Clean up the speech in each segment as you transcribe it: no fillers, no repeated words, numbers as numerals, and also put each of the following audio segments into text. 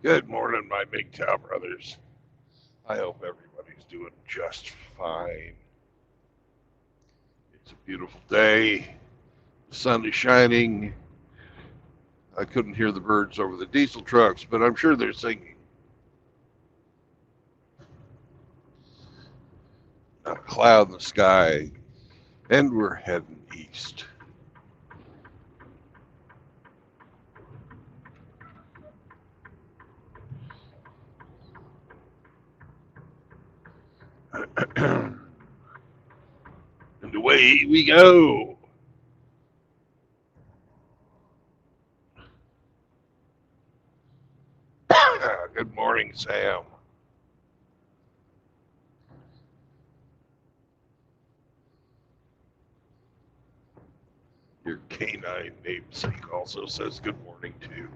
Good morning, my MGTOW brothers. I hope everybody's doing just fine. It's a beautiful day. The sun is shining. I couldn't hear the birds over the diesel trucks, but I'm sure they're singing. Not a cloud in the sky, and we're heading east. And away we go. Good morning, Sam. Your canine namesake also says good morning, too.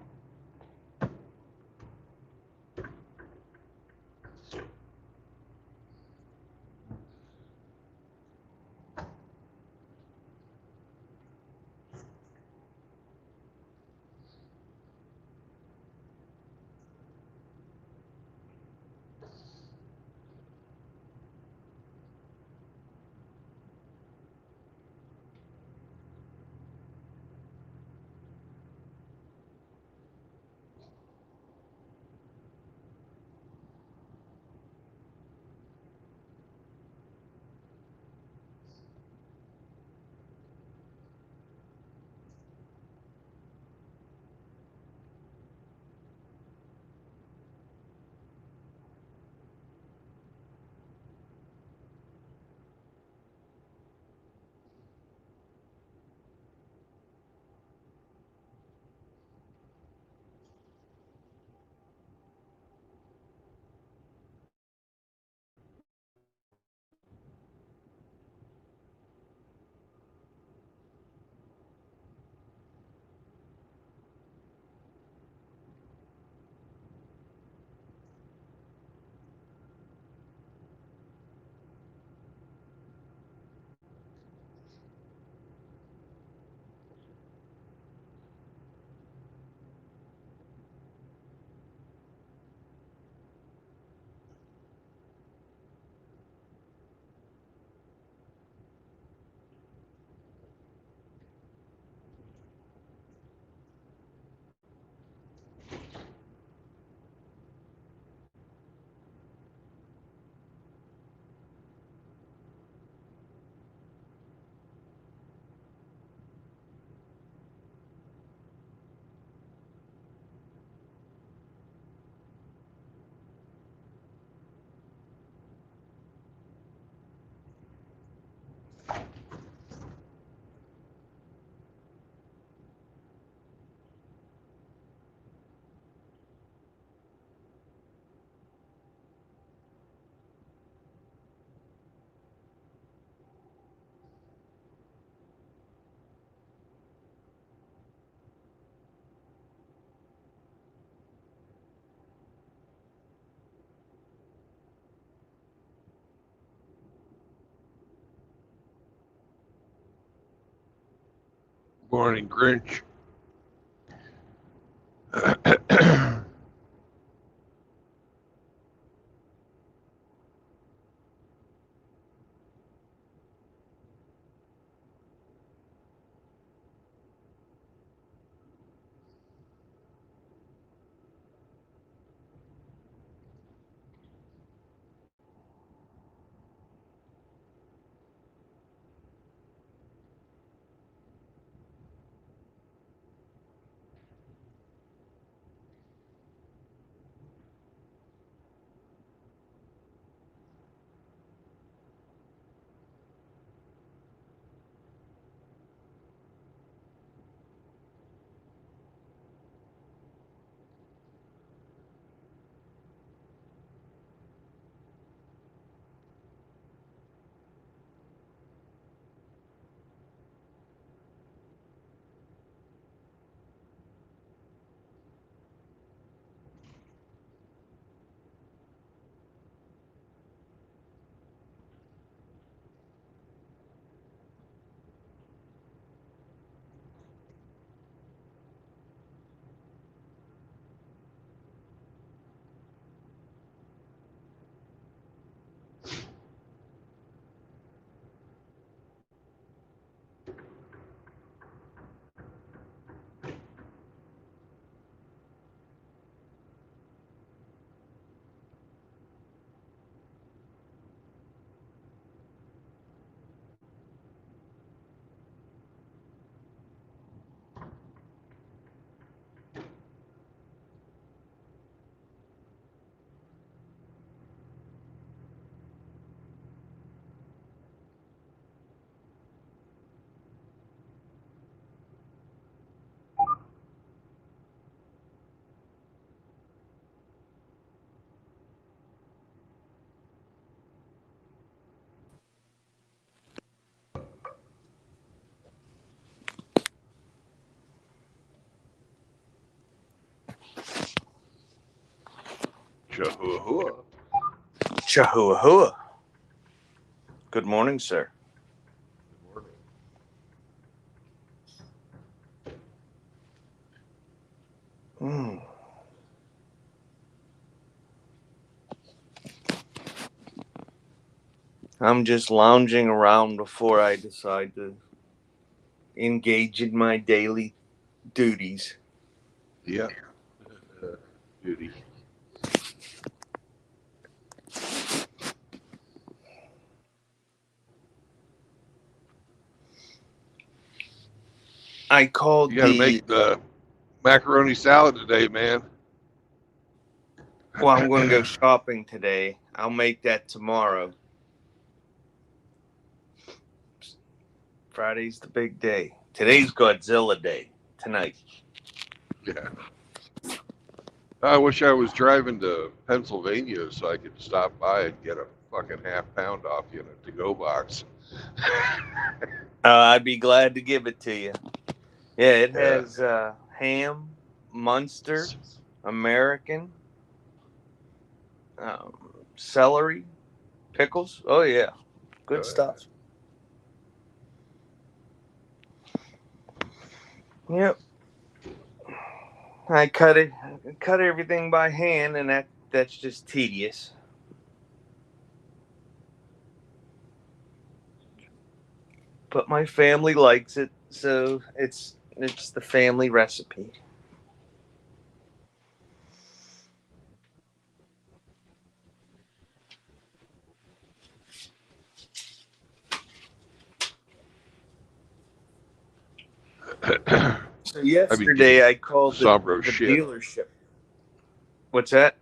Morning, Grinch. Chahuahua. Chahuahua. Good morning, sir. Good morning. I'm just lounging around before I decide to engage in my daily duties. Yeah. Duty. I called You got to make the macaroni salad today, man. Well, I'm going to go shopping today. I'll make that tomorrow. Friday's the big day. Today's Godzilla Day. Tonight. Yeah. I wish I was driving to Pennsylvania so I could stop by and get a fucking half-pound off you in a to-go box. I'd be glad to give it to you. Yeah, it has ham, Munster, American, celery, pickles. Oh, yeah. Good stuff. Yep. I cut everything by hand, and that's just tedious. But my family likes it, so it's the family recipe. So yesterday I called the dealership. What's that?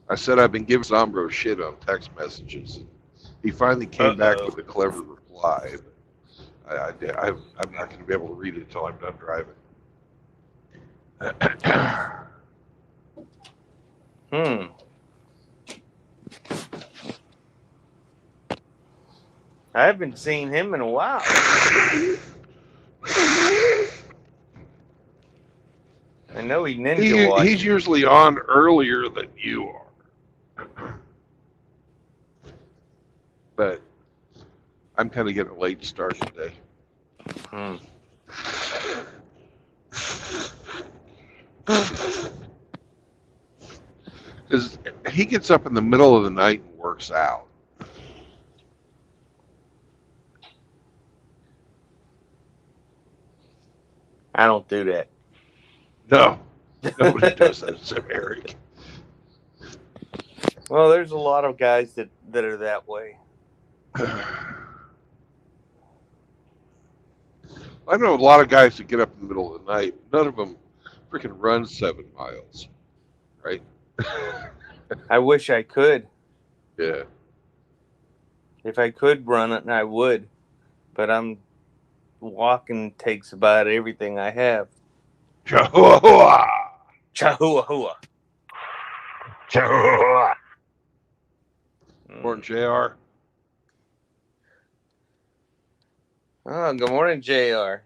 I said I've been giving Sombro shit on text messages. He finally came back with a clever reply. I'm not going to be able to read it until I'm done driving. I haven't seen him in a while. I know he ninja watches. He's usually on earlier than you are. But I'm kind of getting a late start today. Because he gets up in the middle of the night and works out. I don't do that. No, nobody does that except Eric. Well, there's a lot of guys that are that way. I know a lot of guys that get up in the middle of the night. None of them freaking run 7 miles, right? I wish I could. Yeah. If I could run it, I would. But walking takes about everything I have. Chahuahua! Chahuahua. Chahuahua! Morning, JR. Oh, good morning, JR.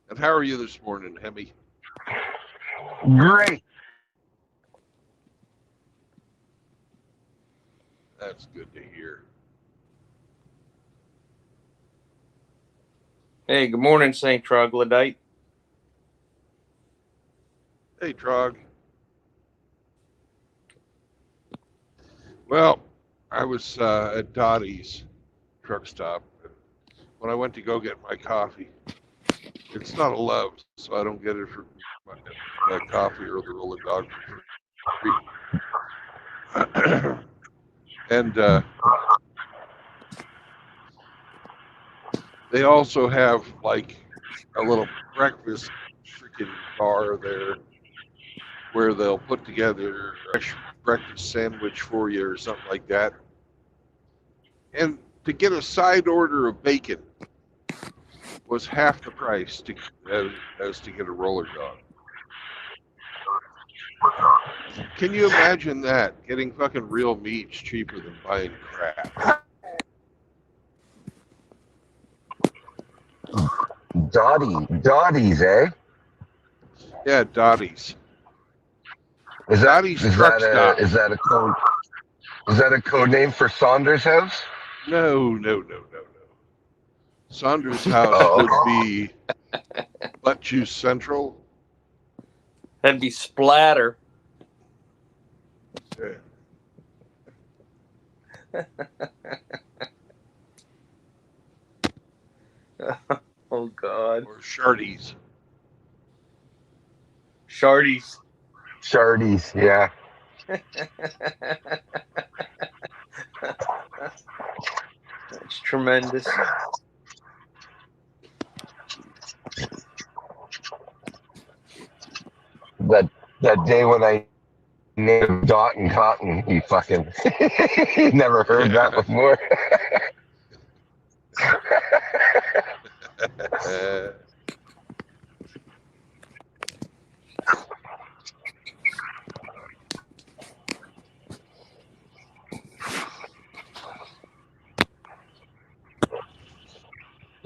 And how are you this morning, Hemi? Great. That's good to hear. Hey, good morning, St. Troglodyte. Hey, Trog. Well, I was at Dottie's truck stop. When I went to go get my coffee, it's not a love, so I don't get it for my coffee or the roller dog for free. And they also have like a little breakfast freaking bar there where they'll put together a breakfast sandwich for you or something like that. And to get a side order of bacon was half the price as to get a roller dog. Can you imagine that? Getting fucking real meat's cheaper than buying crap. Dottie's, eh? Yeah, Dottie's. Is Dottie's truck stop. is that a code name for Saunders House? No. Saunders House Oh, would be Butt Juice Central. That'd be Splatter. Yeah. Oh, God. Or Shardy's. Shardy's. Shardy's, yeah. That's tremendous. That day when I named Dot and Cotton, he fucking he never heard that before.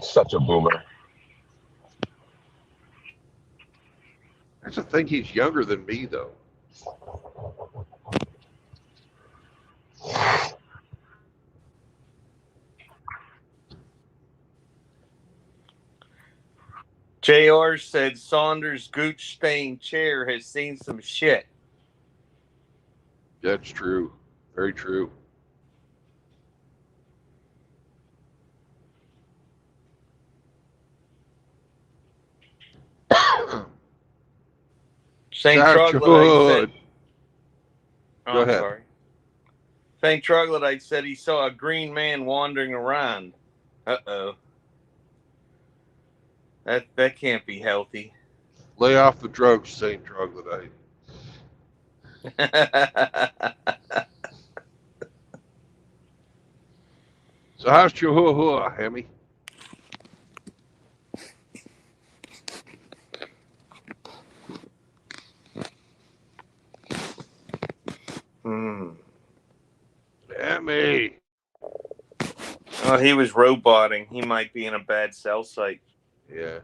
Such a boomer. I just think he's younger than me, though. JR said Saunders' gooch stained chair has seen some shit. That's true. Very true. St. Troglodyte said, Go ahead. Sorry. St. Troglodyte said he saw a green man wandering around. Uh-oh. That can't be healthy. Lay off the drugs, St. Troglodyte. So how's Chihuahua, Hemi? Hemi. Oh, he was roboting. He might be in a bad cell site. Yeah.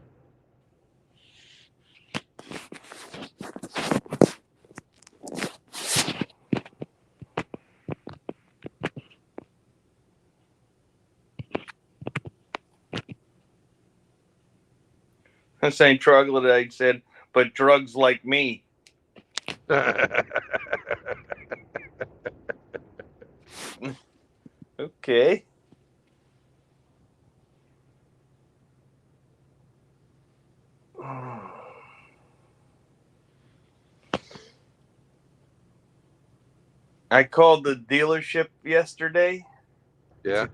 St. Troglodyte said, but drugs like me. Okay. I called the dealership yesterday. Yeah.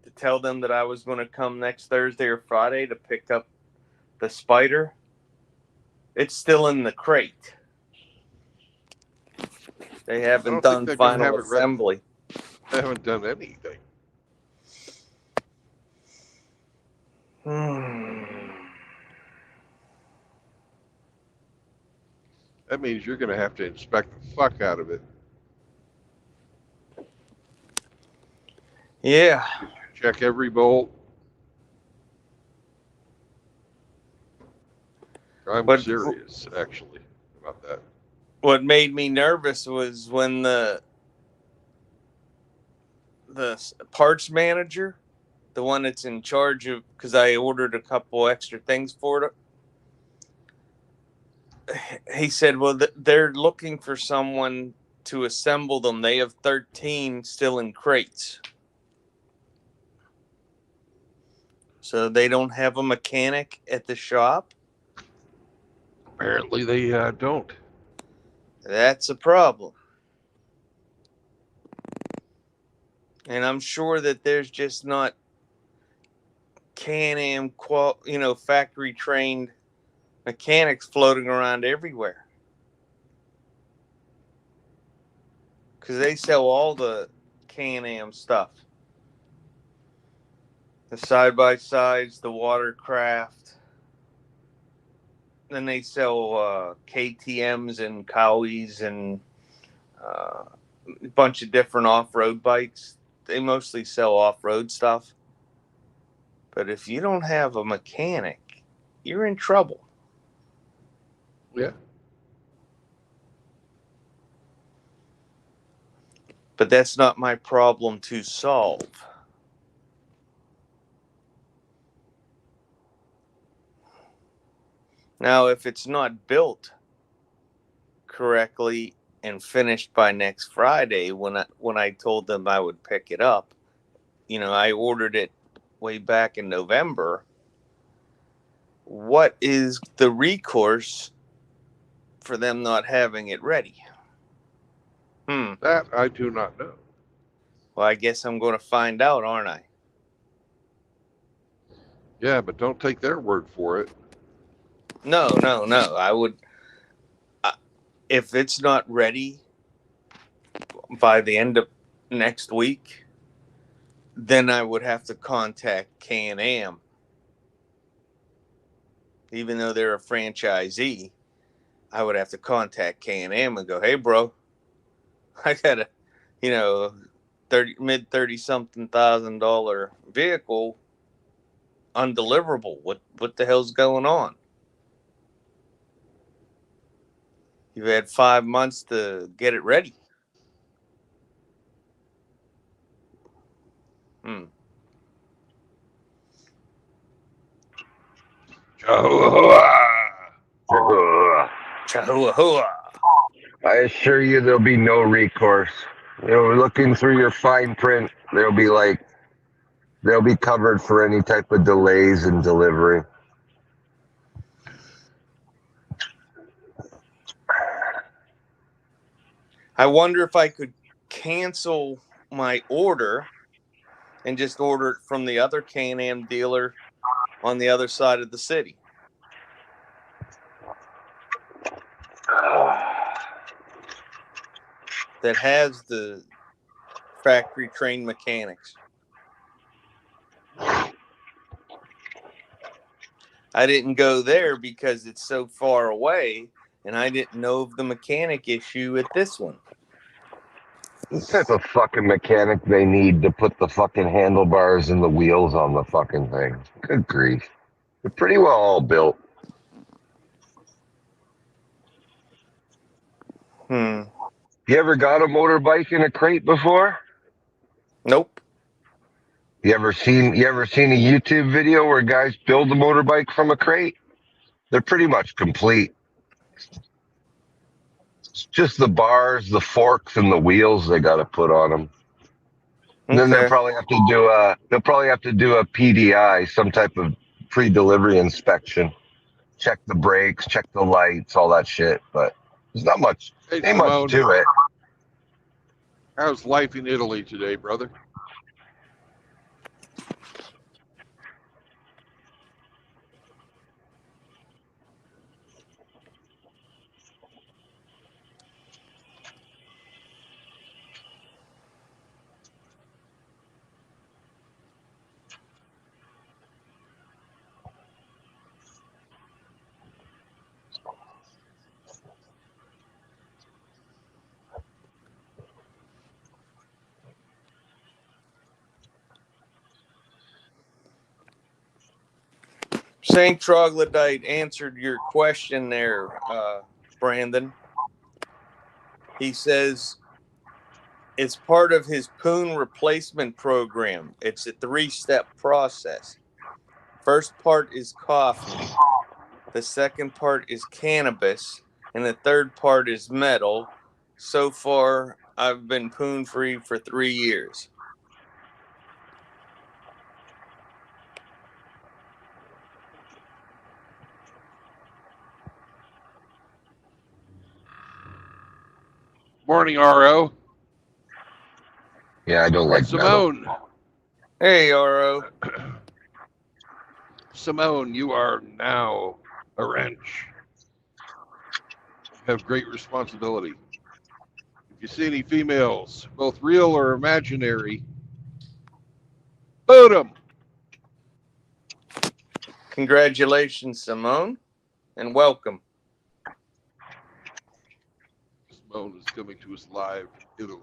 To tell them that I was going to come next Thursday or Friday to pick up the Spider. It's still in the crate. They haven't done final assembly. They haven't done anything. That means you're going to have to inspect the fuck out of it. Yeah. Check every bolt. I'm serious, actually, about that. What made me nervous was when the parts manager, the one that's in charge of, because I ordered a couple extra things for it, he said, well, they're looking for someone to assemble them. They have 13 still in crates. So they don't have a mechanic at the shop? Apparently they don't. That's a problem. And I'm sure that there's just not Can-Am, factory trained mechanics floating around everywhere. Because they sell all the Can-Am stuff. The side-by-sides, the watercraft. Then they sell KTMs and Cowies and a bunch of different off-road bikes. They mostly sell off-road stuff. But if you don't have a mechanic you're in trouble. Yeah. But that's not my problem to solve. Now, if it's not built correctly and finished by next Friday, when I told them I would pick it up, I ordered it way back in November. What is the recourse for them not having it ready? That I do not know. Well, I guess I'm going to find out, aren't I? Yeah, but don't take their word for it. No. I would, if it's not ready by the end of next week, then I would have to contact Can-Am. Even though they're a franchisee, I would have to contact Can-Am and go, hey, bro, I got a, mid 30 something $1,000 vehicle undeliverable. What the hell's going on? You've had 5 months to get it ready. Chihuahua. I assure you, there'll be no recourse. Looking through your fine print, they'll be covered for any type of delays in delivery. I wonder if I could cancel my order and just order it from the other Can-Am dealer on the other side of the city. That has the factory trained mechanics. I didn't go there because it's so far away, and I didn't know of the mechanic issue at this one. What type of fucking mechanic they need to put the fucking handlebars and the wheels on the fucking thing? Good grief. They're pretty well all built. You ever got a motorbike in a crate before? Nope. You ever seen a YouTube video where guys build a motorbike from a crate? They're pretty much complete. It's just the bars, the forks, and the wheels they got to put on them. And then they'll probably have to do a PDI, some type of pre-delivery inspection. Check the brakes, check the lights, all that shit. But there's not much, Hey, ain't much Simone, to it. how's life in Italy today, brother? Saint Troglodyte answered your question there, Brandon. He says it's part of his poon replacement program. It's a 3-step process. First part is coffee. The second part is cannabis. And the third part is metal. So far, I've been poon free for 3 years. Morning, RO. Yeah, I don't like Simone. metal. Hey, RO. Simone, you are now a wrench. You have great responsibility. If you see any females, both real or imaginary, boot them. Congratulations, Simone, and welcome. Simone is coming to us live from Italy.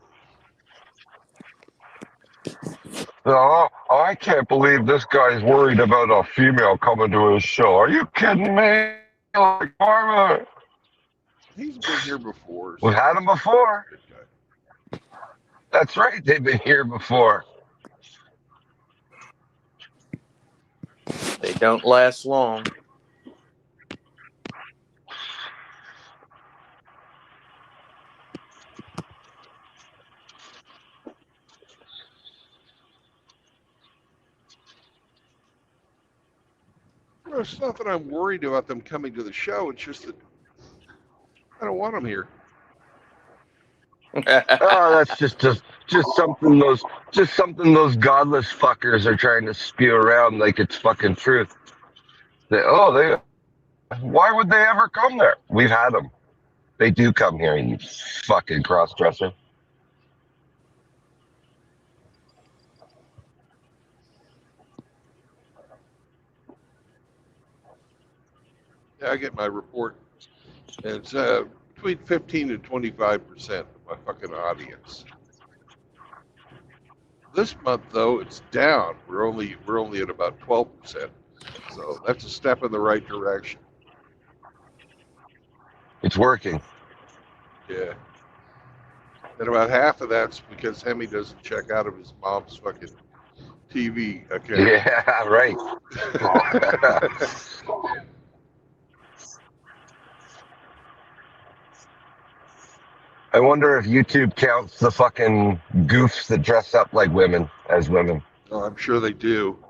Oh, I can't believe this guy's worried about a female coming to his show. Are you kidding me? Like, Marva, He's been here before. we've So had him before. good guy. That's right. They've been here before. They don't last long. Well, it's not that I'm worried about them coming to the show. It's just that I don't want them here. Oh, that's just something those godless fuckers are trying to spew around like it's fucking truth. Why would they ever come there? We've had them. They do come here, you fucking cross-dresser. Yeah, I get my report, and it's between 15 and 25% of my fucking audience. This month, though, it's down. We're only at about 12%. So that's a step in the right direction. It's working. Yeah. And about half of that's because Hemi doesn't check out of his mom's fucking TV account. Yeah, right. I wonder if YouTube counts the fucking goofs that dress up like women as women. Oh, I'm sure they do.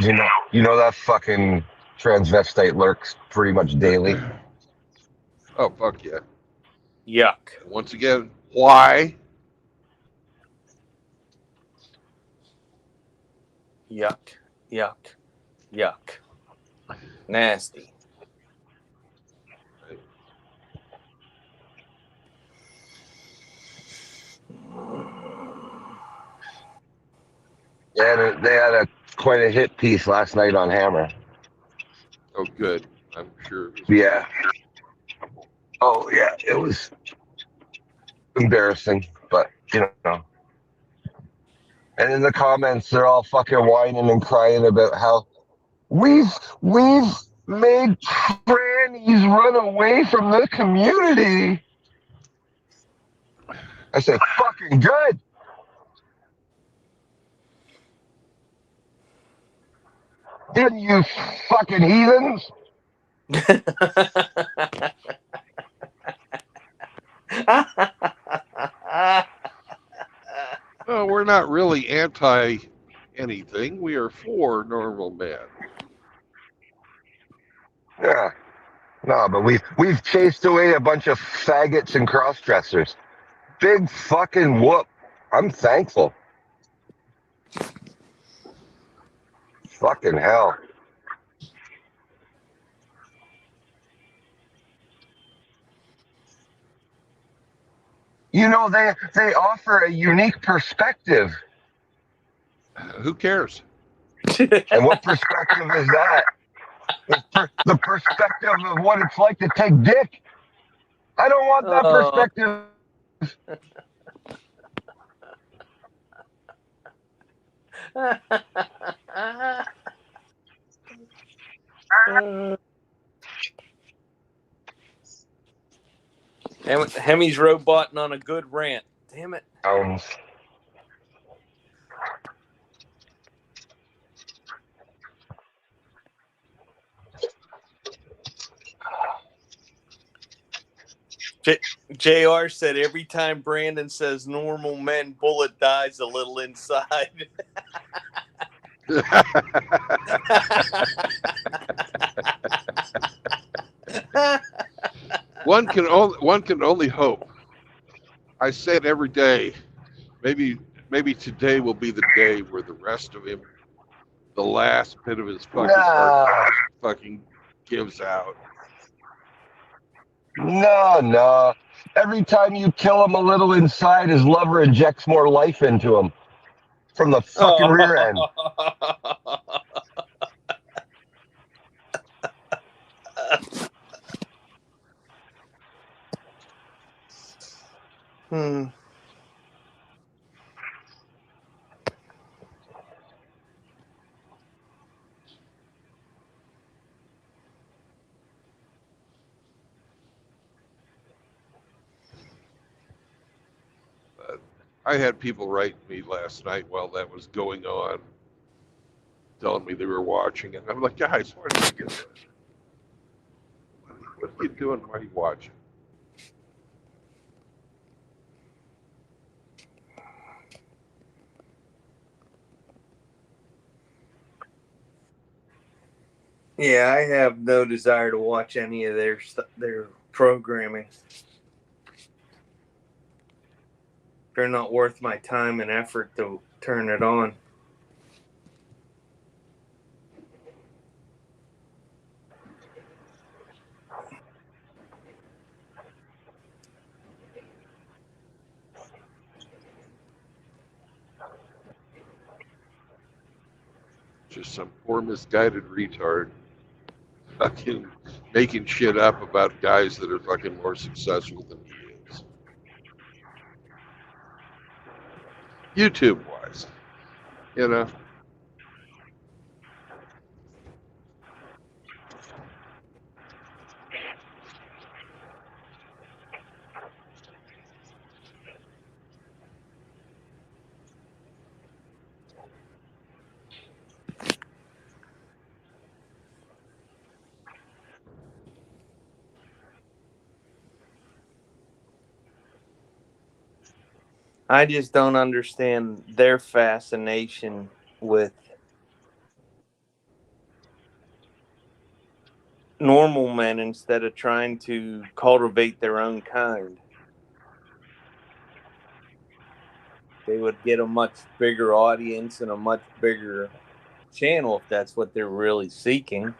You know that fucking transvestite lurks pretty much daily. Oh, fuck yeah. Yuck. Once again, why? Yuck. Yuck. Yuck. Nasty. They had quite a hit piece last night on Hammer. Oh, good. I'm sure. Yeah. Oh, yeah. It was embarrassing, but, you know. And in the comments, they're all fucking whining and crying about how we've made trannies run away from the community. I say, fucking good. Didn't you fucking heathens? No, we're not really anti anything. We are for normal men. Yeah. No, but we've chased away a bunch of faggots and cross-dressers. Big fucking whoop. I'm thankful. Fucking hell. You know, they offer a unique perspective. Who cares? And what perspective is that? The perspective of what it's like to take dick. I don't want that perspective. Hemi's robotting on a good rant. Damn it. JR said every time Brandon says normal men, Bullet dies a little inside. One can only hope. I say it every day. Maybe today will be the day where the rest of him, the last bit of his fucking heart, fucking gives out. No. Every time you kill him a little inside, his lover injects more life into him from the fucking rear end. I had people write me last night while that was going on, telling me they were watching it. I'm like, guys, why did you get that? What are you doing? Why are you watching? Yeah, I have no desire to watch any of their programming. They're not worth my time and effort to turn it on. Just some poor misguided retard fucking making shit up about guys that are fucking more successful than he is. YouTube wise, you know. I just don't understand their fascination with normal men instead of trying to cultivate their own kind. They would get a much bigger audience and a much bigger channel if that's what they're really seeking.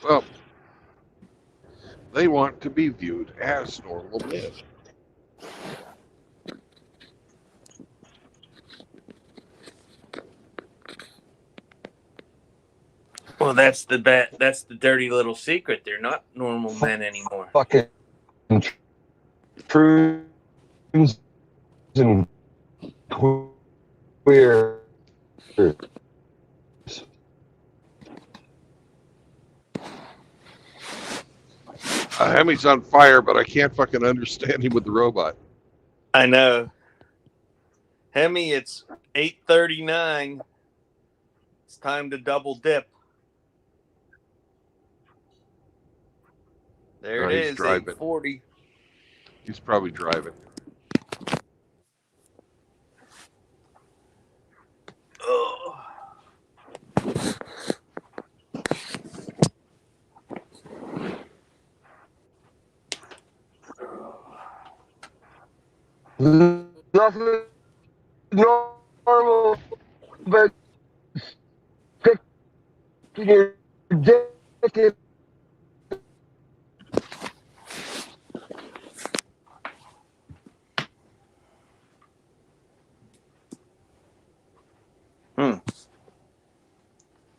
Well, they want to be viewed as normal men. Well, that's the dirty little secret. They're not normal men anymore. Fucking prunes and queer. Hemi's on fire, but I can't fucking understand him with the robot. I know. Hemi, it's 8:39. It's time to double dip. There it He's is, driving. 8:40. He's probably driving. Oh. Nothing normal, but picking your dick in.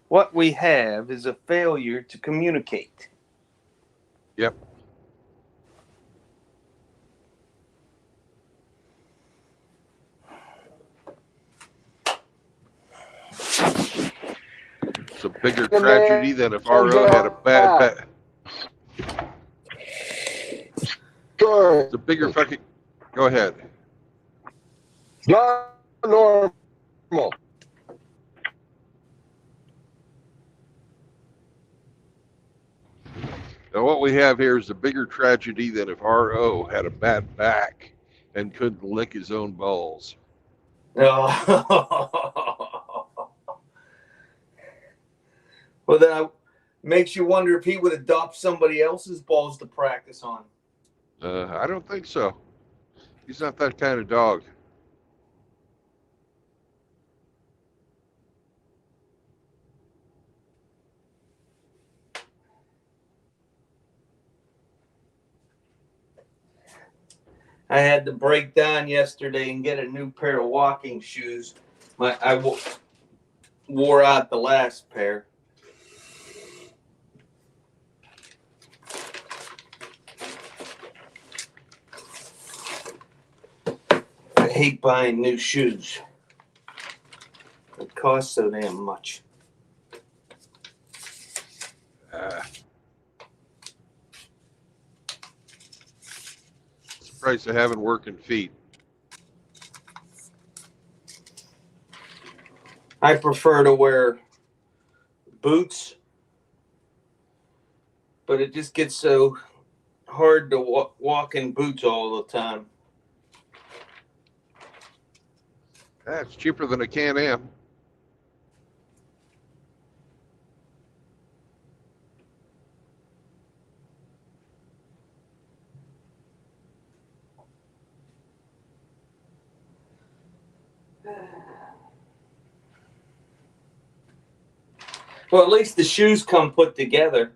What we have is a failure to communicate. Yep. It's a bigger tragedy than if RO had a bad. Sure. It's a bigger fucking. Go ahead. It's not normal. Now, what we have here is a bigger tragedy than if RO had a bad back and couldn't lick his own balls. Oh. Well, then makes you wonder if he would adopt somebody else's balls to practice on. I don't think so. He's not that kind of dog. I had to break down yesterday and get a new pair of walking shoes. I wore out the last pair. I hate buying new shoes. It costs so damn much. price of having working feet. I prefer to wear boots, but it just gets so hard to walk in boots all the time. That's cheaper than a Can-Am. Well, at least the shoes come put together.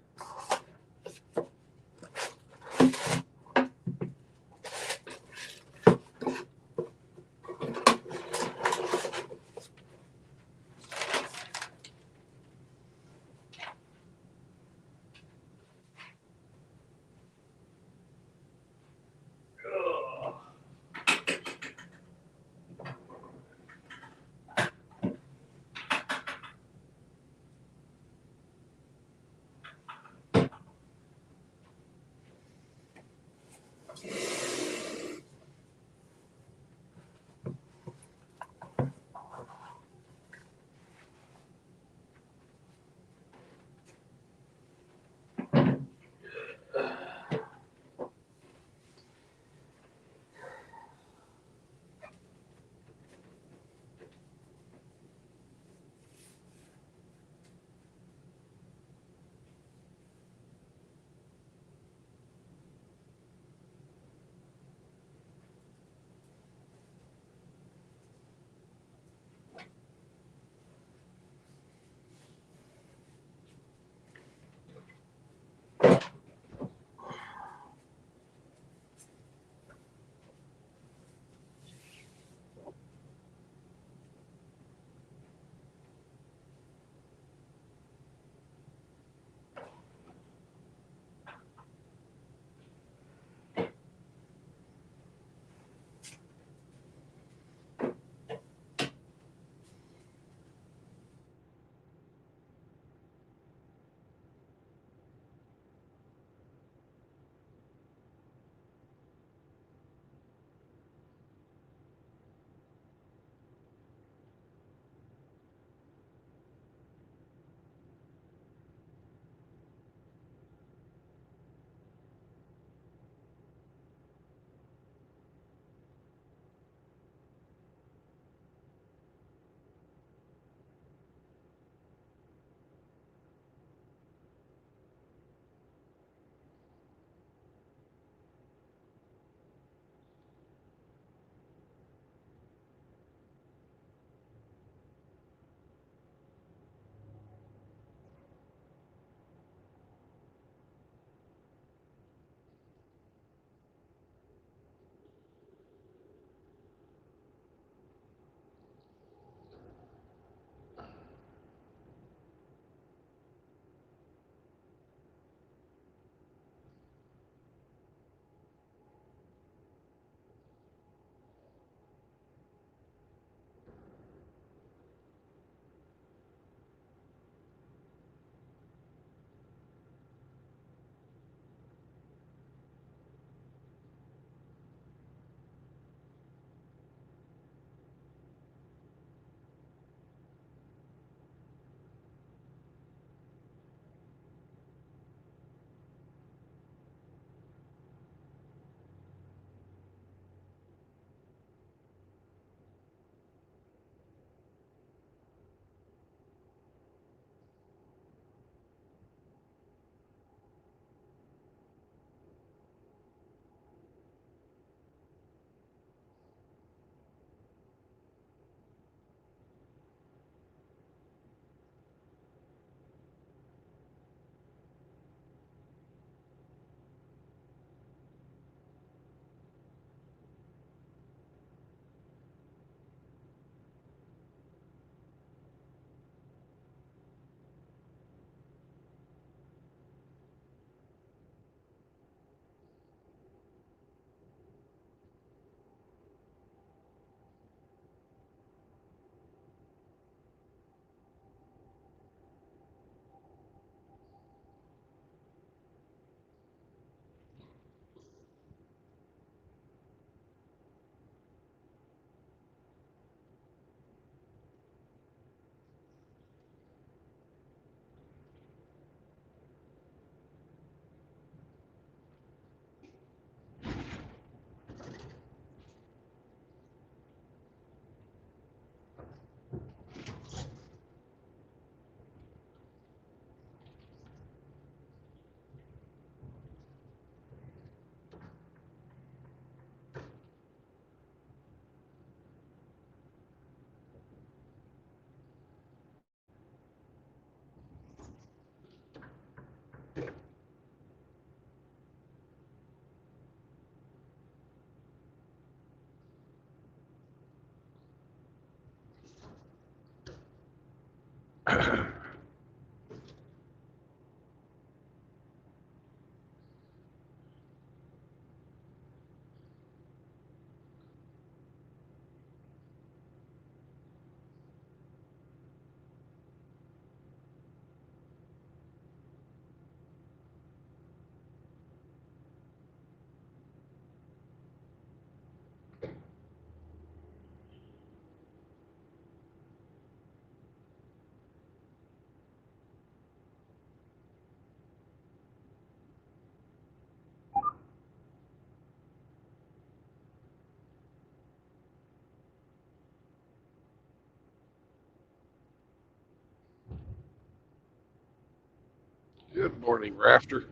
Good morning, Rafter.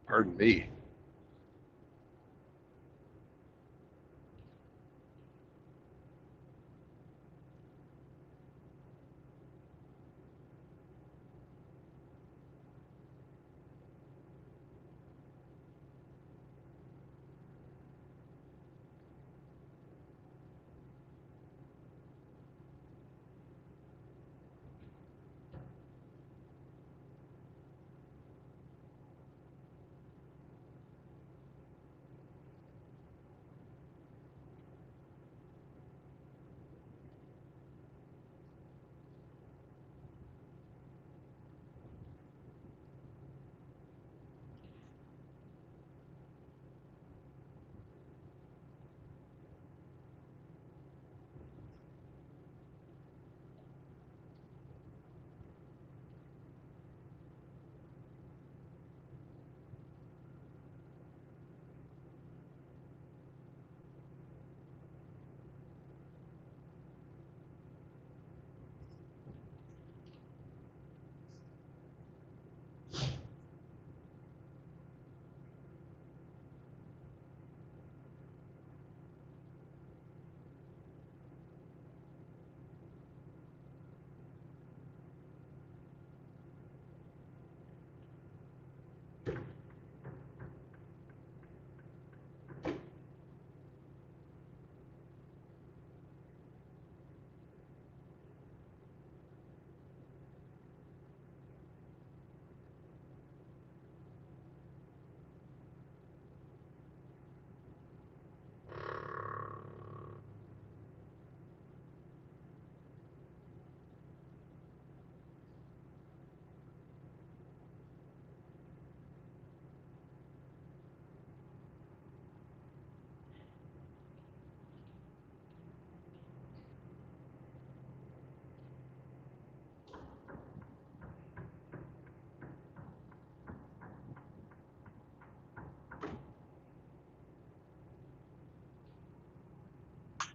Pardon me.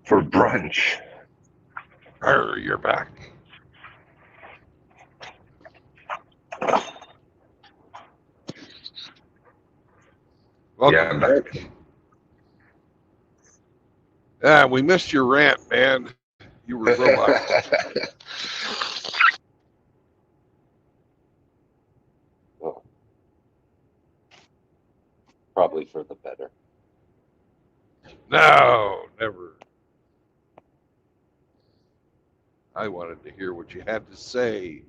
For brunch. You're back. Welcome back. Yeah, we missed your rant, man. You were real loud. Oh. Probably for the better. No, never. I wanted to hear what you had to say.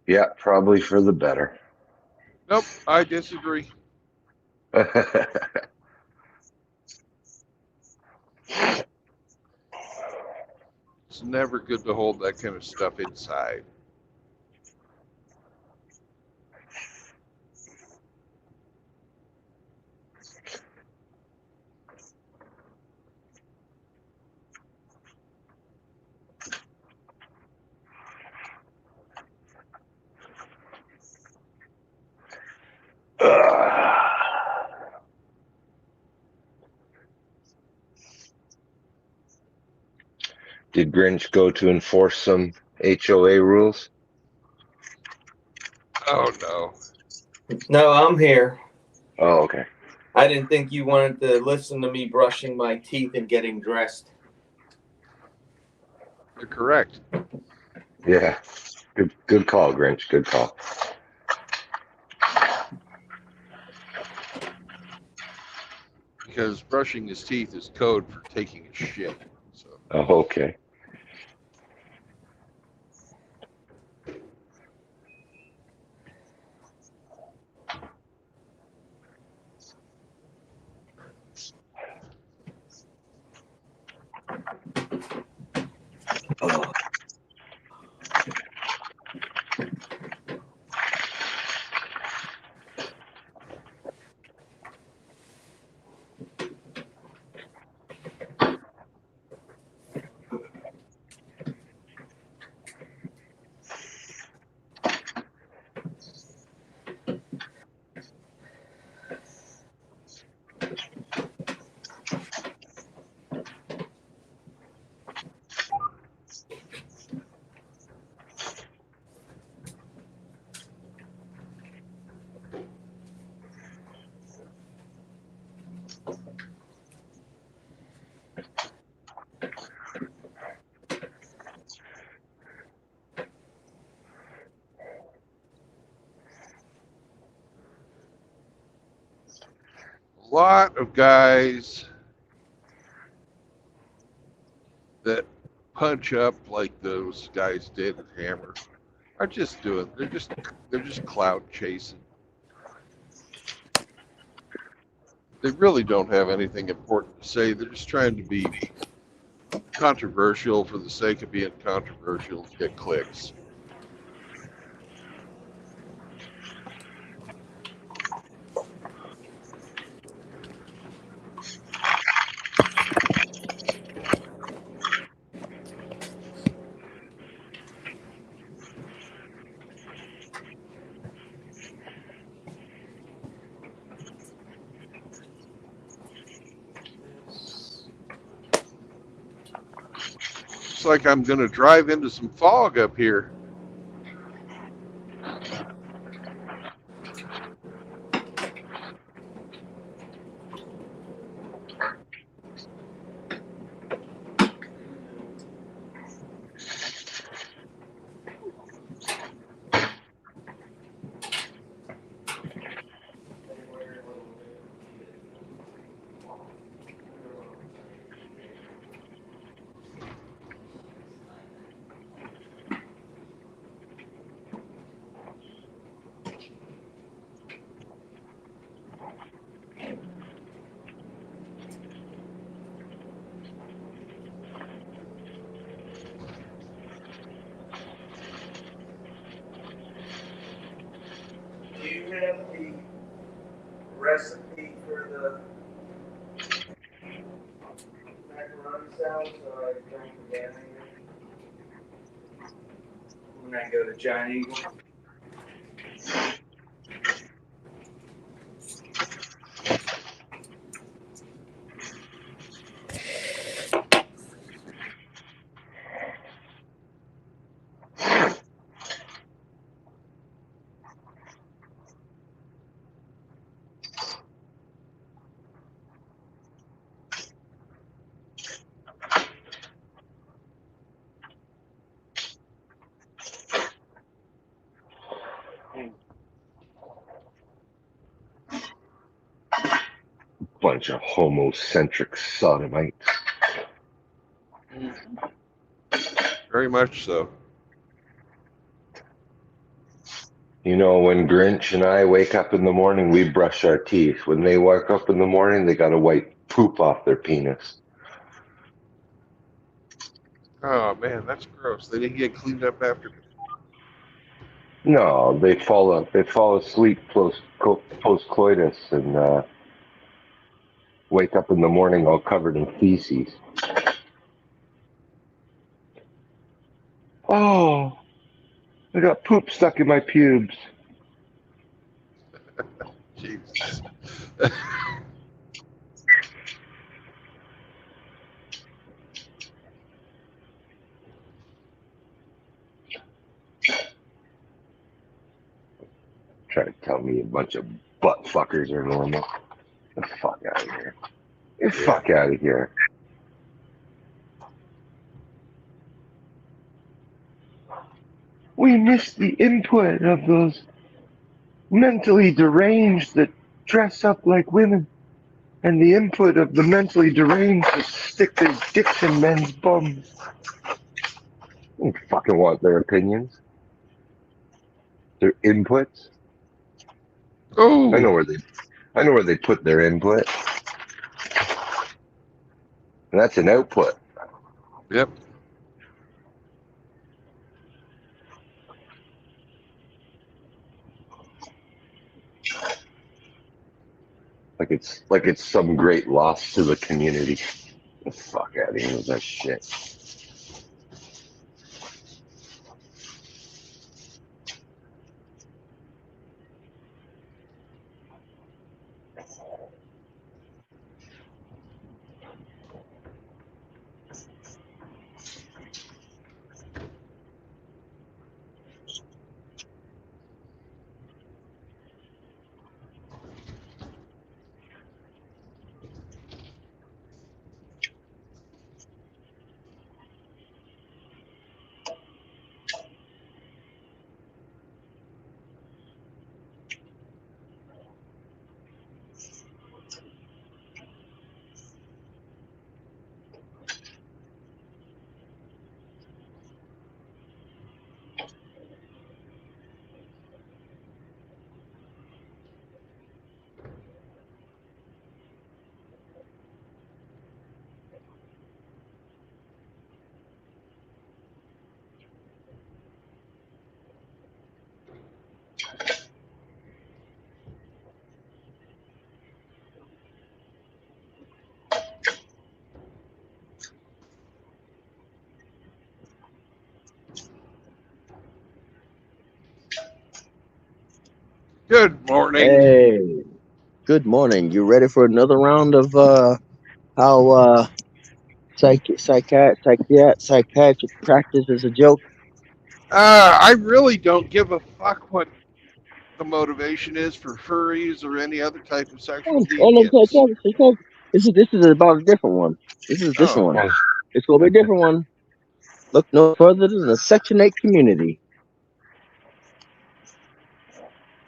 Yeah, probably for the better. Nope, I disagree. It's never good to hold that kind of stuff inside. Did Grinch go to enforce some HOA rules? Oh no. No, I'm here. Oh, okay. I didn't think you wanted to listen to me brushing my teeth and getting dressed. You're correct. Yeah. Good call, Grinch. Good call. Because brushing his teeth is code for taking a shit. So Oh, okay. a lot of guys that punch up like those guys did at Hammer are just doing. They're just clout chasing. They really don't have anything important to say. They're just trying to be controversial for the sake of being controversial to get clicks. Looks like I'm going to drive into some fog up here. Do you have the recipe for the macaroni salad so I don't forget anything when I go to Giant Eagle? Bunch of homocentric sodomites. Very much so. You know, when Grinch and I wake up in the morning, we brush our teeth. When they wake up in the morning, they got to wipe poop off their penis. Oh man, that's gross. They didn't get cleaned up after. No, they fall asleep post coitus and wake up in the morning all covered in feces. Oh, I got poop stuck in my pubes. Jesus. tell me a bunch of butt fuckers are normal. Get the fuck out of here. Get the Yeah. fuck out of here. We missed the input of those mentally deranged that dress up like women, and the input of the mentally deranged to stick their dicks in men's bums. I don't fucking want their opinions, their inputs. Oh, I know where they put their input, and that's an output. yep. Like it's some great loss to the community. Get the fuck out of here with that shit. Good morning. Hey, good morning. You ready for another round of how psychiatric practice is a joke? I really don't give a fuck what the motivation is for furries or any other type of sexual No, deviants. this is about a different one. This is a different Oh, one. It's gonna be a different one. Look no further than the Section 8 community.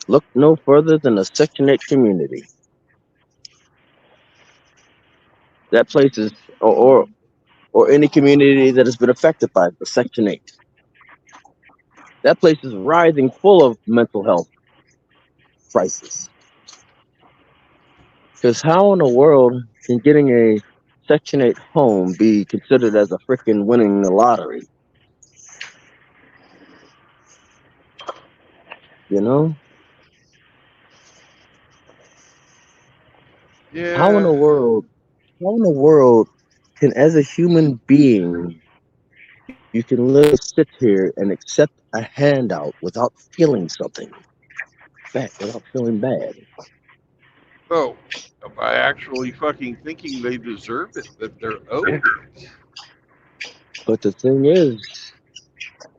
Look no further than the Section 8 community. That place is, or any community that has been affected by the Section 8. That place is rising full of mental health crisis. Because how in the world can getting a Section 8 home be considered as a freaking winning the lottery? You know? How in yeah. the world, how in the world can, as a human being, you can literally sit here and accept a handout without feeling something bad, without feeling bad? Oh, by actually fucking thinking they deserve it, that they're owed it. But the thing is,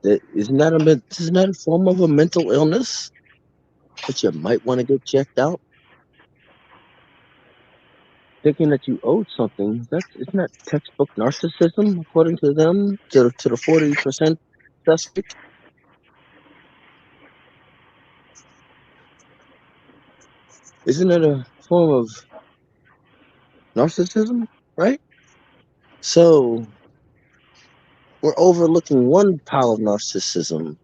that isn't that a form of a mental illness that you might want to get checked out? Thinking that you owed something, isn't that textbook narcissism according to them, to the 40% suspect? Isn't it a form of narcissism, right? So we're overlooking one pile of narcissism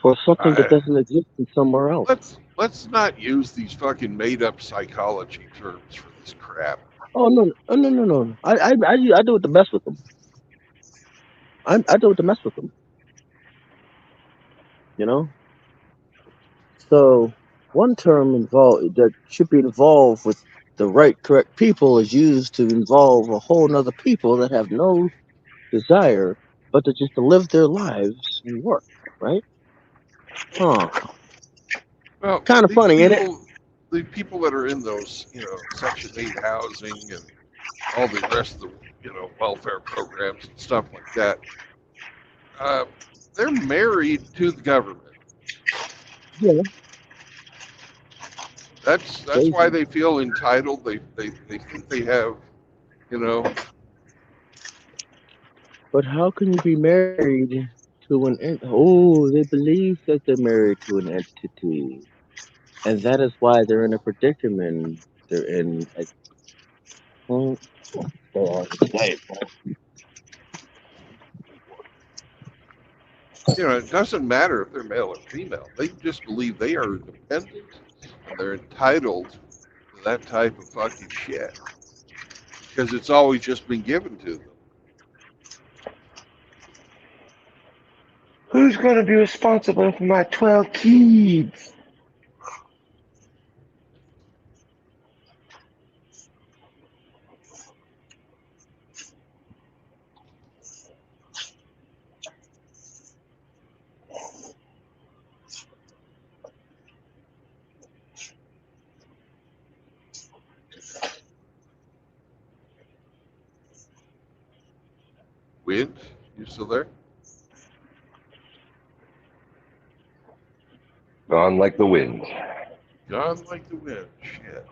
for something that I, doesn't exist in somewhere else. let's not use these fucking made up psychology terms for this crap. Oh no, no. I do it to mess with them. I do it to mess with them. You know. So one term involved that should be involved with the right, correct people is used to involve a whole nother people that have no desire but to just to live their lives and work, right? Huh. Well, Kind of funny, ain't it? the people that are in those, Section 8 housing and all the rest of the, welfare programs and stuff like that, they're married to the government. Yeah, That's why crazy. they feel entitled. They think they have, you know. But how can you be married to oh, they believe that they're married to an entity. And that is why they're in a predicament. They're in a hmm, You know, it doesn't matter if they're male or female. They just believe they are independent and they're entitled to that type of fucking shit because it's always just been given to them. Who's going to be responsible for my 12 kids? Wind, you still there? Gone like the wind. Gone like the wind. Shit.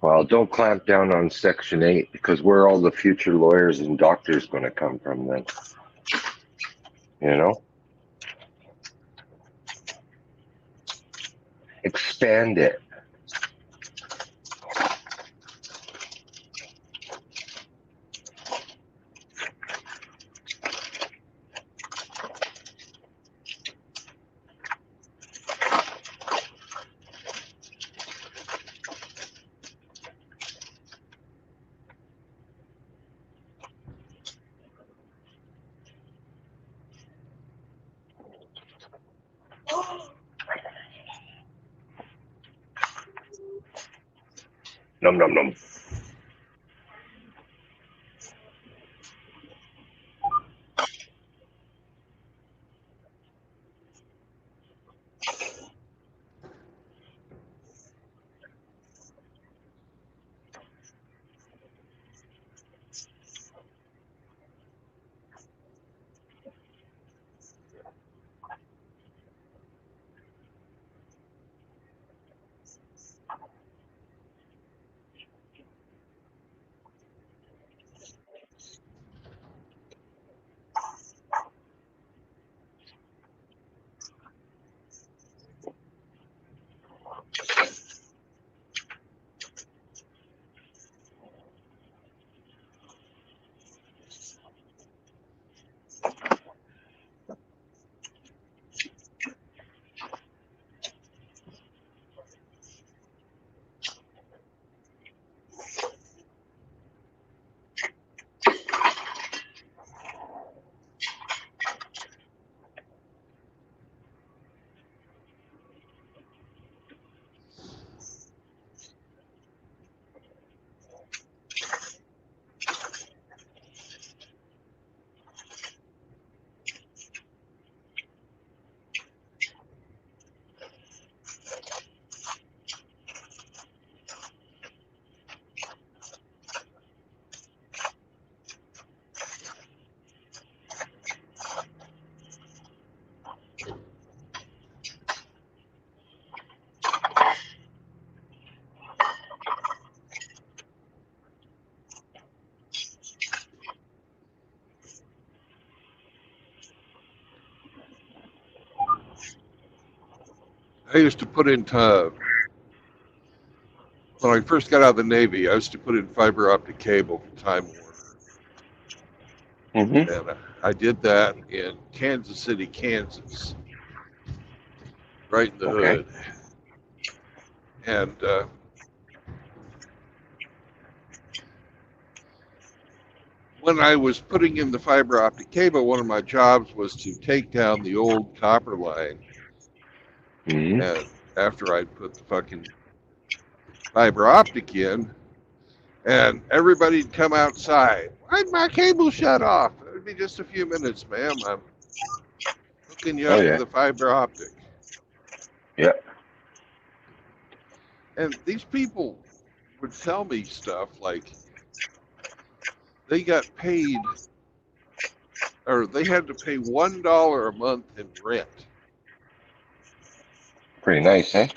Well, don't clamp down on Section 8 because where are all the future lawyers and doctors going to come from then? You know? Expand it. Num num num. I used to put in when I first got out of the Navy. I used to put in fiber optic cable for Time Warner, Mm-hmm. and I did that in Kansas City, Kansas, right in the Okay. hood. And when I was putting in the fiber optic cable, one of my jobs was to take down the old copper line. Mm-hmm. And after I'd put the fucking fiber optic in, and everybody'd come outside. Why'd my cable shut off? It would be just a few minutes, ma'am. I'm hooking you Oh, up yeah. with a fiber optic. Yeah. And these people would tell me stuff like they got paid, or they had to pay $1 a month in rent Pretty nice, eh?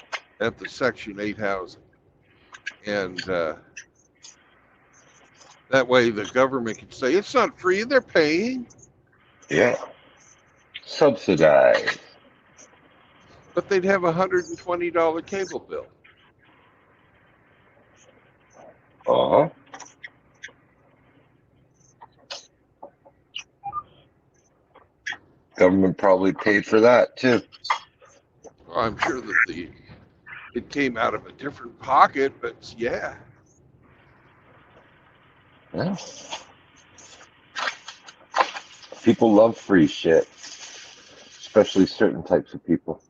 at the Section 8 housing. And that way the government could say, it's not free, they're paying. Yeah. Subsidized. But they'd have a $120 cable bill. Uh-huh. Government probably paid for that, too. Well, I'm sure that it came out of a different pocket, but yeah. Yeah. People love free shit. Especially certain types of people.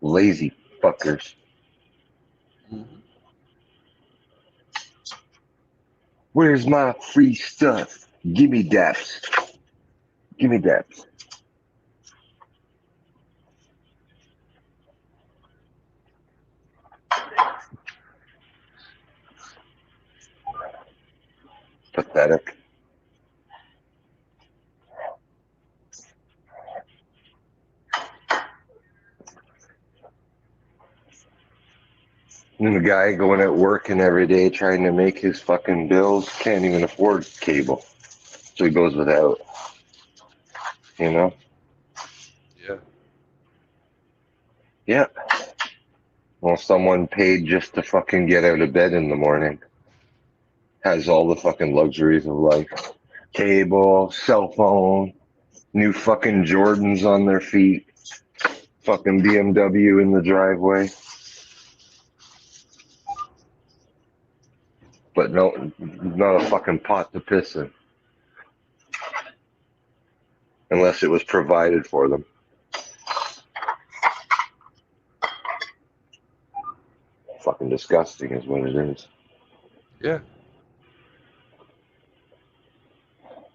Lazy fuckers. Mm-hmm. Where's my free stuff? Give me daps. Give me daps. Pathetic. And the guy going out working every day trying to make his fucking bills can't even afford cable. So he goes without. You know? Yeah. Yeah. Well, someone paid just to fucking get out of bed in the morning. Has all the fucking luxuries of life. Cable, cell phone, new fucking Jordans on their feet, fucking BMW in the driveway. But no, not a fucking pot to piss in. Unless it was provided for them. Fucking disgusting is what it is. Yeah.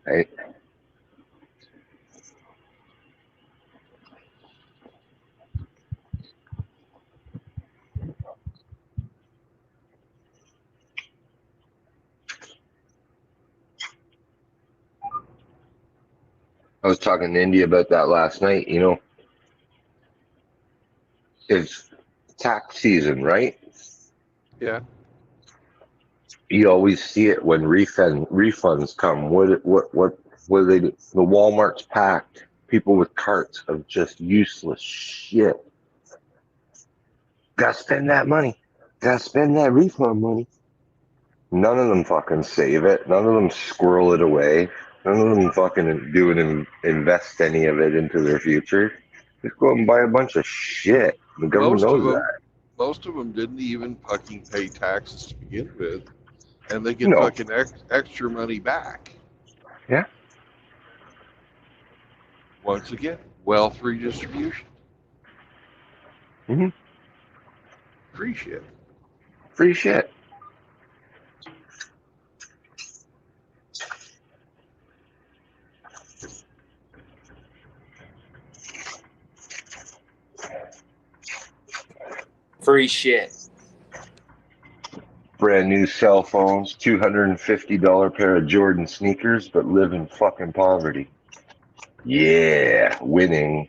Right? I was talking to Indy about that last night, you know. It's tax season, right? Yeah. You always see it when refunds come. What do they do? The Walmart's packed. People with carts of just useless shit. Gotta spend that money. Gotta spend that refund money. None of them fucking save it. None of them squirrel it away. None of them fucking do it invest any of it into their future. Just go out and buy a bunch of shit. The government knows that. Most of them didn't even fucking pay taxes to begin with, and they get No. fucking extra money back. Yeah. Once again, wealth redistribution. Mm-hmm. Free shit. Free shit. Free shit. Brand new cell phones, $250 pair of Jordan sneakers, but live in fucking poverty. Yeah, winning.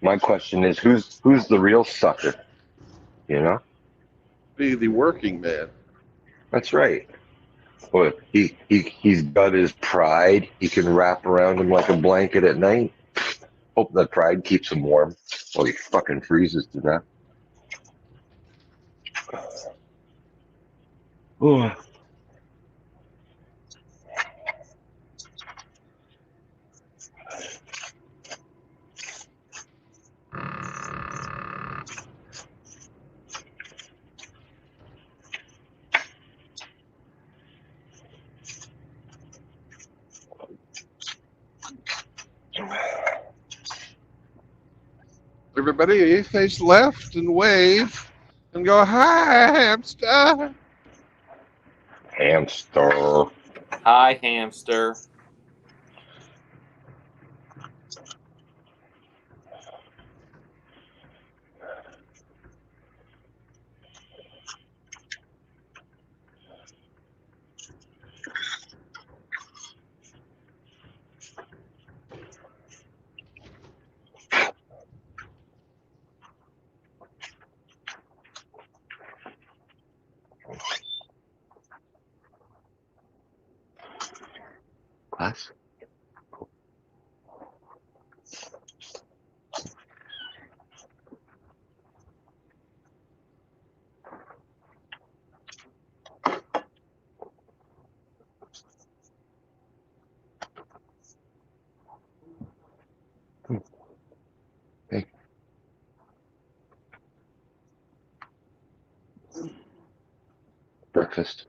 My question is, who's the real sucker? You know? Be the working man. That's right. What he's got his pride. He can wrap around him like a blanket at night. Hope that pride keeps him warm. Well, he fucking freezes to death. Oh. Everybody face left and wave and go, hi, hamster. Hamster. Hi, hamster. Class. Hey. Breakfast.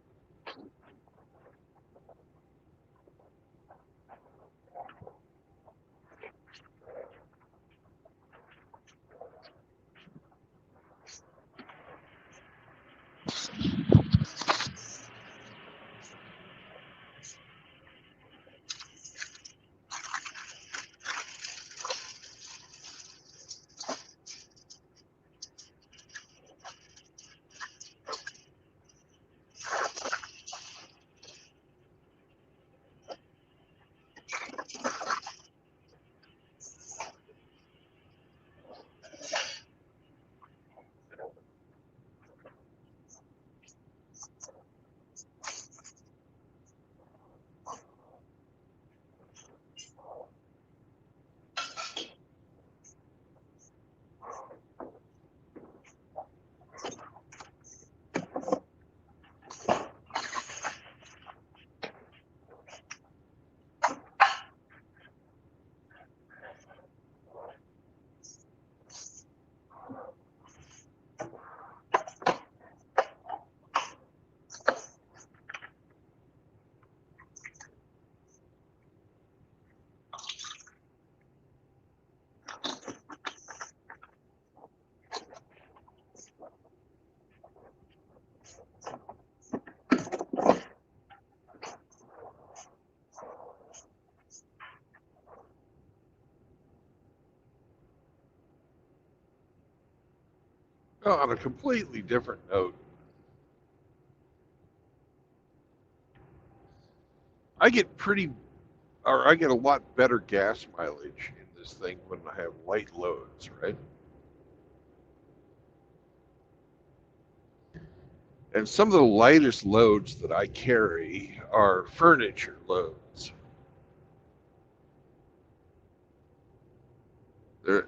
Oh, on a completely different note, I get a lot better gas mileage in this thing when I have light loads, right? And some of the lightest loads that I carry are furniture loads.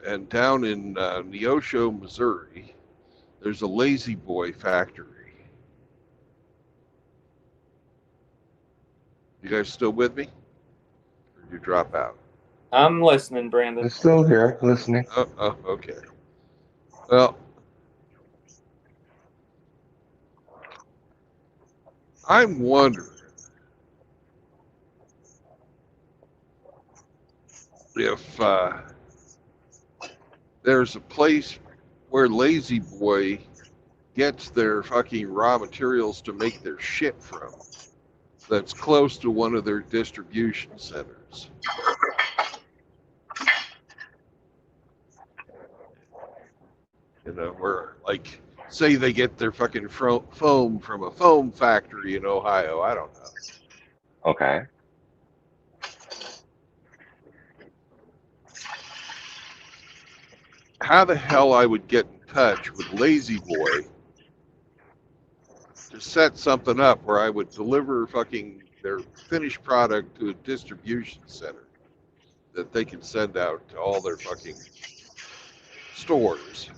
And down in Neosho, Missouri, there's a Lazy Boy factory. You guys still with me? Or did you drop out? I'm listening, Brandon. I'm still here, listening. Oh, okay. Well, I'm wondering if there's a place where Lazy Boy gets their fucking raw materials to make their shit from that's close to one of their distribution centers. You know, where, like, say they get their fucking foam from a foam factory in Ohio. I don't know. Okay. How the hell I would get in touch with Lazy Boy to set something up where I would deliver fucking their finished product to a distribution center that they can send out to all their fucking stores,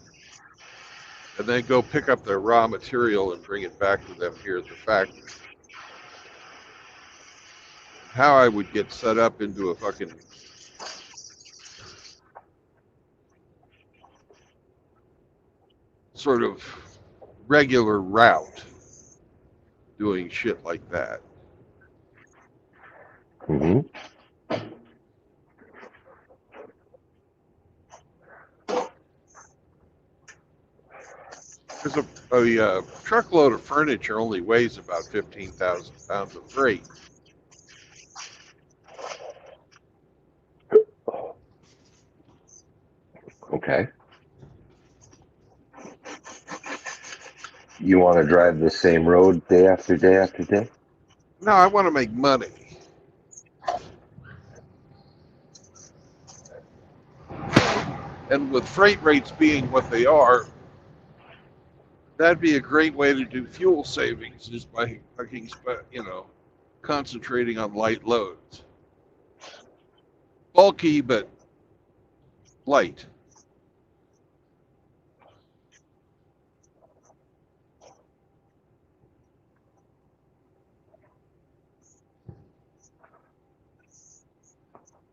and then go pick up their raw material and bring it back to them here at the factory. How I would get set up into a fucking sort of regular route doing shit like that. Mm-hmm. Because a truckload of furniture only weighs about 15,000 pounds of freight. Okay. You want to drive the same road day after day after day? No, I want to make money. And with freight rates being what they are, that'd be a great way to do fuel savings is by fucking, concentrating on light loads. Bulky, but light.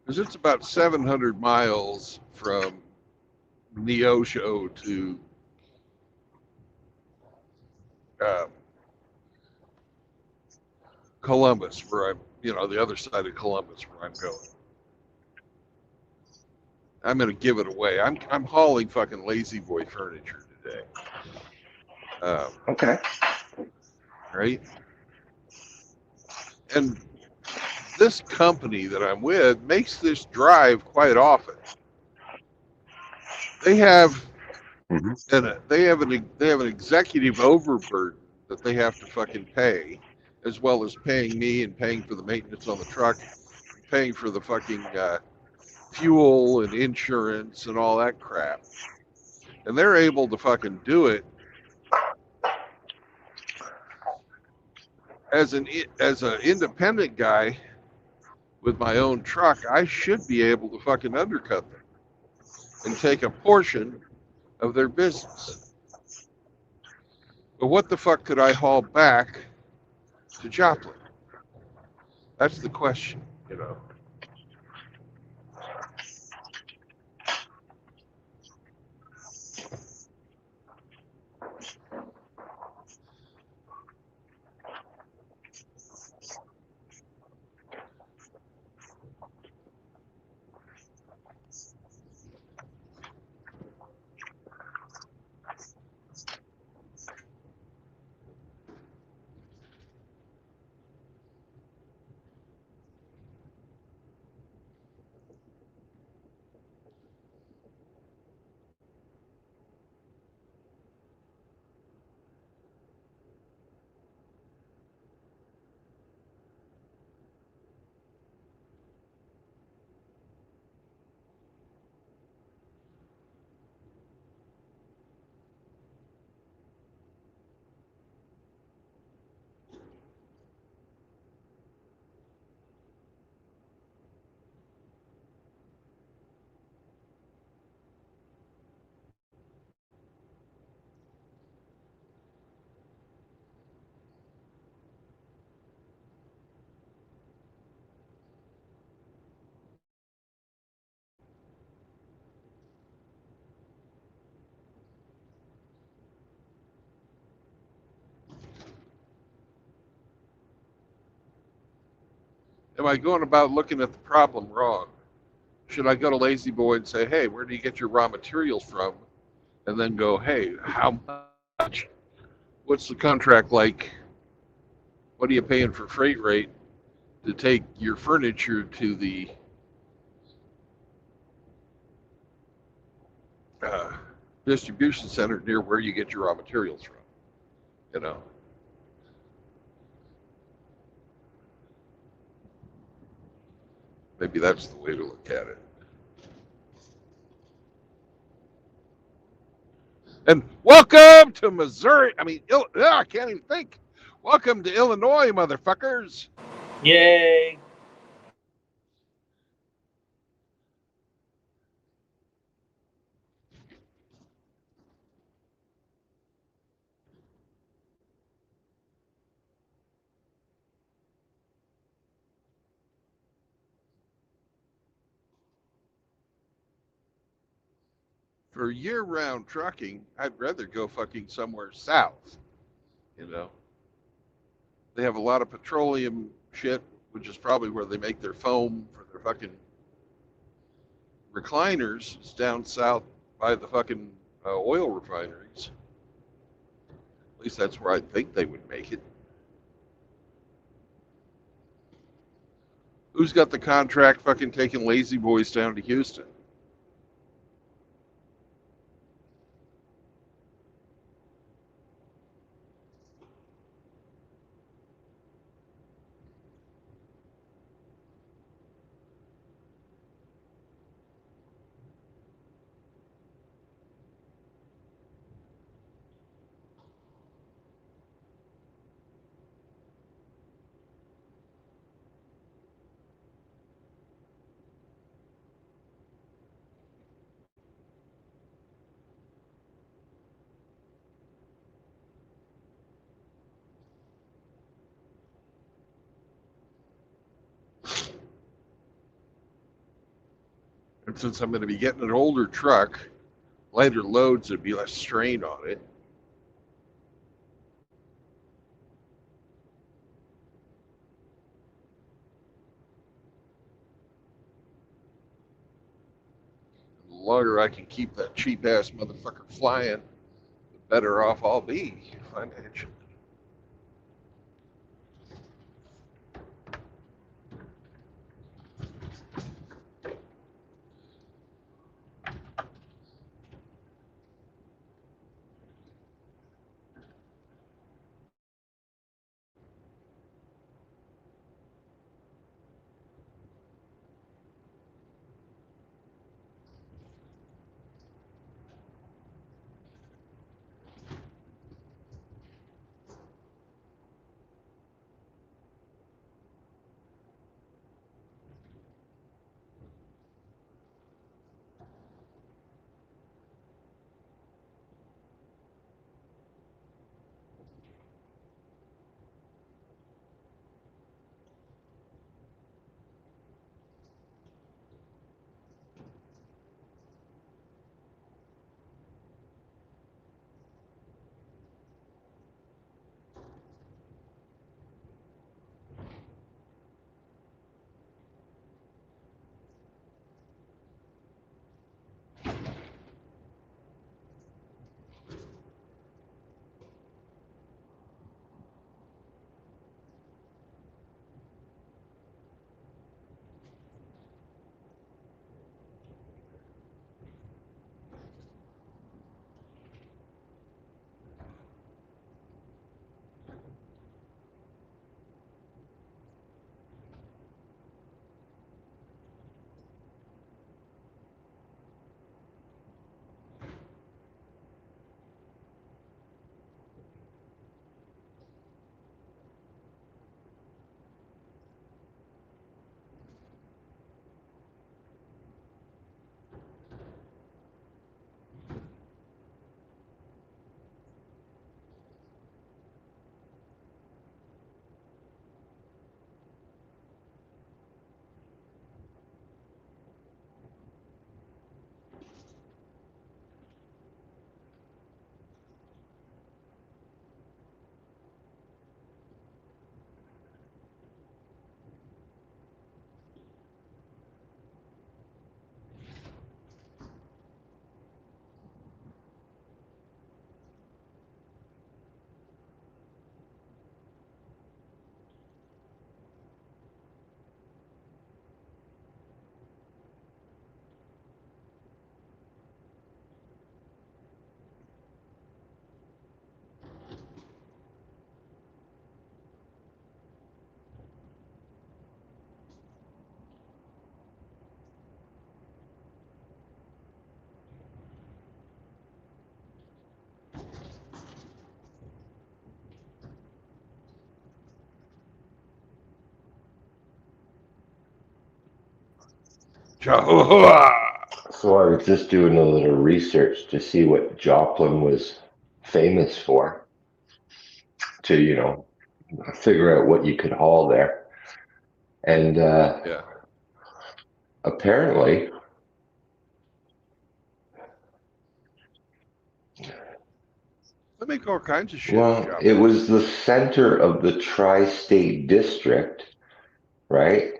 Because it's about 700 miles from Neosho to Columbus, where I'm, the other side of Columbus where I'm going. I'm going to give it away. I'm hauling fucking Lazy Boy furniture today. Okay. Right? And this company that I'm with makes this drive quite often. They have they have an executive overburden that they have to fucking pay, as well as paying me and paying for the maintenance on the truck, paying for the fucking fuel and insurance and all that crap. And they're able to fucking do it as an independent guy with my own truck. I should be able to fucking undercut them and take a portion of their business. But what the fuck could I haul back to Joplin? That's the question, Am I going about looking at the problem wrong? Should I go to Lazy Boy and say, hey, where do you get your raw materials from? And then go, hey, how much? What's the contract like? What are you paying for freight rate to take your furniture to the distribution center near where you get your raw materials from? Maybe that's the way to look at it. And welcome to Missouri. I mean, I can't even think. Welcome to Illinois, motherfuckers. Yay. For year-round trucking, I'd rather go fucking somewhere south. You know, they have a lot of petroleum shit, which is probably where they make their foam for their fucking recliners. It's down south by the fucking oil refineries. At least that's where I think they would make it. Who's got the contract fucking taking lazy boys down to Houston? And since I'm going to be getting an older truck, lighter loads would be less strain on it. The longer I can keep that cheap ass motherfucker flying, the better off I'll be financially. Jehovah. So I was just doing a little research to see what Joplin was famous for, to, figure out what you could haul there. And Yeah. apparently, They make all kinds of shit. well, it was the center of the tri-state district, right?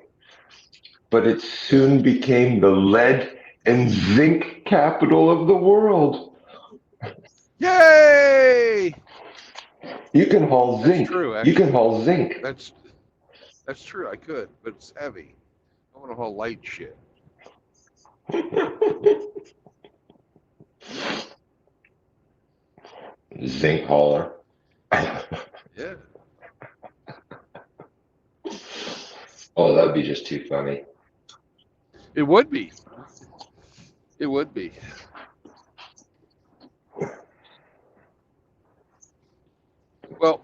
But it soon became the lead and zinc capital of the world. Yay! You can haul That's zinc. true, You can actually. haul zinc. That's true. I could, but it's heavy. I want to haul light shit. Zinc hauler. Yeah. Oh, that'd be just too funny. It would be. It would be. Well,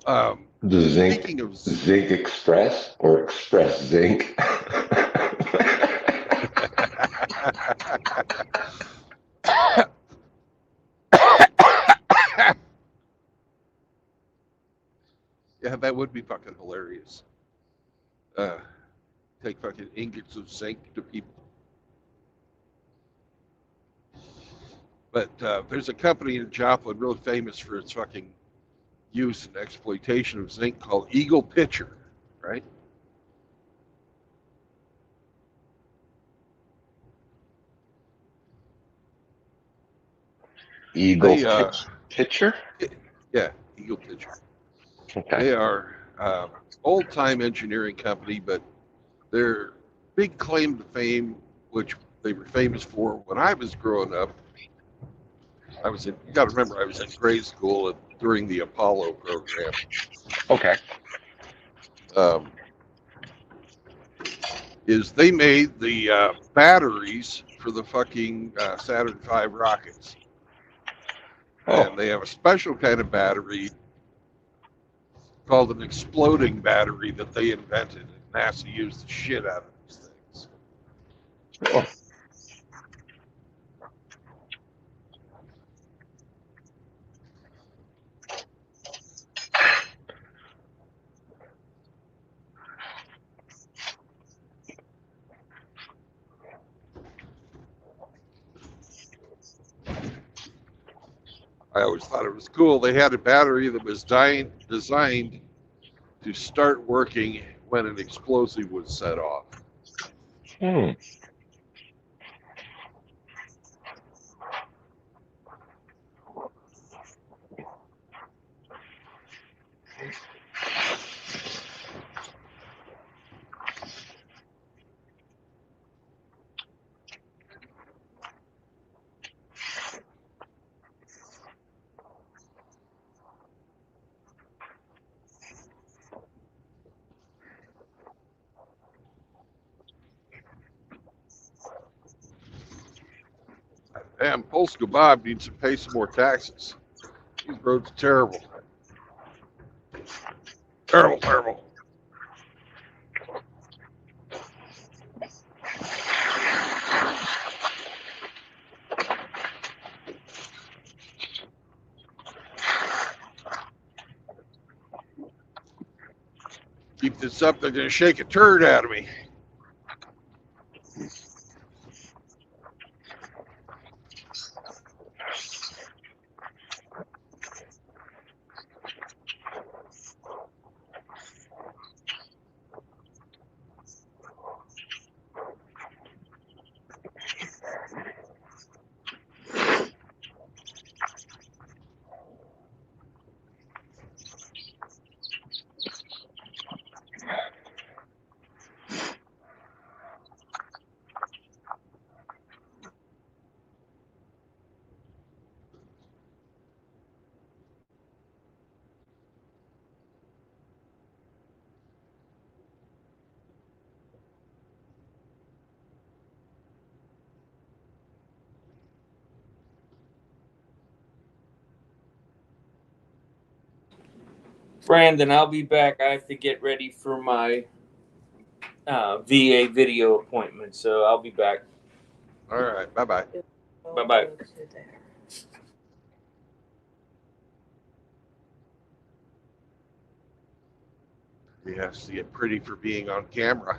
The zinc, speaking of zinc express or express zinc. yeah, that would be fucking hilarious. Take fucking ingots of zinc to people. But there's a company in Joplin really famous for its fucking use and exploitation of zinc called Eagle Pitcher, right? Eagle They, pitcher? yeah, Eagle Pitcher. Okay. They are old-time engineering company, but their big claim to fame, which they were famous for when I was growing up, you got to remember, I was in grade school during the Apollo program. Okay. Is they made the batteries for the fucking Saturn V rockets. Oh. And they have a special kind of battery called an exploding battery that they invented. And NASA used the shit out of these things. Oh. I always thought it was cool. They had a battery that was designed to start working when an explosive was set off. Hmm. Damn, Polska Bob needs to pay some more taxes. These roads are terrible. Terrible, terrible. Keep this up, they're going to shake a turd out of me. Brandon, I'll be back. I have to get ready for my VA video appointment, so I'll be back. All right. Bye bye. Bye bye. He has to get pretty for being on camera.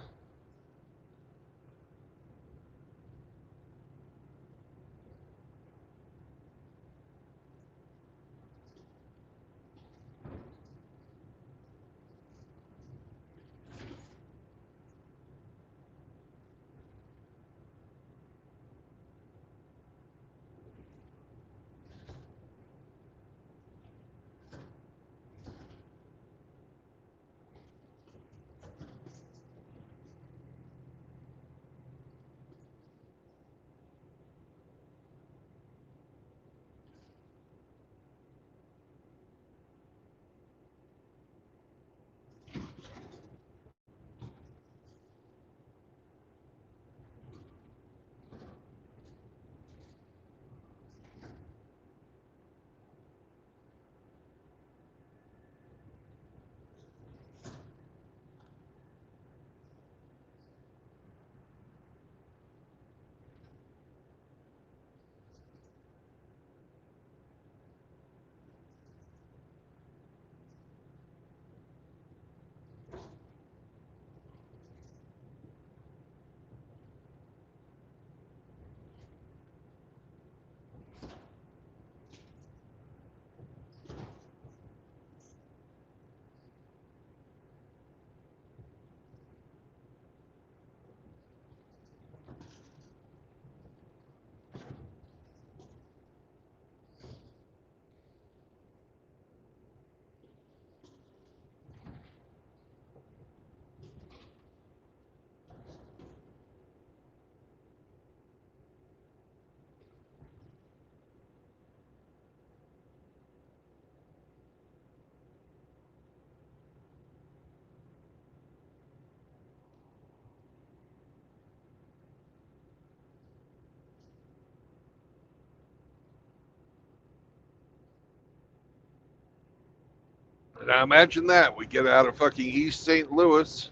Now imagine that. We get out of fucking East St. Louis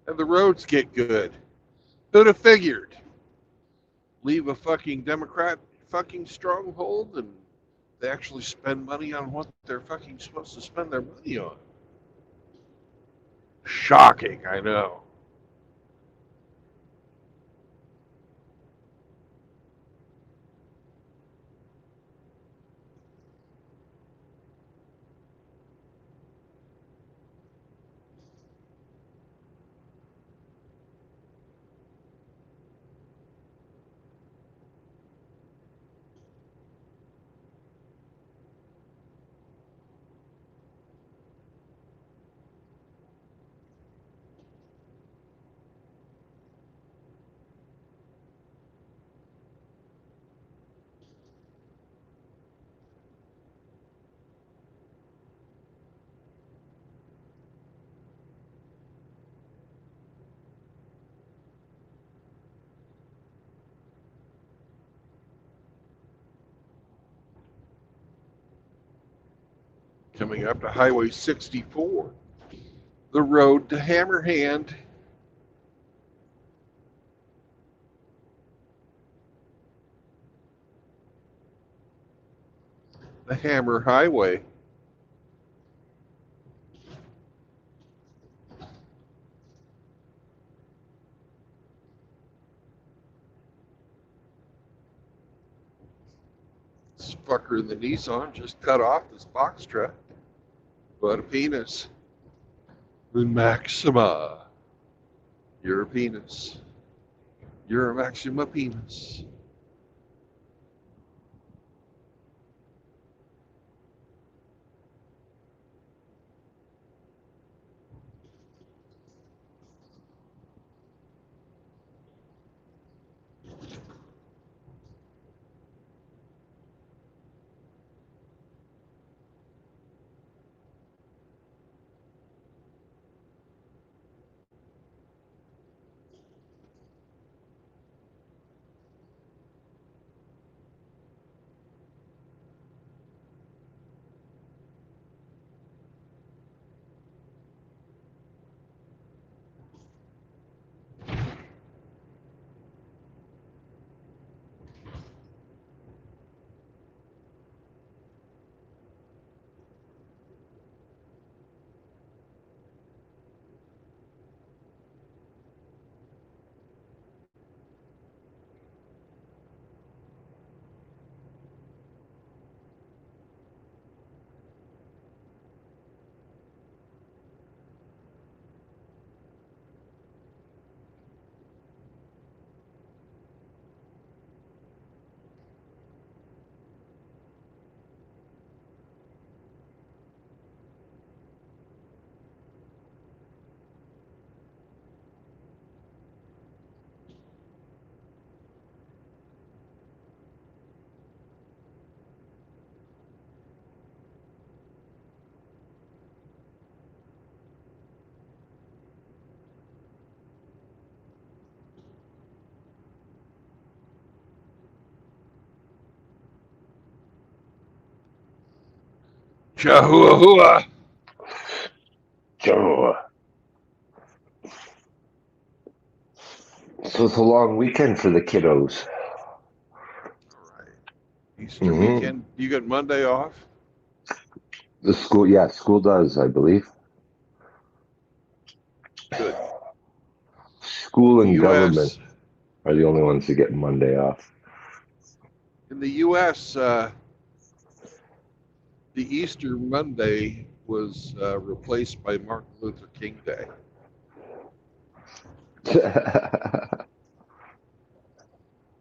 and the roads get good. Who'd have figured? Leave a fucking Democrat fucking stronghold and they actually spend money on what they're fucking supposed to spend their money on. Shocking, I know. Coming up to Highway 64, the road to Hammerhand. The Hammer Highway. This fucker in the Nissan just cut off this box truck. What a penis. Maxima. You're a penis. You're a Maxima penis. Chahuahua. Joe. So it's a long weekend for the kiddos. All right. Easter weekend. You got Monday off? The school, yeah, school does, I believe. Good. School The and government U.S. are the only ones that get Monday off. In the U.S., the Easter Monday was replaced by Martin Luther King Day.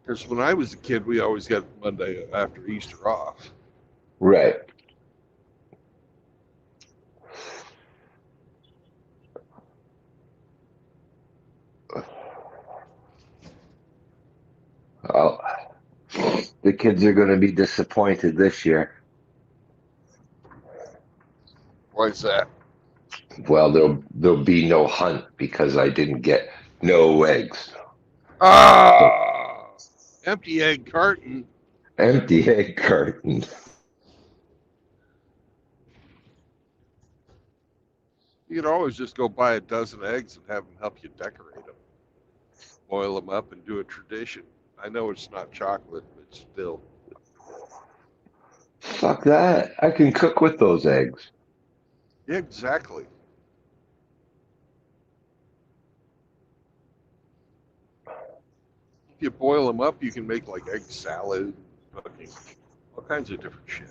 Because when I was a kid, we always got Monday after Easter off. Right. Well, the kids are going to be disappointed this year. Why is that? Well, there'll be no hunt because I didn't get no eggs. Ah, empty egg carton. Empty egg carton. You could always just go buy a dozen eggs and have them help you decorate them. Boil them up and do a tradition. I know it's not chocolate, but still. Fuck that. I can cook with those eggs. Yeah, exactly. If you boil them up, you can make like egg salad, fucking all kinds of different shit.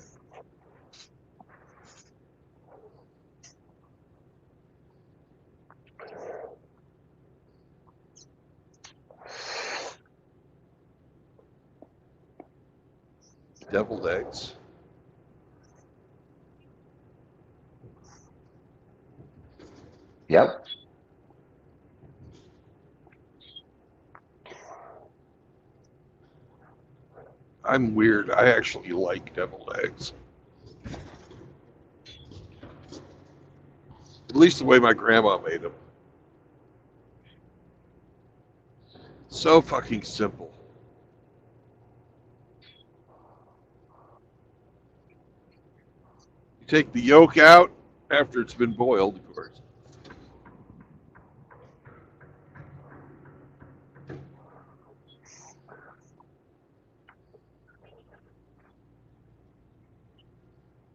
Deviled eggs. Yep. I'm weird. I actually like deviled eggs. At least the way my grandma made them. So fucking simple. You take the yolk out after it's been boiled, of course.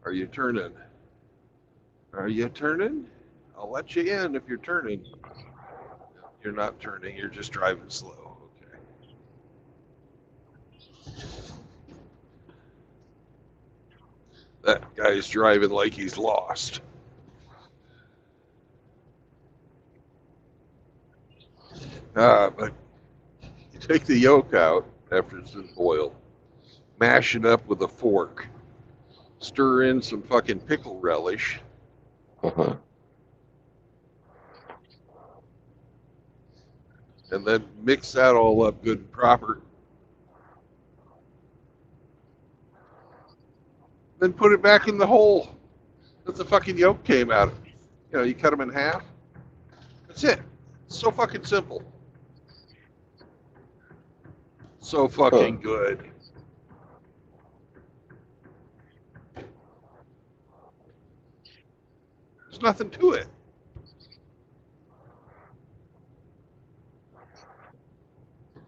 Are you turning? Are you turning? I'll let you in if you're turning. You're not turning, you're just driving slow. Okay. That guy's driving like he's lost. But you take the yolk out after it's been boiled, mash it up with a fork, stir in some fucking pickle relish, Uh-huh. and then mix that all up good and proper. Then put it back in the hole that the fucking yolk came out of. You know, you cut them in half. That's it. It's so fucking simple. So fucking good. There's nothing to it.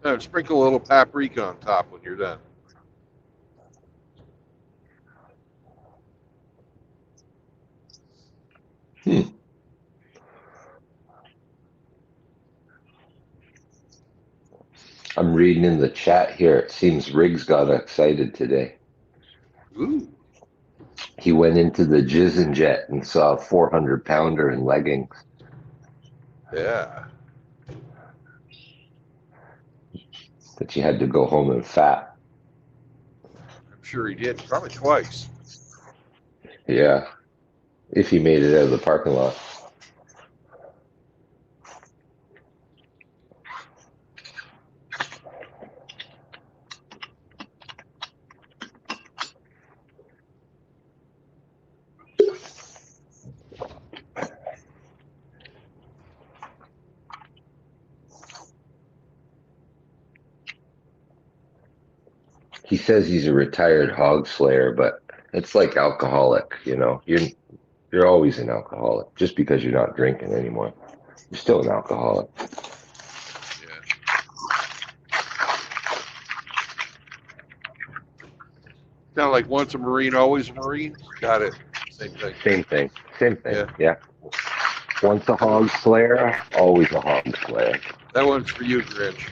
No, sprinkle a little paprika on top when you're done. Hmm. I'm reading in the chat here. It seems Riggs got excited today. Ooh. He went into the Jizz and Jet and saw a 400-pounder in leggings. Yeah. That you had to go home and fat. I'm sure he did. Probably twice. Yeah. If he made it out of the parking lot. He says he's a retired hog slayer, but It's like alcoholic, you know. You're always an alcoholic. Just because you're not drinking anymore, you're still an alcoholic. Yeah. Kind of like once a Marine, always a Marine. Got it. Same thing. Same thing. Same thing. Yeah. Once a hog slayer, always a hog slayer. That one's for you, Grinch.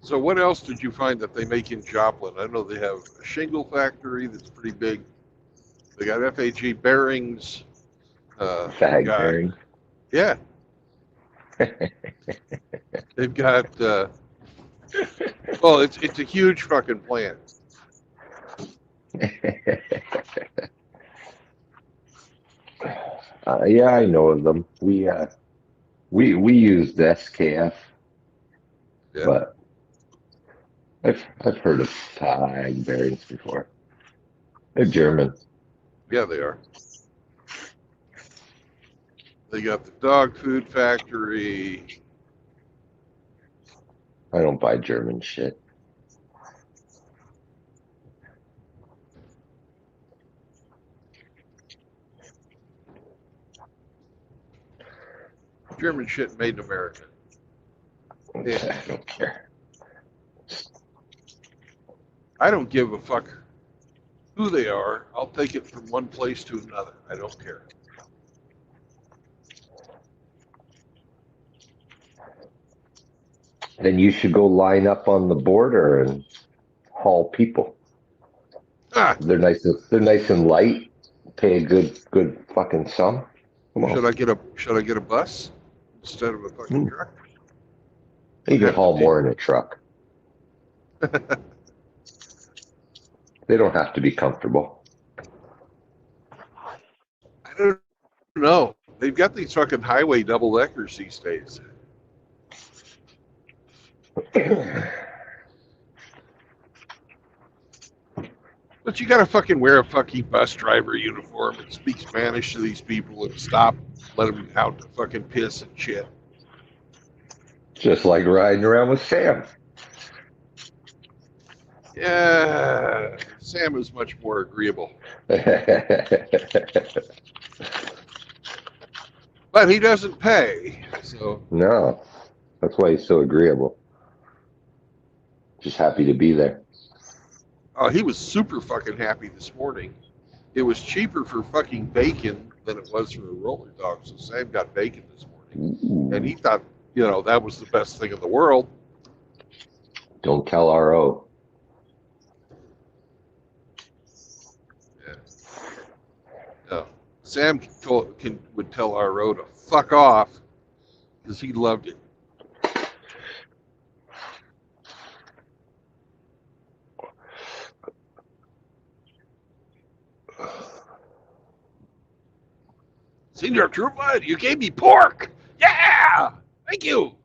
So what else did you find that they make in Joplin? I know they have a shingle factory that's pretty big. They got FAG bearings. Fag bearing. Yeah. They've got. Well, it's a huge fucking plant. Yeah, I know of them. We used SKF, Yeah. but I've heard of fag bearings before. They're German. Yeah, they are. They got the dog food factory. I don't buy German shit. German shit made in America. Yeah. I don't care. I don't give a fuck who they are. I'll take it from one place to another. I don't care. Then you should go line up on the border and haul people. Ah, They're nice and light. Pay a good fucking sum. Come on. should I get a bus instead of a fucking truck? You can haul more in a truck. They don't have to be comfortable. I don't know. They've got these fucking highway double deckers these days. But you gotta fucking wear a fucking bus driver uniform and speak Spanish to these people and stop, let them out to fucking piss and shit. Just like riding around with Sam. Yeah, Sam is much more agreeable. But he doesn't pay, so. No, that's why he's so agreeable. Just happy to be there. Oh, he was super fucking happy this morning. It was cheaper for fucking bacon than it was for a roller dog, so Sam got bacon this morning. Ooh. And he thought, that was the best thing in the world. Don't tell RO. Yeah. No. Sam would tell RO to fuck off because he loved it. Senior Trooper, you gave me pork. Yeah, thank you.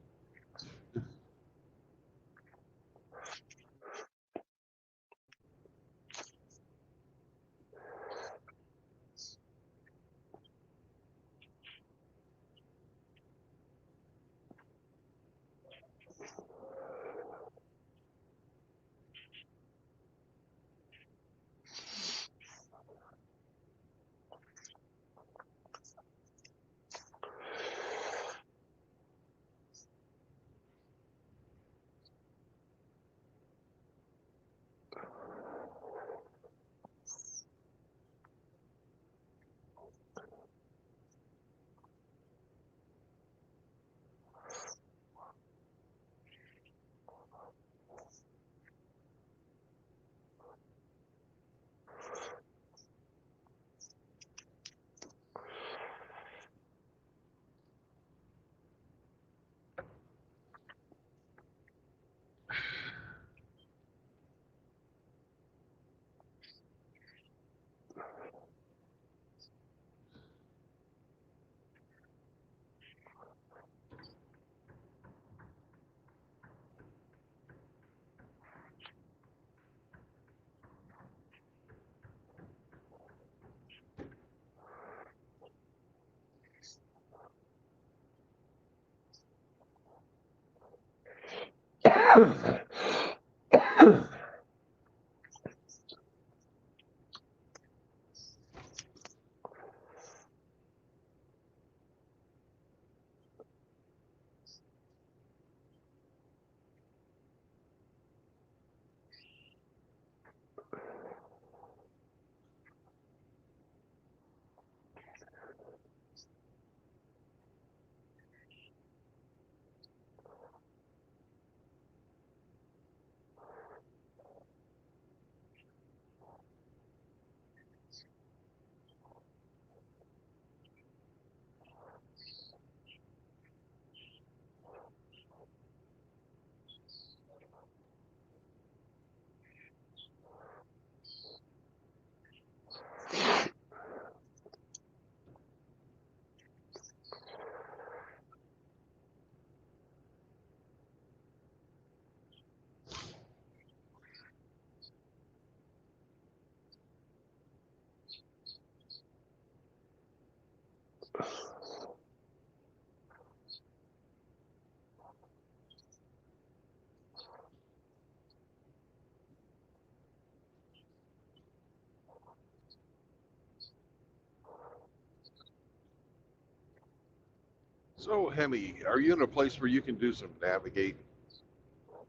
So, Hemi, are you in a place where you can do some navigating?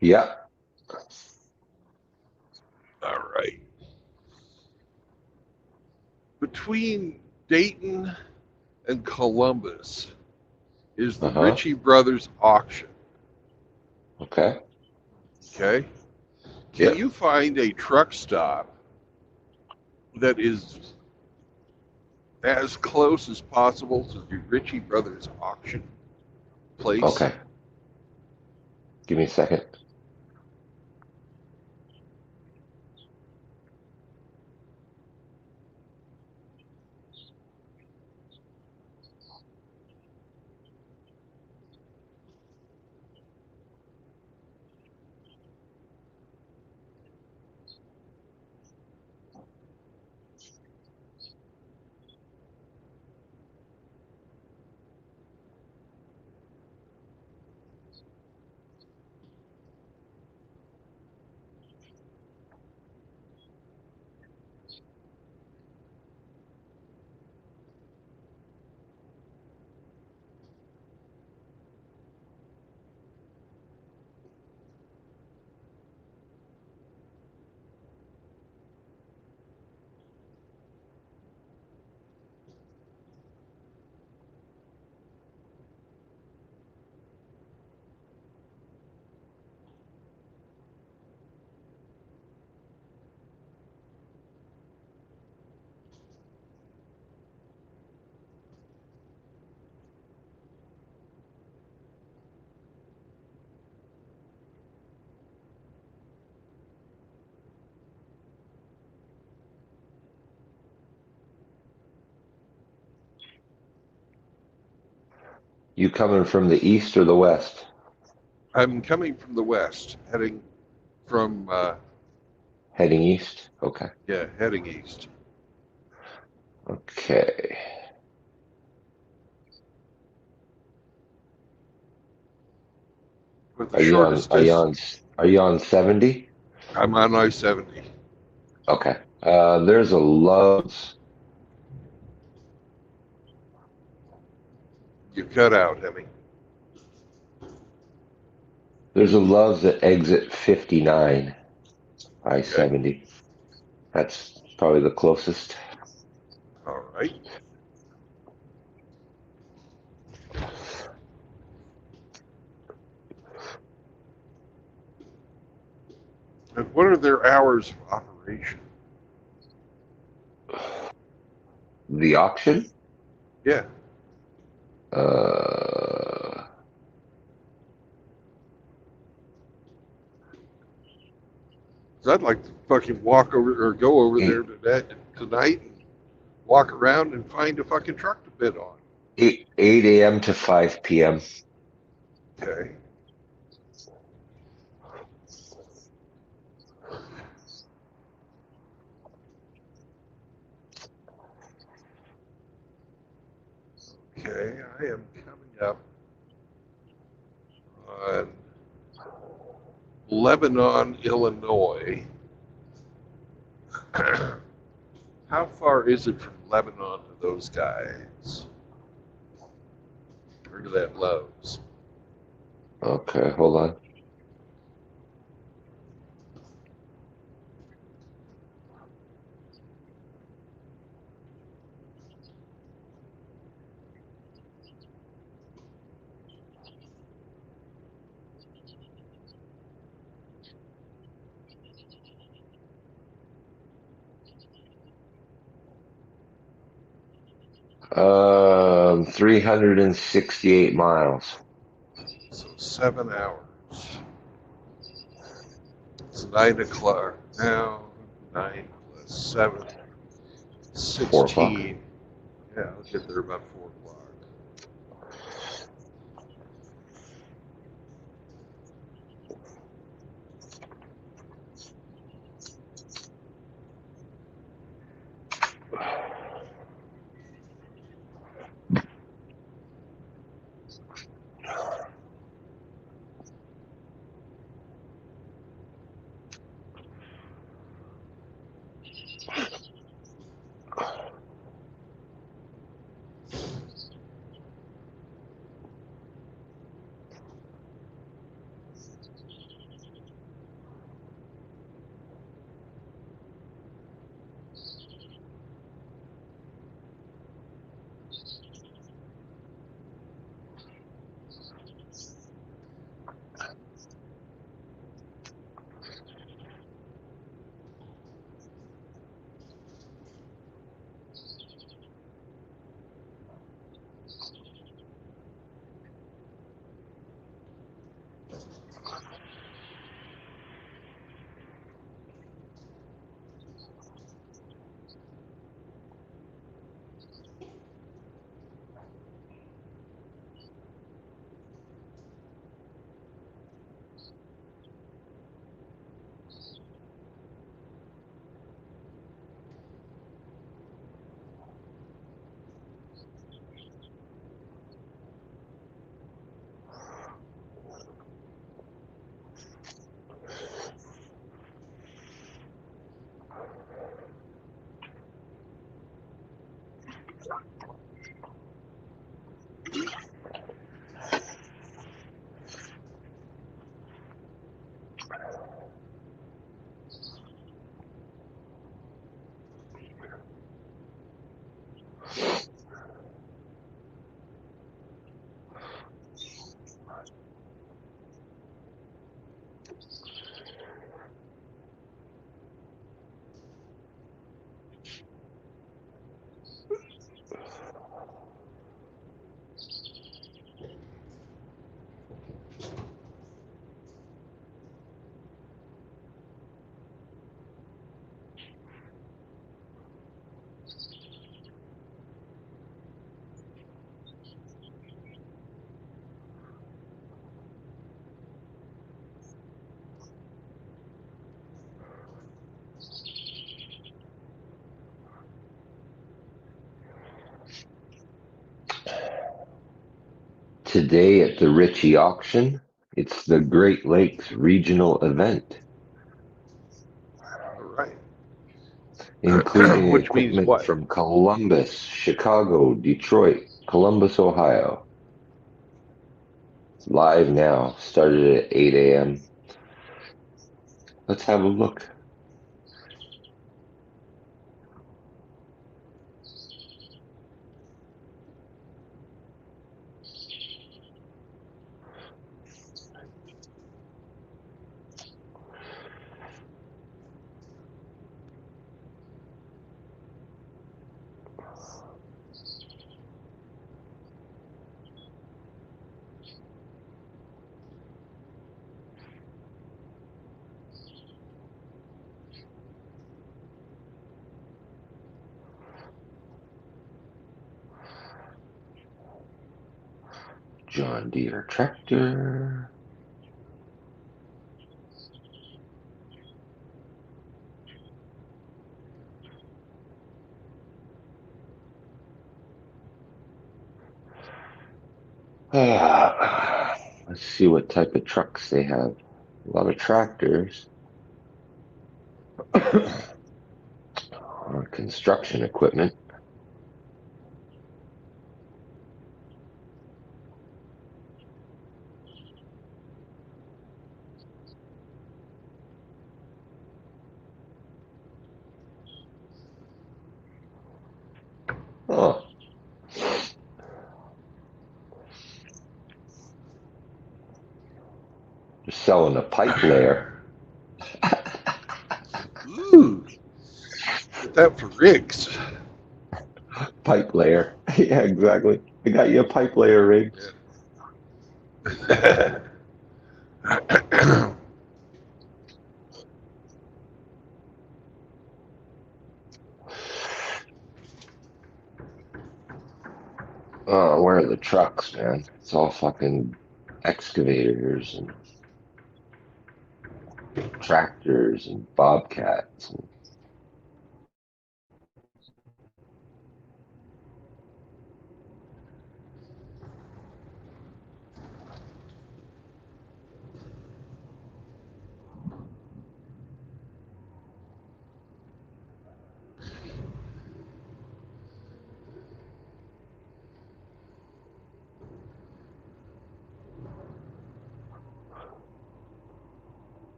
Yeah. All right. Between Dayton and Columbus is the Uh-huh. Ritchie Brothers auction. Okay. Okay. Can Yep. you find a truck stop that is as close as possible to the Ritchie Brothers auction place? Okay. Give me a second. You coming from the east or the west? I'm coming from the west, heading from Heading east? Okay. heading east. Okay. But the Are you on shortest are you distance, on are you on 70? I'm on I-70. Okay. There's a Love's. You cut out, Hemi. There's a Love's at exit 59, Okay. I-70. That's probably the closest. All right. And what are their hours of operation? The auction? Yeah. Uh, 'Cause I'd like to fucking walk over or go over there 8, tonight and walk around and find a fucking truck to bid on. 8 a.m. to 5 p.m. Okay. Okay. I am coming up on Lebanon, Illinois. How far is it from Lebanon to those guys? Or to that Lowe's? Okay, hold on. Um, 368 miles. So 7 hours. It's 9 o'clock now. 9 plus 7. 4 o'clock. 16. Yeah, I'll get there about 4 o'clock. Today at the Ritchie auction, it's the Great Lakes Regional Event, All right. including Which means equipment what? from Columbus, Chicago, Detroit, Columbus, Ohio. Live now, started at 8 a.m. Let's have a look. John Deere tractor. Let's see what type of trucks they have. A lot of tractors. Construction equipment. Oh. Just selling a pipe layer. Ooh, get that for rigs. Pipe layer. Yeah, exactly. I got you a pipe layer rig. Yeah. Oh, where are the trucks, man? It's all fucking excavators and tractors and bobcats. And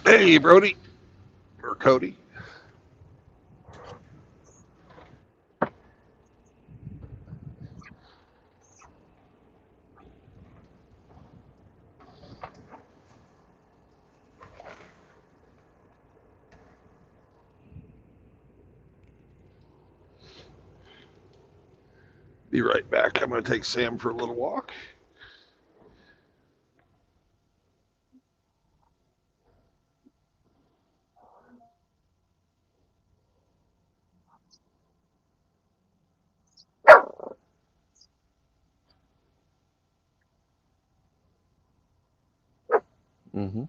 Hey, Brody or Cody. Be right back. I'm going to take Sam for a little walk. mm-hmm.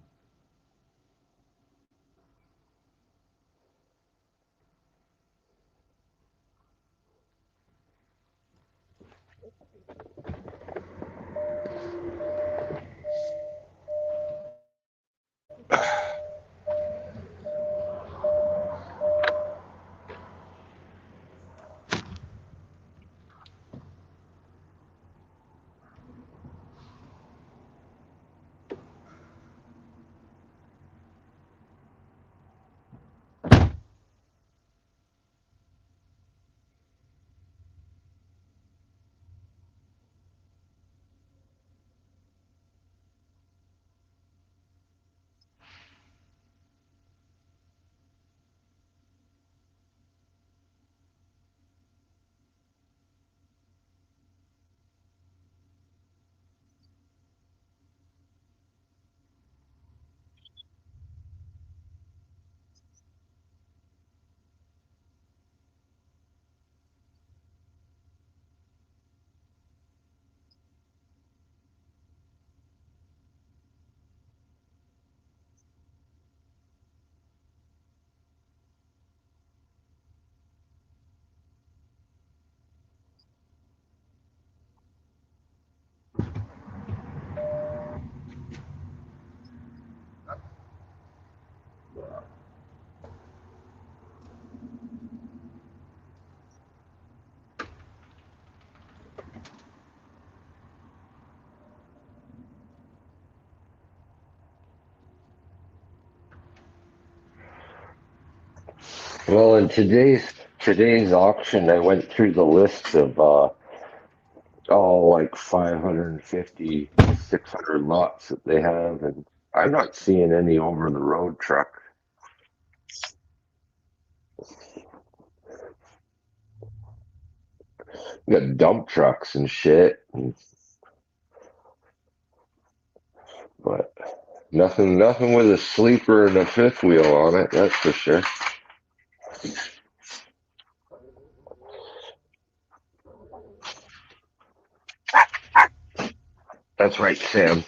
Well, in today's auction, I went through the list of all like 550 to 600 lots that they have, and I'm not seeing any over the road truck. We got dump trucks and shit, but nothing with a sleeper and a fifth wheel on it. That's for sure. That's right, Sam.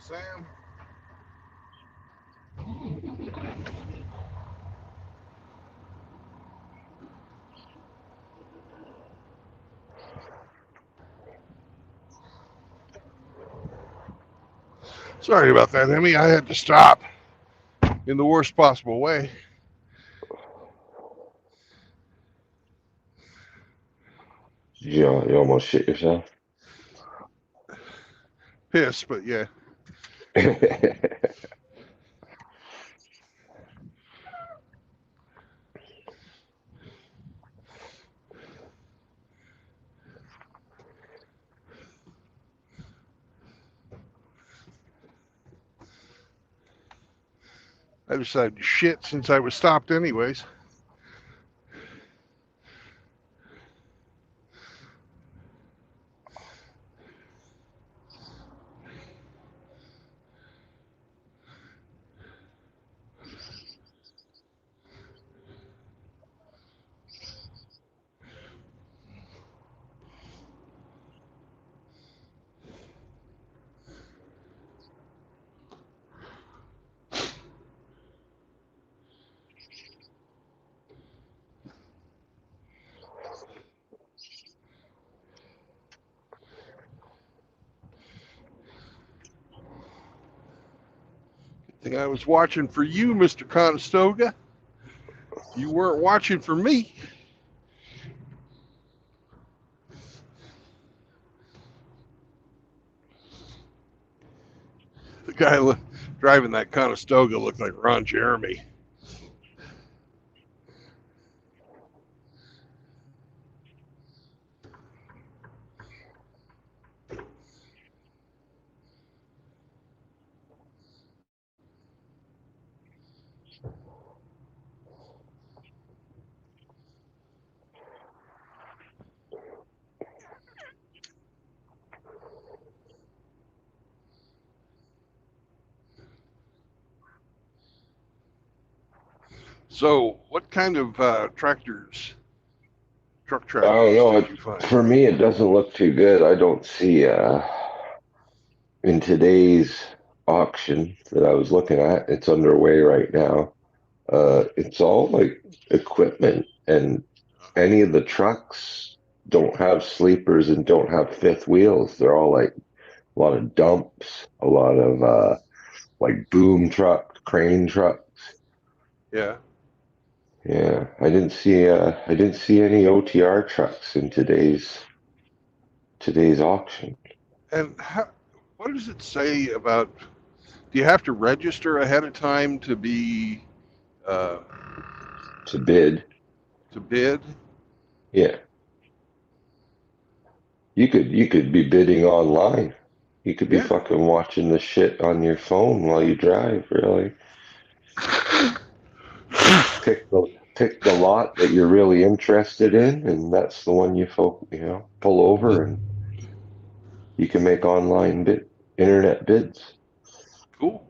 Sam. Sorry about that, Emmy. I had to stop in the worst possible way. You almost shit yourself. Piss, but yeah. I decided to shit since I was stopped anyways. I think I was watching for you, Mr. Conestoga. You weren't watching for me. The guy driving that Conestoga looked like Ron Jeremy. So, what kind of tractors, truck I don't tractors, know. did you find? For me, it doesn't look too good. I don't see in today's auction that I was looking at. It's underway right now. It's all like equipment, and any of the trucks don't have sleepers and don't have fifth wheels. They're all like a lot of dumps, a lot of like boom truck, crane trucks. Yeah. Yeah, I didn't see any OTR trucks in today's auction. And what does it say about? Do you have to register ahead of time to be uh, To bid. to bid? Yeah. You could be bidding online. You could be Yeah. fucking watching the shit on your phone while you drive, really. Pick the lot that you're really interested in, and that's the one pull over, and you can make internet bids. Cool.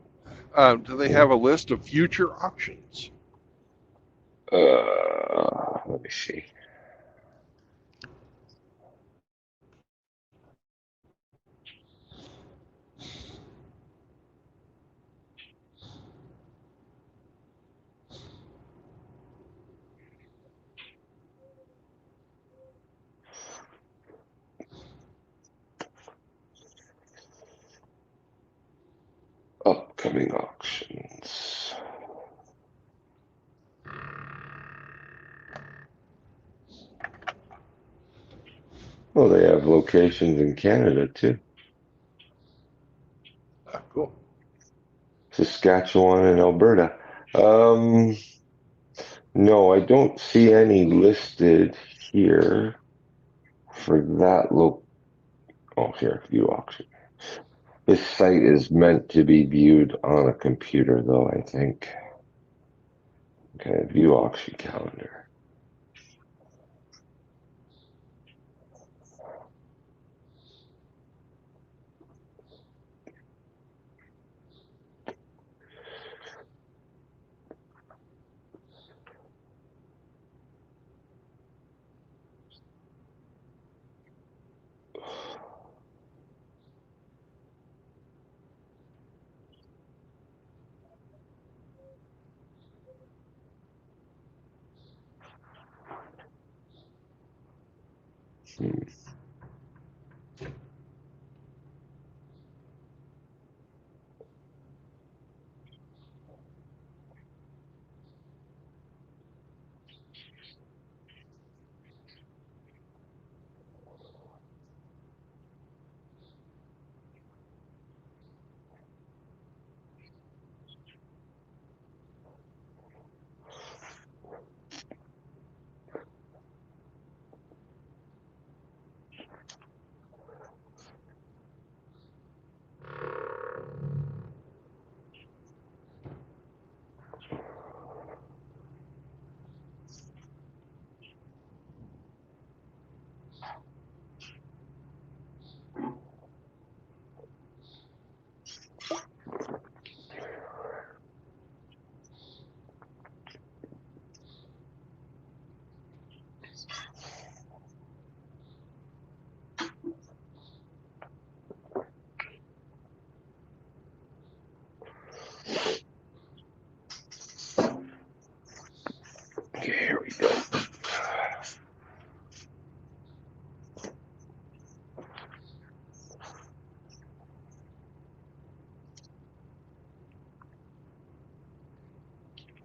Do they Yeah. have a list of future auctions? Let me see. Upcoming auctions. Well, they have locations in Canada too. Cool. Saskatchewan and Alberta. Um, no, I don't see any listed here for that Oh, here, view auction. This site is meant to be viewed on a computer, though, I think. Okay, view auction calendar.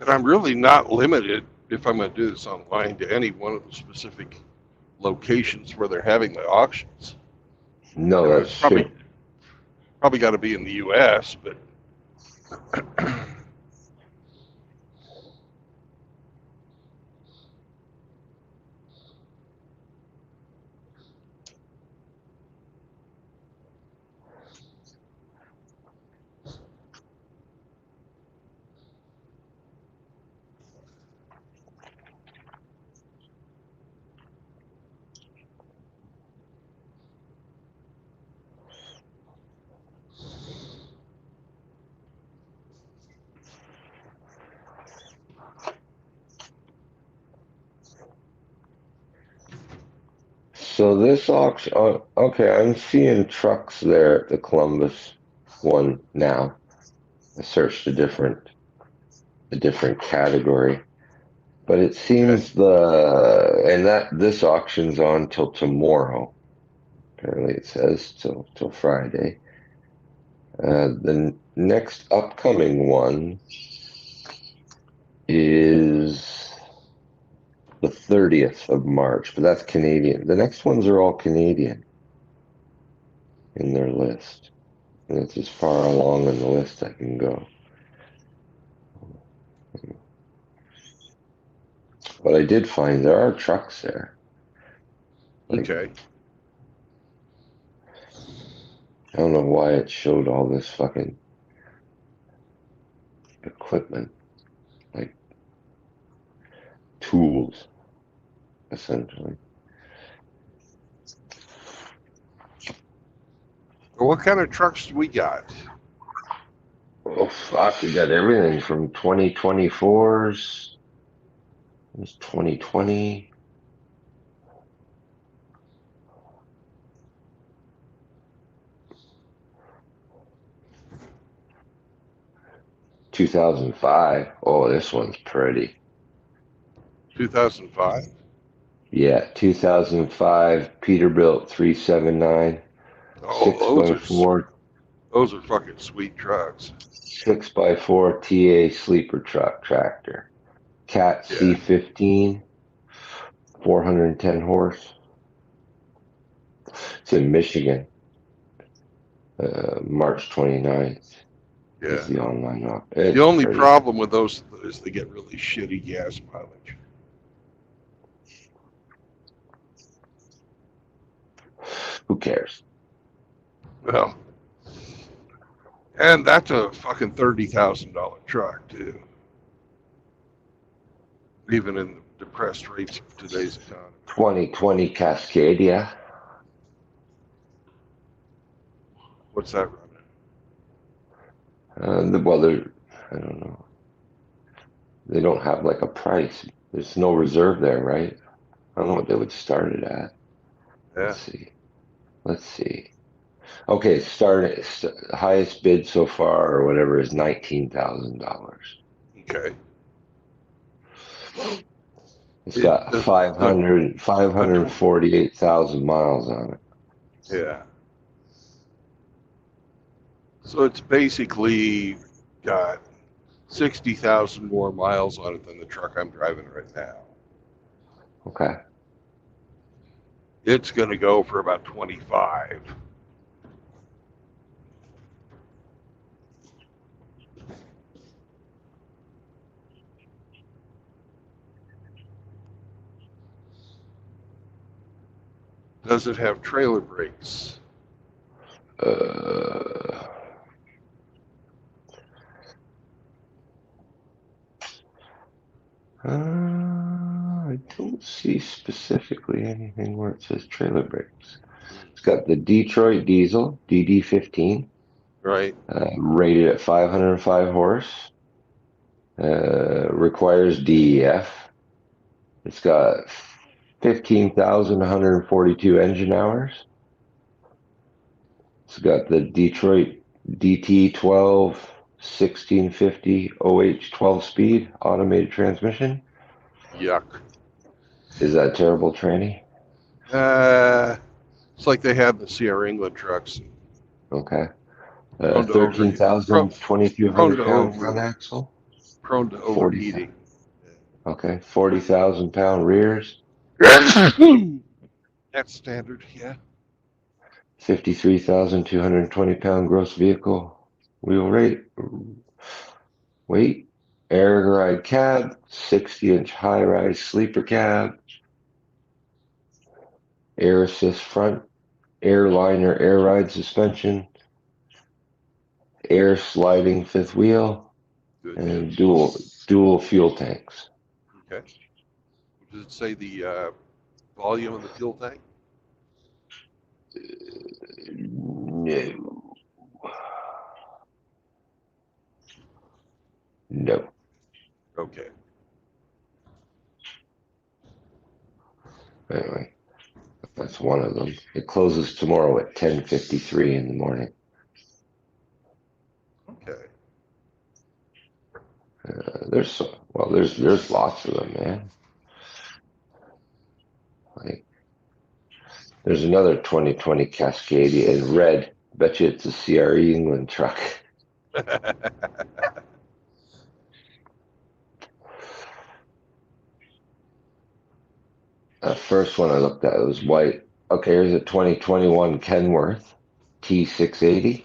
And I'm really not limited, if I'm going to do this online, to any one of the specific locations where they're having the auctions. No, You know, that's it's true. probably got to be in the U.S., but So this auction, okay, I'm seeing trucks there at the Columbus one now. I searched a different category, but it seems this auction's on till tomorrow. Apparently, it says till Friday. The next upcoming one is the 30th of March, but that's Canadian. The next ones are all Canadian in their list. And it's as far along in the list I can go. But I did find there are trucks there. Like, okay. I don't know why it showed all this fucking equipment, like tools, essentially. Well, what kind of trucks do we got? Oh fuck, we got everything from 2024s. It's 2020. 2005. Oh, this one's pretty. 2005? Yeah, 2005 Peterbilt 379, Oh, 6x4, those are fucking sweet trucks. 6x4 TA sleeper truck tractor. Cat Yeah, C15, 410 horse. It's in Michigan. March 29th is yeah. the online op. The It's only pretty. problem with those is they get really shitty gas mileage. Who cares? Well, and that's a fucking $30,000 truck too, even in the depressed rates of today's economy. 2020 Cascadia. What's that running? I don't know. They don't have like a price. There's no reserve there, right? I don't know what they would start it at. Yeah, Let's see. Okay, highest bid so far or whatever is $19,000. okay. It's got The 548,000 miles on it. yeah. So it's basically got 60,000 more miles on it than the truck I'm driving right now. Okay. It's going to go for about 25. Does it have trailer brakes? Uh, I don't see specifically anything where it says trailer brakes. It's got the Detroit diesel DD15, Right. rated at 505 horse. Requires DEF. It's got 15,142 engine hours. It's got the Detroit DT12 1650 OH 12 speed automated transmission. Yuck. Is that terrible, Tranny? It's like they had the Sierra England trucks. Okay. Prone to 13,000, 2,200 prone to pound front overheat. axle. prone to 40. overheating. Okay, 40,000-pound rears, That's standard, yeah. 53,220-pound gross vehicle wheel rate, weight, air ride cab, 60-inch high-rise sleeper cab, air assist front, airliner air ride suspension, air sliding fifth wheel, Good, and good. dual fuel tanks. Okay. Does it say the volume of the fuel tank? No. No. Okay. Anyway, that's one of them. It closes tomorrow at 10:53 in the morning. Okay. There's lots of them, man. Like, there's another 2020 Cascadia in red. Bet you it's a CRE England truck. First one I looked at was white. Okay, here's a 2021 Kenworth T680.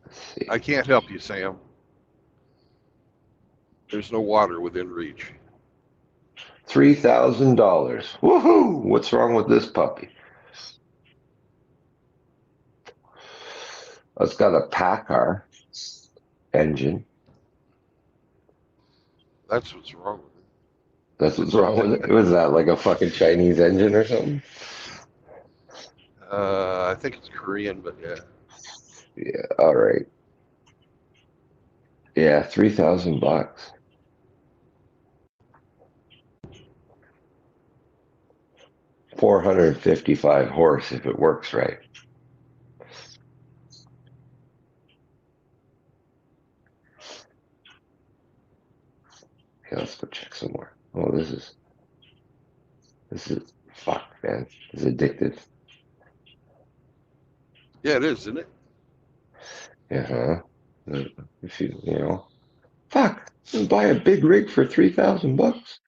Let's see. I can't help you, Sam. There's no water within reach. $3,000. Woohoo! What's wrong with this puppy? It's got a Packard engine. That's what's wrong with it. That's what's wrong with it. Was that like a fucking Chinese engine or something? I think it's Korean, but yeah. Yeah, all right. Yeah, $3,000. 455 horse if it works right. Okay, let's go check some more. Oh, this is fuck, man. This is addictive. Yeah, it is, isn't it? Yeah, if you know, fuck, buy a big rig for $3,000.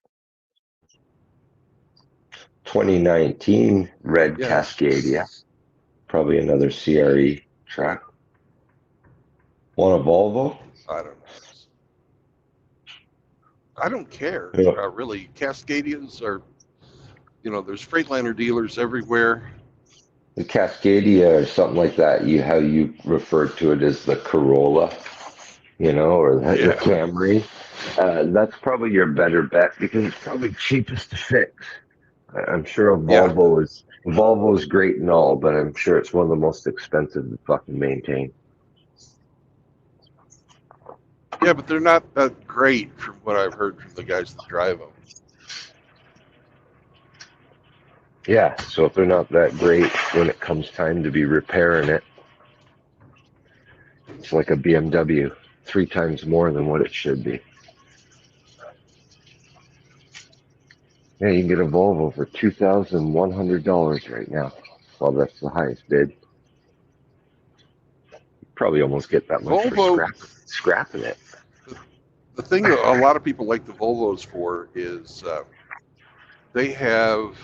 2019 red Yeah. Cascadia, probably another CRE truck. Want a Volvo? I don't know. I don't care. Yeah. Really, Cascadians are, there's Freightliner dealers everywhere. The Cascadia or something like that. How you referred to it as the Corolla, or the Yeah. Camry. That's probably your better bet because it's probably cheapest to fix. I'm sure a Volvo is great and all, but I'm sure it's one of the most expensive to fucking maintain. Yeah, but they're not that great from what I've heard from the guys that drive them. Yeah, so if they're not that great when it comes time to be repairing it, it's like a BMW, 3 times more than what it should be. Yeah, you can get a Volvo for $2,100 right now. Well, that's the highest bid. You probably almost get that much Volvo, for scrapping it. the thing that a lot of people like the Volvos for is they have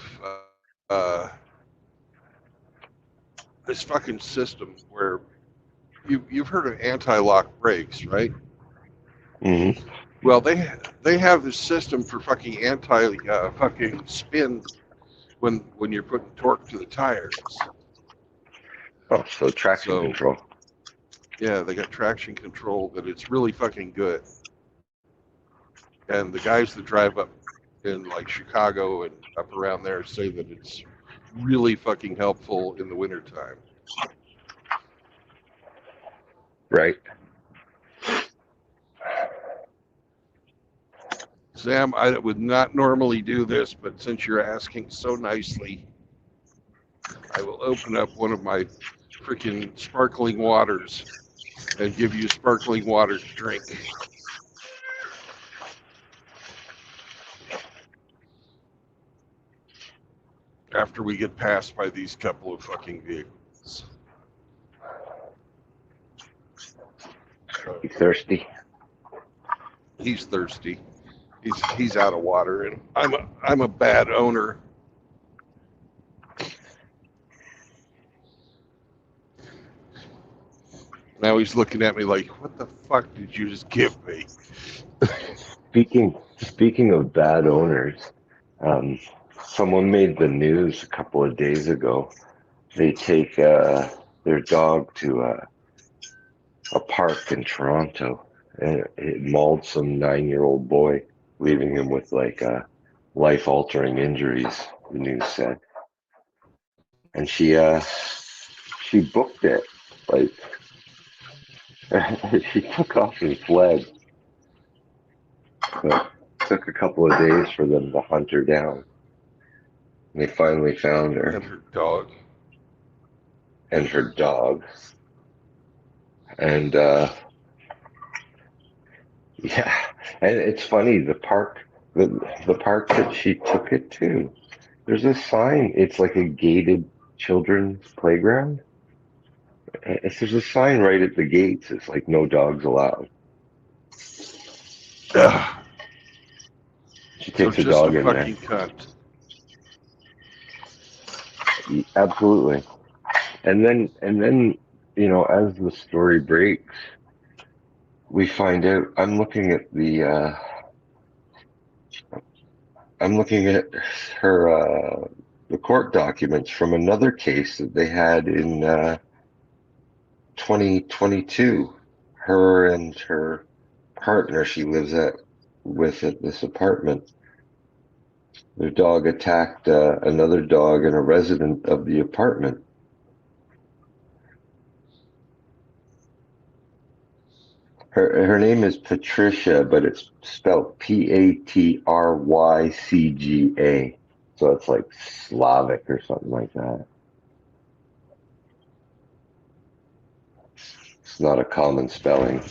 this fucking system where you've heard of anti-lock brakes, right? Mm-hmm. Well, they have this system for fucking fucking spin when you're putting torque to the tires. Oh, so traction So control. yeah, they got traction control that it's really fucking good. And the guys that drive up in like Chicago and up around there say that it's really fucking helpful in the wintertime. Right. Sam, I would not normally do this, but since you're asking so nicely, I will open up one of my freaking sparkling waters and give you sparkling water to drink. After we get passed by these couple of fucking vehicles. You thirsty? He's thirsty. He's out of water, and I'm a bad owner. Now he's looking at me like, "What the fuck did you just give me?" Speaking of bad owners, someone made the news a couple of days ago. They take their dog to a park in Toronto, and it mauled some 9-year-old boy, leaving him with like life-altering injuries. The news said, and she booked it. Like she took off and fled. But it took a couple of days for them to hunt her down. And they finally found her. And her dog. And her dog. And yeah, and it's funny, the park that she took it to, there's a sign. It's like a gated children's playground. There's a sign right at the gates. It's like no dogs allowed. Ugh. She takes So a dog just a in there. fucking cunt. Absolutely. And then, you know, as the story breaks, we find out. I'm looking at her the court documents from another case that they had in 2022. Her and her partner she lives with at this apartment. Their dog attacked another dog and a resident of the apartment. Her name is Patricia, but it's spelled Patrycga. So it's like Slavic or something like that. It's not a common spelling.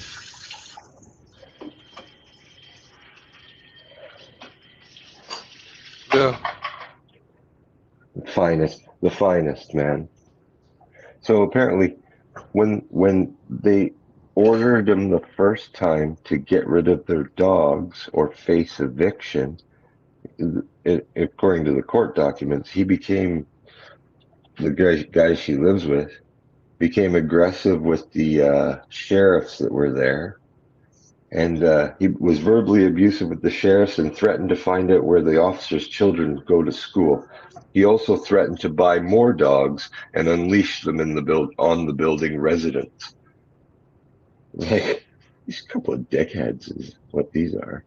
Yeah. The finest, man. So apparently, when they ordered him the first time to get rid of their dogs or face eviction, according to the court documents, he became the guy she lives with became aggressive with the sheriffs that were there, and he was verbally abusive with the sheriffs and threatened to find out where the officers' children go to school. He also threatened to buy more dogs and unleash them on the building residents. Like, these couple of dickheads is what these are.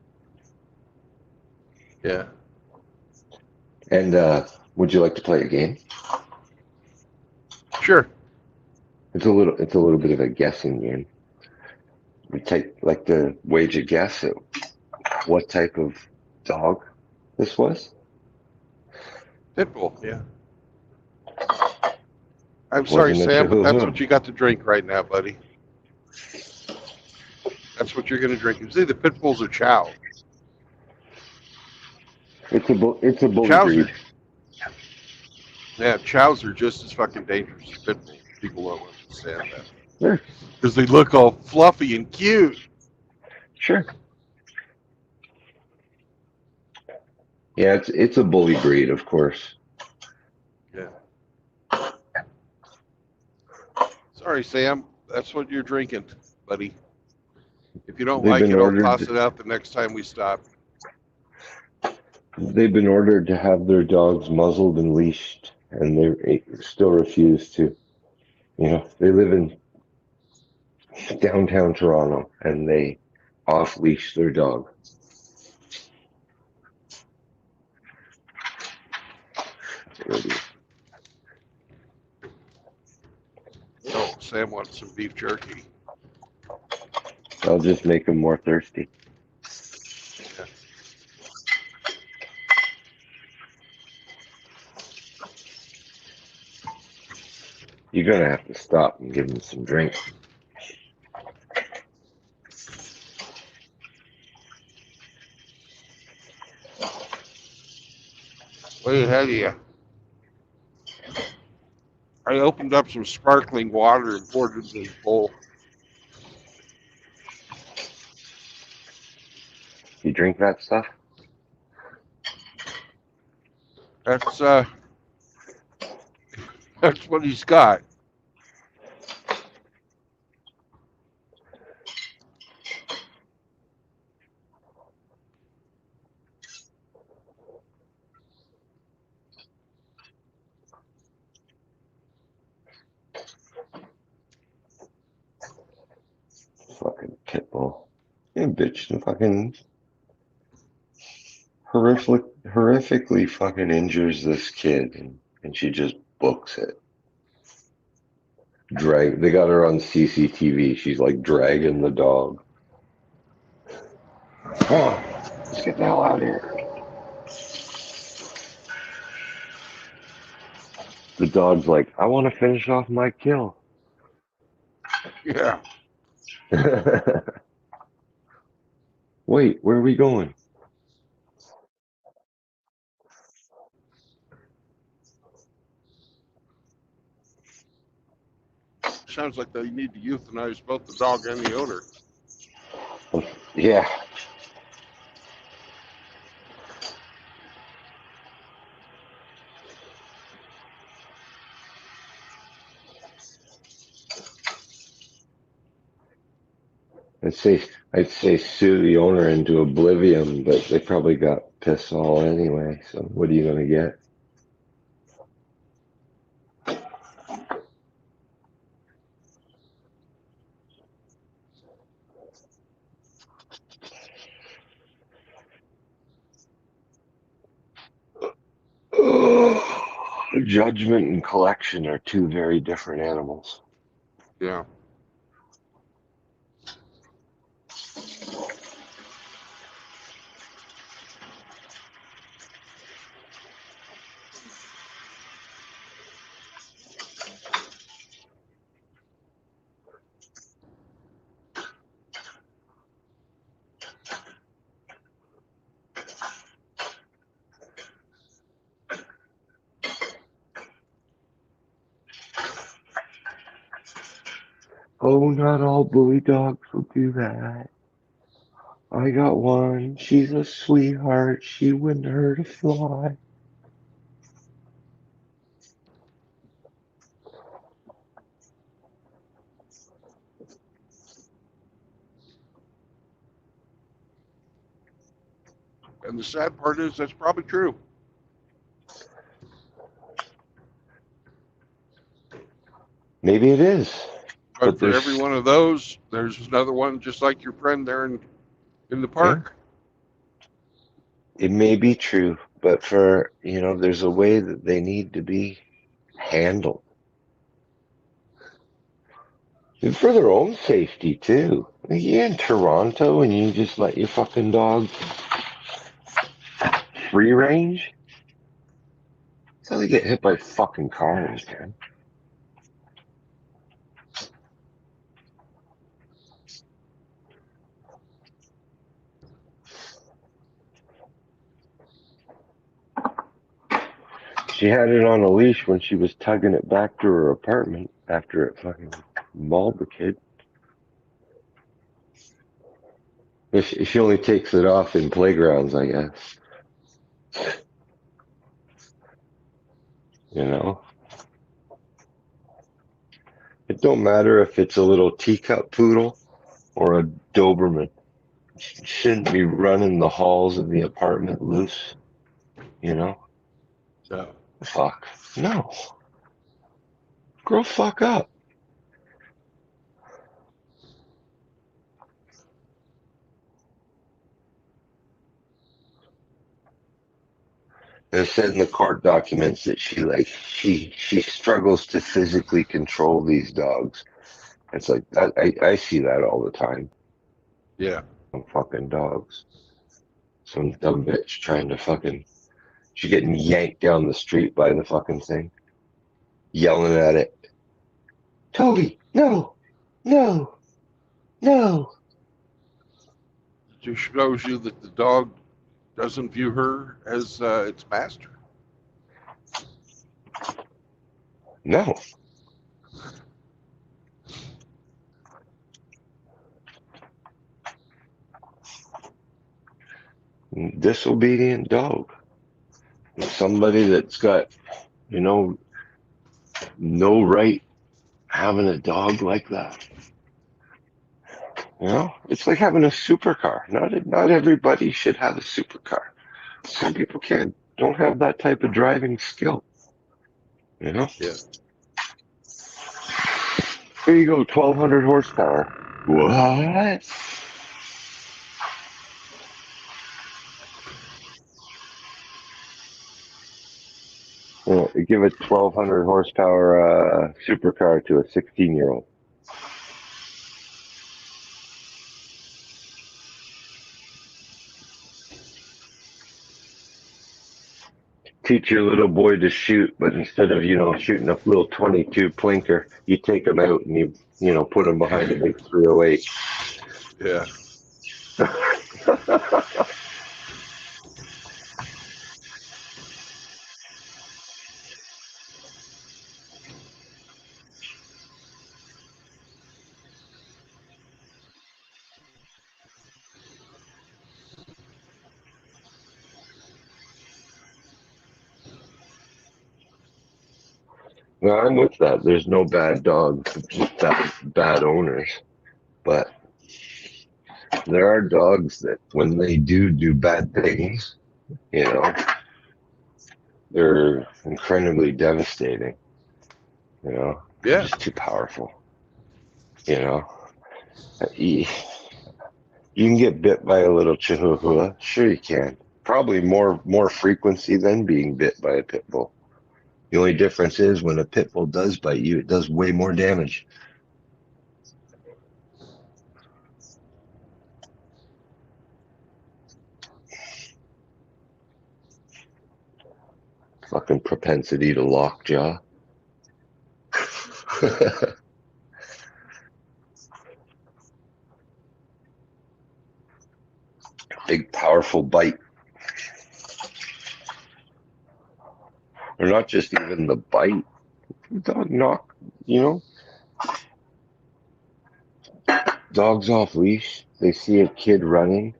Yeah. And would you like to play a game? Sure. It's a little bit of a guessing game. We like to wage a guess at what type of dog this was. Pitbull, yeah. I'm sorry, Sam, but that's what you got to drink right now, buddy. That's what you're going to drink. It's either pit bulls or chow. It's a bully Chows breed. Yeah, chows are just as fucking dangerous as pit bulls. People don't understand that. Sure. Because they look all fluffy and cute. Sure. Yeah, it's a bully breed, of course. Yeah. Sorry, Sam. That's what you're drinking, buddy. If you don't like it, I'll toss it out the next time we stop. They've been ordered to have their dogs muzzled and leashed, and they still refuse to. You know, they live in downtown Toronto, and they off-leash their dog. Oh, Sam wants some beef jerky. I'll just make them more thirsty. Yeah. You're going to have to stop and give them some drink. Way ahead of you. I opened up some sparkling water and poured it into this bowl. You drink that stuff? That's what he's got. Fucking pit bull. Yeah, bitch, fucking horrifically fucking injures this kid, and she just books it. They got her on CCTV. She's like dragging the dog. Come on, let's get the hell out of here. The dog's like, I want to finish off my kill. Yeah. Wait, where are we going? Sounds like they need to euthanize both the dog and the owner. Yeah. I'd say sue the owner into oblivion, but they probably got pissed all anyway. So what are you gonna get? Judgment and collection are two very different animals. Yeah. Oh, not all bully dogs will do that. I got one. She's a sweetheart. She wouldn't hurt a fly. And the sad part is that's probably true. Maybe it is. But for every one of those, there's another one just like your friend there in the park. It may be true, but there's a way that they need to be handled. And for their own safety, too. Like, you're in Toronto and you just let your fucking dog free range? That's how they get hit by fucking cars, man. She had it on a leash when she was tugging it back to her apartment after it fucking mauled the kid. She only takes it off in playgrounds, I guess. You know? It don't matter if it's a little teacup poodle or a Doberman. She shouldn't be running the halls of the apartment loose, you know? So Fuck. No. Grow fuck up. It said in the court documents that she struggles to physically control these dogs. It's like I see that all the time. yeah. Fucking dogs. Some dumb bitch trying to she's getting yanked down the street by the fucking thing. Yelling at it. Toby, no, no, no. It just shows you that the dog doesn't view her as its master. No. disobedient dog. Somebody that's got, no right having a dog like that. It's like having a supercar. Not everybody should have a supercar. Some people don't have that type of driving skill. Yeah. Here you go, 1,200 horsepower. What? Well, give a 1,200 horsepower supercar to a 16-year-old. Teach your little boy to shoot, but instead of shooting a little 22 plinker, you take him out and you put him behind a big 308. Yeah. No, I'm with that. There's no bad dogs, just bad owners. But there are dogs that, when they do bad things, they're incredibly devastating. They're Yeah. just too powerful. You can get bit by a little Chihuahua. Sure you can. Probably more frequency than being bit by a pit bull. The only difference is when a pit bull does bite you, it does way more damage. Fucking propensity to lockjaw. Big, powerful bite. Or not just even the bite. Dog knock, dogs off leash. They see a kid running.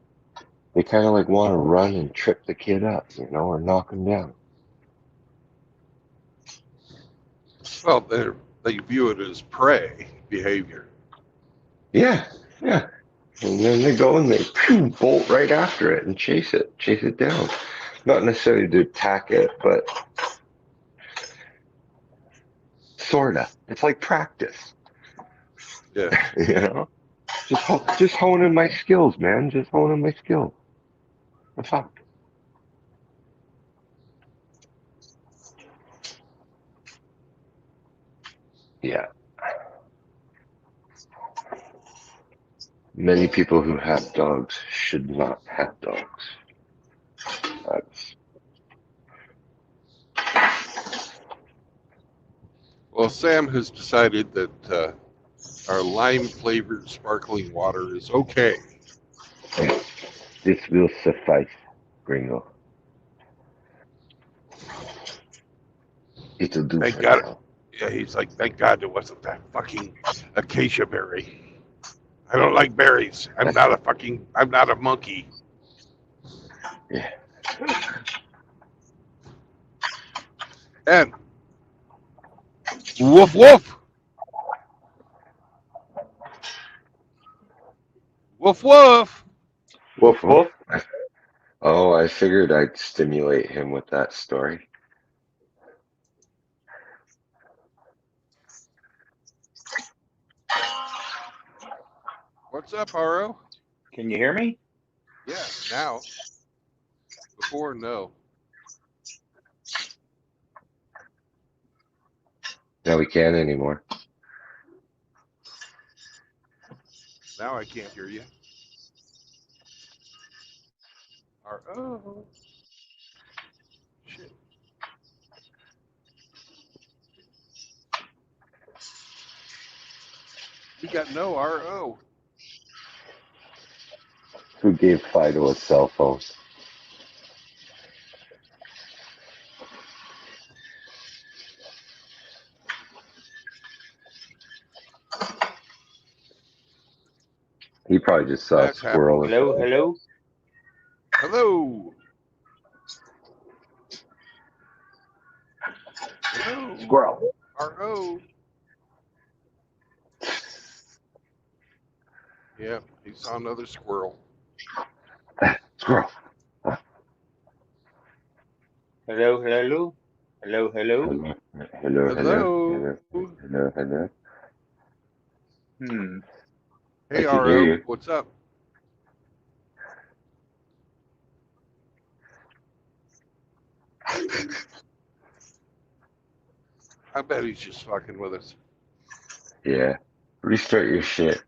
They kind of like want to run and trip the kid up, or knock him down. Well, they view it as prey behavior. Yeah. And then they go and they bolt right after it and chase it down. Not necessarily to attack it, but sorta. It's like practice. Yeah. Just honing my skills, man. Just honing my skills. What's up? Yeah. Many people who have dogs should not have dogs. Well, Sam has decided that our lime-flavored sparkling water is okay. This will suffice, Gringo. It'll do Thank for God. now. Yeah, he's like, thank God there wasn't that fucking acacia berry. I don't like berries. I'm not a monkey. Yeah. And woof woof. Woof woof. Woof woof. Oh, I figured I'd stimulate him with that story. What's up, Haro? Can you hear me? Yeah, now. Before, no. Now we can't anymore. Now I can't hear you. Oh. Shit. We got no RO. Who gave Fido a cell phone? He probably just saw a That's squirrel. Hello, hello. Hello. Hello. Squirrel. R.O. Yeah, he saw another squirrel. Squirrel. Hello, hello. Hello, hello. Hello. Hello. Hello. Hey, I can hear R.O. you. What's up? I bet he's just fucking with us. Yeah. Restart your shit.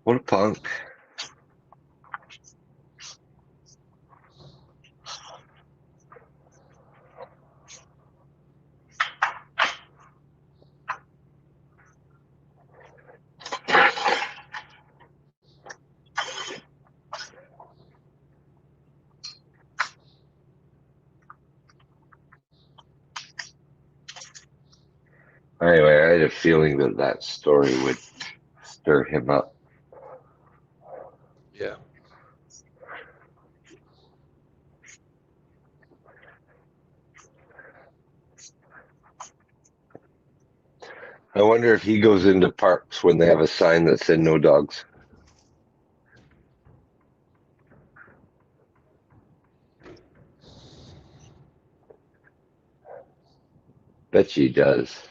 What a punk. Anyway, I had a feeling that that story would stir him up. Yeah. I wonder if he goes into parks when they have a sign that said no dogs. Bet he does.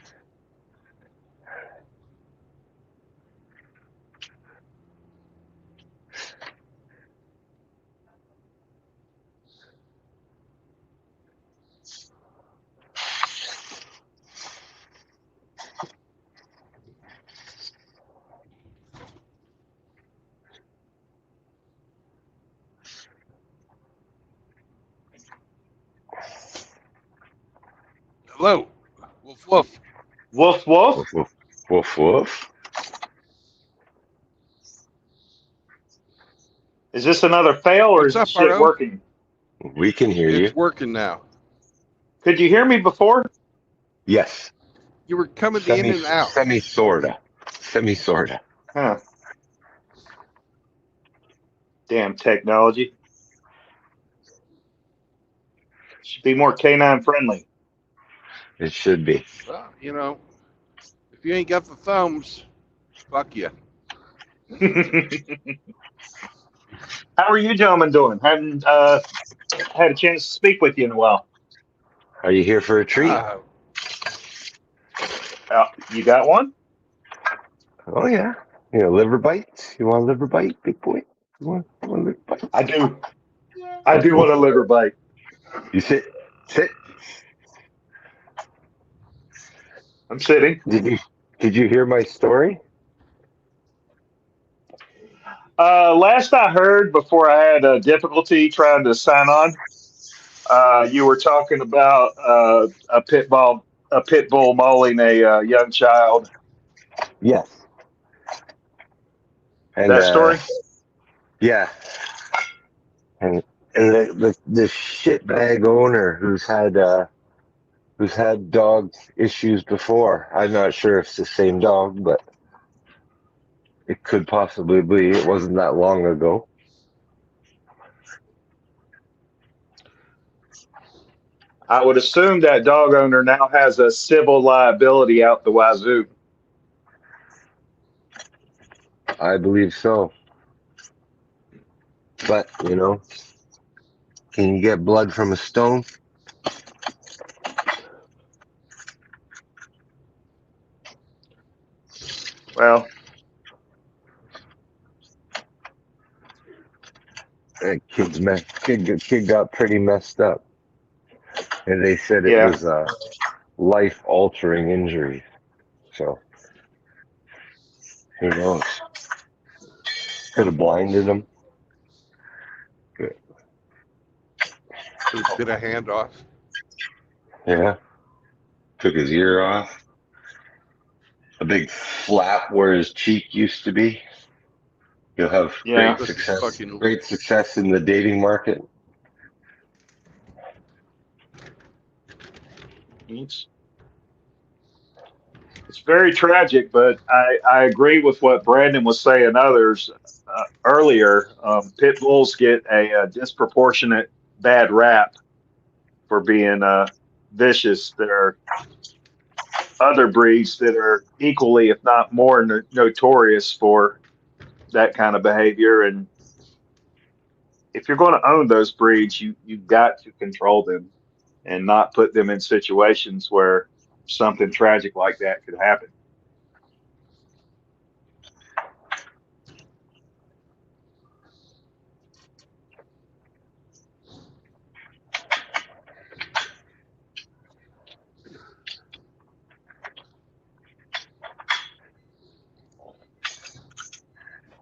Hello. Woof woof. Woof, woof. Woof, woof, woof, woof. Is this another fail or What's is the up, shit R.O.? working? We can hear you. It's working now. Could you hear me before? Yes. You were coming in and out. Sorta. Huh. Damn technology. Should be more canine friendly. It should be. Well, you know, if you ain't got the thumbs, fuck you. How are you gentlemen doing? Haven't had a chance to speak with you in a while. Are you here for a treat? You got one? Oh yeah. You know, liver bites? You want a liver bite, big boy? You want a liver bite? I do. I do want a liver bite. You sit. I'm sitting. Did you hear my story? Last I heard, before I had difficulty trying to sign on, you were talking about a pit bull mauling a young child. Yes. And That story? yeah. And the shitbag owner who's had dog issues before. I'm not sure if it's the same dog, but it could possibly be. It wasn't that long ago. I would assume that dog owner now has a civil liability out the wazoo. I believe so. But, you know, Can you get blood from a stone? Well, That kid got pretty messed up, and they said it yeah. was a life-altering injury. So who knows? Could have blinded him. Could have bit a hand off. Yeah. Took his ear off. A big flap where his cheek used to be. You'll have Yeah. This is fucking. great success in the dating market. It's very tragic, but I agree with what Brandon was saying. Others earlier, pit bulls get a disproportionate bad rap for being vicious. There are other breeds that are equally, if not more, notorious for that kind of behavior. And if you're going to own those breeds, you've got to control them and not put them in situations where something tragic like that could happen.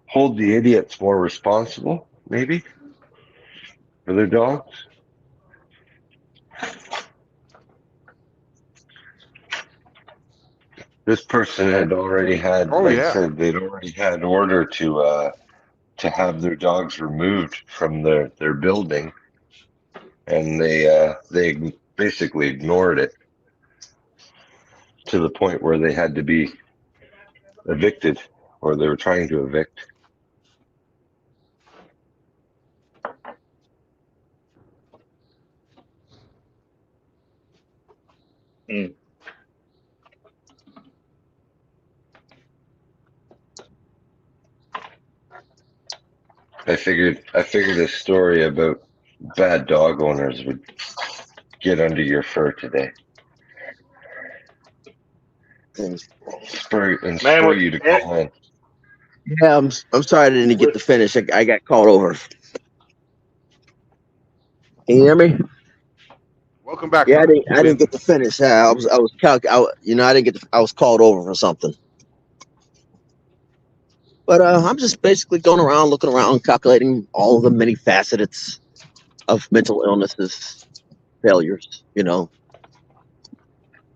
Hold the idiots more responsible, maybe, for their dogs. This person had already had, Oh like I yeah. said, they'd already had order to have their dogs removed from their building, and they basically ignored it to the point where they had to be evicted, or they were trying to evict. Mm. I figured a story about bad dog owners would get under your fur today. Spur Man, you to call in. Yeah, I'm sorry I didn't get to finish. I got called over. Can you hear me? Welcome back, Yeah, I brother. didn't get to finish. I didn't get I was called over for something. But I'm just basically going around, looking around, calculating all of the many facets of mental illnesses, failures,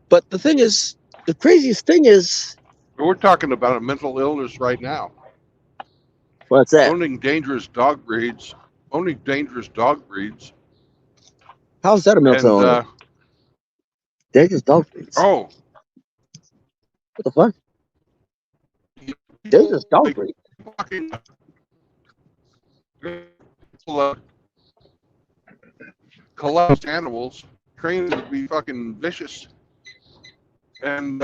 But the thing is, the craziest thing is, We're talking about a mental illness right now. what's that? Owning dangerous dog breeds. How's that a mental And illness? Dangerous dog breeds. oh, What the fuck? Dangerous dog breed. fucking collect animals, train them to be fucking vicious, and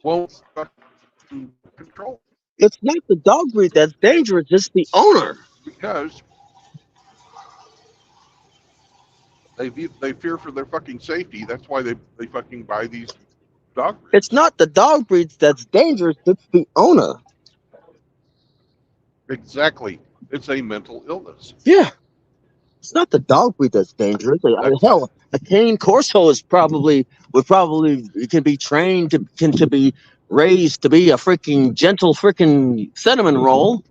won't fucking control It's not the dog breed that's dangerous; it's the owner. because they fear for their fucking safety. That's why they fucking buy these dog breeds. It's not the dog breeds that's dangerous; it's the owner. Exactly. It's a mental illness. Yeah. It's not the dog breed that's dangerous. Hell, a cane corso can be trained to be raised to be a freaking gentle freaking cinnamon roll,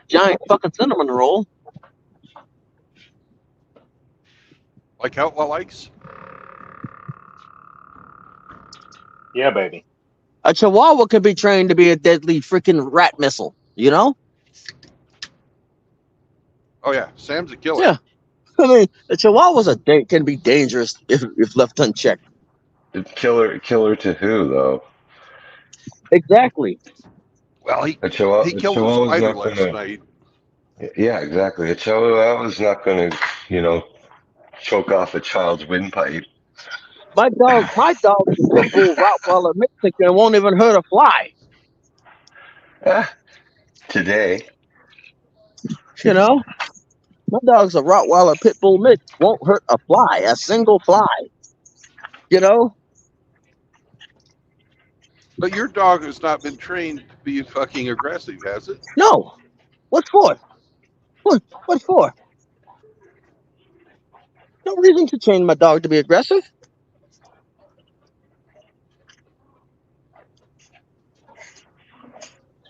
giant fucking cinnamon roll. Like outlaw likes. Yeah, baby. A chihuahua can be trained to be a deadly freaking rat missile. Oh yeah, Sam's a killer. Yeah. I mean, a chihuahua can be dangerous if left unchecked. Killer to who though? Exactly. Well, he killed a spider last night. Yeah, exactly. A chihuahua's not going to, choke off a child's windpipe. My dog, the pit bull Rottweiler Mexican, won't even hurt a fly. Today. My dog's a Rottweiler pit bull mix. Won't hurt a fly, a single fly. You know? But your dog has not been trained to be fucking aggressive, has it? No. What for? What for? No reason to train my dog to be aggressive.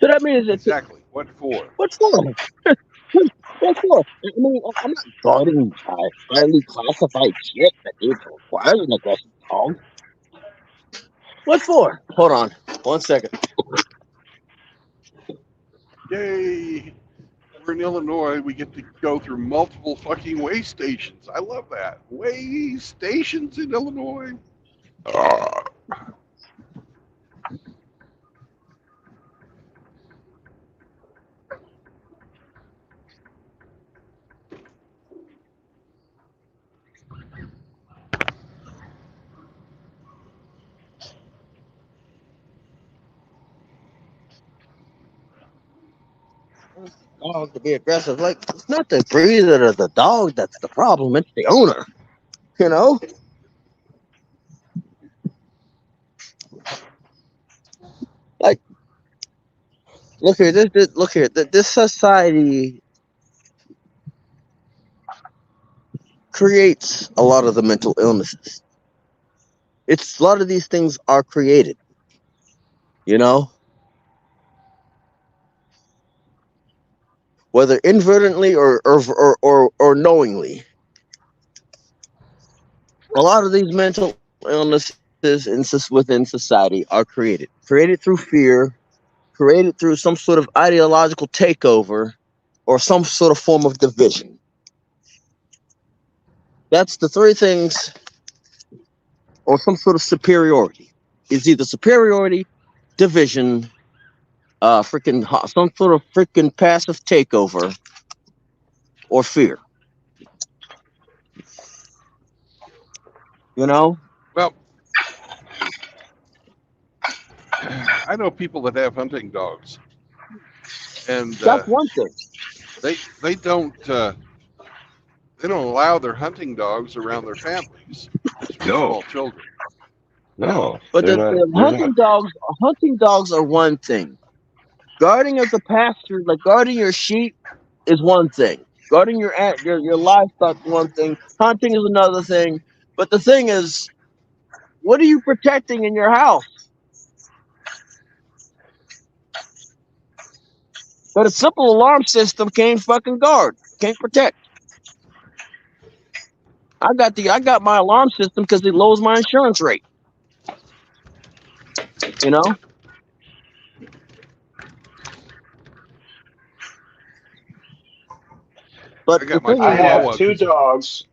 So that means it's Exactly. What for? what for? What for? I mean, I'm not guarding highly classified shit that requires an aggressive dog. What for? Hold on, 1 second. Yay! We're in Illinois. We get to go through multiple fucking way stations. I love that. Way stations in Illinois. Dog to be aggressive, like it's not the breeder or the dog that's the problem. It's the owner. You know. Like, look here. Look here. This society creates a lot of the mental illnesses. It's a lot of these things are created. You know, whether inadvertently or knowingly. A lot of these mental illnesses within society are created through fear, created through some sort of ideological takeover, or some sort of form of division. That's the three things, or some sort of superiority. It's either superiority, division, some sort of freaking passive takeover, or fear. You know? Well, I know people that have hunting dogs, and That's one thing. they don't allow their hunting dogs around their families, small children. No, But they're the not. hunting dogs are one thing. Guarding of the pasture, like guarding your sheep, is one thing. Guarding your livestock is one thing. Hunting is another thing. But the thing is, what are you protecting in your house? But a simple alarm system can't fucking guard, can't protect. I got my alarm system because it lowers my insurance rate. You know. But the thing I is, have two dogs.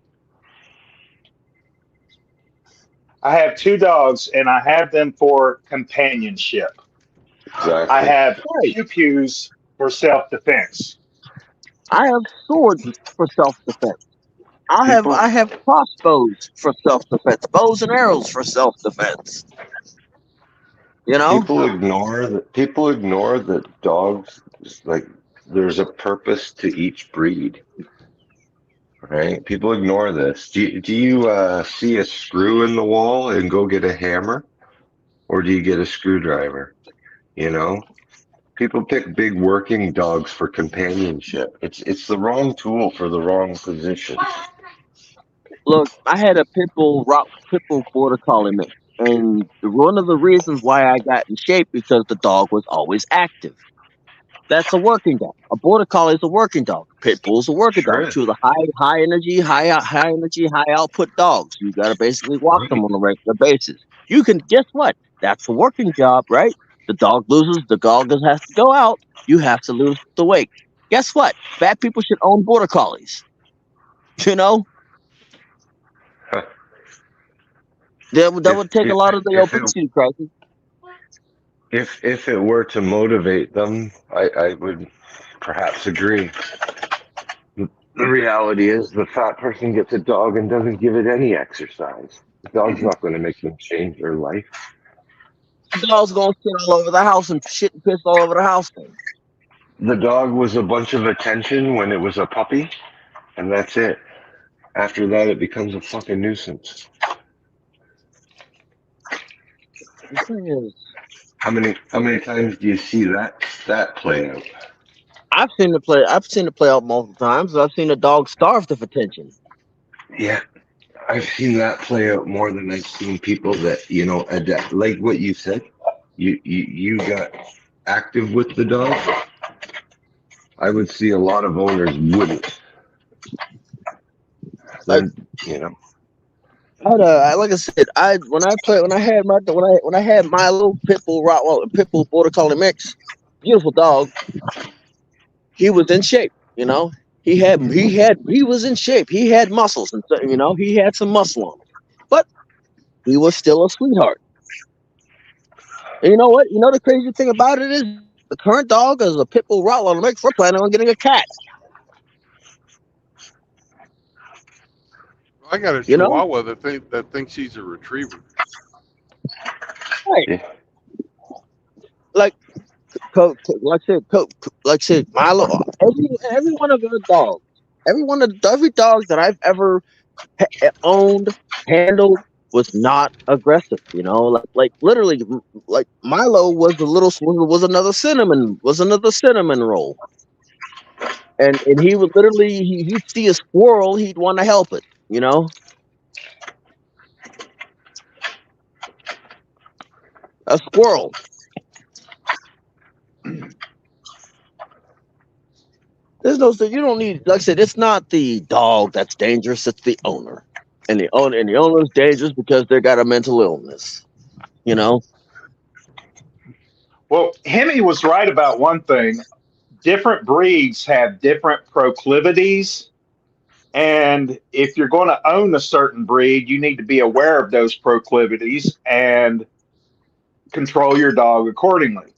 I have two dogs, and I have them for companionship. Exactly. I have pew-pews for self-defense. I have swords for self-defense. I have crossbows for self-defense, bows and arrows for self-defense. You know, people ignore that dogs, like, there's a purpose to each breed, right? People ignore this. Do you see a screw in the wall and go get a hammer, or do you get a screwdriver? You know, people pick big working dogs for companionship. It's the wrong tool for the wrong position. look, I had a pit bull border collie mix, and one of the reasons why I got in shape because the dog was always active. That's a working dog. A border collie is a working dog. Pit bull is a working Sure dog. is. Two of the high energy, high output dogs. You got to basically walk them on a regular basis. You can guess what? That's a working job, right? The dog has to go out. You have to lose the weight. Guess what? Fat people should own border collies. You know, that would take a lot of the obesity crisis. If it were to motivate them, I would perhaps agree. The reality is the fat person gets a dog and doesn't give it any exercise. The dog's not going to make them change their life. The dog's gonna sit all over the house and shit and piss all over the house. The dog was a bunch of attention when it was a puppy, and that's it. After that, it becomes a fucking nuisance. The thing is, How many times do you see that play out? I've seen it play. I've seen it play out multiple times. I've seen a dog starved of attention. Yeah, I've seen that play out more than I've seen people that adapt. Like what you said, you got active with the dog. I would see a lot of owners wouldn't. Like, Then you know. like I said, when I had my little pit bull border collie mix, beautiful dog. He was in shape. He was in shape. He had muscles, and he had some muscle on him, but he was still a sweetheart. And you know what? You know the crazy thing about it is the current dog is a pit bull Rottweiler mix. We're planning on getting a cat. I got a You know, Chihuahua that thinks he's a retriever. right? Yeah. Like, like I said, Milo. Every one of the dogs, every dog that I've ever owned, handled was not aggressive. Like literally, like Milo was another cinnamon roll, and he would literally he'd see a squirrel, he'd want to help it. A squirrel. You don't need, like I said, it's not the dog that's dangerous, it's the owner. And the owner is dangerous because they got a mental illness. Well, Hemi was right about one thing. Different breeds have different proclivities. And if you're going to own a certain breed, you need to be aware of those proclivities and control your dog accordingly.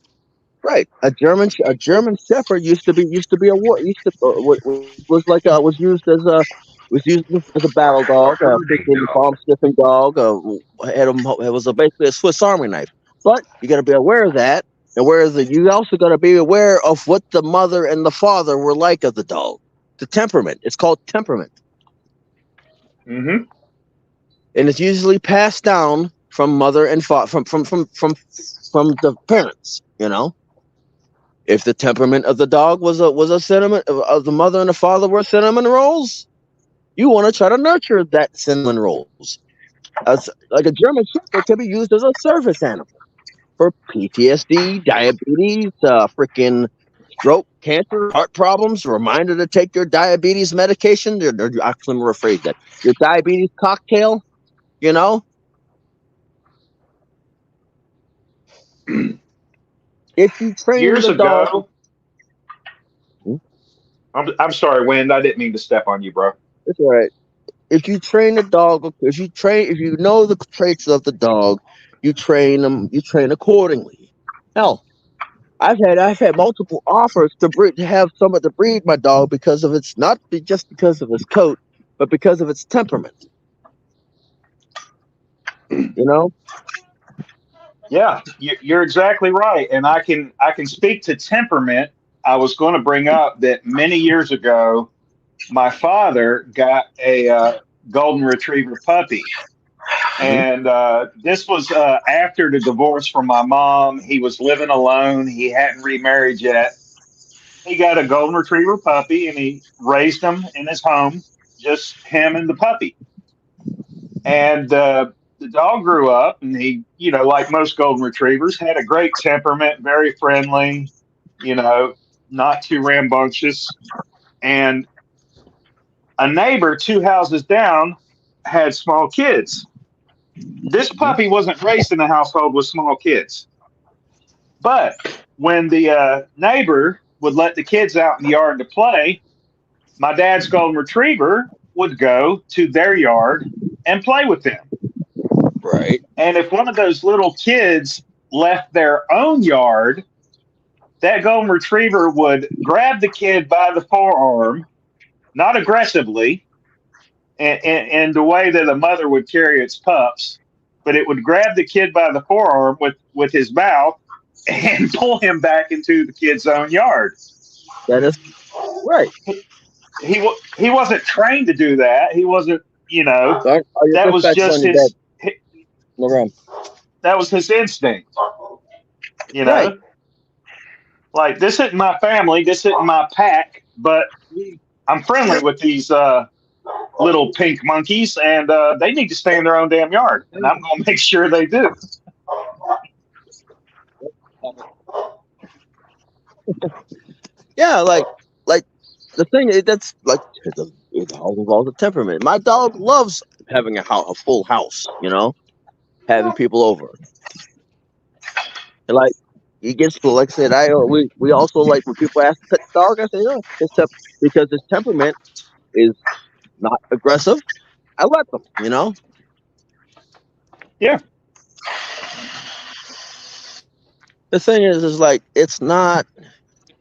Right. A German Shepherd used to be a war used to was like was used as a battle dog, a freaking bomb sniffing dog. It was basically a Swiss Army knife. But you got to be aware of that, and you also got to be aware of what the mother and the father were like of the dog. The temperament. It's called temperament, Mm-hmm. and it's usually passed down from mother and from the parents. If the temperament of the dog was a cinnamon, of the mother and the father were cinnamon rolls, you want to try to nurture that cinnamon rolls. As like a German Shepherd can be used as a service animal for PTSD, diabetes, freaking stroke, cancer, heart problems. A reminder to take your diabetes medication. Actually, I'm rephrase that. Your diabetes cocktail. You know, if you train Years the dog. ago, I'm sorry, Wind. I didn't mean to step on you, bro. It's all right. If you train the dog, if you know the traits of the dog, you train them. You train accordingly. Hell, I've had multiple offers to have someone to breed my dog because of its not just because of his coat, but because of its temperament. You know, Yeah, you're exactly right, and I can speak to temperament. I was going to bring up that many years ago, my father got a golden retriever puppy, and this was after the divorce from my mom. He was living alone. He hadn't remarried yet. He got a golden retriever puppy, and he raised him in his home, just him and the puppy. And the dog grew up, and he, like most golden retrievers, had a great temperament, very friendly, you know, not too rambunctious. And a neighbor 2 houses down had small kids. This puppy wasn't raised in a household with small kids. But when the neighbor would let the kids out in the yard to play, my dad's golden retriever would go to their yard and play with them. right? And if one of those little kids left their own yard, that golden retriever would grab the kid by the forearm, not aggressively, in the way that a mother would carry its pups, but it would grab the kid by the forearm with his mouth and pull him back into the kid's own yard. That is right. he wasn't trained to do that. He wasn't, So all your that push was backs on just your bed. No problem. that was his instinct. You Right. know, like this isn't my family, this isn't my pack, but I'm friendly with these little pink monkeys, and they need to stay in their own damn yard, and I'm going to make sure they do. Yeah, like the thing is that's like it all involves the temperament. My dog loves having a full house, having people over. And like he gets like I said, we also like when people ask to pet the dog. I say no, because his temperament is not aggressive. I let them. Yeah. The thing is like it's not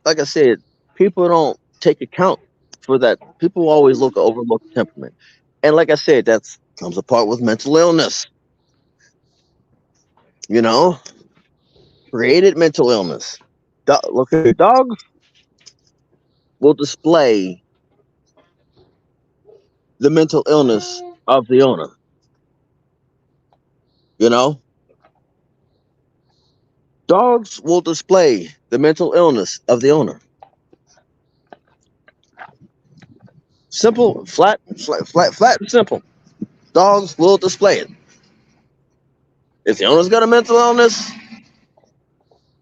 like I said. People don't take account for that. People always overlook temperament, and like I said, that's comes apart with mental illness. You know, created mental illness. Look at dogs will display the mental illness of the owner. You know, dogs will display the mental illness of the owner. Simple, flat, and simple. Dogs will display it. If the owner's got a mental illness,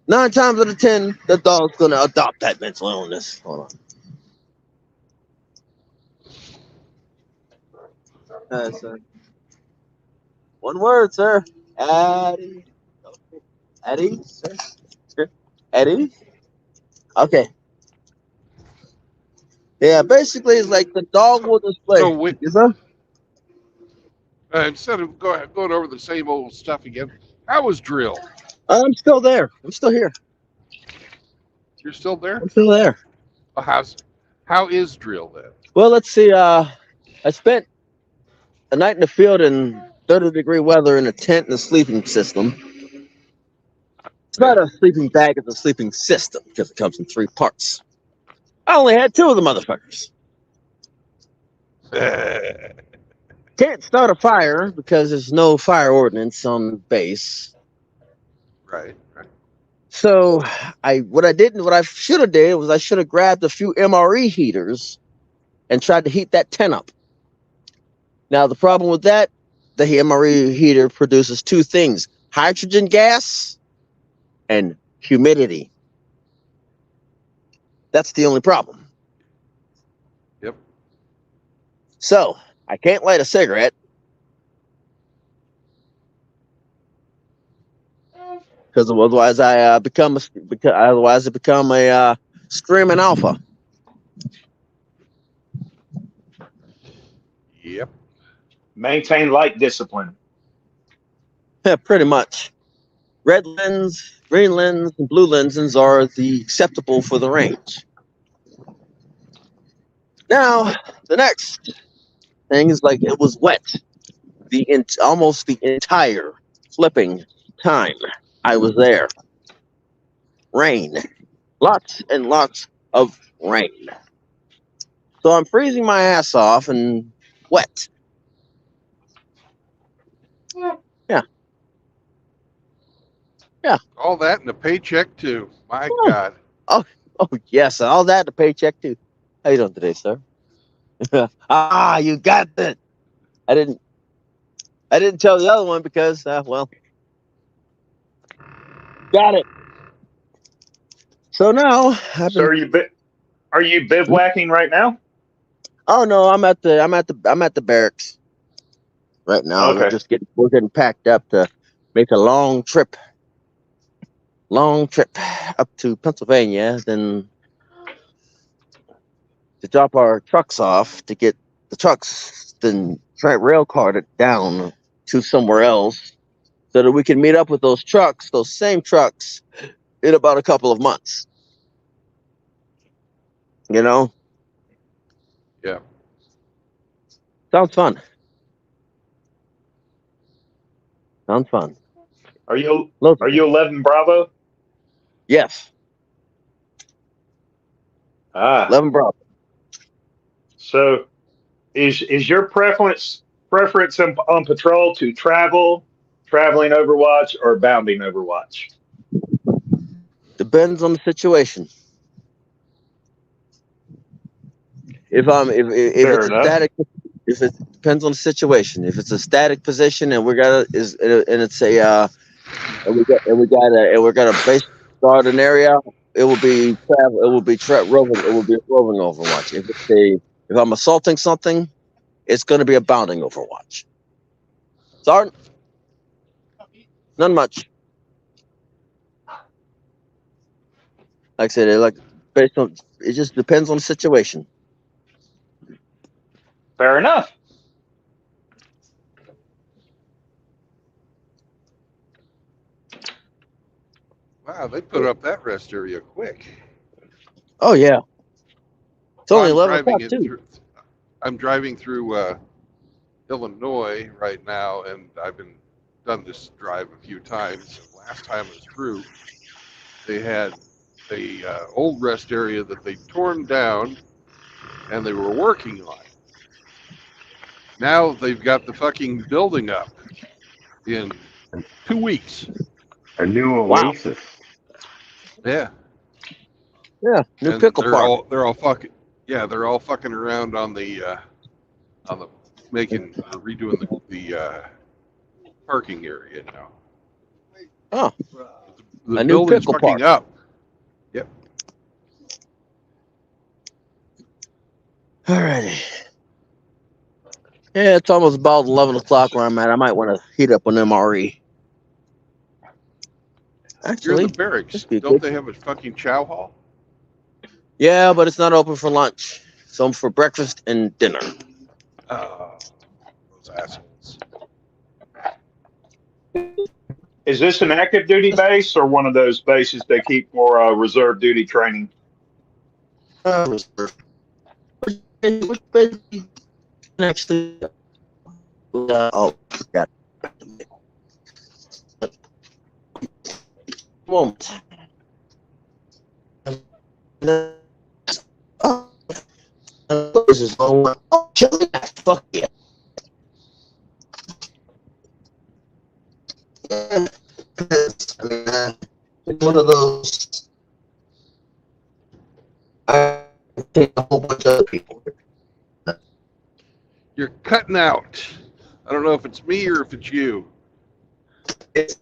9 times out of 10, the dog's gonna adopt that mental illness. Hold on. Sir. One word, sir. Eddie. Eddie, sir. Eddie. Okay. Yeah, basically, it's like the dog will display. So Yes, sir? instead of going over the same old stuff again, how was drill? I'm still there. I'm still here. You're still there? I'm still there. Well, how is drill then? Well, let's see. I spent a night in the field in 30-degree weather in a tent and a sleeping system. It's not a sleeping bag, it's a sleeping system because it comes in 3 parts. I only had 2 of the motherfuckers. Can't start a fire because there's no fire ordinance on base. Right. So what I should have did was I should have grabbed a few MRE heaters and tried to heat that tent up. Now the problem with that, the MRE heater produces 2 things: hydrogen gas and humidity. That's the only problem. Yep. So I can't light a cigarette because otherwise I become a screaming alpha. Yep. Maintain light discipline. Yeah, pretty much. Red lens, green lens, and blue lenses are the acceptable for the range. Now, the next thing is like it was wet almost the entire flipping time I was there. Rain. Lots and lots of rain. So I'm freezing my ass off and wet. Yeah. Yeah. All that and a paycheck too. My God. Oh, yes. All that, the paycheck too. How you doing today, sir? You got it. I didn't tell the other one because, well, got it. So now, So are you bivouacking right now? Oh no, I'm at the barracks right now. Okay. We're getting packed up to make a long trip up to Pennsylvania, then to drop our trucks off to get the trucks, then rail cart it down to somewhere else so that we can meet up with those same trucks, in about a couple of months. Yeah. Sounds fun. Are you 11 Bravo? Yes. 11 Bravo. So, is your preference on patrol to traveling Overwatch, or bounding Overwatch? Depends on the situation. If Fair it's a enough. static, if it depends on the situation. If it's a static position and it's a we're got a base garden area, it will be travel. It will be roving. It will be a roving Overwatch. If I'm assaulting something, it's going to be a bounding Overwatch. Sorry, not much. Like I said, based on it just depends on the situation. Fair enough. Wow, they put up that rest area quick. Oh yeah, it's So only 11 o'clock too. I'm driving through Illinois right now, and I've done this drive a few times. Last time I was through, they had the old rest area that they torn down, and they were working on. Now they've got the fucking building up in 2 weeks. A new Wow. oasis. Yeah. Yeah, new And pickle park. they're all fucking around on the redoing the parking area now. Oh, The a new building's pickle fucking park. up. Yep. Alrighty. Yeah, it's almost about 11 o'clock where I'm at. I might want to heat up an MRE. You're Actually, in the barracks. be Don't good. they have a fucking chow hall? Yeah, but it's not open for lunch. Some for breakfast and dinner. Those assholes. Is this an active duty base or one of those bases they keep for reserve duty training? Reserve. Which basically actually. Oh, got moment. Oh, this is oh, chili. Fuck yeah. Yeah, I mean, it's one of those. I take a whole bunch of other people. You're cutting out. I don't know if it's me or if it's you. It's,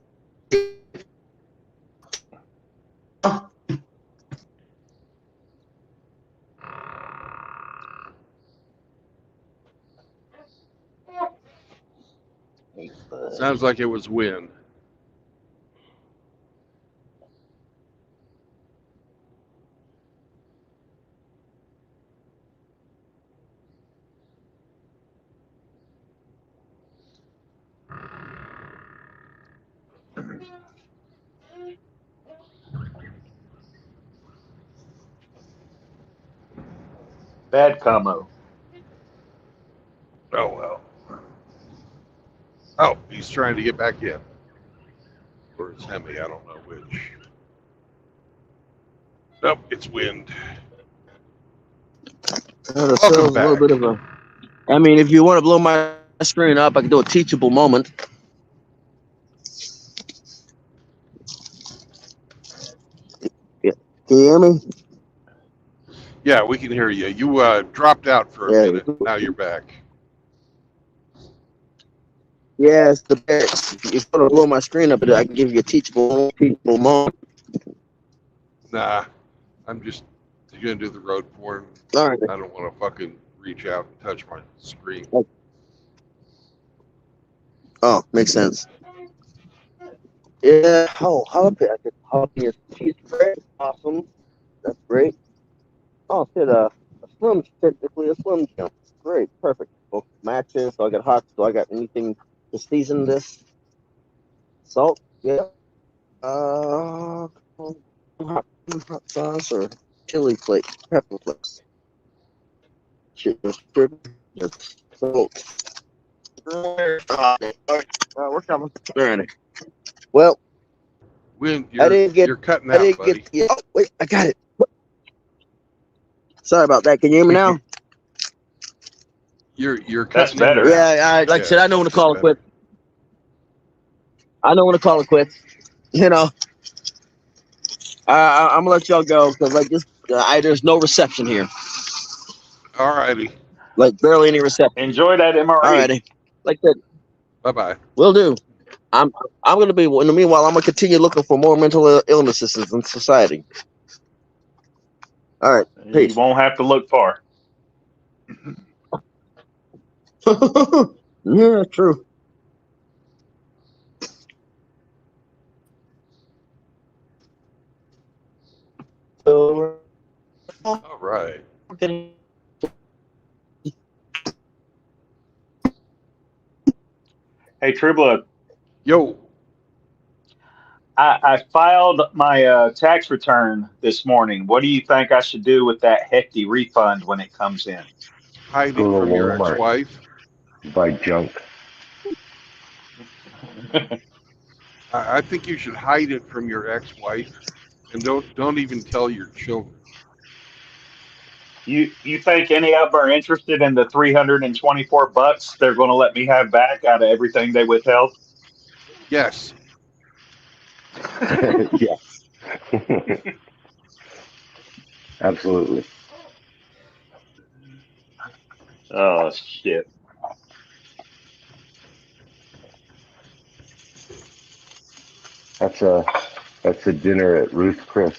Sounds like it was wind. Bad combo. Oh well. Oh, he's trying to get back in. Or it's Hemi, I don't know which. Nope, it's wind. Welcome a little bit of a. I mean, if you want to blow my screen up, I can do a teachable moment. Yeah. Can you hear me? Yeah, we can hear you. You dropped out for a minute. Now you're back. Yeah, it's the best. If you want to blow my screen up, I can give you a teachable moment. Nah, I'm just going to do the road porn. All right. I don't want to fucking reach out and touch my screen. Oh, makes sense. Yeah. Oh, jalapeno. Cheese bread. Awesome. That's great. Oh, shit. Technically a slim jim. Great. Perfect. Well, matches. So I got hot. So I got anything to season this? Salt. Yeah. Hot sauce or chili flakes, pepper flakes. Salt. We're coming. All right. Well, Wind, you're cutting out, buddy. Oh, wait, I got it. Sorry about that. Can you hear me now? You're That's cutting in better. and out. Yeah, like I said, I know when to that's call it better. quits. I know when to call it quits. You know, I'm gonna let y'all go because like this, there's no reception here. All righty. Like barely any reception. Enjoy that MRE. Alrighty, like that, Bye bye. will do. I'm gonna be. In the meanwhile, I'm gonna continue looking for more mental illnesses in society. All right, You peace. won't have to look far. Yeah, true. So, All right. Hey, Tribla, Yo. I filed my tax return this morning. What do you think I should do with that hefty refund when it comes in? Hide Go it to from your Walmart, ex-wife. buy junk. I think you should hide it from your ex-wife, and don't even tell your children. You think any of them are interested in the $324 they're going to let me have back out of everything they withheld? Yes. Yeah. Absolutely. Oh shit! That's a dinner at Ruth Chris.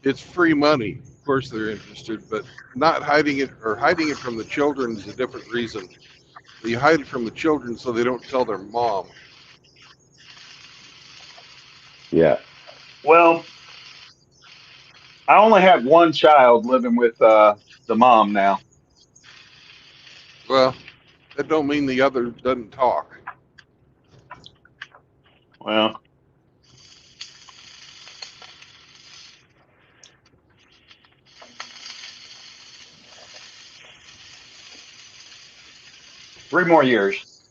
It's free money. Of course they're interested, but not hiding it or hiding it from the children is a different reason. You hide it from the children so they don't tell their mom. Yeah. Well, I only have one child living with the mom now. Well, that don't mean the other doesn't talk. Well, three more years.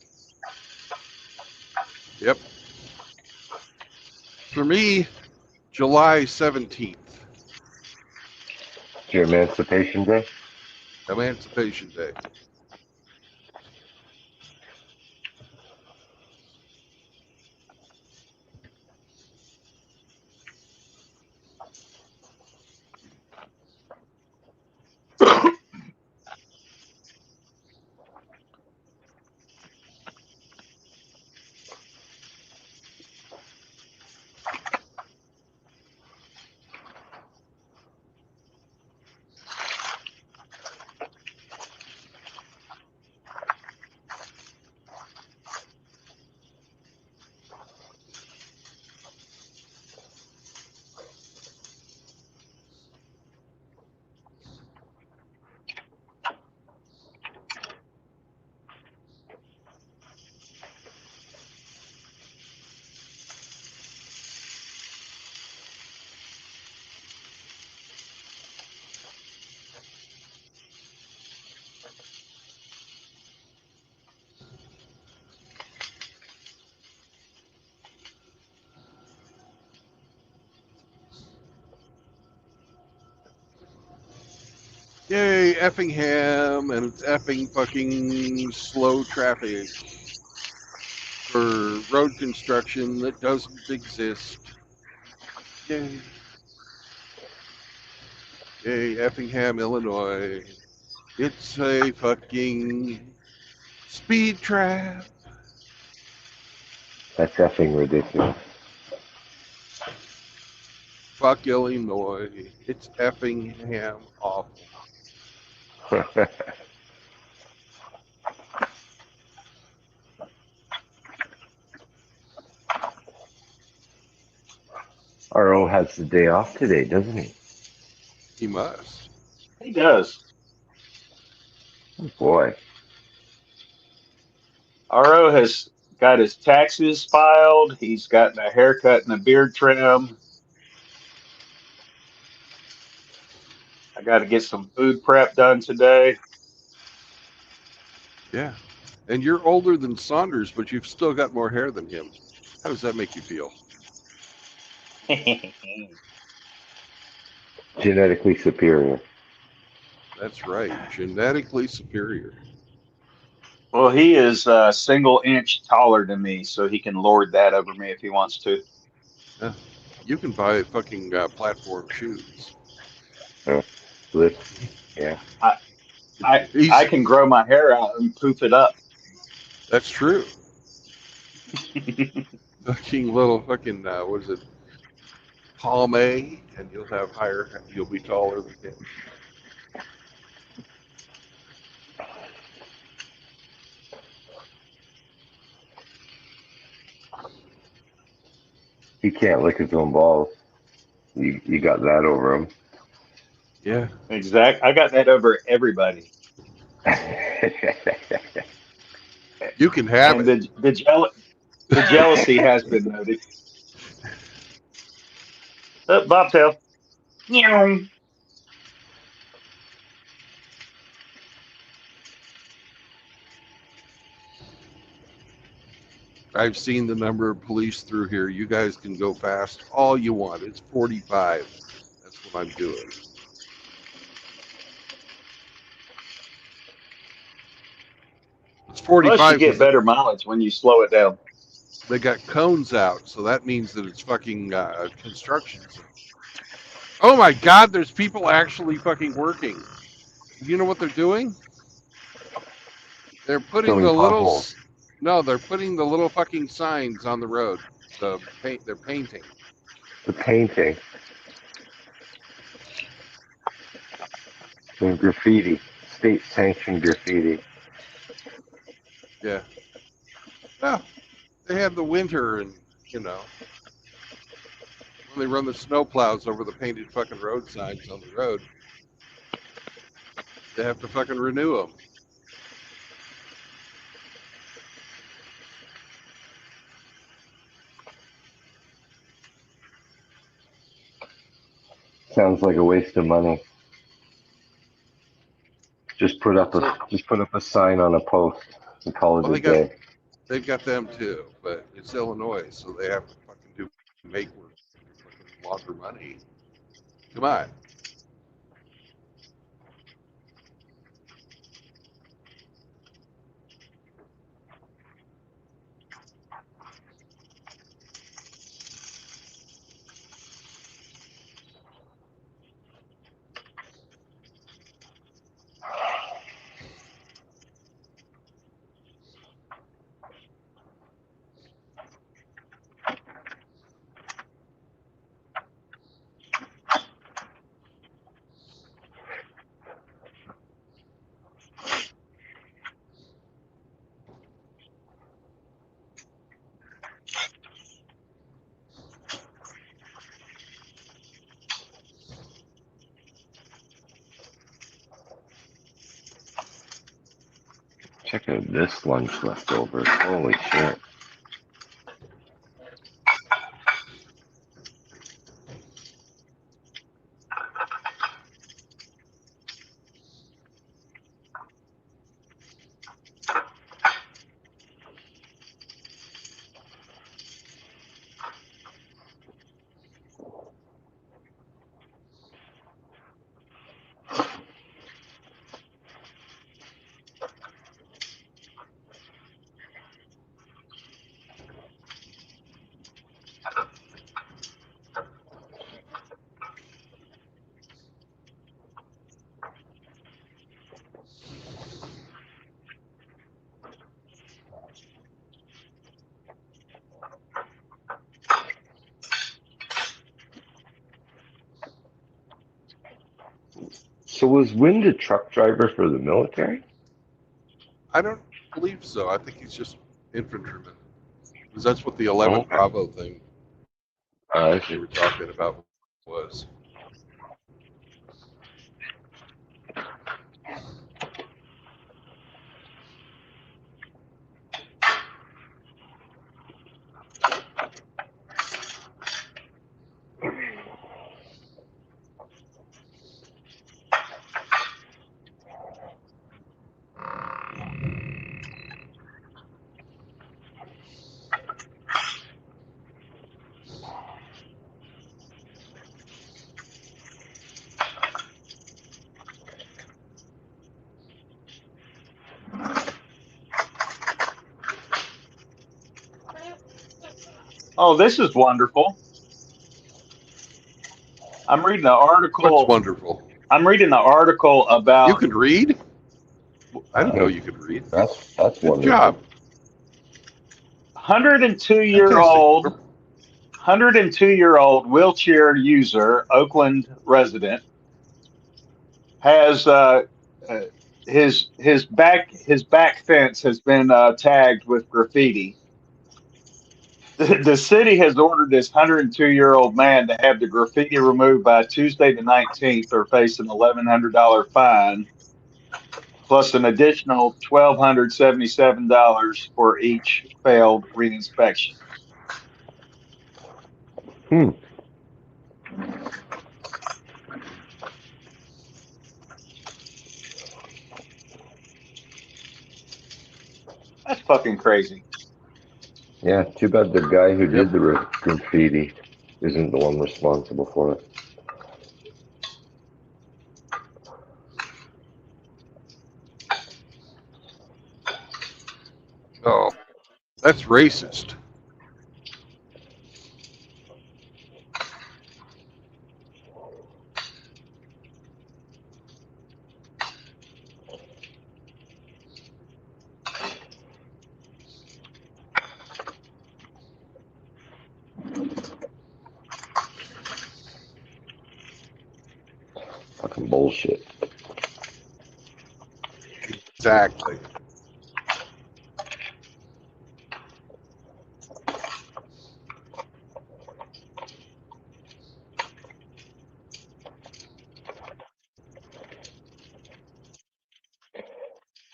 Yep. For me, July 17th, Your Emancipation Day. Emancipation Day. Yay, Effingham, and it's effing fucking slow traffic for road construction that doesn't exist. Yay. Yay, Effingham, Illinois. It's a fucking speed trap. That's effing ridiculous. Fuck Illinois. It's Effingham awful. RO has the day off today, doesn't he? He must. He does. Oh, boy. RO has got his taxes filed. He's gotten a haircut and a beard trim. I got to get some food prep done today. Yeah. And you're older than Saunders, but you've still got more hair than him. How does that make you feel? Genetically superior. That's right. Genetically superior. Well, he is a single inch taller than me, so he can lord that over me if he wants to. Yeah. You can buy fucking platform shoes. Yeah. I He's can grow my hair out and poof it up. That's true. Fucking little fucking what is it? Palme, and you'll have higher. You'll be taller than him. He can't lick his own balls. You got that over him. Yeah. Exact. I got that over everybody. You can have And it. the jealousy has been noted. Bobtail. Meow. I've seen the number of police through here. You guys can go fast all you want. It's 45. That's what I'm doing. It's Plus, you 45 get because better mileage when you slow it down. they got cones out, so that means that it's fucking construction zone. Oh my God! There's people actually fucking working. You know what they're doing? They're putting Filling the little. potholes. No, they're putting the little fucking signs on the road. The paint. They're painting. The painting. And graffiti. State sanctioned graffiti. Yeah. Well, they have the winter, and you know, when they run the snow plows over the painted fucking road signs on the road, they have to fucking renew them. Sounds like a waste of money. Just put up So, a sign on a post and call well, it a day. they've got them too, but it's Illinois, so they have to fucking do make work for fucking longer money. Come on. Check out this lunch leftovers. Holy shit. So was Wind a truck driver for the military? I don't believe so. I think he's just infantryman, because that's what the Oh, 11 okay. Bravo thing I they see. were talking about was. Oh, this is wonderful. I'm reading the What's article. wonderful? I'm reading the article You about can read? I didn't know No, you could read. that's Good wonderful. job. 102-year-old Fantastic. 102-year-old wheelchair user, Oakland resident, has his back fence has been tagged with graffiti. The city has ordered this 102-year-old man to have the graffiti removed by Tuesday the 19th or face an $1,100 fine, plus an additional $1,277 for each failed reinspection. Hmm. That's fucking crazy. Yeah, too bad the guy who Yep. did the graffiti isn't the one responsible for it. Oh, that's racist. Fucking bullshit. Exactly.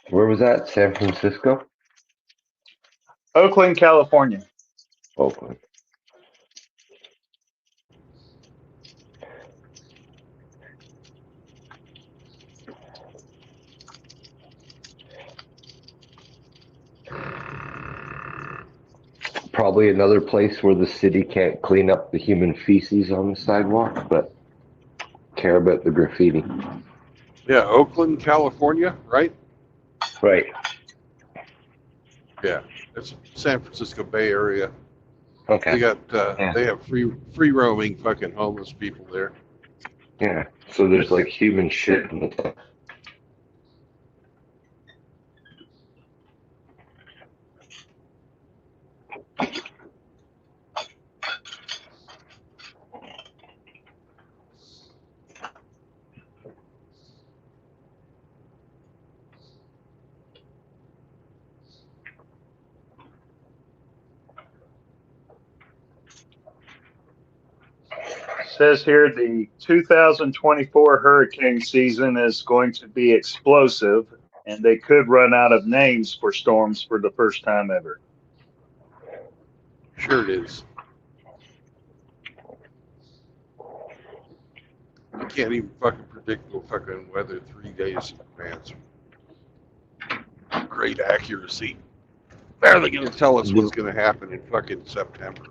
Where was that? San Francisco? Oakland, California. Oakland. Probably another place where the city can't clean up the human feces on the sidewalk, but care about the graffiti. Yeah, Oakland, California, right? Right. Yeah, it's San Francisco Bay Area. Okay. They got Yeah. they have free roaming fucking homeless people there. Yeah. So there's like human shit in the. Says here the 2024 hurricane season is going to be explosive, and they could run out of names for storms for the first time ever. Sure it is. You can't even fucking predict the fucking weather 3 days in advance. Great accuracy. How are they going to tell us what's going to happen in fucking September?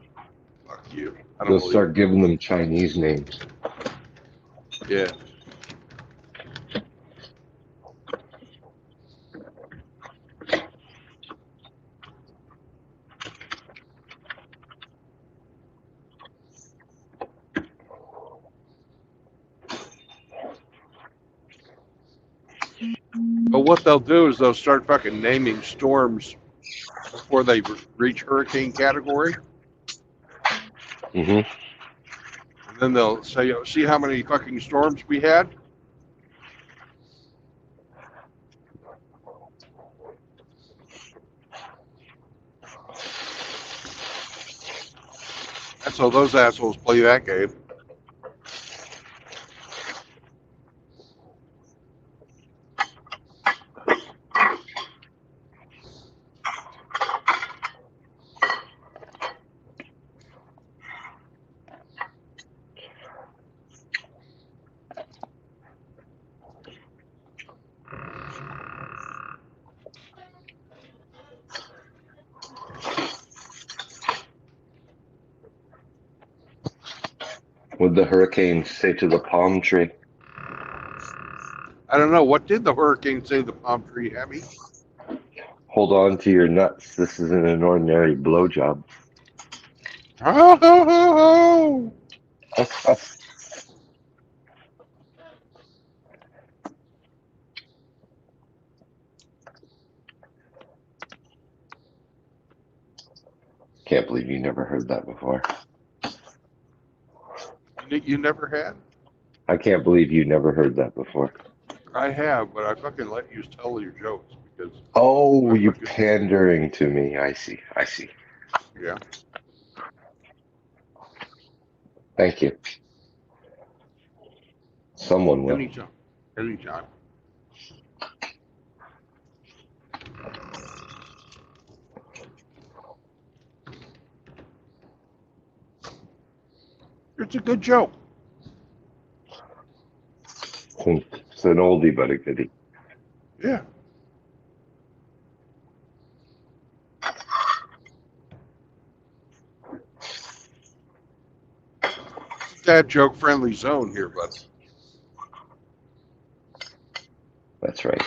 Fuck you. I don't They'll believe start it. giving them Chinese names. Yeah. But what they'll do is they'll start fucking naming storms before they reach hurricane category. Mm-hmm. And then they'll say, oh, see how many fucking storms we had? That's how those assholes play that game. What'd the hurricane say to the palm tree? I don't know. What did the hurricane say to the palm tree, Hemi? Hold on to your nuts. This isn't an ordinary blowjob. Ho, ho, ho, ho. Can't believe you never heard that before. You never had? I can't believe you never heard that before. I have, but I fucking let you tell your jokes because Oh, I you fucking, pandering to me. I see. I see. yeah. Thank you. Someone will. Anytime. Anytime. It's a good joke. It's an oldie but a goodie. Yeah. Dad joke friendly zone here, bud. That's right.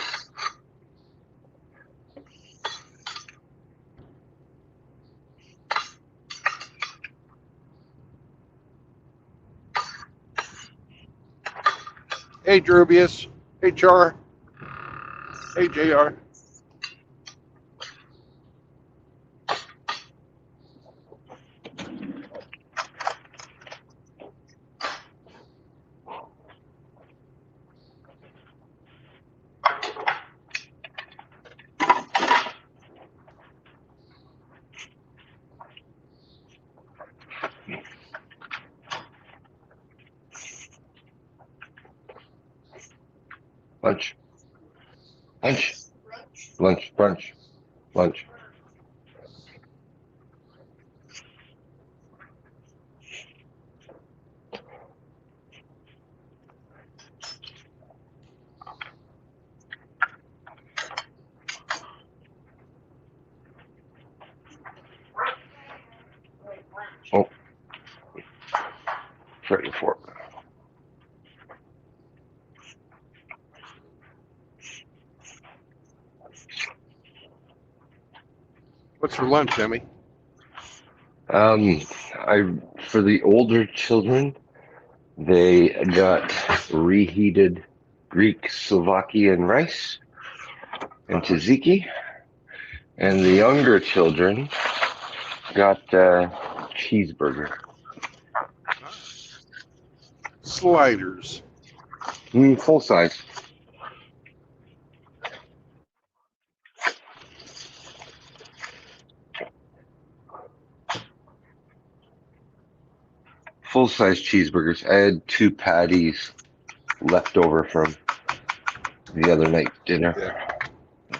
Hey, Drubius. Hey, Char. Hey, JR. Lunch. Lunch. Lunch. Brunch. Lunch. Oh, right and fork. What's for lunch, Emmy? I for the older children, they got reheated Greek Slovakian rice and tzatziki, and the younger children got cheeseburger. Sliders. Full size. Full size cheeseburgers. I had 2 patties left over from the other night dinner. Yeah.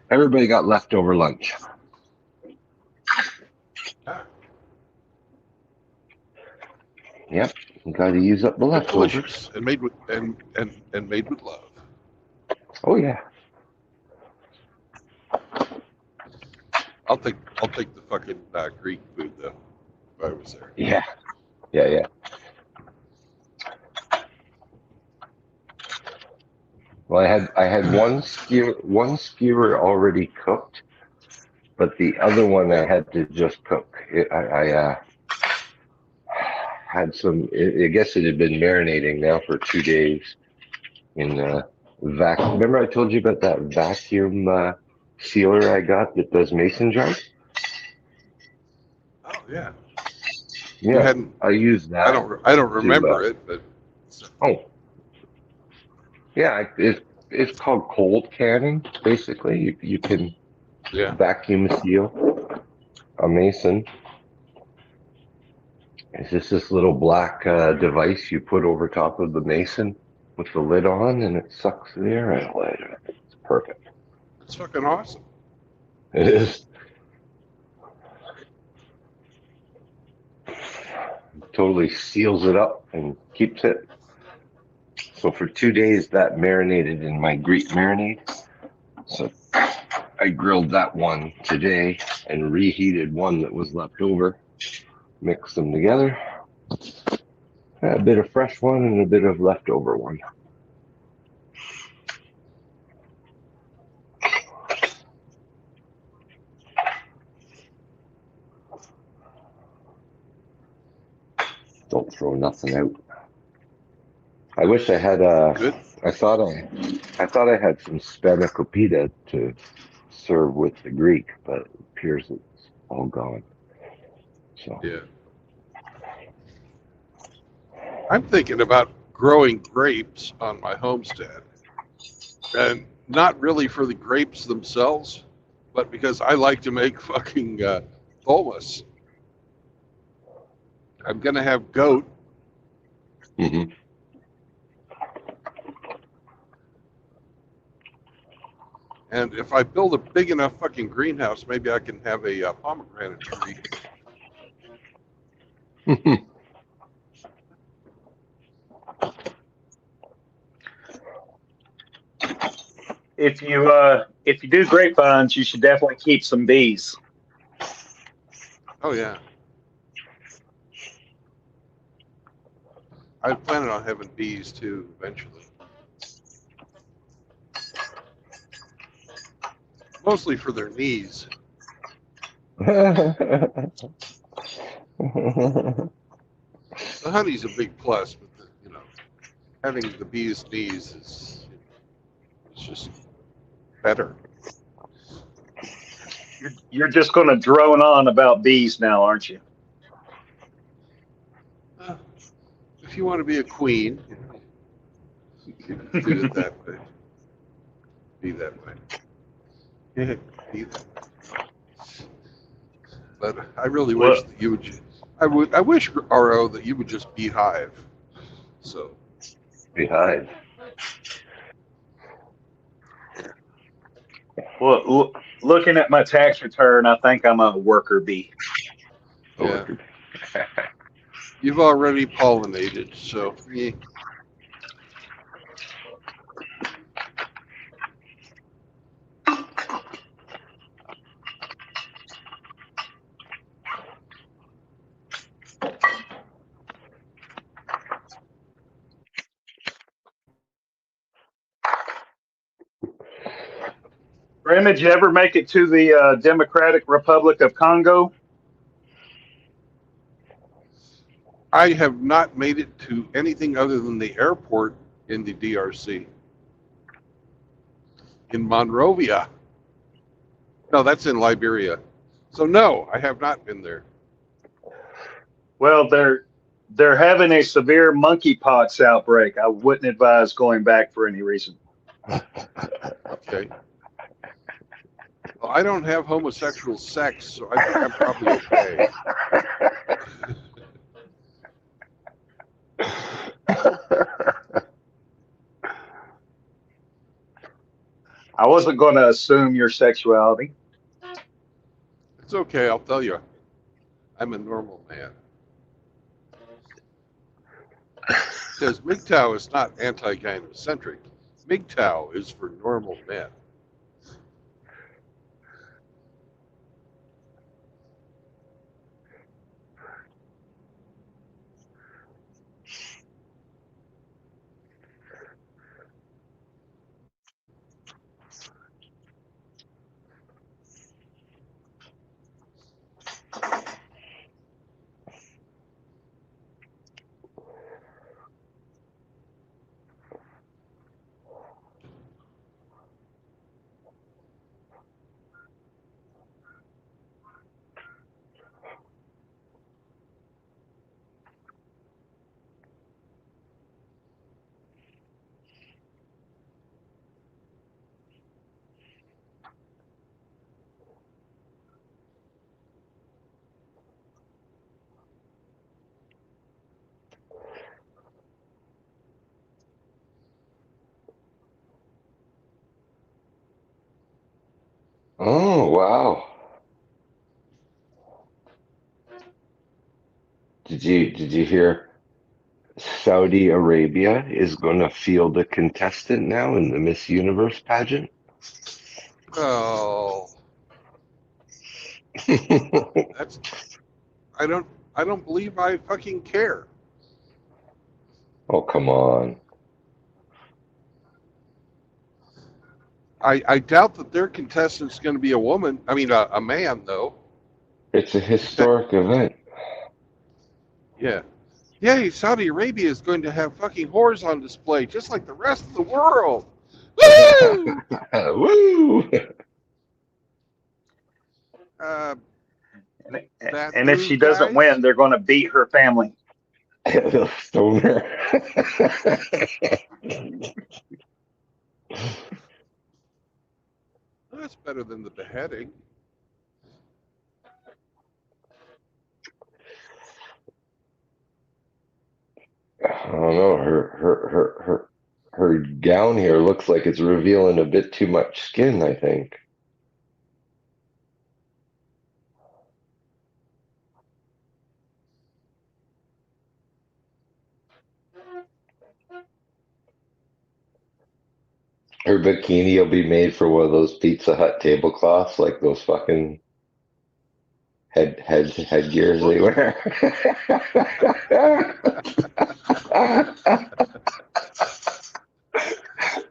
Everybody got leftover lunch. Yep, got to use up the leftovers. Delicious and made with and made with love. Oh yeah. I'll take the fucking Greek food though if I was there. Yeah. Yeah, yeah. Well, I had one skewer already cooked, but the other one I had to just cook. I had some. I guess it had been marinating now for 2 days in vacuum. Remember I told you about that vacuum sealer I got that does mason jars? Oh yeah. You Yeah, hadn't. I used I that don't to. remember it, but Oh, yeah, it's called cold canning. Basically, you can yeah. vacuum seal a mason. It's just this little black device you put over top of the mason with the lid on, and it sucks the air out. It's perfect. It's fucking awesome. It is. Totally seals it up and keeps it. So for 2 days, that marinated in my Greek marinade. So I grilled that one today and reheated one that was left over. Mixed them together. A bit of fresh one and a bit of leftover one. Don't throw nothing out. I wish I had Good. I thought I had some spanakopita to serve with the Greek, but it appears it's all gone. So Yeah. I'm thinking about growing grapes on my homestead, and not really for the grapes themselves, but because I like to make fucking bolas. I'm gonna have goat, mhm. and if I build a big enough fucking greenhouse, maybe I can have a pomegranate tree. If you do grapevines, you should definitely keep some bees. Oh yeah. I plan on having bees too eventually. Mostly for their knees. The honey's a big plus, but having the bees' knees is it's just better. You're just going to drone on about bees now, aren't you? If you want to be a queen, you can do it that way. Be that way. Be that way. But I really wish Well, that you would. I wish, RO, that you would just beehive. So Behind. looking at my tax return, I think I'm a worker bee. yeah, you've already pollinated. So yeah. Graham, did you ever make it to the Democratic Republic of Congo? I have not made it to anything other than the airport in the DRC. In Monrovia. No, that's in Liberia. So no, I have not been there. Well, they're having a severe monkeypox outbreak. I wouldn't advise going back for any reason. Okay. Well, I don't have homosexual sex, so I think I'm probably okay. I wasn't going to assume your sexuality. It's okay, I'll tell you. I'm a normal man. Because MGTOW is not anti-gynocentric. MGTOW is for normal men. Oh, wow. Did you hear Saudi Arabia is going to field a contestant now in the Miss Universe pageant? Oh, that's I don't believe I fucking care. Oh, come on. I doubt that their contestant's going to be a woman. I mean, a man, though. It's a historic event. Yeah. Yay, Saudi Arabia is going to have fucking whores on display, just like the rest of the world. Woo! Woo! Uh, that And if she move, doesn't guys. win, they're going to beat her family. They'll stone her. That's better than the beheading. I don't know. Her gown here looks like it's revealing a bit too much skin, I think. Her bikini will be made for one of those Pizza Hut tablecloths, like those fucking headgears they wear.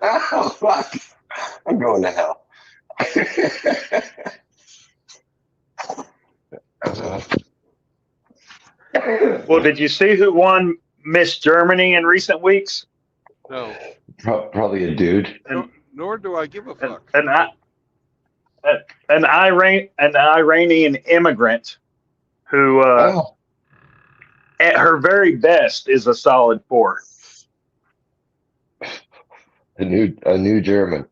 Oh, fuck. I'm going to hell. Well, did you see who won Miss Germany in recent weeks? No. Probably a dude. Nor do I give a fuck. An Iranian immigrant who, at her very best, is a solid 4. A new German.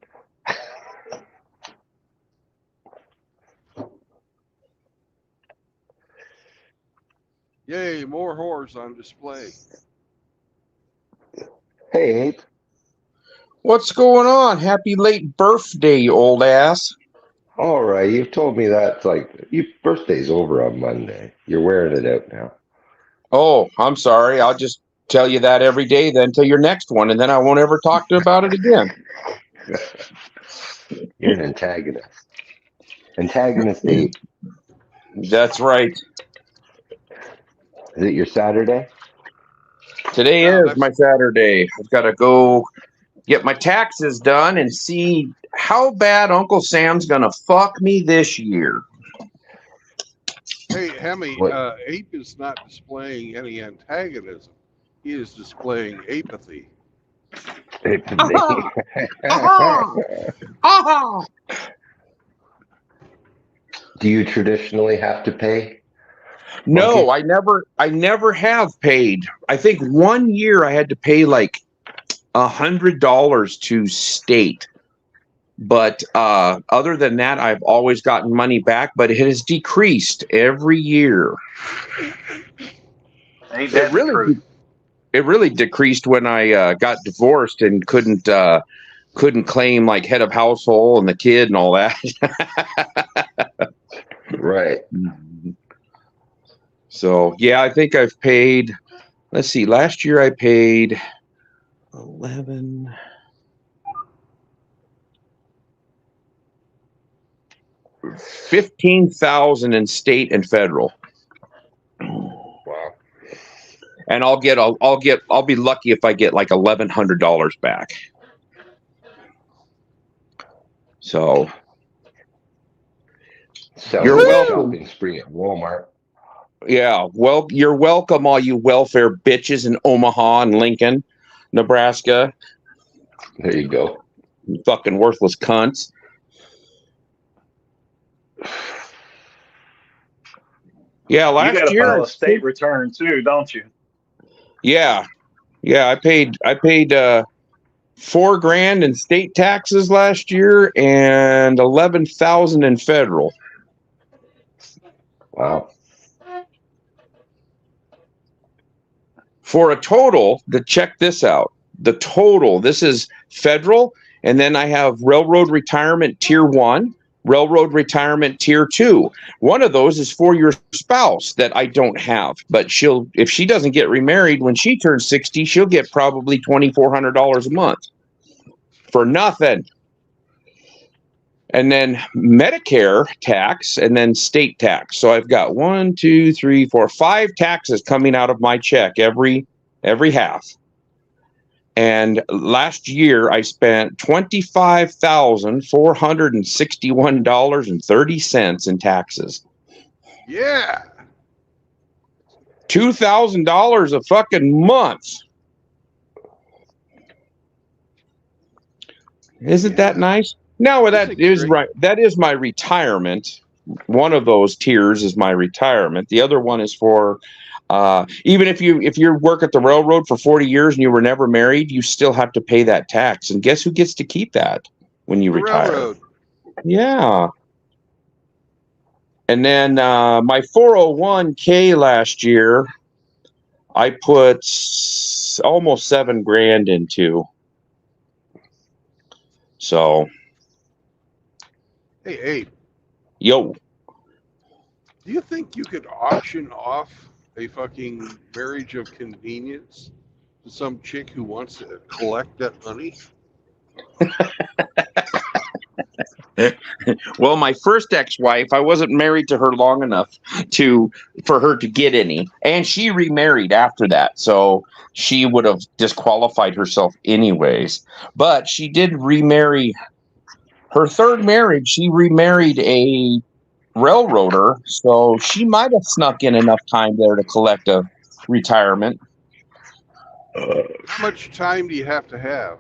Yay, more whores on display. Hey, Ape. What's going on? Happy late birthday, you old ass. All right, you've told me that your birthday's over on Monday. You're wearing it out now. Oh, I'm sorry. I'll just tell you that every day then till your next one, and then I won't ever talk to you about it again. You're an antagonist. Antagonist Ape. That's right. Is it your Saturday? Today is my Saturday. I've got to go get my taxes done and see how bad Uncle Sam's going to fuck me this year. Hey, Hemi, Ape is not displaying any antagonism. He is displaying apathy. Apathy. Do you traditionally have to pay? No, I never have paid. I think one year I had to pay like $100 to state. But other than that, I've always gotten money back, but it has decreased every year. Ain't that the truth? It really decreased when I got divorced and couldn't claim like head of household and the kid and all that. Right. So, yeah, I think I've paid, let's see, last year I paid 11. $15,000 in state and federal. Wow. And I'll be lucky if I get like $1,100 back. So you're welcome. Shopping spree at Walmart. Yeah, well, you're welcome, all you welfare bitches in Omaha and Lincoln, Nebraska. There you go. You fucking worthless cunts. Yeah, last year. You got to file a state return too, don't you? Yeah, I paid $4,000 in state taxes last year and $11,000 in federal. Wow. For a total, check this out. The total, this is federal, and then I have Railroad Retirement Tier 1, Railroad Retirement Tier 2. One of those is for your spouse that I don't have, but if she doesn't get remarried when she turns 60, she'll get probably $2,400 a month for nothing. And then Medicare tax and then state tax. So I've got 1, 2, 3, 4, 5 taxes coming out of my check every half. And last year I spent $25,461.30 in taxes. Yeah. $2,000 a fucking month. Isn't that nice? Now that is right. That is my retirement. One of those tiers is my retirement. The other one is for even if you work at the railroad for 40 years and you were never married, you still have to pay that tax. And guess who gets to keep that when you retire? Railroad. Yeah. And then my 401k last year, I put almost $7,000 into. So, Hey, Abe. Yo. Do you think you could auction off a fucking marriage of convenience to some chick who wants to collect that money? Well, my first ex-wife, I wasn't married to her long enough for her to get any, and she remarried after that, so she would have disqualified herself anyways. But she did remarry. Her third marriage, she remarried a railroader, so she might have snuck in enough time there to collect a retirement. How much time do you have to have?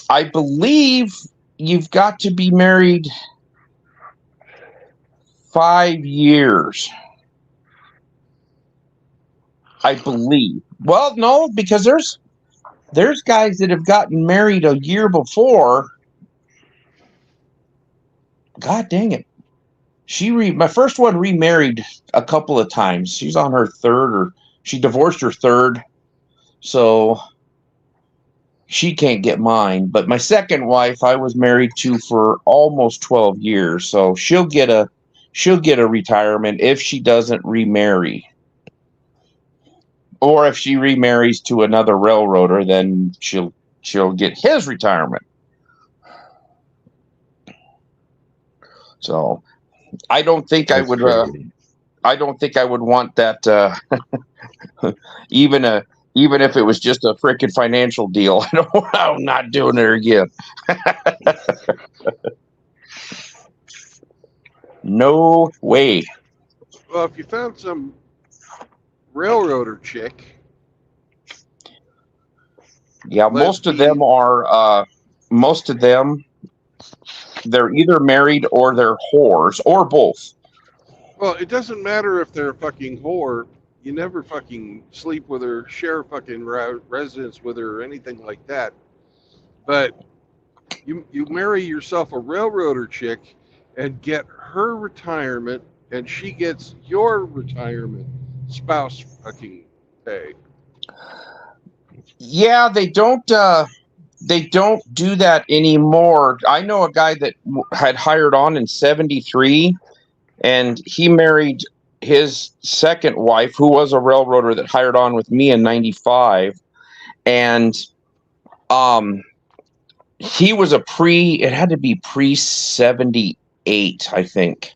I believe you've got to be married 5 years. I believe. Well, no, because there's guys that have gotten married a year before. God dang it. My first one remarried a couple of times. She's on her third, or she divorced her third. So she can't get mine. But my second wife, I was married to for almost 12 years. So she'll get a retirement if she doesn't remarry. Or if she remarries to another railroader, then she'll get his retirement. So I don't think I would want that even if it was just a freaking financial deal. I'm not doing it again. No way. Well, if you found some railroader chick. Yeah, most of them, they're either married or they're whores or both. Well, it doesn't matter if they're a fucking whore. You never fucking sleep with her, share fucking residence with her, or anything like that. But you marry yourself a railroader chick and get her retirement, and she gets your retirement spouse fucking pay. Yeah, they don't do that anymore. I know a guy that had hired on in 1973, and he married his second wife, who was a railroader that hired on with me in 1995, and he was it had to be pre-78, I think,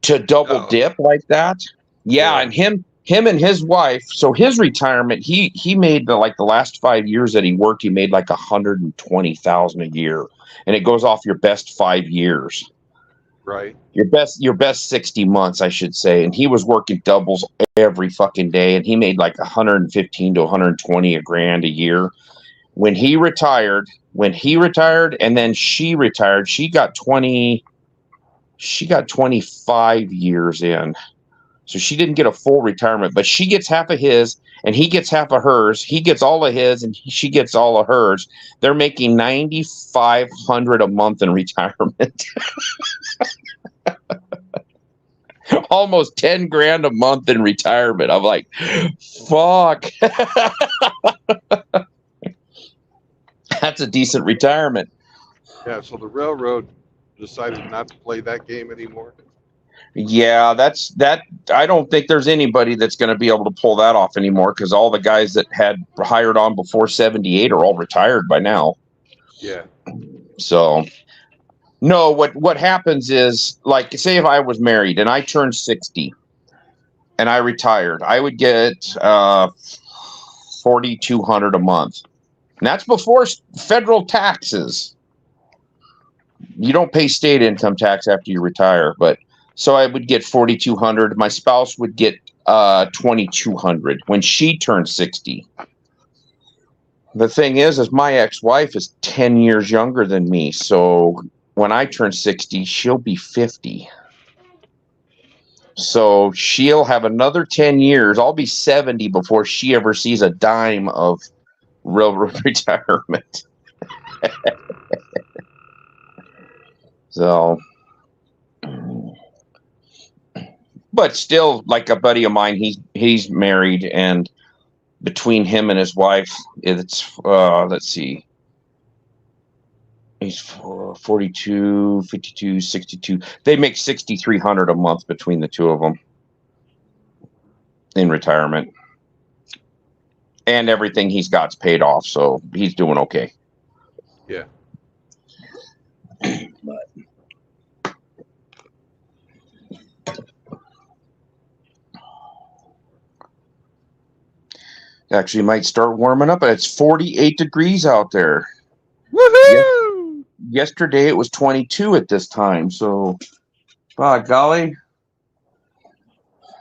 to double dip like that. Yeah, and him and his wife, so his retirement, he made the last 5 years that he worked, he made like $120,000 a year, and it goes off your best 5 years. Right. Your best 60 months, I should say. And he was working doubles every fucking day, and he made like 115 to 120 $1,000 a year. When he retired, and then she retired, she got 25 years in. So she didn't get a full retirement, but she gets half of his and he gets half of hers. He gets all of his and she gets all of hers. They're making $9,500 a month in retirement. Almost $10,000 a month in retirement. I'm like, fuck. That's a decent retirement. Yeah, so the railroad decided not to play that game anymore. Yeah, I don't think there's anybody that's going to be able to pull that off anymore, because all the guys that had hired on before 1978 are all retired by now. Yeah. So, no, what happens is, like, say if I was married and I turned 60 and I retired, I would get $4,200 a month. And that's before federal taxes. You don't pay state income tax after you retire, but So I would get $4,200. My spouse would get $2,200 when she turned 60. The thing is my ex-wife is 10 years younger than me. So when I turn 60, she'll be 50. So she'll have another 10 years. I'll be 70 before she ever sees a dime of railroad retirement. So, but still, like a buddy of mine, he's married, and between him and his wife, it's let's see, he's 42, 52, 62. They make $6,300 a month between the two of them in retirement, and everything he's got's paid off, so he's doing okay. Yeah. But actually might start warming up. It's 48 degrees out there. Woohoo! Yesterday it was 22 at this time, so by golly,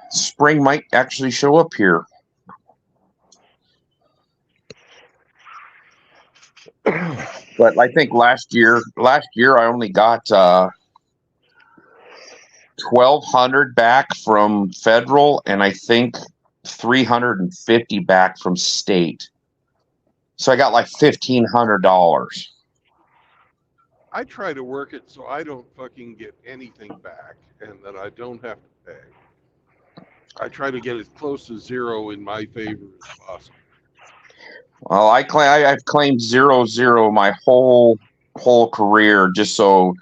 spring might actually show up here. But I think last year I only got 1,200 back from federal, and I think 350 back from state. So I got like $1,500. I try to work it so I don't fucking get anything back, and that I don't have to pay. I try to get as close to zero in my favor as possible. Well, I've claimed 0-0 my whole career, just so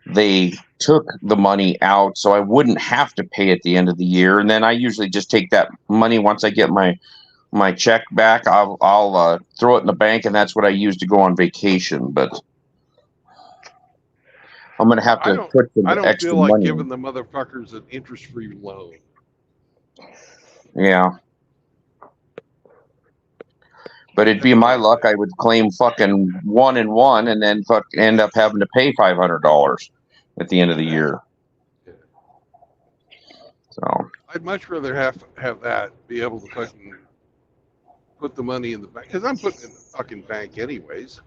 they took the money out so I wouldn't have to pay at the end of the year. And then I usually just take that money once I get my check back. I'll throw it in the bank, and that's what I use to go on vacation. But I'm gonna have to put some I don't extra feel like money. giving the motherfuckers an interest-free loan. Yeah. But it'd be my luck. I would claim fucking 1 and 1, and then end up having to pay $500 at the end of the year. Yeah. So I'd much rather have that, be able to fucking put the money in the bank, because I'm putting it in the fucking bank anyways.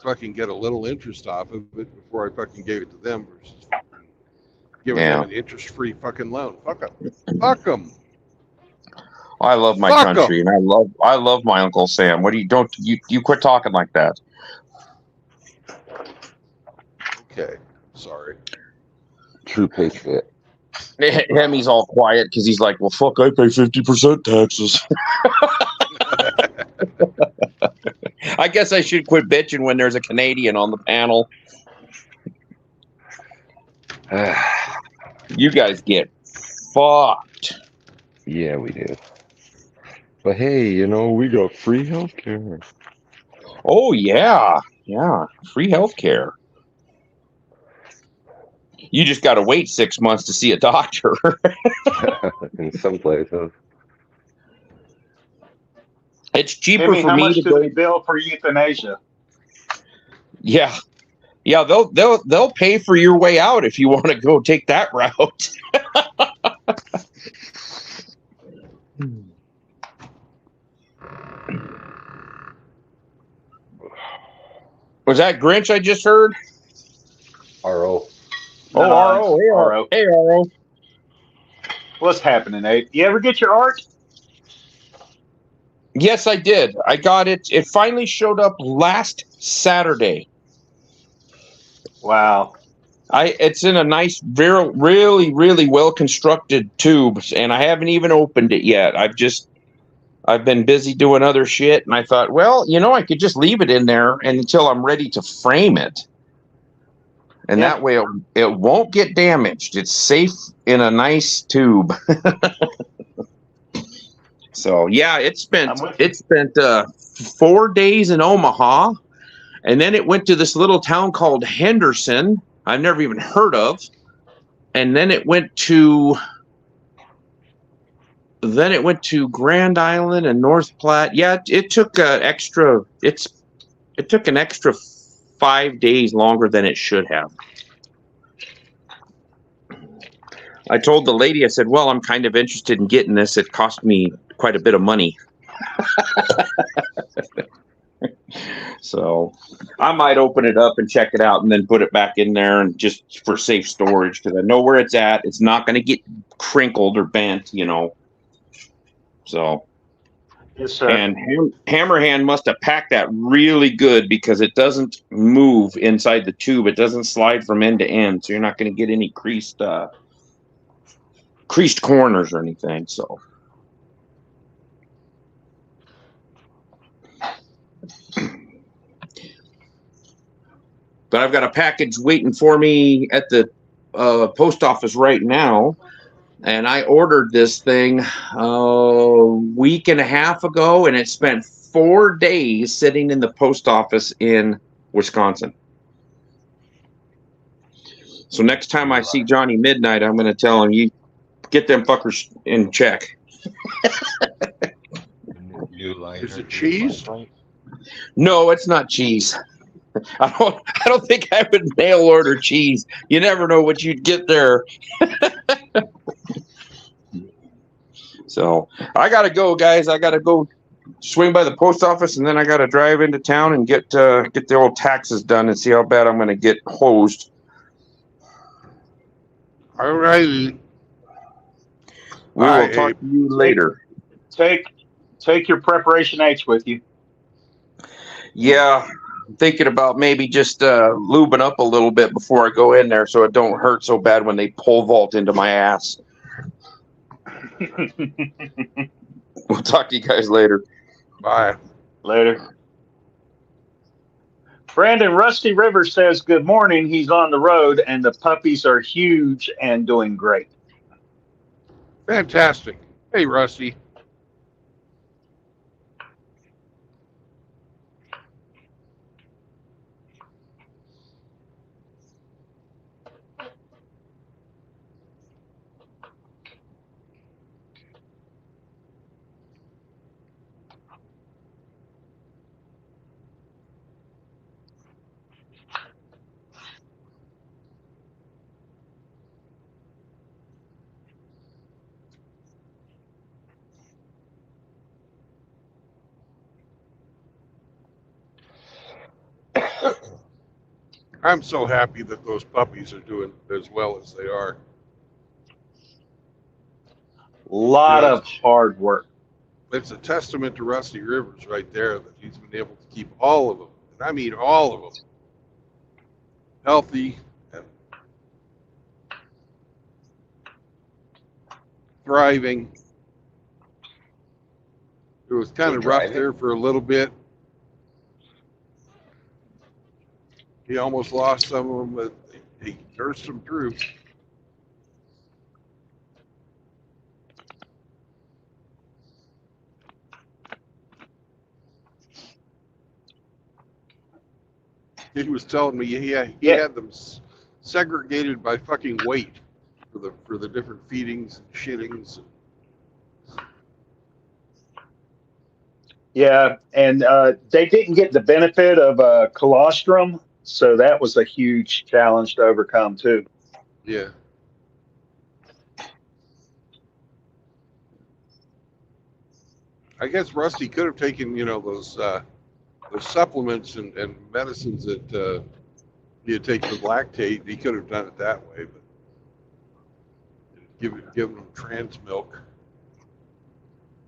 Fucking get a little interest off of it before I fucking gave it to them versus giving them an interest-free fucking loan. Fuck them. Fuck them. I love my country, and I love my Uncle Sam. What do you quit talking like that? Okay, sorry. True patriot. Hemmy's all quiet because he's like, well, fuck, I pay 50% taxes. I guess I should quit bitching when there's a Canadian on the panel. You guys get fucked. Yeah, we do. But hey, we got free healthcare. Oh, yeah. Yeah, free healthcare. You just got to wait 6 months to see a doctor. In some places. It's cheaper Timmy, for how me much to do go. they bill for euthanasia? Yeah. Yeah, they'll pay for your way out if you want to go take that route. Was that Grinch I just heard? RO. Oh, RO. Hey, RO. Hey, RO. What's happening, Abe? You ever get your art? Yes, I did. I got it. It finally showed up last Saturday. Wow. It's in a nice, really, really well constructed tube, and I haven't even opened it yet. I've been busy doing other shit, and I thought, well, I could just leave it in there until I'm ready to frame it. And that way it won't get damaged. It's safe in a nice tube. So yeah, it spent 4 days in Omaha, and then it went to this little town called Henderson, I've never even heard of, and then it went to Grand Island and North Platte. Yeah, it took an extra 5 days longer than it should have. I told the lady, I said, well, I'm kind of interested in getting this. It cost me quite a bit of money. So I might open it up and check it out and then put it back in there and just for safe storage, because I know where it's at. It's not going to get crinkled or bent, you know. So, Yes, sir. and Hammerhand must have packed that really good, because it doesn't move inside the tube. It doesn't slide from end to end. So you're not going to get any creased corners or anything. So. But I've got a package waiting for me at the post office right now. And I ordered this thing a week and a half ago, and it spent 4 days sitting in the post office in Wisconsin. So next time I see Johnny Midnight, I'm going to tell him, you get them fuckers in check. Is it cheese? No, it's not cheese. I don't think I would mail order cheese. You never know what you'd get there. So I gotta go, guys. I gotta go swing by the post office, and then I gotta drive into town and get the old taxes done and see how bad I'm gonna get hosed. All righty. We will talk to you later. Take your preparation H with you. Yeah, I'm thinking about maybe just lubing up a little bit before I go in there, so it don't hurt so bad when they pole vault into my ass. We'll talk to you guys later. Bye. Later. Brandon Rusty Rivers says, good morning. He's on the road, and the puppies are huge and doing great. Fantastic. Hey, Rusty. I'm so happy that those puppies are doing as well as they are. A lot of hard work. It's a testament to Rusty Rivers right there that he's been able to keep all of them, and I mean all of them, healthy and thriving. It was kind of rough there for a little bit. He almost lost some of them, but he nursed them through. He was telling me he had them segregated by fucking weight for the different feedings and shittings. Yeah, and they didn't get the benefit of colostrum, so that was a huge challenge to overcome too. Yeah. I guess Rusty could have taken, those supplements and medicines that he had taken with lactate. He could have done it that way, but given them trans milk.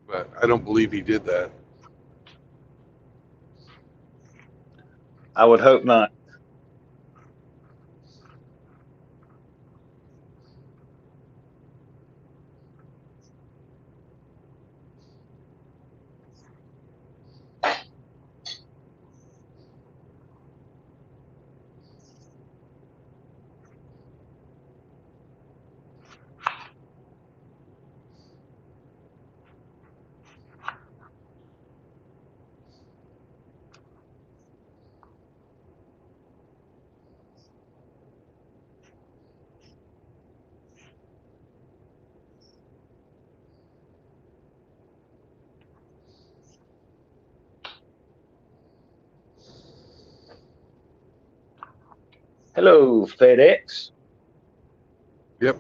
But I don't believe he did that. I would hope not. Hello, FedEx. Yep.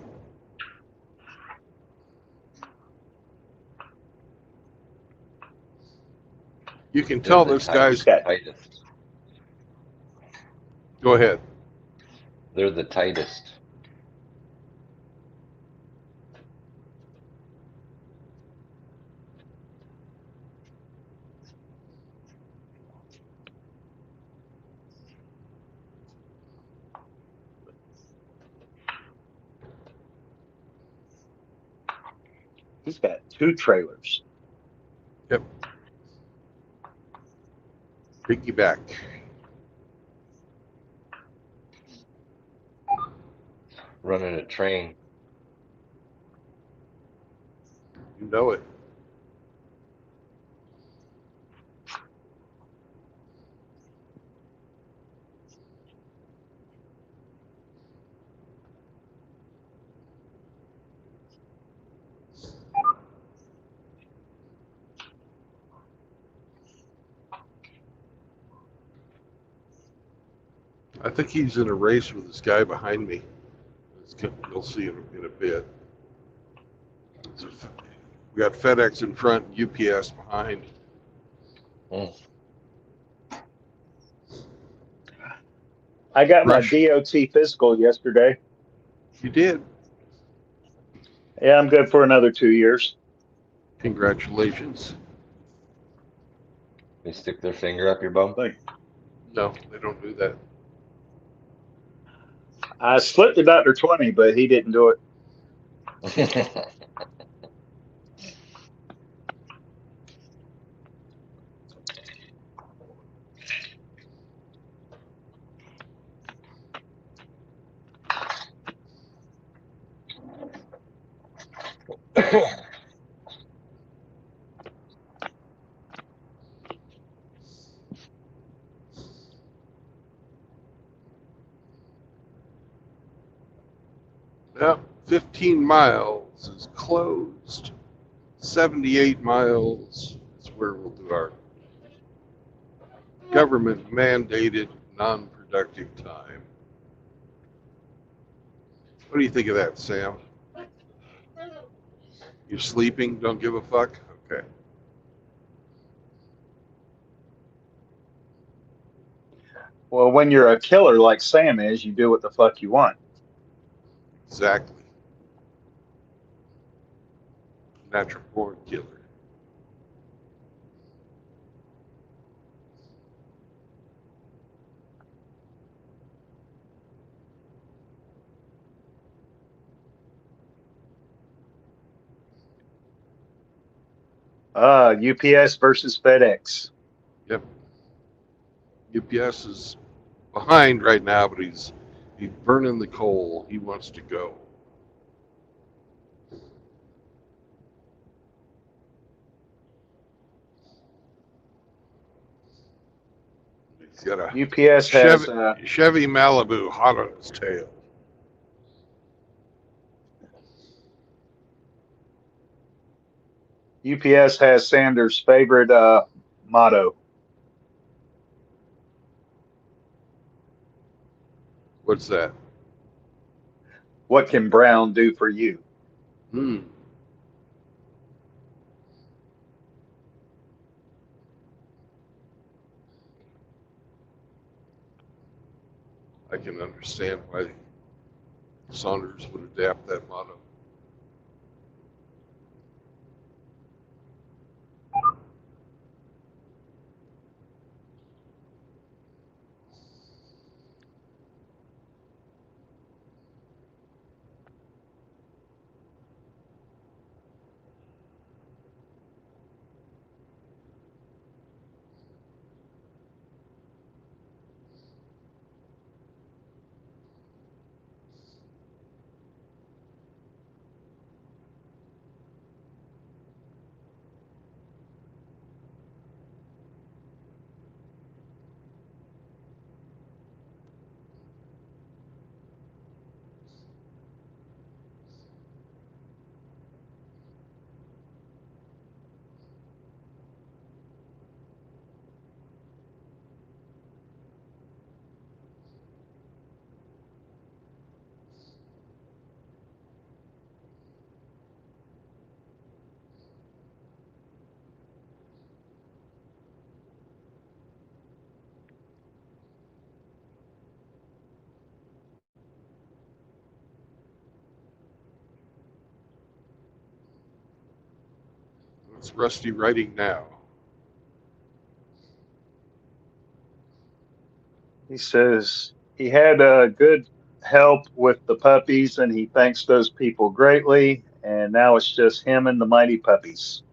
You can They're tell the this guy's. tightest. Go ahead. They're the tightest. He's got 2 trailers. Yep. Piggyback. Running a train. You know it. I think he's in a race with this guy behind me. You'll see him in a bit. We got FedEx in front, and UPS behind. I got Rush. my DOT physical yesterday. You did. Yeah, I'm good for another 2 years. Congratulations. They stick their finger up your bum. No, they don't do that. I slipped to Dr. 20, but he didn't do it. Yep, 15 miles is closed. 78 miles is where we'll do our government mandated non-productive time. What do you think of that, Sam? You sleeping? Don't give a fuck? Okay. Well, when you're a killer like Sam is, you do what the fuck you want. Exactly. Natural born killer. UPS versus FedEx. Yep. UPS is behind right now, but he's burning the coal. He wants to go. He's got a UPS has Chevy Malibu hot on his tail. UPS has Sanders' favorite motto. What's that? What can Brown do for you? I can understand why Saunders would adapt that motto. What's Rusty writing now? He says he had good help with the puppies, and he thanks those people greatly. And now it's just him and the mighty puppies.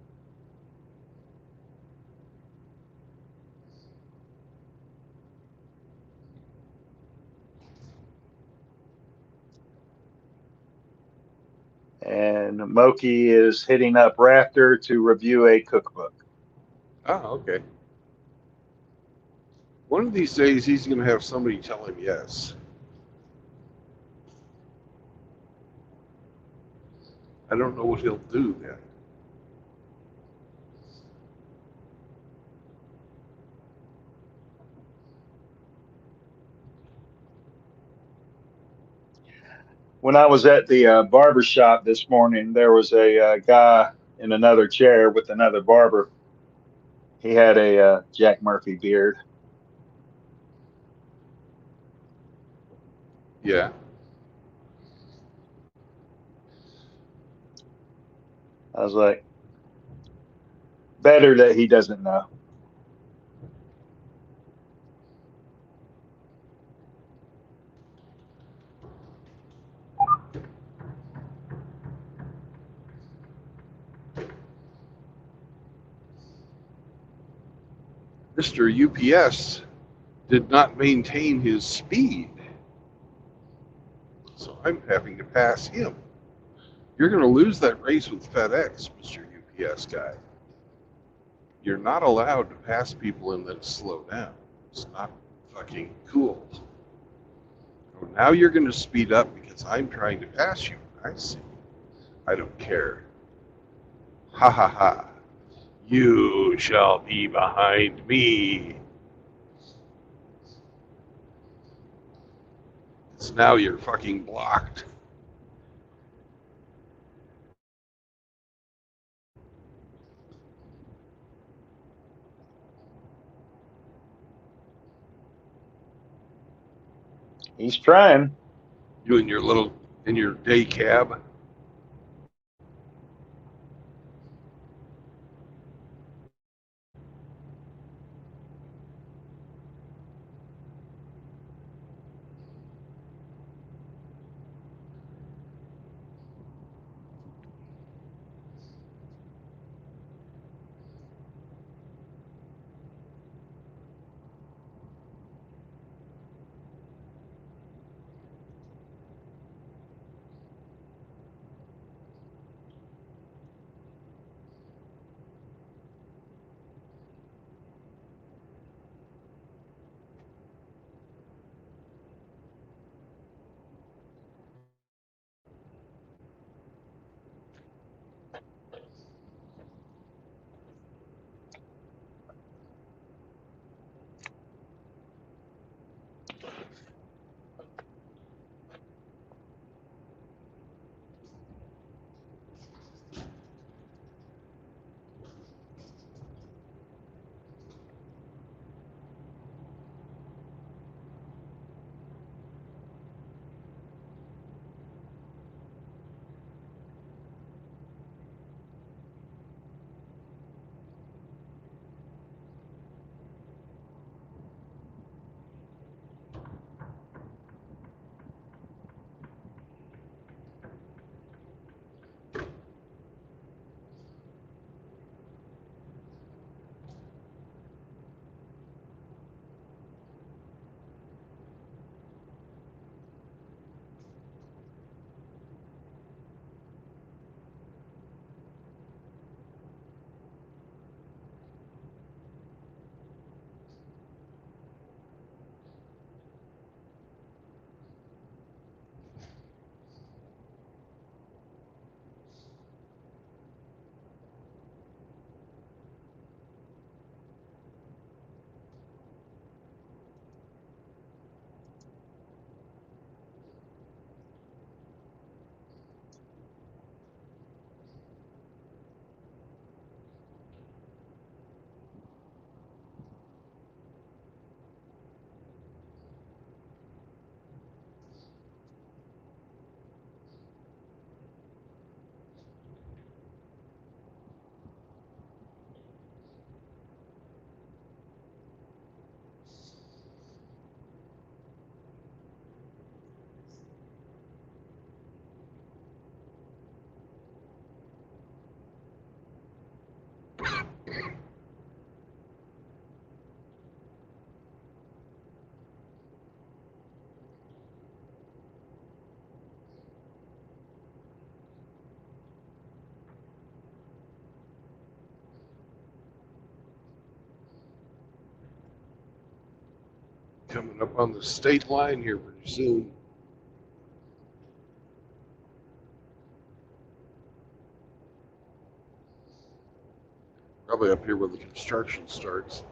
And Moki is hitting up Rafter to review a cookbook. Oh, okay. One of these days, he's going to have somebody tell him yes. I don't know what he'll do then. When I was at the barber shop this morning, there was a guy in another chair with another barber. He had a Jack Murphy beard. Yeah. I was like, better that he doesn't know. Mr. UPS did not maintain his speed. So I'm having to pass him. You're going to lose that race with FedEx, Mr. UPS guy. You're not allowed to pass people and then slow down. It's not fucking cool. Oh, now you're going to speed up because I'm trying to pass you. I see. I don't care. Ha ha ha. You shall be behind me. So now you're fucking blocked. He's trying. You in your day cab. Coming up on the state line here pretty soon. Probably up here where the construction starts.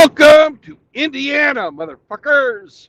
Welcome to Indiana, motherfuckers.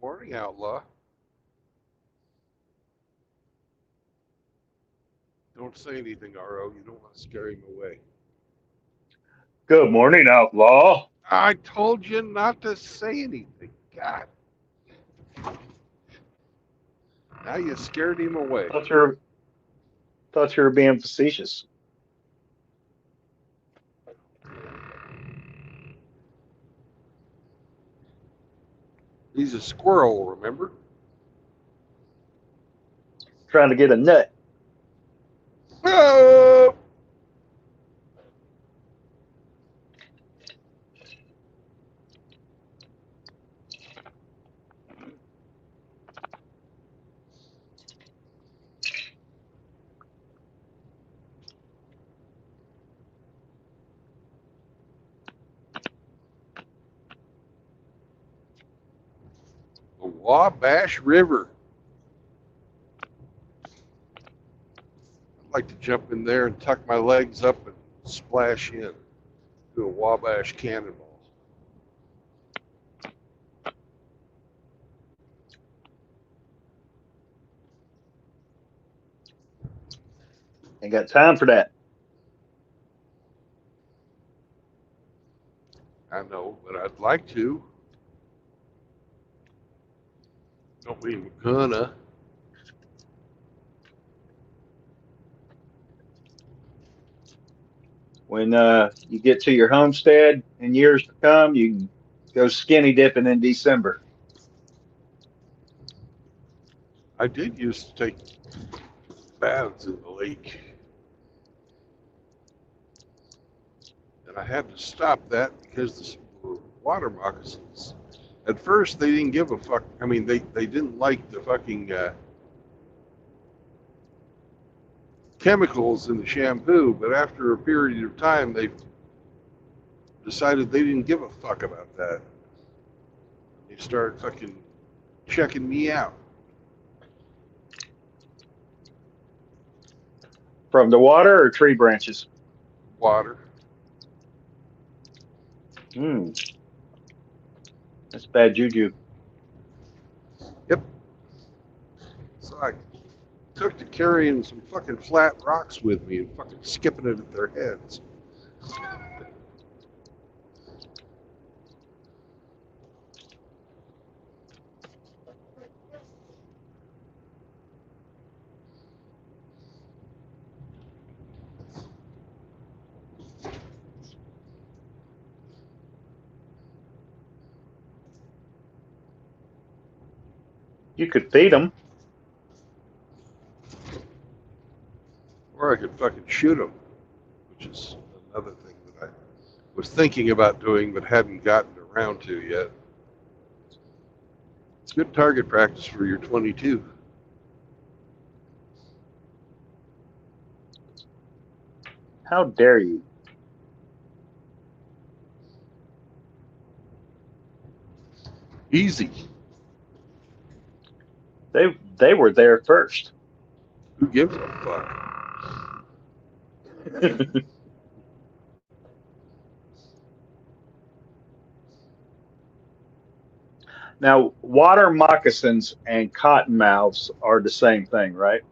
Morning, Outlaw. Don't say anything, RO. You don't want to scare him away. Good morning, Outlaw. I told you not to say anything. God. Now you scared him away. Thought you were being facetious. He's a squirrel, remember? Trying to get a nut. Oh! The Wabash River. I'd like to jump in there and tuck my legs up and splash in. Do a Wabash cannonball. Ain't got time for that. I know, but I'd like to. Don't mean we're gonna. When you get to your homestead in years to come, you can go skinny dipping in December. I did used to take baths in the lake. And I had to stop that because the water moccasins, at first they didn't give a fuck. I mean, they didn't like the fucking chemicals in the shampoo, but after a period of time, they decided they didn't give a fuck about that. They started fucking checking me out. From the water or tree branches? Water. That's bad juju. Yep. So I took to carrying some fucking flat rocks with me and fucking skipping it at their heads. You could feed them. Or I could fucking shoot them, which is another thing that I was thinking about doing but hadn't gotten around to yet. It's good target practice for your 22. How dare you? Easy. They were there first. Who gives a fuck? Now, water moccasins and cottonmouths are the same thing, right?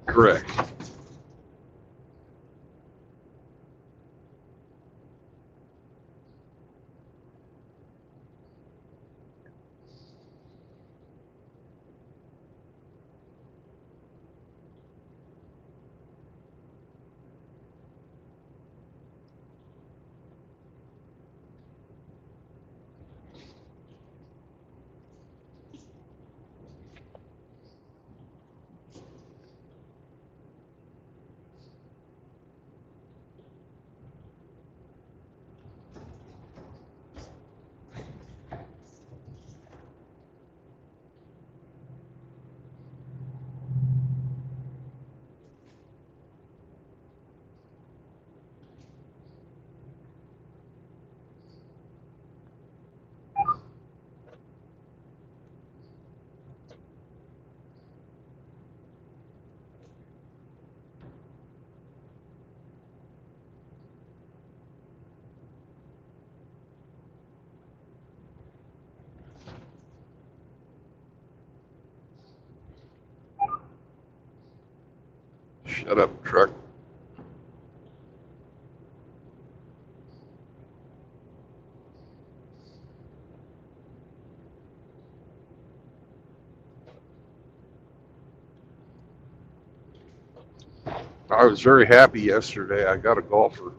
Correct. Shut up, truck. I was very happy yesterday. I got a golfer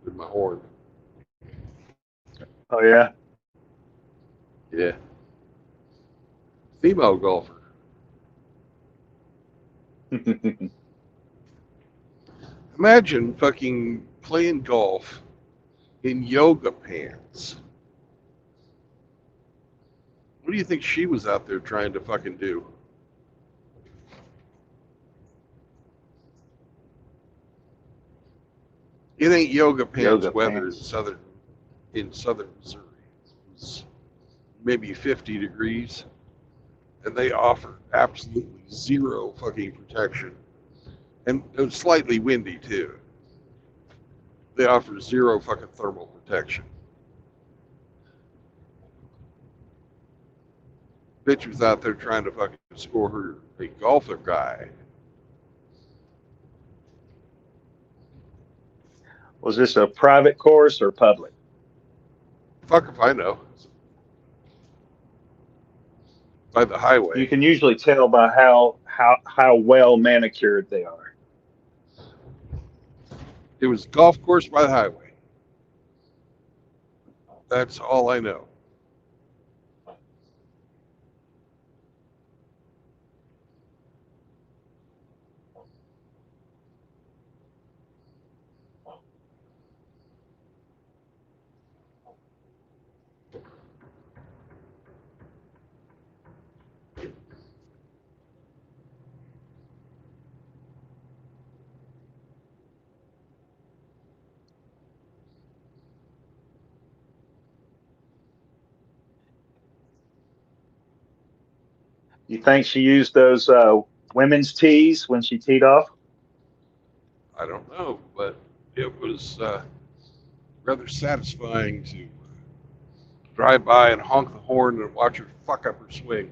with my horn. Oh yeah. Yeah. Female golfer. Imagine fucking playing golf in yoga pants. What do you think she was out there trying to fucking do? It ain't yoga pants Yoga weather pants. in southern Missouri. It's maybe 50 degrees, and they offer absolutely zero fucking protection, and it's slightly windy too. They offer zero fucking thermal protection. Bitch was out there trying to fucking score her a golfer guy. Was this a private course or public? Fuck if I know. By the You highway. can usually tell by how well manicured they are. It was golf course by the highway. That's all I know. You think she used those women's tees when she teed off? I don't know, but it was rather satisfying to drive by and honk the horn and watch her fuck up her swing.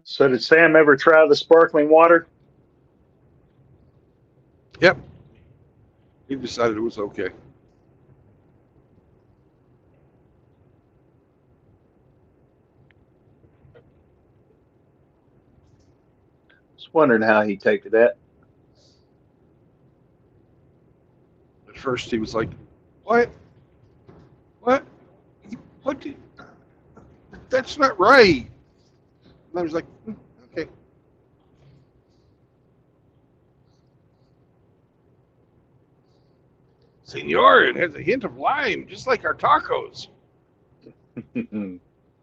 So did Sam ever try the sparkling water? Yep, he decided it was okay. Just wondering how he'd take to that. At first, he was like, "What? What? What? That's not right." And I was like, "Okay." Senor, it has a hint of lime, just like our tacos. Man,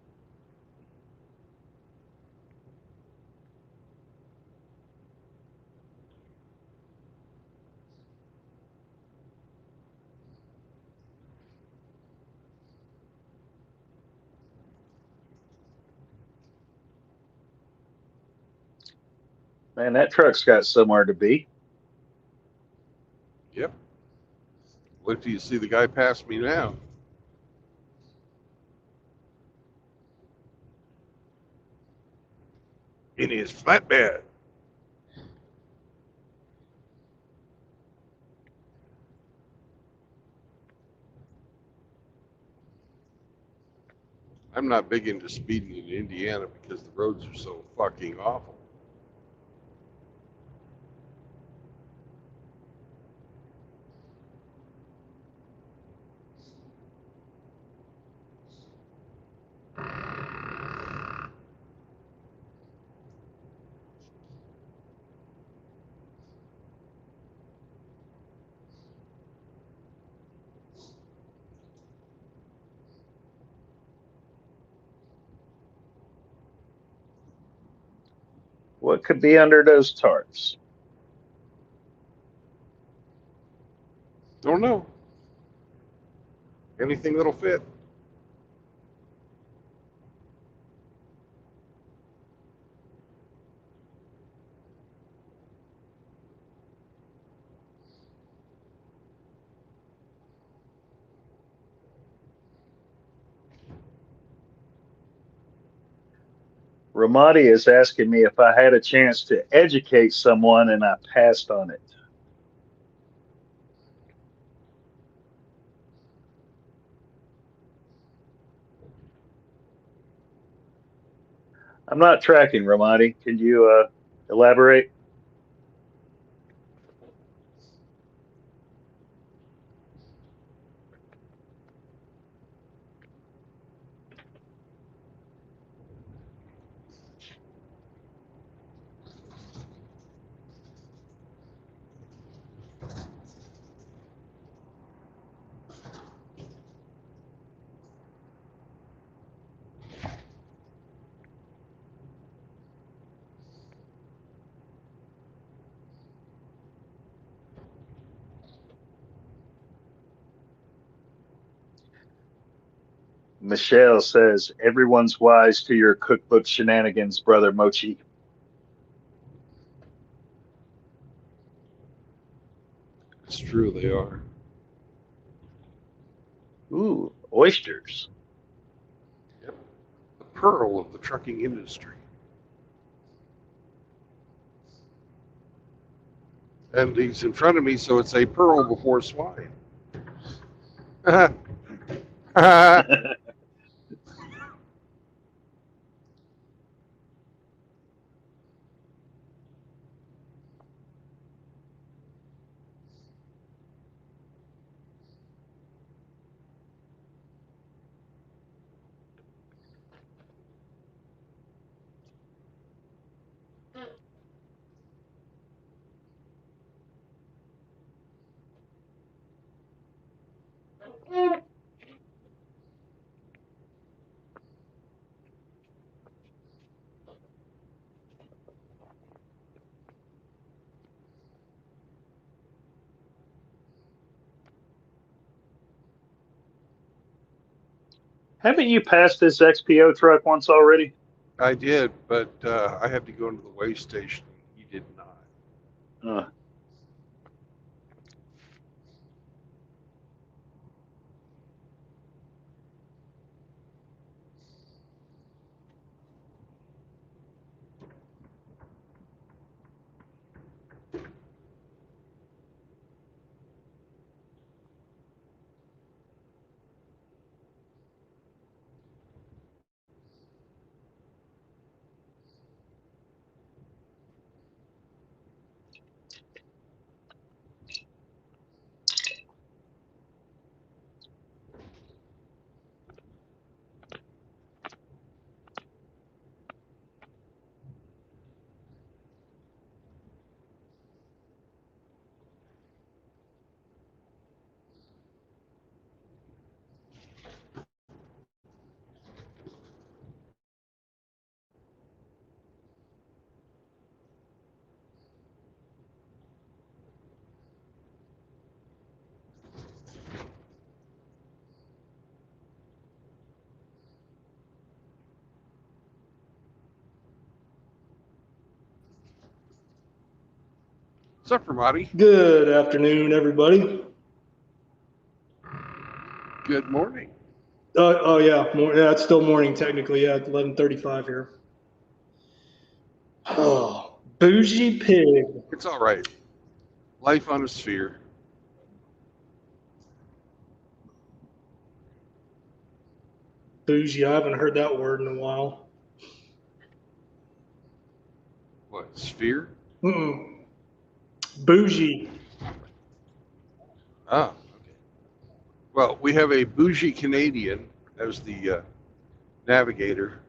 that truck's got somewhere to be. Yep. What do you see the guy pass me now? In his flatbed. I'm not big into speeding in Indiana because the roads are so fucking awful. What could be under those tarps? Don't know. Anything that'll fit. Ramadi is asking me if I had a chance to educate someone and I passed on it. I'm not tracking, Ramadi. Can you elaborate? Michelle says, everyone's wise to your cookbook shenanigans, Brother Mochi. It's true, they are. Ooh, oysters. Yep. The pearl of the trucking industry. And he's in front of me, so it's a pearl before swine. Haven't you passed this XPO truck once already? I did, but I had to go into the weigh station. He did not. What's up, Ramadi? Good afternoon, everybody. Good morning. Oh yeah, yeah, it's still morning technically. Yeah, 11:35 here. Oh, bougie pig. It's all right. Life on a sphere. Bougie. I haven't heard that word in a while. What, sphere? Mm-mm. Bougie. Ah, okay. Well, we have a bougie Canadian as the navigator.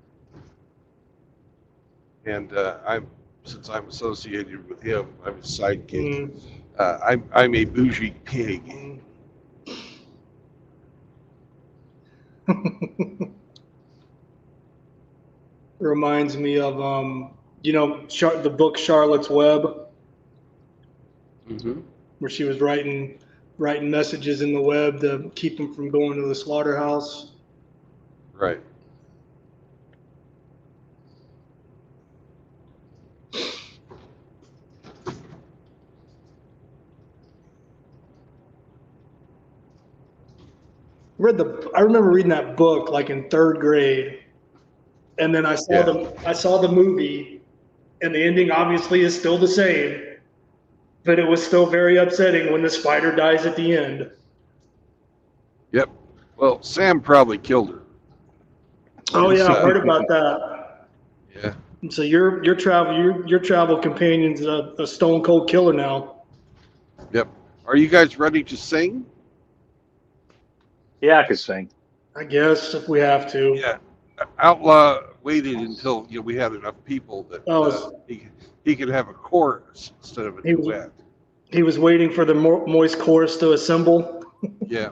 And since I'm associated with him, I'm his sidekick. I'm a bougie pig. Reminds me of the book Charlotte's Web, Mm-hmm. where she was writing messages in the web to keep them from going to the slaughterhouse. Right. I remember reading that book like in third grade, and then I saw the movie, and the ending obviously is still the same, but it was still very upsetting when the spider dies at the end. Yep. Well, Sam probably killed her. Oh yeah, I heard about that. Yeah. And so your travel companion's a stone cold killer now. Yep. Are you guys ready to sing? Yeah, I could sing. I guess if we have to. Yeah. Outlaw waited until we had enough people that he could have a chorus instead of a duet. He was waiting for the moist chorus to assemble. Yeah.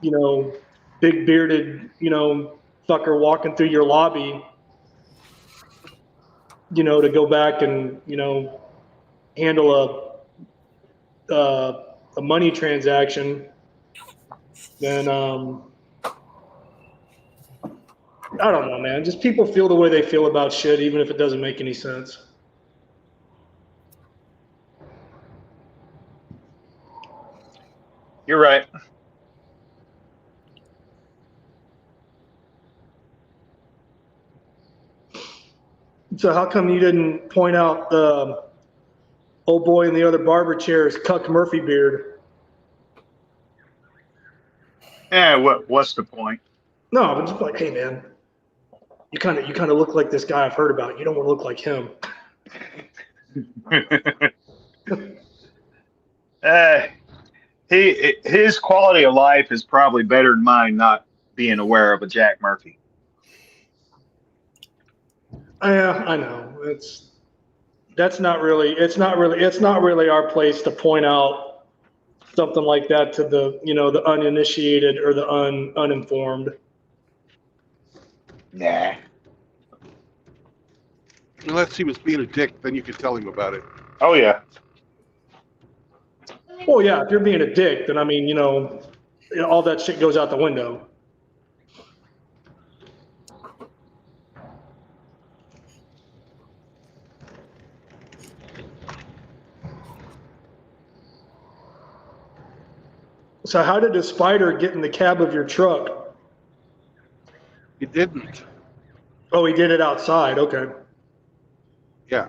big bearded, fucker walking through your lobby, to go back and, handle a money transaction, then I don't know, man. Just people feel the way they feel about shit, even if it doesn't make any sense. You're right. So how come you didn't point out the old boy in the other barber chair's Cuck Murphy beard? Yeah, what's the point? No, but just like, hey man, you kind of look like this guy I've heard about. You don't want to look like him. His quality of life is probably better than mine, not being aware of a Jack Murphy. Yeah, I know. It's not really our place to point out something like that to the uninitiated or the uninformed. Nah. Unless he was being a dick, then you could tell him about it. Oh yeah. Well, yeah, if you're being a dick, then I mean, all that shit goes out the window. So how did a spider get in the cab of your truck? He didn't. Oh, he did it outside. Okay. Yeah.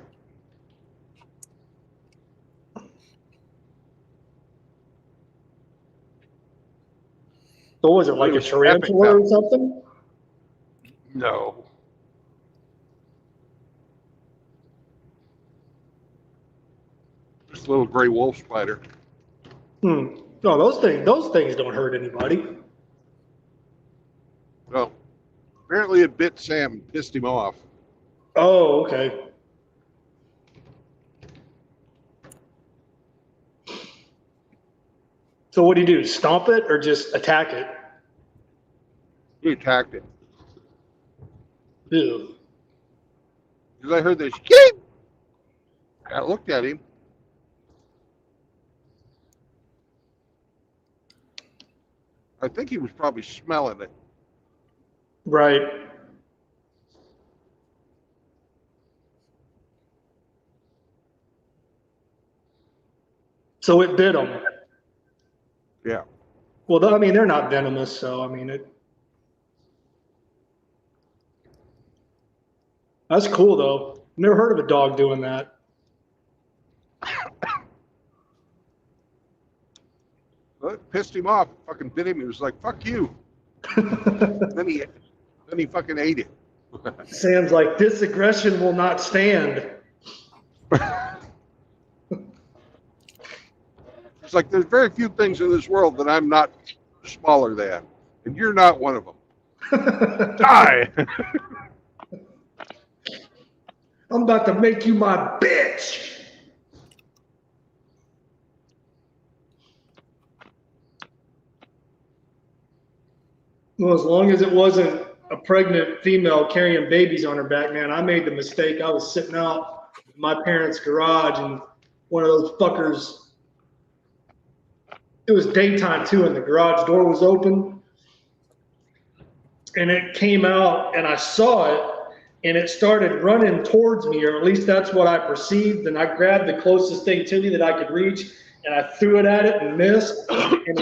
So was it like a tarantula or something? No. Just a little gray wolf spider. No, those things don't hurt anybody. Well, apparently it bit Sam and pissed him off. Oh, okay. So what do you do? Stomp it or just attack it? He attacked it. Ew. Because I heard this, Keep! I looked at him. I think he was probably smelling it. Right. So it bit him. Yeah. Well, I mean, they're not venomous, so I mean it. That's cool though. Never heard of a dog doing that. Well, it pissed him off. Fucking bit him. He was like, "Fuck you." then he fucking ate it. Sam's like, this aggression will not stand. It's like there's very few things in this world that I'm not smaller than, and you're not one of them. Die. I'm about to make you my bitch. Well, as long as it wasn't a pregnant female carrying babies on her back, man, I made the mistake. I was sitting out in my parents' garage and one of those fuckers, it was daytime too, and the garage door was open. And it came out and I saw it and it started running towards me, or at least that's what I perceived. And I grabbed the closest thing to me that I could reach and I threw it at it and missed. And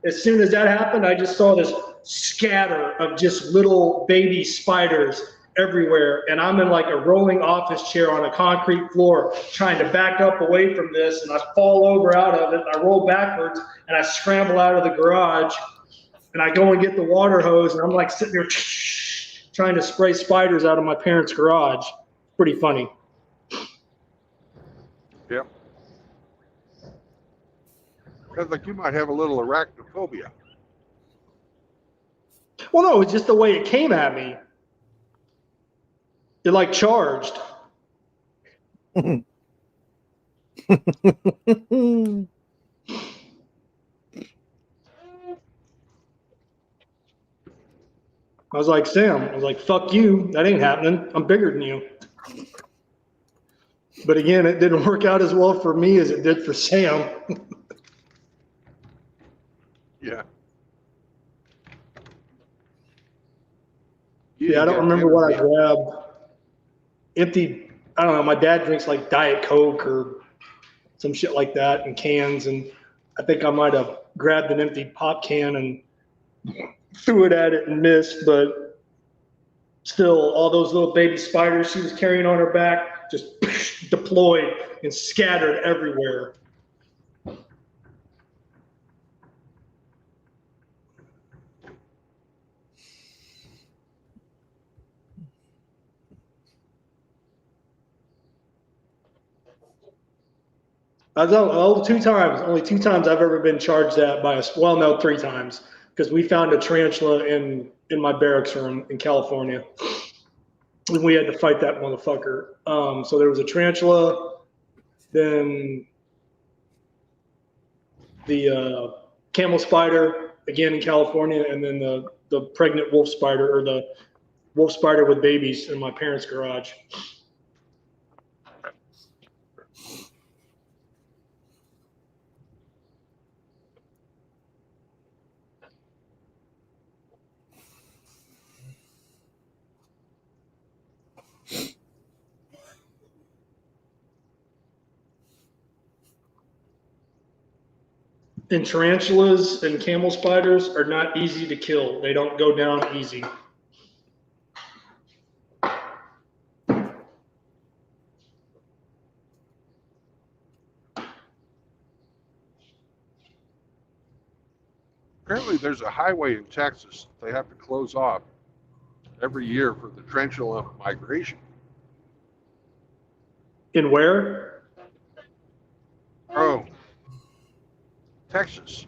as soon as that happened, I just saw this scatter of just little baby spiders everywhere. And I'm in like a rolling office chair on a concrete floor trying to back up away from this. And I fall over out of it. And I roll backwards and I scramble out of the garage and I go and get the water hose. And I'm like sitting there trying to spray spiders out of my parents' garage. Pretty funny. Yep. Sounds like you might have a little arachnophobia. Well, no, it's just the way it came at me. It like charged. I was like, Sam, I was like, fuck you. That ain't happening. I'm bigger than you. But again, it didn't work out as well for me as it did for Sam. Yeah. Yeah, I don't remember what I grabbed. Empty, I don't know, my dad drinks like Diet Coke or some shit like that in cans, and I think I might have grabbed an empty pop can and threw it at it and missed, but still, all those little baby spiders she was carrying on her back just deployed and scattered everywhere. I was only two times I've ever been charged that by well, no, 3 times, because we found a tarantula in my barracks room in California. And we had to fight that motherfucker. So there was a tarantula, then the camel spider, again in California, and then the pregnant wolf spider, or the wolf spider with babies in my parents' garage. And tarantulas and camel spiders are not easy to kill. They don't go down easy. Apparently, there's a highway in Texas they have to close off every year for the tarantula migration. In where? Oh, Texas.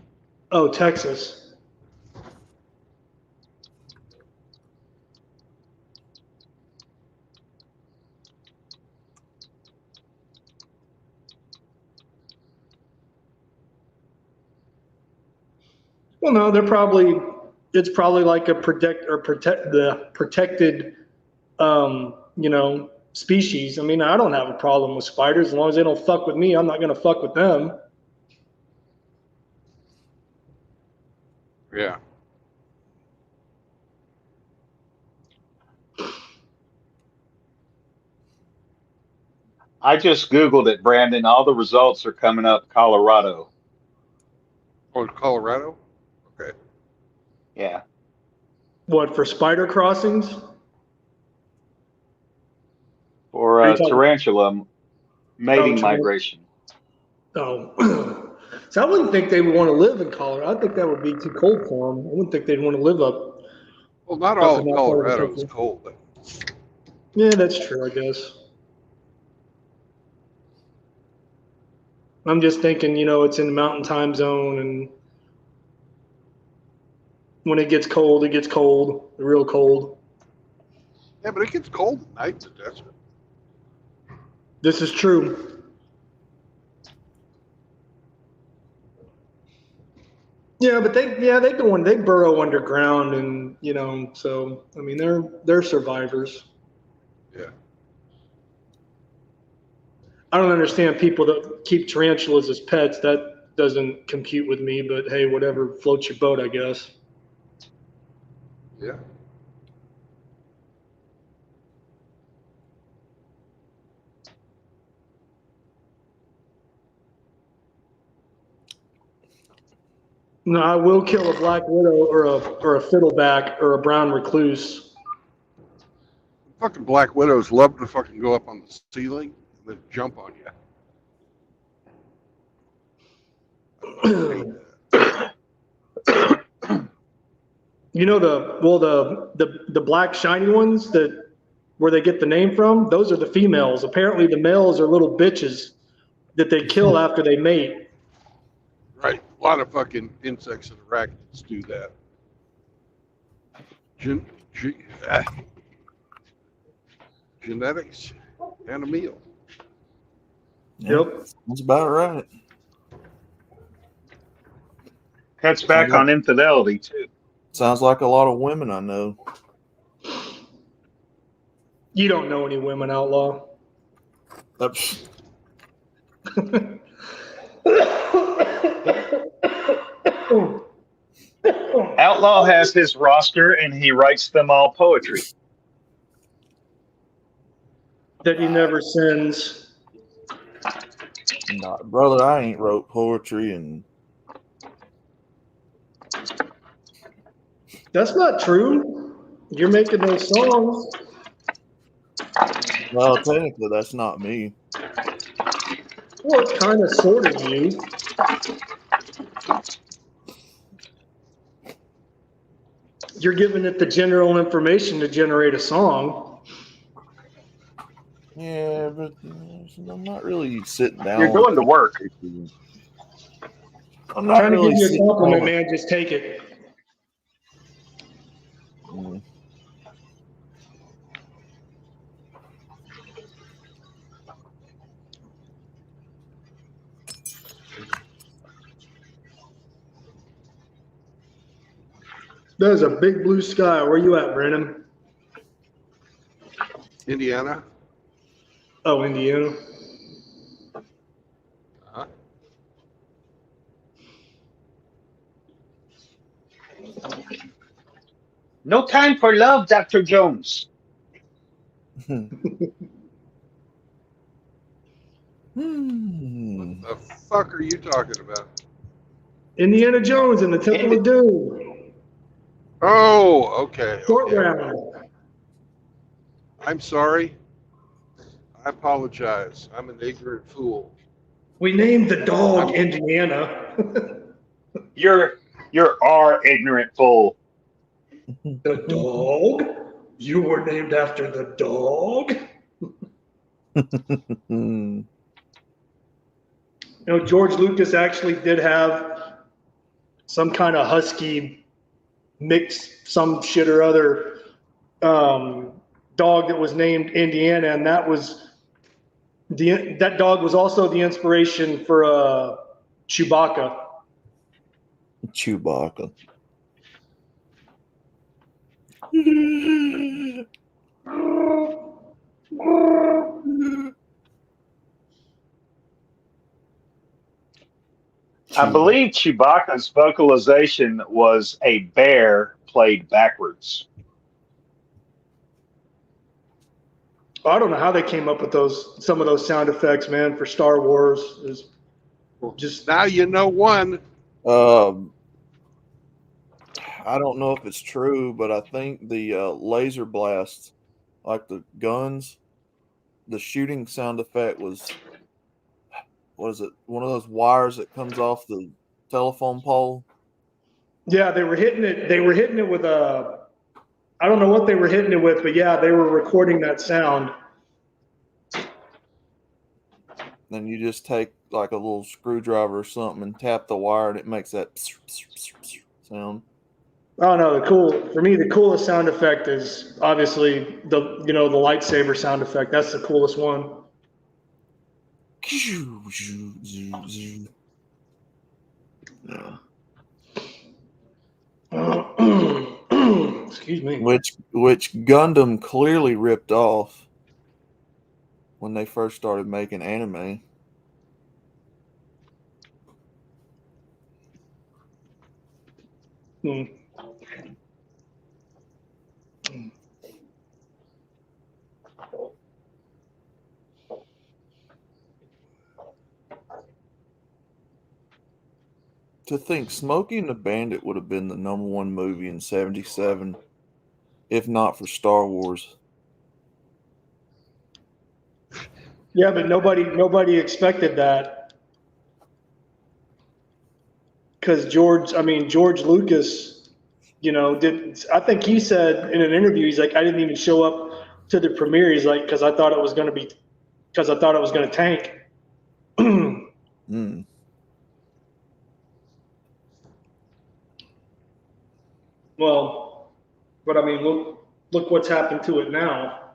Oh, Texas. Well, no, it's probably like a protected, species. I mean, I don't have a problem with spiders as long as they don't fuck with me. I'm not gonna fuck with them. Yeah. I just Googled it, Brandon. All the results are coming up Colorado. Oh, Colorado? Okay. Yeah. What, for spider crossings? For tarantula mating migration. Oh. So I wouldn't think they would want to live in Colorado. I think that would be too cold for them. I wouldn't think they'd want to live up. Well, not all of Colorado is cold. Yeah, that's true, I guess. I'm just thinking, it's in the mountain time zone, and when it gets cold, real cold. Yeah, but it gets cold at night in the desert. This is true. Yeah, but they burrow underground, and so I mean they're survivors. Yeah. I don't understand people that keep tarantulas as pets. That doesn't compute with me, but hey, whatever floats your boat, I guess. Yeah. No, I will kill a black widow or a fiddleback or a brown recluse. Fucking black widows love to fucking go up on the ceiling and then jump on you. The black shiny ones where they get the name from, those are the females. Apparently the males are little bitches that they kill after they mate. Right. A lot of fucking insects and arachnids do that. Genetics and a meal. Yep. That's about right. Cuts back on infidelity, too. Sounds like a lot of women I know. You don't know any women, Outlaw. Outlaw has his roster, and he writes them all poetry. That he never sends. Nah, brother, I ain't wrote poetry and. That's not true. You're making those songs. Well, technically, that's not me. Well, it's kind of sort of you. You're giving it the general information to generate a song. Yeah, but I'm not really sitting down. You're doing the work. I'm not trying really to give you a compliment, down. man. Just take it. Mm. There's a big blue sky. Where you at, Brandon? Indiana. Oh, Indiana. Uh-huh. No time for love, Dr. Jones. What the fuck are you talking about? Indiana Jones and the Temple of Doom. Oh, okay. Short Okay. round. I'm sorry. I apologize. I'm an ignorant fool. We named the dog Indiana. You're our ignorant fool. The dog? You were named after the dog? You know, George Lucas actually did have some kind of husky mix, some shit or other dog that was named Indiana, and that dog was also the inspiration for Chewbacca. Chewbacca. I believe Chewbacca's vocalization was a bear played backwards. I don't know how they came up with some of those sound effects, man, for Star Wars. Is just now you know one. I don't know if it's true, but I think the laser blasts, like the guns, the shooting sound effect was, what is it? One of those wires that comes off the telephone pole. Yeah, they were hitting it. They were hitting it with I don't know what they were hitting it with, but yeah, they were recording that sound. Then you just take like a little screwdriver or something and tap the wire, and it makes that sound. Oh no, for me, the coolest sound effect is obviously the lightsaber sound effect. That's the coolest one. Yeah. Excuse me. Which Gundam clearly ripped off when they first started making anime. To think Smokey and the Bandit would have been the #1 movie in '77, if not for Star Wars. Yeah, but nobody expected that. Because George Lucas, I think he said in an interview, he's like, I didn't even show up to the premiere. He's like, because I thought it was going to tank. Well, but I mean, look what's happened to it now.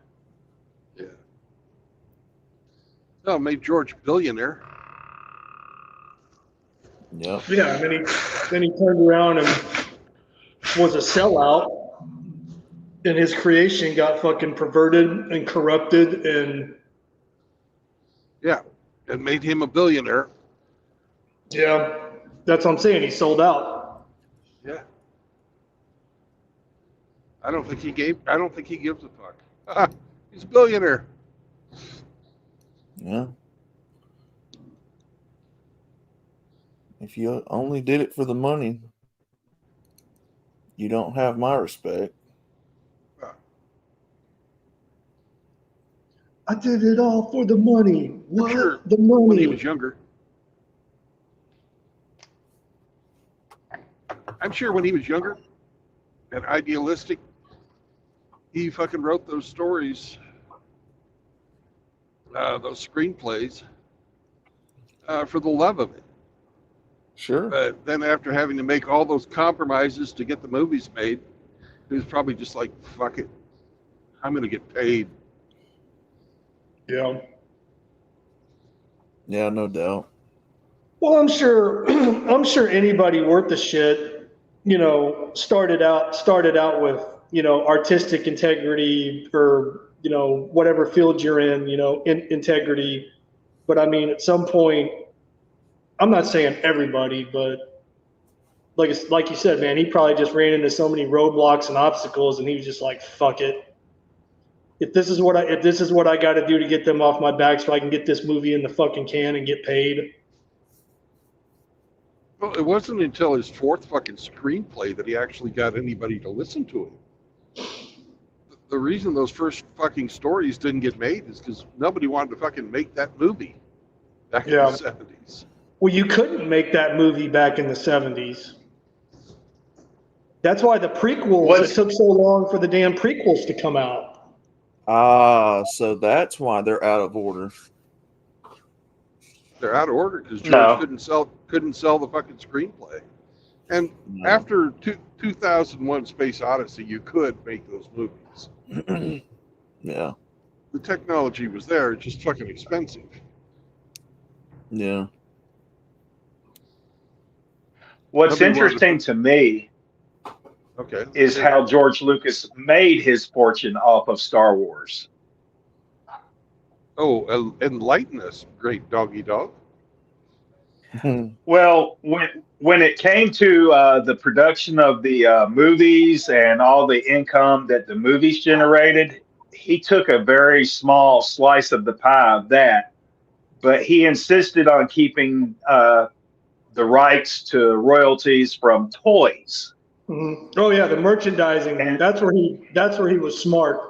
Yeah. Oh, made George a billionaire. Yep. Yeah, and then he turned around and was a sellout. And his creation got fucking perverted and corrupted, and Yeah, and made him a billionaire. yeah, that's what I'm saying. He sold out. Yeah. I don't think he gives a fuck. He's a billionaire. Yeah. If you only did it for the money, you don't have my respect. I did it all for the money. What? I'm sure The money. when he was younger. I'm sure when he was younger and idealistic, he fucking wrote those stories, those screenplays, for the love of it. Sure. But then after having to make all those compromises to get the movies made, he was probably just like, fuck it. I'm going to get paid. Yeah. Yeah, no doubt. Well, I'm sure anybody worth a shit, started out with, artistic integrity, or, whatever field you're in, integrity. But I mean, at some point, I'm not saying everybody, but like you said, man, he probably just ran into so many roadblocks and obstacles, and he was just like, fuck it. If this is what I got to do to get them off my back so I can get this movie in the fucking can and get paid. Well, it wasn't until his fourth fucking screenplay that he actually got anybody to listen to him. The reason those first fucking stories didn't get made is because nobody wanted to fucking make that movie back in the 70s. Well, you couldn't make that movie back in the 70s. That's why the prequels, it took so long for the damn prequels to come out. So that's why they're out of order. They're out of order because George couldn't sell the fucking screenplay. And after 2001 Space Odyssey, you could make those movies. Yeah. The technology was there, it's just fucking expensive. Yeah. What's interesting to me is how George Lucas made his fortune off of Star Wars. Oh, enlighten us, great doggy dog. Well, when it came to the production of the movies and all the income that the movies generated, he took a very small slice of the pie of that, but he insisted on keeping the rights to royalties from toys. Mm-hmm. Oh yeah, the merchandising. And that's where he was smart.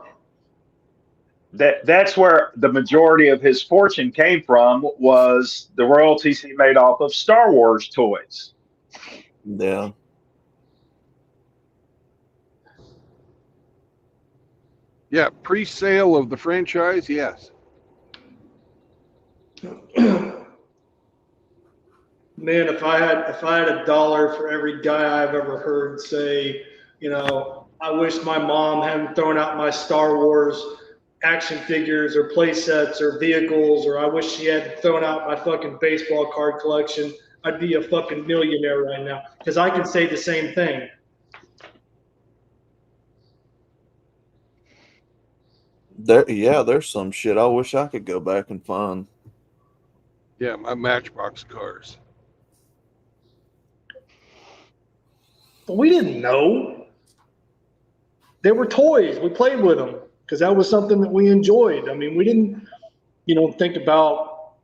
That's where the majority of his fortune came from, was the royalties he made off of Star Wars toys. Yeah. Yeah, pre-sale of the franchise, yes. Man, if I had $1 for every guy I've ever heard say, I wish my mom hadn't thrown out my Star Wars action figures or play sets or vehicles, or I wish she had thrown out my fucking baseball card collection, I'd be a fucking millionaire right now. Because I can say the same thing. There's some shit I wish I could go back and find. Yeah, my Matchbox cars. But we didn't know. They were toys. We played with them because that was something that we enjoyed. I mean, we didn't, think about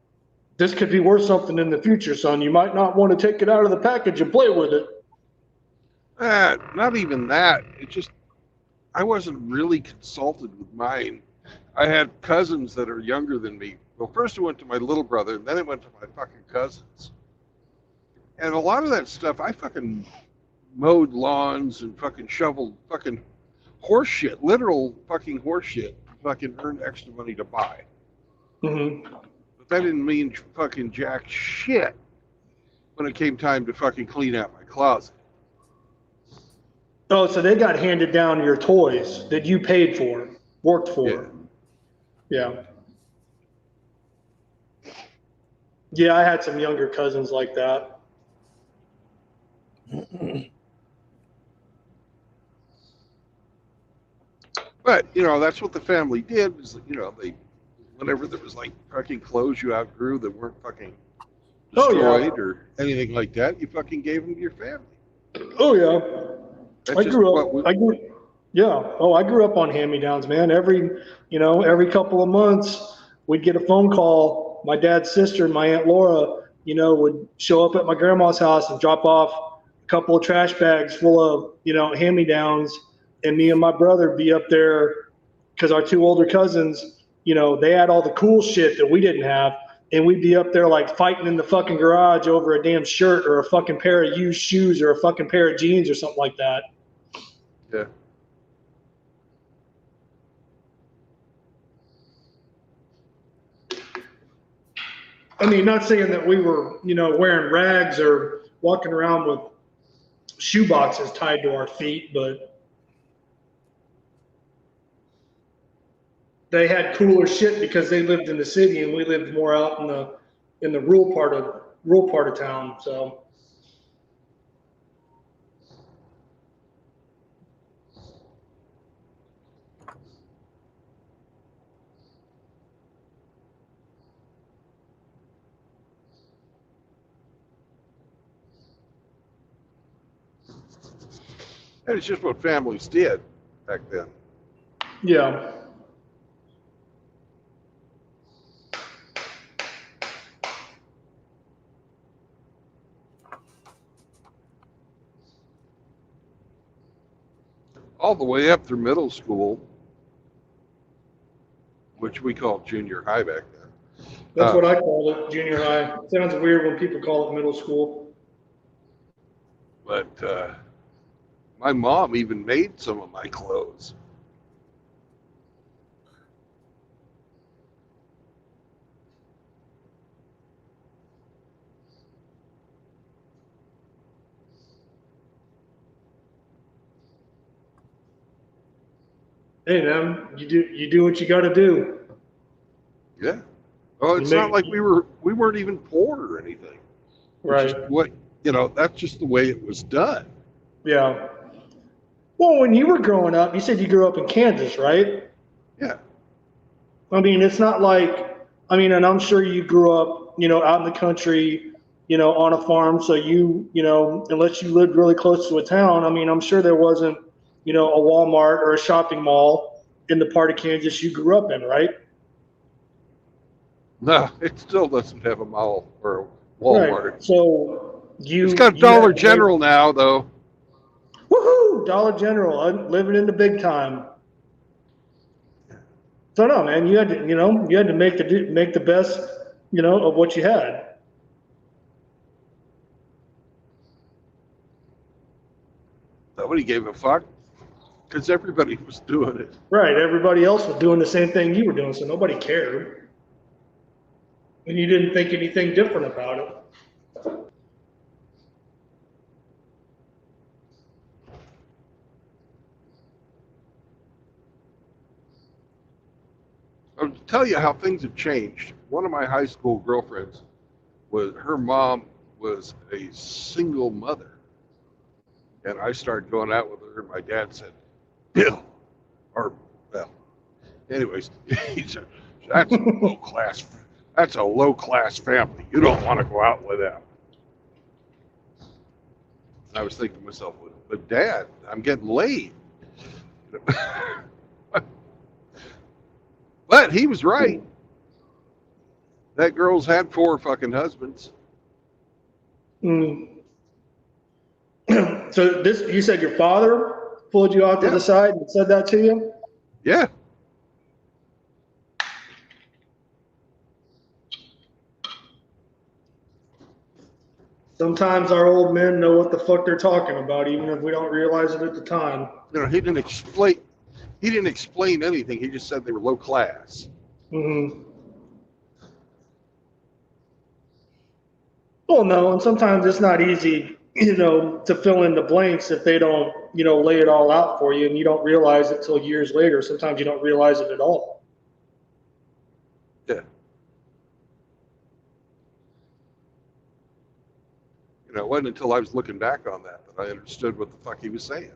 this could be worth something in the future, son. You might not want to take it out of the package and play with it. Not even that. It just, I wasn't really consulted with mine. I had cousins that are younger than me. Well, first it went to my little brother, and then it went to my fucking cousins. And a lot of that stuff, I fucking mowed lawns and fucking shoveled fucking horse shit, literal fucking horse shit, fucking earned extra money to buy. Mm-hmm. But that didn't mean fucking jack shit when it came time to fucking clean out my closet. Oh, so they got handed down your toys that you paid for, worked for. Yeah. Yeah, I had some younger cousins like that. But that's what the family did. Is they, whenever there was like fucking clothes you outgrew that weren't fucking Oh yeah. destroyed or anything like that, you fucking gave them to your family. Oh yeah. That's I just grew what up. we. Yeah. Oh, I grew up on hand-me-downs, man. Every couple of months, we'd get a phone call. My dad's sister, my aunt Laura, would show up at my grandma's house and drop off a couple of trash bags full of, hand-me-downs, and me and my brother be up there because our two older cousins, they had all the cool shit that we didn't have. And we'd be up there like fighting in the fucking garage over a damn shirt or a fucking pair of used shoes or a fucking pair of jeans or something like that. Yeah. I mean, not saying that we were, wearing rags or walking around with shoe boxes tied to our feet, but they had cooler shit because they lived in the city and we lived more out in the rural part of town. So And it's just what families did back then. yeah. All the way up through middle school, which we called junior high back then. That's what I call it, junior high. It sounds weird when people call it middle school. But my mom even made some of my clothes. Hey, man, you do what you got to do. Yeah. Well, it's not like we weren't even poor or anything. Right. Just what that's just the way it was done. Yeah. Well, when you were growing up, you said you grew up in Kansas, right? Yeah. I mean, it's not like, and I'm sure you grew up, out in the country, on a farm. So unless you lived really close to a town, I'm sure there wasn't, a Walmart or a shopping mall in the part of Kansas you grew up in, right? No, it still doesn't have a mall or a Walmart. Right. So it's got Dollar General now, though. Woohoo! Dollar General, I'm living in the big time. So no, man, you had to make the best, of what you had. Nobody gave a fuck because everybody was doing it. Right. Everybody else was doing the same thing you were doing, so nobody cared. And you didn't think anything different about it. I'll tell you how things have changed. One of my high school girlfriends her mom was a single mother. And I started going out with her, and my dad said, Bill, anyways, he said, that's a low class family. You don't want to go out with them. I was thinking to myself, but Dad, I'm getting laid. But he was right. That girl's had 4 fucking husbands. Mm. So you said your father pulled you out to the side and said that to you? Yeah. Sometimes our old men know what the fuck they're talking about, even if we don't realize it at the time. He didn't explain anything. He just said they were low class. Mm-hmm. Well, no, and sometimes it's not easy, to fill in the blanks if they don't, lay it all out for you and you don't realize it till years later. Sometimes you don't realize it at all. Yeah. It wasn't until I was looking back on that I understood what the fuck he was saying.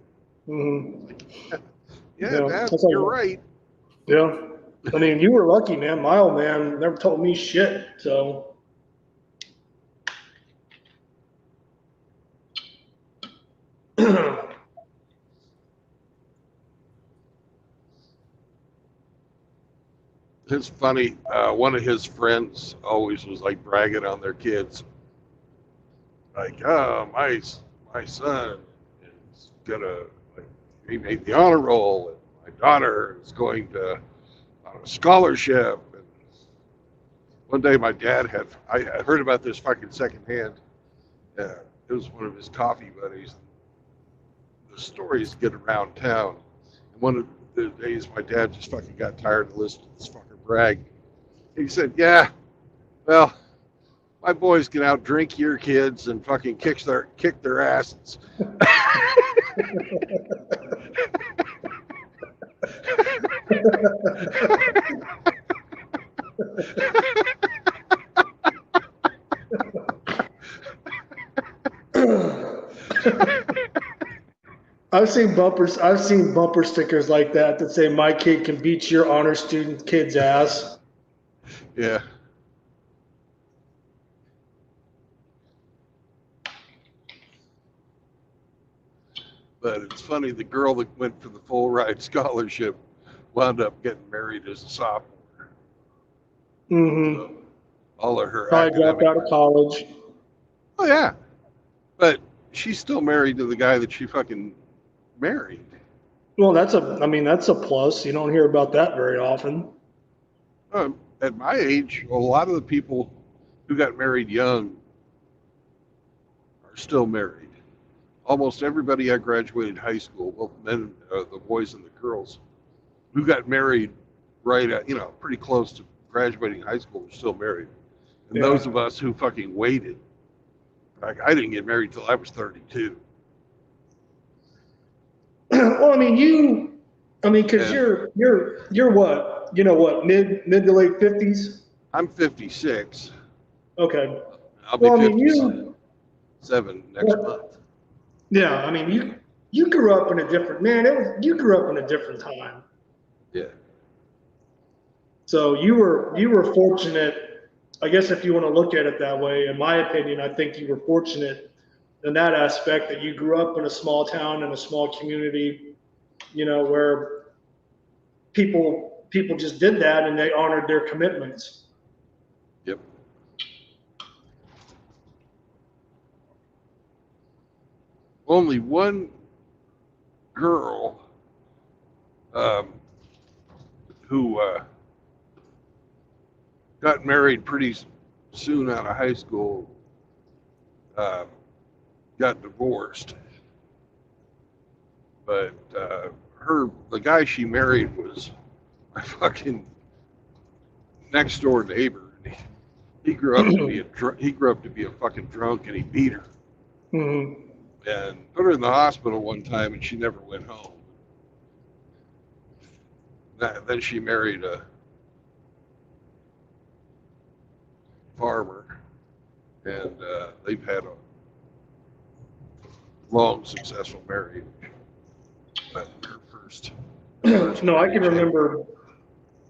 Mm-hmm. Yeah, Yeah, Dad, that's like, you're right. yeah. I mean, you were lucky, man. My old man never told me shit. So, It's funny. One of his friends always was like bragging on their kids, like, "Oh, my son is gonna like he made the honor roll, and my daughter is going to on a scholarship." And one day, my dad I heard about this fucking secondhand. It was one of his coffee buddies. The stories get around town. And one of the days, my dad just fucking got tired of listening to this fucker brag. He said, "Yeah, well, my boys can out drink your kids and fucking kick their asses." I've seen bumper stickers like that say my kid can beat your honor student kid's ass. Yeah. But it's funny, the girl that went for the full ride scholarship wound up getting married as a sophomore. Mm-hmm. So all of her Probably dropped academic. out of college. Oh yeah, but she's still married to the guy that she fucking married. Well, that's a plus. You don't hear about that very often. At my age, a lot of the people who got married young are still married. Almost everybody I graduated high school, both men, the boys and the girls, who got married right at, pretty close to graduating high school, were still married. And Yeah. those of us who fucking waited, like I didn't get married till I was 32. Well, because Yeah. you're what? You know what? Mid to late 50s? I'm 56. Okay. I'll be Well, 57 next month. Yeah, you grew up in a different you grew up in a different time. Yeah. So you were fortunate, I guess if you want to look at it that way. In my opinion, I think you were fortunate in that aspect that you grew up in a small town in a small community, where people just did that and they honored their commitments. Yep. Only one girl who got married pretty soon out of high school got divorced. But the guy she married was my fucking next door neighbor. He grew up to be a fucking drunk, and he beat her. Mm-hmm. And put her in the hospital one time, and she never went home. Then she married a farmer, and they've had a long, successful marriage. But her first No, I can marriage remember.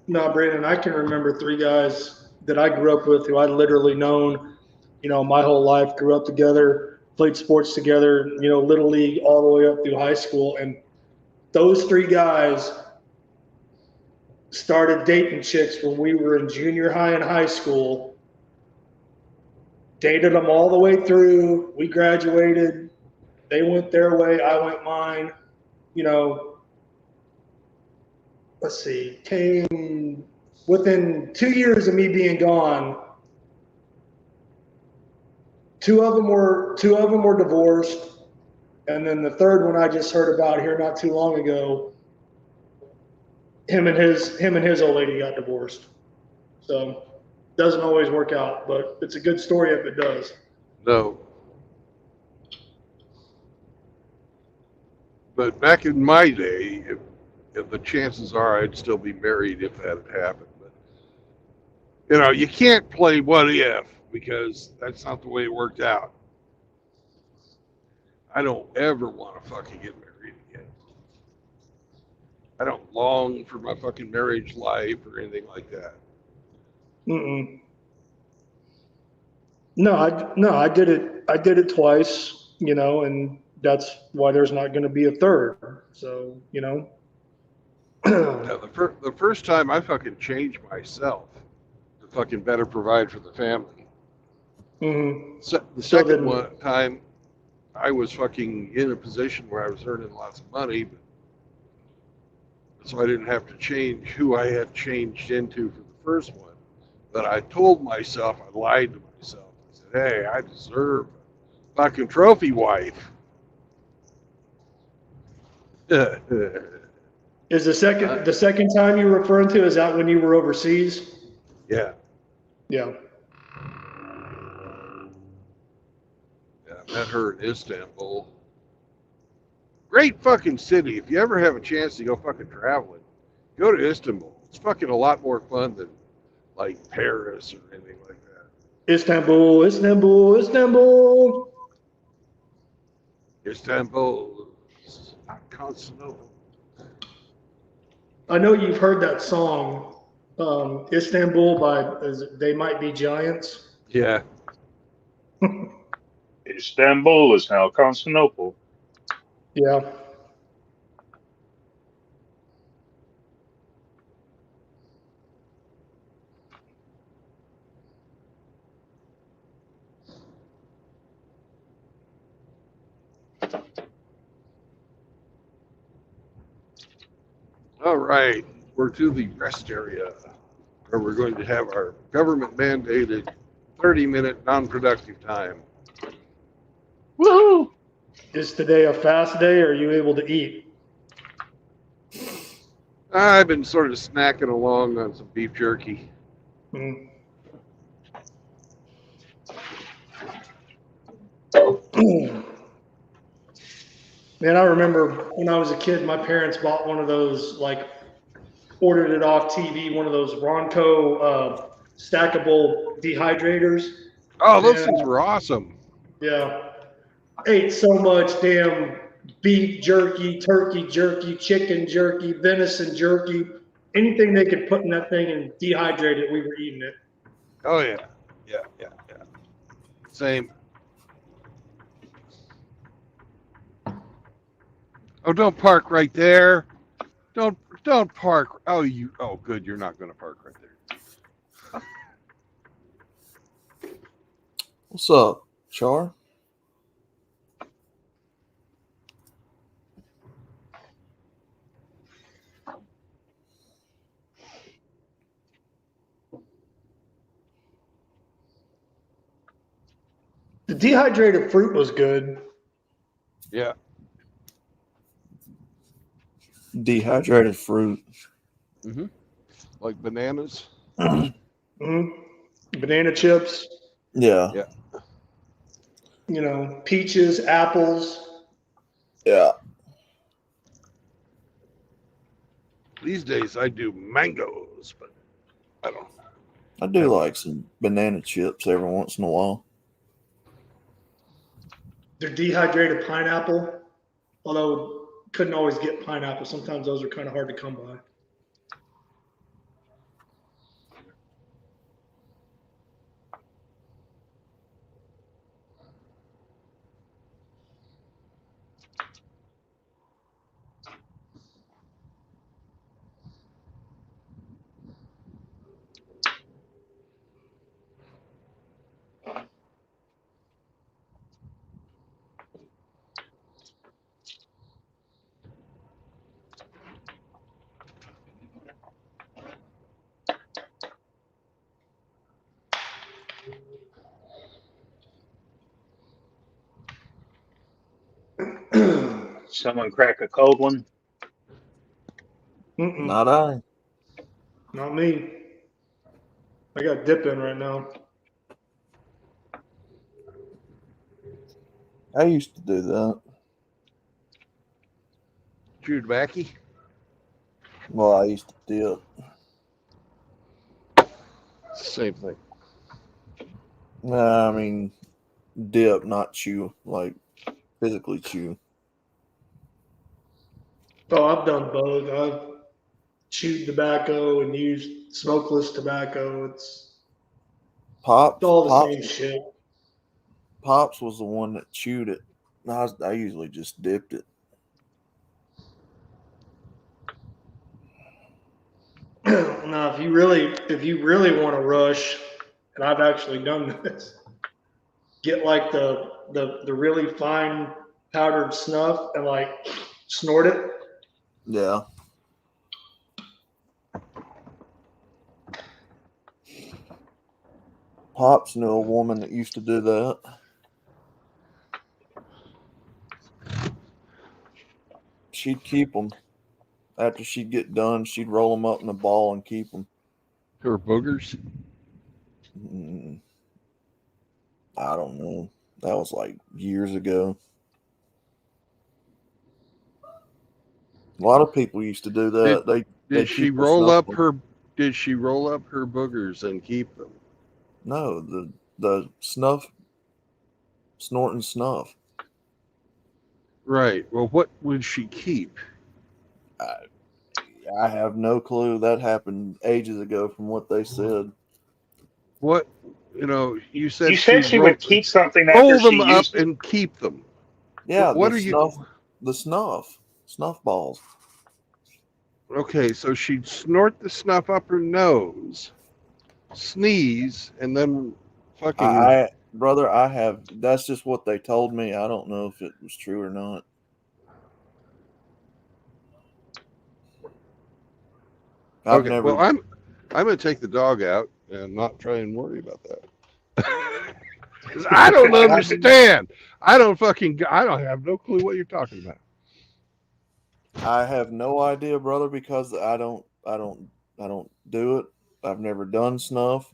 No, Brandon, I can remember 3 guys that I grew up with who I literally known, my whole life, grew up together, played sports together, little league all the way up through high school. And those 3 guys started dating chicks when we were in junior high and high school, dated them all the way through. We graduated. They went their way. I went mine. Let's see, came within 2 years of me being gone. Two of them were divorced, and then the third one I just heard about here not too long ago. Him and his old lady got divorced. So doesn't always work out, but it's a good story if it does. No. But back in my day, if the chances are I'd still be married if that had happened. But you can't play what if, because that's not the way it worked out. I don't ever want to fucking get married again. I don't long for my fucking marriage life or anything like that. Mm-mm. No, I did it. I did it twice, and that's why there's not going to be a third. So, Yeah, the first time I fucking changed myself to fucking better provide for the family. Mhm. The So second then, time, I was fucking in a position where I was earning lots of money, so I didn't have to change who I had changed into for the first one. But I told myself, I lied to myself. I said, hey, I deserve a fucking trophy wife. is the second time you're referring to, is that when you were overseas? Yeah. Yeah. Yeah, I met her in Istanbul. Great fucking city. If you ever have a chance to go fucking traveling, go to Istanbul. It's fucking a lot more fun than like Paris or anything like that. Istanbul, Istanbul, Istanbul. Istanbul is not Constantinople. I know you've heard that song, Istanbul They Might Be Giants. Yeah. Istanbul is now Constantinople. Yeah. All right. We're to the rest area where we're going to have our government mandated 30-minute non-productive time. Woohoo! Is today a fast day, or are you able to eat? I've been sort of snacking along on some beef jerky. Mm. Man, I remember when I was a kid, my parents bought one of those, like, ordered it off TV, one of those Ronco stackable dehydrators. Oh, those things Man, were awesome. yeah. Ate so much damn beef jerky, turkey jerky, chicken jerky, venison jerky, anything they could put in that thing and dehydrate it, we were eating it. Oh, yeah. Yeah, yeah, yeah. Same. Oh, don't park right there. Don't park. Oh good, you're not going to park right there. What's up, Char? The dehydrated fruit was good. Yeah. Dehydrated fruit. Mm-hmm. Like bananas. Hmm. Banana chips, Yeah. Yeah. Peaches, apples. Yeah. These days I do mangoes, but I don't. I do like some banana chips every once in a while. They're dehydrated pineapple, although couldn't always get pineapple. Sometimes those are kind of hard to come by. Someone crack a cold one. Mm-mm, Not I. not me. I got dip in right now. I used to do that. Chewed backy. Well, I used to dip. Same thing. Nah, I mean, dip, not chew. Like, physically chew. Oh, I've done both. I've chewed tobacco and used smokeless tobacco. It's all the same shit. Pops was the one that chewed it. I usually just dipped it. Now, if you really want to rush, and I've actually done this, get like the really fine powdered snuff and like snort it. Yeah. Pops knew a woman that used to do that. She'd keep them. After she'd get done, she'd roll them up in a ball and keep them. Her boogers? I don't know. That was like years ago. A lot of people used to do that. Did she roll up her boogers and keep them? No, the snuff, snorting snuff. Right. Well, what would she keep? I have no clue. That happened ages ago from what they said. What, you said she would keep something after roll them she up used it. and keep them. Yeah, what the snuff balls. Okay, so she'd snort the snuff up her nose, sneeze, and then fucking. Brother, that's just what they told me. I don't know if it was true or not. Well, I'm going to take the dog out and not try and worry about that. Because I don't understand. I don't have no clue what you're talking about. I have no idea, brother, because I don't do it. I've never done snuff.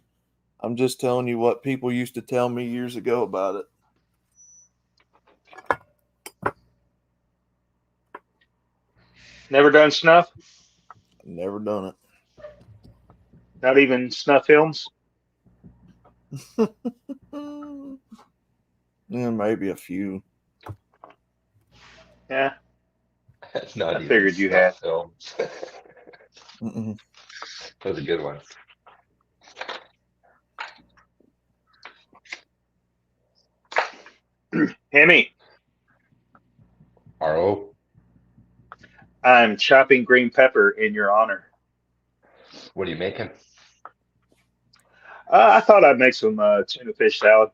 I'm just telling you what people used to tell me years ago about it. Never done snuff? Never done it. Not even snuff films? Yeah, maybe a few. Yeah. That's not I figured you had films. That was a good one. Hemi. R.O. I'm chopping green pepper in your honor. What are you making? I thought I'd make some tuna fish salad.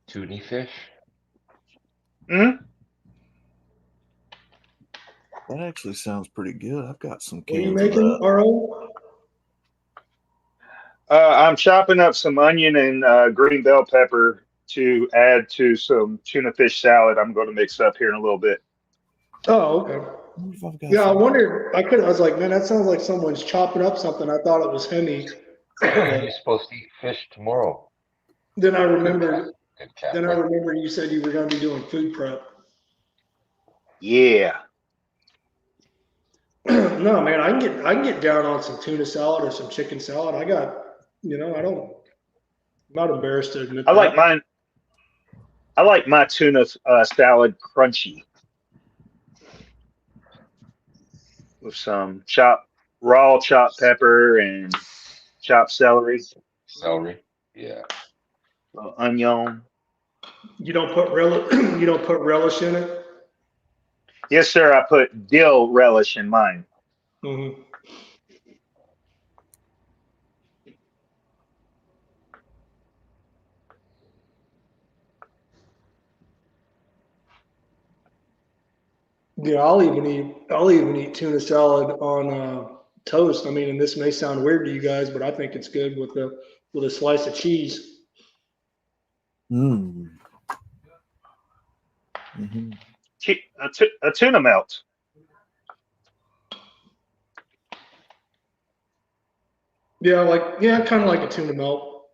Tuna fish? Hmm? That actually sounds pretty good. I've got some What are you cans of making, that. RO? I'm chopping up some onion and green bell pepper to add to some tuna fish salad I'm going to mix up here in a little bit. Oh, okay. Yeah, I wondered. I was like, man, that sounds like someone's chopping up something. I thought it was Hemi. You're supposed to eat fish tomorrow. Then I remembered. Good cat. Then I remember you said you were going to be doing food prep. Yeah. No, man, I can get down on some tuna salad or some chicken salad. I'm not embarrassed to admit that. I like my tuna salad crunchy with some raw chopped pepper and chopped celery. Celery, yeah. Onion. You don't put relish in it? Yes, sir. I put dill relish in mine. Mm-hmm. Yeah, I'll even eat tuna salad on toast. I mean, and this may sound weird to you guys, but I think it's good with a slice of cheese. Mm. A tuna melt. Yeah, kind of like a tuna melt,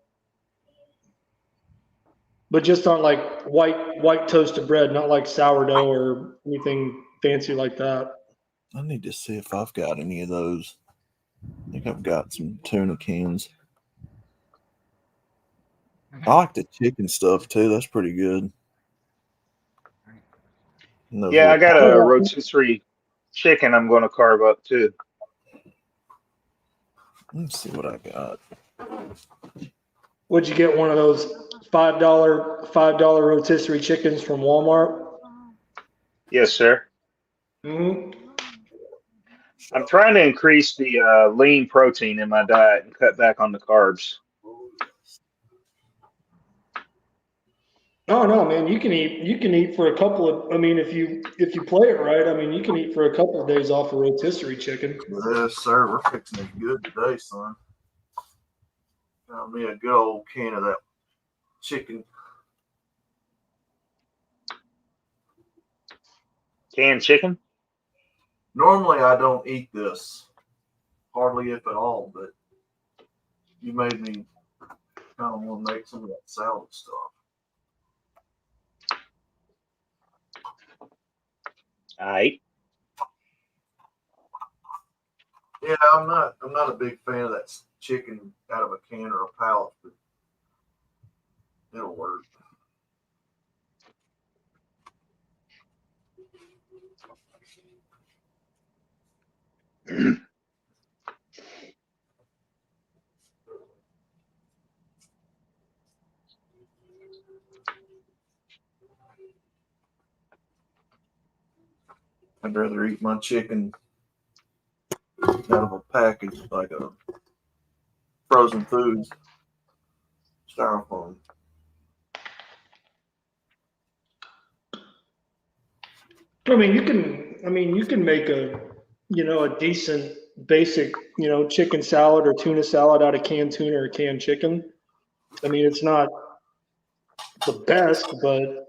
but just on like white toasted bread, not like sourdough or anything fancy like that. I need to see if I've got any of those. I think I've got some tuna cans. I like the chicken stuff too. That's pretty good. And those Yeah, I little got a Yeah. rotisserie chicken I'm going to carve up too. Let's see what I got. Would you get one of those $5 rotisserie chickens from Walmart? Yes, sir. Mm-hmm. I'm trying to increase the lean protein in my diet and cut back on the carbs. Oh no, man, you can eat for a couple of, I mean, if you play it right, I mean, you can eat for a couple of days off a rotisserie chicken. Yes, sir. We're fixing it good today, son. Got me a good old can of that chicken. Canned chicken? Normally, I don't eat this, hardly if at all, but you made me kind of want to make some of that salad stuff. All right. Yeah, I'm not a big fan of that chicken out of a can or a pouch, but it'll work. I'd rather eat my chicken out of a package, like a frozen foods styrofoam. I mean, you can make a decent basic, chicken salad or tuna salad out of canned tuna or canned chicken. I mean, it's not the best, but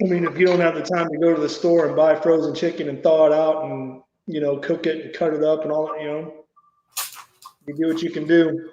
I mean, if you don't have the time to go to the store and buy frozen chicken and thaw it out and, cook it and cut it up and all that, you do what you can do.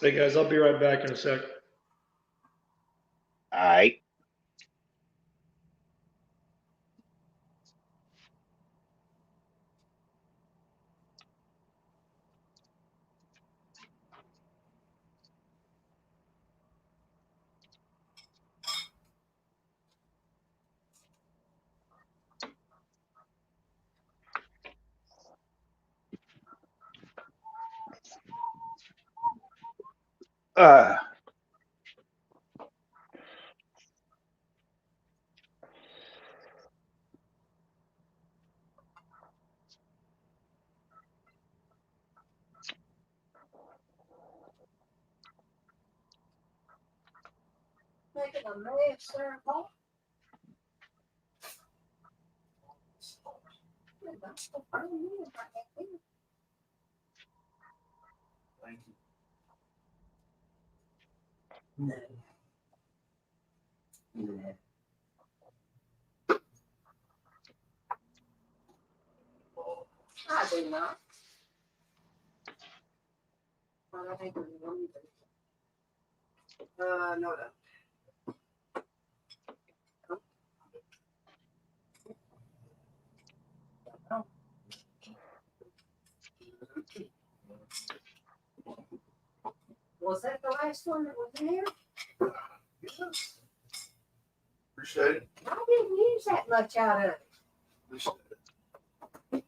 Hey guys, I'll be right back in a sec. All right. Uh, Making a mess, sir. Thank you. I do not. I don't think there's one either. No. Was that the last one that was here? Yes. Appreciate it. I didn't use that much out of it. Appreciate it.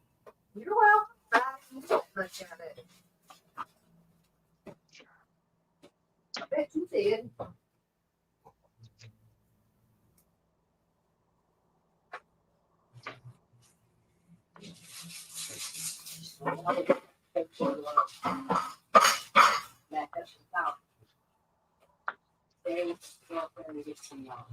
You're welcome. I didn't use that much out of it. I bet you did. Back up the top. There you go up there and get some more.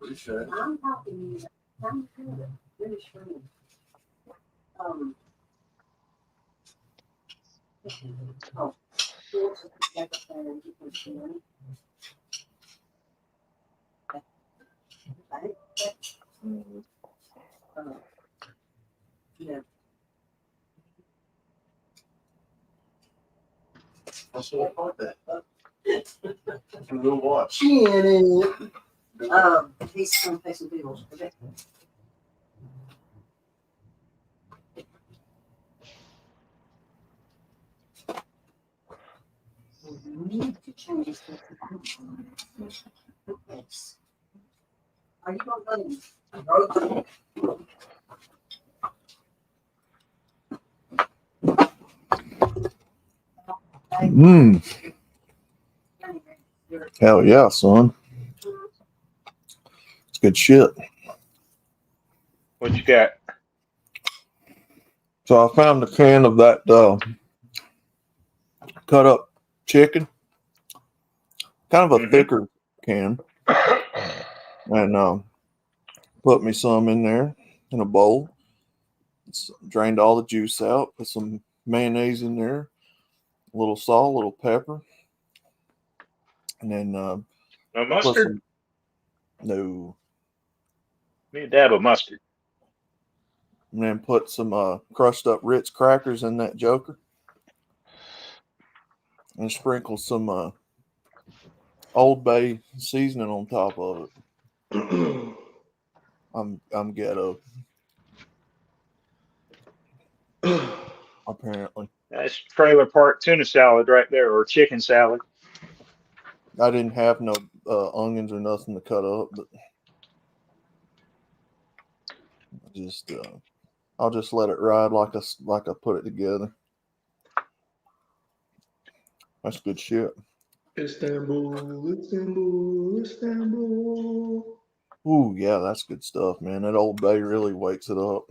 Appreciate it. I'm talking to you. I'm good. Really sure. Um, oh, yeah. That's what I that. We'll watch. He's going to pay some bills. Okay. Need to change this. Yes. Are you going to Hell yeah, son. It's good shit. What you got? So I found a can of that cut up chicken, kind of a thicker can, and put me some in there in a bowl. Drained all the juice out. Put some mayonnaise in there, a little salt, a little pepper, and then No put mustard? no, Need a dab of mustard. and then put some crushed up Ritz crackers in that joker, and sprinkle some Old Bay seasoning on top of it. I'm ghetto. Apparently, That's trailer park tuna salad right there, or chicken salad. I didn't have no onions or nothing to cut up, but I'll just let it ride like I put it together. That's good shit. Istanbul, Istanbul, Istanbul. Ooh, yeah, that's good stuff, man. That Old Bay really wakes it up.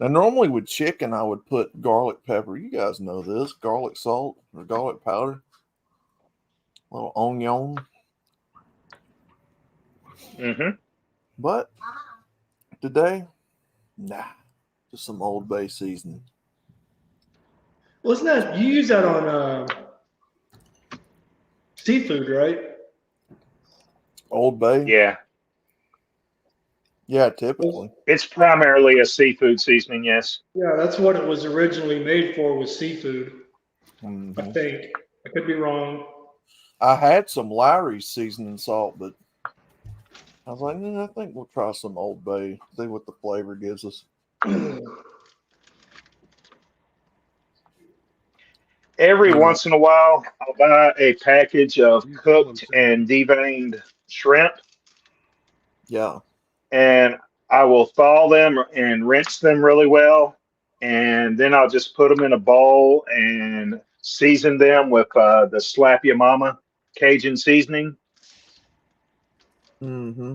Now, normally with chicken, I would put garlic pepper. You guys know this. Garlic salt or garlic powder. A little onion. Mm-hmm. But today, nah. Just some Old Bay seasoning. Wasn't that you use that on seafood, right? Old Bay? Yeah. Yeah, typically. It's primarily a seafood seasoning, yes. Yeah, that's what it was originally made for, was seafood. Mm-hmm. I think. I could be wrong. I had some Lowry's seasoning salt, but I was like, I think we'll try some Old Bay, see what the flavor gives us. Every once in a while, I'll buy a package of cooked and deveined shrimp, Yeah. and I will thaw them and rinse them really well, and then I'll just put them in a bowl and season them with the Slap Ya Mama Cajun seasoning, Mm-hmm.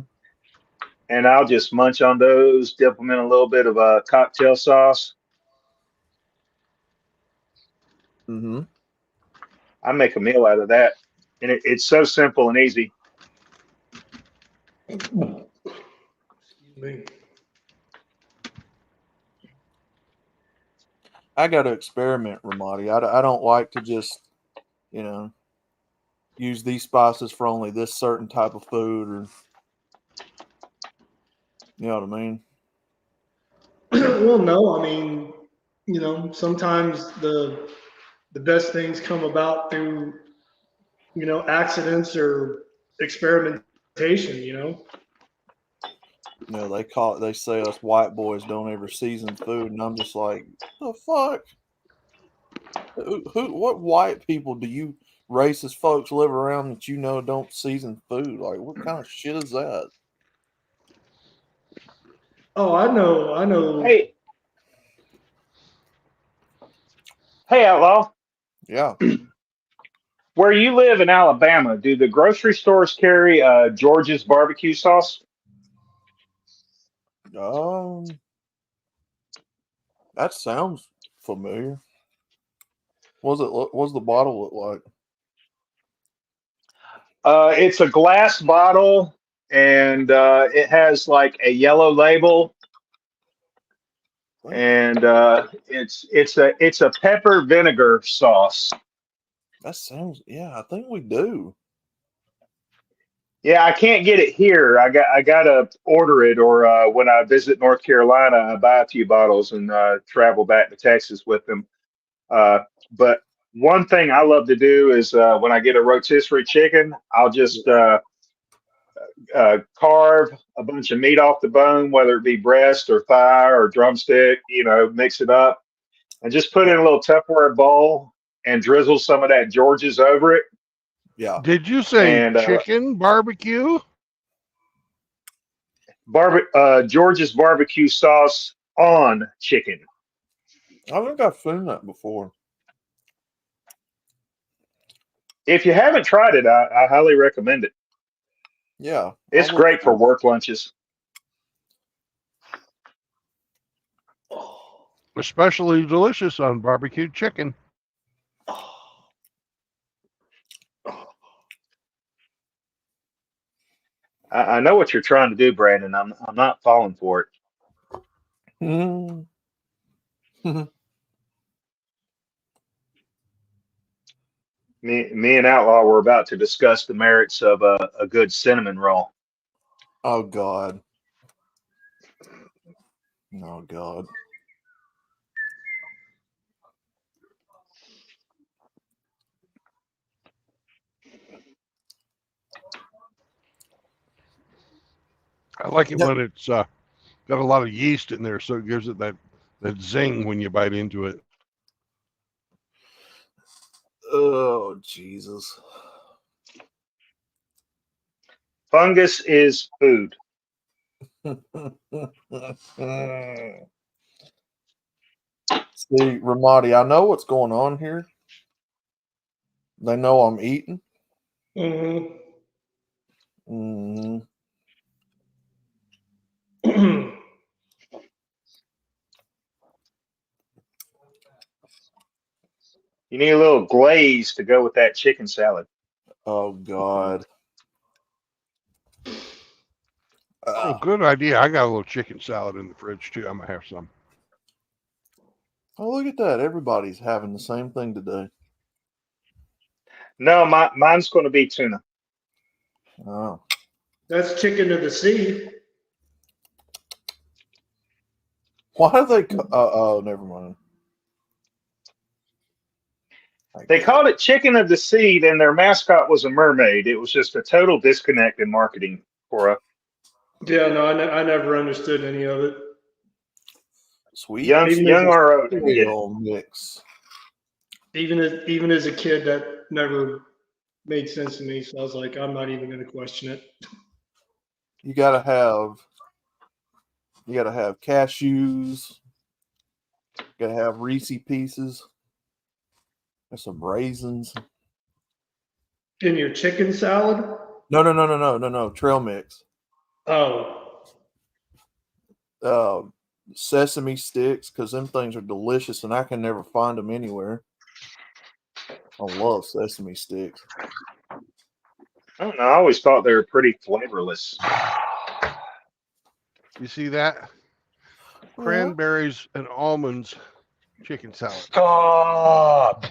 and I'll just munch on those, dip them in a little bit of cocktail sauce. Mm-hmm. I make a meal out of that, and it's so simple and easy. Excuse me. I got to experiment, Ramadi. I don't like to just, use these spices for only this certain type of food, or you know what I mean? Well, no, I mean, sometimes the best things come about through, accidents or experimentation. They say us white boys don't ever season food, and I'm just like, the fuck? What white people do you racist folks live around that don't season food? Like, what kind of shit is that? Oh, I know. Hey, Outlaw. Yeah. Where you live in Alabama, do the grocery stores carry George's barbecue sauce? That sounds familiar. What's the bottle look like? It's a glass bottle, and it has like a yellow label, and it's a pepper vinegar sauce. That sounds, yeah, I think we do. Yeah, I can't get it here. I gotta order it, or when I visit North Carolina, I buy a few bottles and travel back to Texas with them. But one thing I love to do is when I get a rotisserie chicken, I'll just carve a bunch of meat off the bone, whether it be breast or thigh or drumstick, mix it up and just put it in a little Tupperware bowl and drizzle some of that George's over it. Yeah. Did you say And chicken barbecue? George's barbecue sauce on chicken. I think I've seen that before. If you haven't tried it, I highly recommend it. Yeah. It's great for work lunches. Especially delicious on barbecued chicken. I know what you're trying to do, Brandon. I'm not falling for it. Mm. Me and Outlaw were about to discuss the merits of a good cinnamon roll. Oh God. Oh God. I like it when it's got a lot of yeast in there, so it gives it that zing when you bite into it. Oh Jesus. Fungus is food. See, Ramadi, I know what's going on here. They know I'm eating. Mm-hmm. Mm-hmm. You need a little glaze to go with that chicken salad. Oh God. Oh, good idea. I got a little chicken salad in the fridge too. I'm gonna have some. Oh, look at that. Everybody's having the same thing today. No, mine's going to be tuna. Oh. That's chicken of the sea. Why do they? Oh, never mind. They called it chicken of the sea, and their mascot was a mermaid. It was just a total disconnect in marketing, Cora. Yeah, no, I never understood any of it. Sweet. Young RO didn't get it. Mix. Even as a kid, that never made sense to me. So I was like, I'm not even going to question it. You gotta have cashews. You gotta have Reese Pieces. There's some raisins. In your chicken salad? No. Trail mix. Oh. Sesame sticks, because them things are delicious and I can never find them anywhere. I love sesame sticks. I don't know. I always thought they were pretty flavorless. You see that? Cranberries and almonds chicken salad. Stop.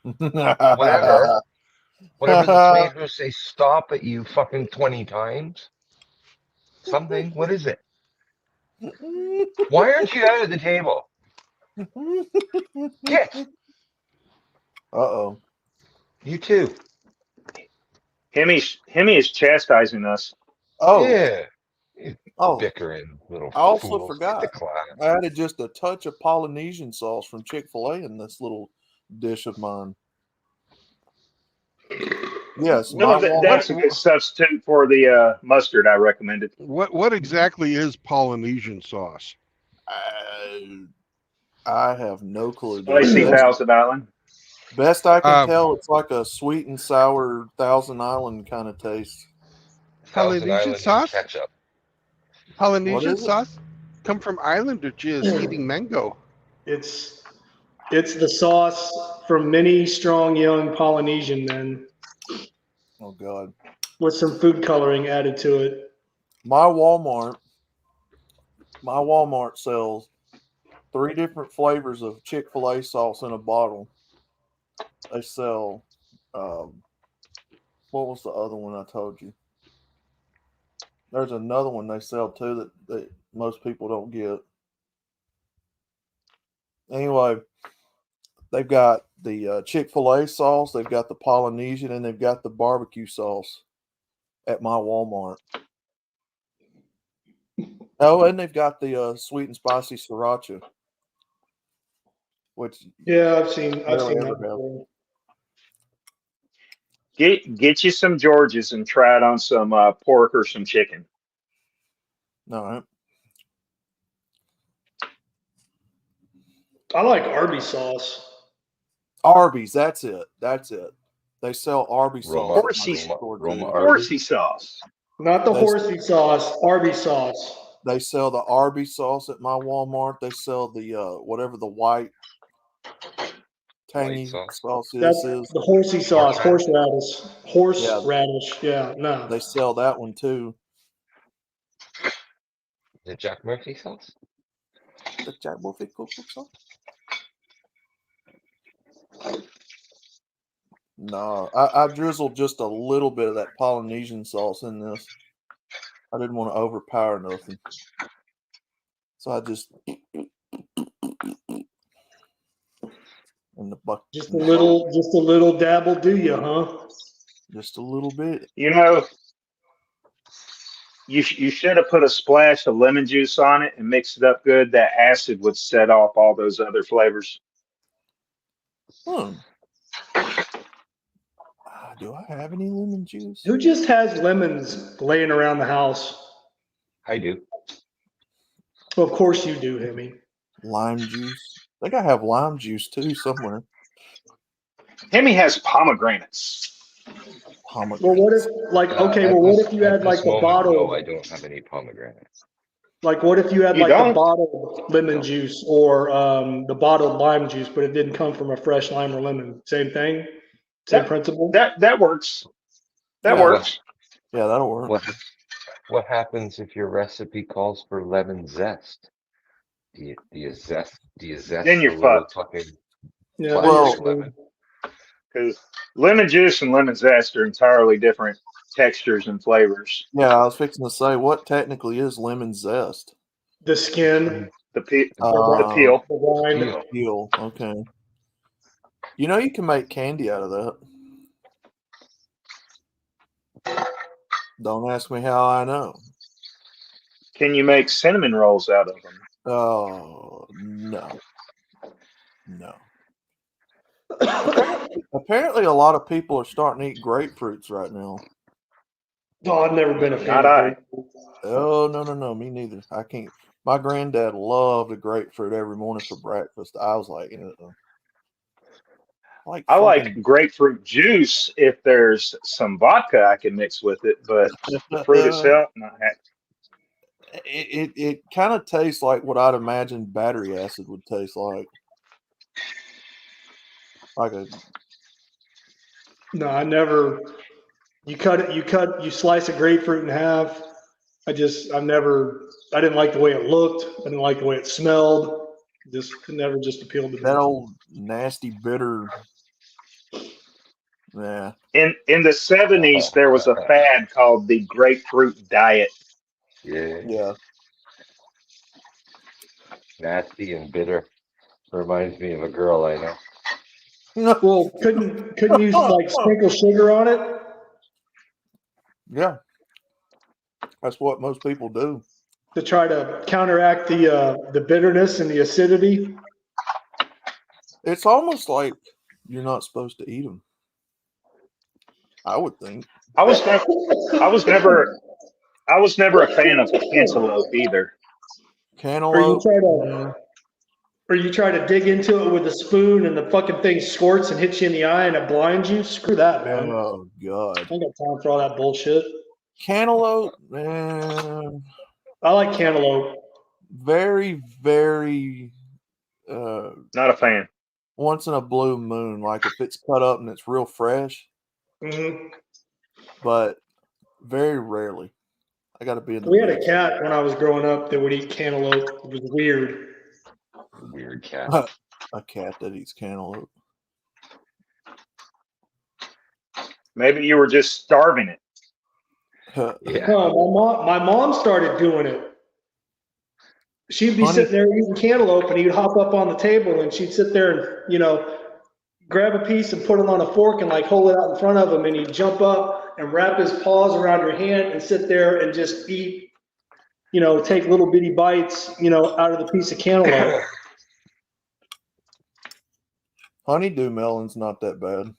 Whatever the tomatoes say stop at you fucking 20 times. Something. What is it? Why aren't you out at the table? Get. Uh-oh. You too. Hemi is chastising us. Oh. Yeah. Oh. Bickering little I also fools. forgot. Get to class. I added just a touch of Polynesian sauce from Chick-fil-A in this little dish of mine. Yes, that's a good substitute for the mustard I recommended. What exactly is Polynesian sauce? I have no clue. Spicy Thousand Island. Best I can tell, it's like a sweet and sour Thousand Island kind of taste. Polynesian sauce? Ketchup. Polynesian sauce? Come from Islanders eating mango. It's the sauce from many strong young Polynesian men. Oh God. with some food coloring added to it. My Walmart sells 3 different flavors of Chick-fil-A sauce in a bottle. They sell, what was the other one I told you? There's another one they sell too that most people don't get. Anyway, they've got the Chick-fil-A sauce, they've got the Polynesian, and they've got the barbecue sauce at my Walmart. Oh, and they've got the sweet and spicy sriracha, which I've seen that before. Get you some Georges and try it on some pork or some chicken. All right. I like Arby's sauce. Arby's, that's it. They sell Arby's Roma, sauce. Horsey sauce. Not the horsey sauce, Arby's sauce. They sell the Arby's sauce at my Walmart. They sell the whatever the white tangy sauce is. That's the horsey sauce, horseradish. Horseradish, yeah, no. They sell that one too. The Jack Murphy sauce? The Jack Murphy cookbook sauce? No, I drizzled just a little bit of that Polynesian sauce in this. I didn't want to overpower nothing. So I just in the bucket. Just a little dabble, do you, huh? Just a little bit. You know, you should have put a splash of lemon juice on it and mixed it up good. That acid would set off all those other flavors. Do I have any lemon juice? Who just has lemons laying around the house? I do. Well, of course you do, Hemi. Lime juice. I think I have lime juice too somewhere. Hemi has pomegranates. Well, what if, what if you had like the bottle? No, I don't have any pomegranates. Like, what if you had the bottled lemon juice or the bottled lime juice, but it didn't come from a fresh lime or lemon? Same thing? Same principle? That works. That works. Yeah, that'll work. What happens if your recipe calls for lemon zest? Do you zest? Then you're fucked. Lemon? Because lemon juice and lemon zest are entirely different textures and flavors. Yeah, I was fixing to say, what technically is lemon zest? The skin, the peel, the peel. Okay. You know, you can make candy out of that. Don't ask me how I know. Can you make cinnamon rolls out of them? Oh, no. Apparently, a lot of people are starting to eat grapefruits right now. Oh, I've never been a fan of grapefruit. Oh, no, me neither. I can't. My granddad loved a grapefruit every morning for breakfast. I was like, I like grapefruit juice if there's some vodka I can mix with it, but the fruit itself, not happy. It kind of tastes like what I'd imagine battery acid would taste like. No, I never. You slice a grapefruit in half. I didn't like the way it looked. I didn't like the way it smelled. Never just appealed to me. That old nasty bitter. Yeah. In the 70s, there was a fad called the grapefruit diet. Yeah. Nasty and bitter. Reminds me of a girl I know. Well, couldn't you sprinkle sugar on it? Yeah. That's what most people do. To try to counteract the bitterness and the acidity. It's almost like you're not supposed to eat them. I would think. I was never a fan of cantaloupe either. Cantaloupe. Or you try to dig into it with a spoon and the fucking thing squirts and hits you in the eye and it blinds you. Screw that, man. Oh God. I ain't got time for all that bullshit. Cantaloupe, man. I like cantaloupe. Very, very. Not a fan. Once in a blue moon, like if it's cut up and it's real fresh. Mm-hmm. But Very rarely. I got to be in the We had a mix. cat when I was growing up that would eat cantaloupe. It was weird. Weird cat. A cat that eats cantaloupe. Maybe you were just starving it. Yeah. No, my mom started doing it. She'd be sitting there eating cantaloupe, and he'd hop up on the table, and she'd sit there and grab a piece and put it on a fork and like hold it out in front of him, and he'd jump up and wrap his paws around your hand and sit there and just eat, take little bitty bites, out of the piece of cantaloupe. Honeydew melon's not that bad.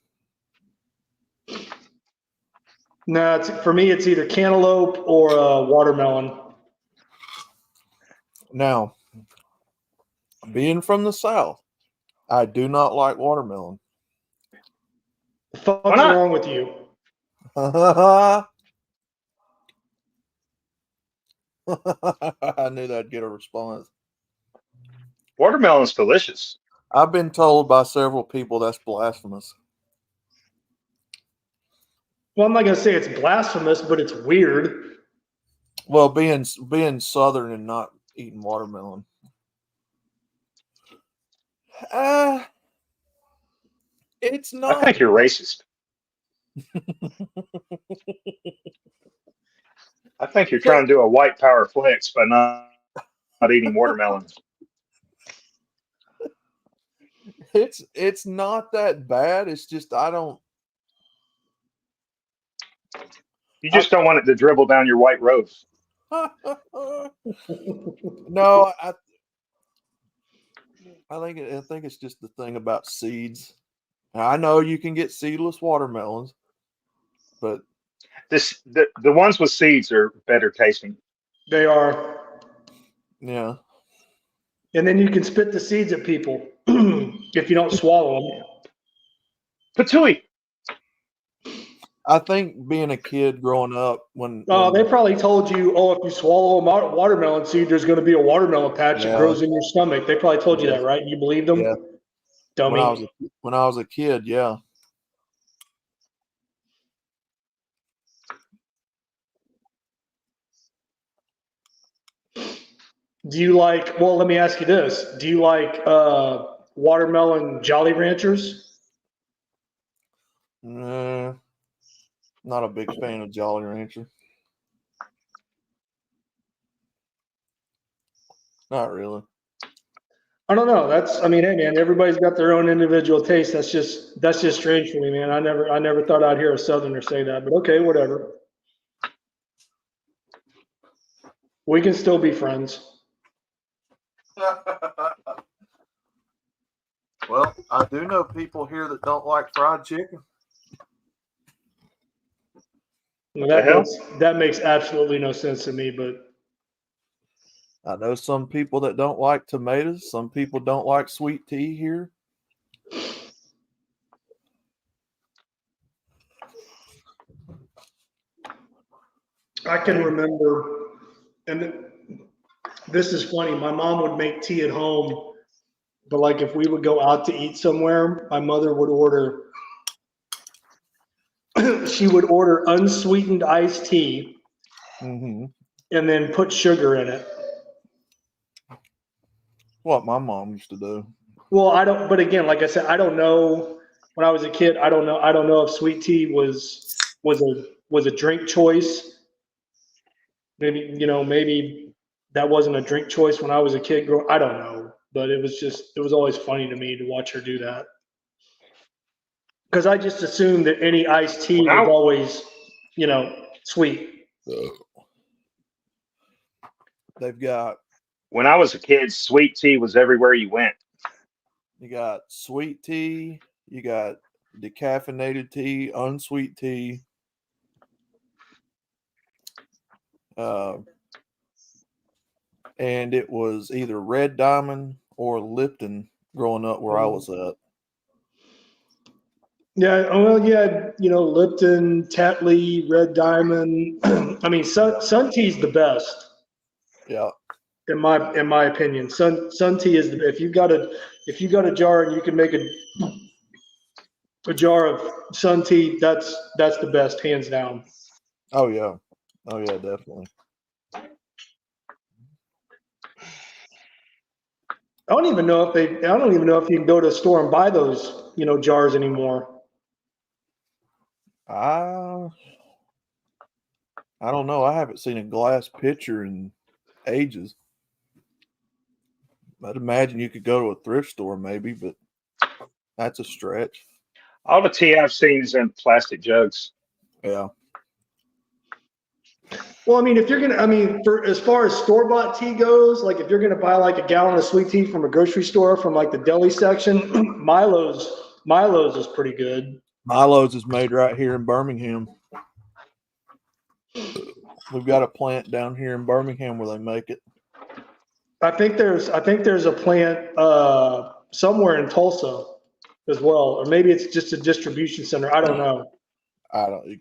No, for me, it's either cantaloupe or watermelon. Now, being from the South, I do not like watermelon. The fuck's wrong with you? I knew that'd get a response. Watermelon's delicious. I've been told by several people that's blasphemous. Well, I'm not going to say it's blasphemous, but it's weird. Well, being Southern and not eating watermelon. It's not. I think you're racist. I think you're trying to do a white power flex by not eating watermelon. It's not that bad. It's just I don't. You just don't want it to dribble down your white rose. No, I think it's just the thing about seeds. Now, I know you can get seedless watermelons, but the ones with seeds are better tasting. They are. Yeah. And then you can spit the seeds at people if you don't swallow them. Patooey. I think being a kid growing up when they probably told you, if you swallow a watermelon seed, there's going to be a watermelon patch that grows in your stomach. They probably told you that, right? You believed them? Yeah. Dummy. When I was a kid, yeah. Do you like, let me ask you this. Do you like watermelon Jolly Ranchers? Nah, not a big fan of Jolly Rancher. Not really. I don't know. Hey man, everybody's got their own individual taste. That's just strange for me, man. I never thought I'd hear a Southerner say that, but okay, whatever. We can still be friends. Well, I do know people here that don't like fried chicken. Well, that makes absolutely no sense to me, but I know some people that don't like tomatoes. Some people don't like sweet tea here. I can remember, and this is funny, my mom would make tea at home, but like if we would go out to eat somewhere, my mother would order she would order unsweetened iced tea and then put sugar in it. What my mom used to do. Well, but again, like I said, I don't know. When I was a kid, I don't know if sweet tea was a drink choice. Maybe that wasn't a drink choice when I was a kid. I don't know, but it was always funny to me to watch her do that. Because I just assumed that any iced tea was always, sweet. They've got. When I was a kid, sweet tea was everywhere you went. You got sweet tea. You got decaffeinated tea, unsweet tea. And it was either Red Diamond or Lipton growing up where I was at. Yeah, well, yeah, Lipton, Tetley, Red Diamond. Sun tea's the best. Yeah. In my opinion, Sun tea is if you got a jar and you can make a jar of Sun tea, that's the best, hands down. Oh yeah, definitely. I don't even know if you can go to a store and buy those, jars anymore. I don't know. I haven't seen a glass pitcher in ages. I'd imagine you could go to a thrift store maybe, but that's a stretch. All the tea I've seen is in plastic jugs. Yeah. Well, I mean, for as far as store-bought tea goes, like if you're gonna buy like a gallon of sweet tea from a grocery store from like the deli section, Milo's is pretty good. Milo's is made right here in Birmingham. We've got a plant down here in Birmingham where they make it. I think there's a plant somewhere in Tulsa as well, or maybe it's just a distribution center. I don't know.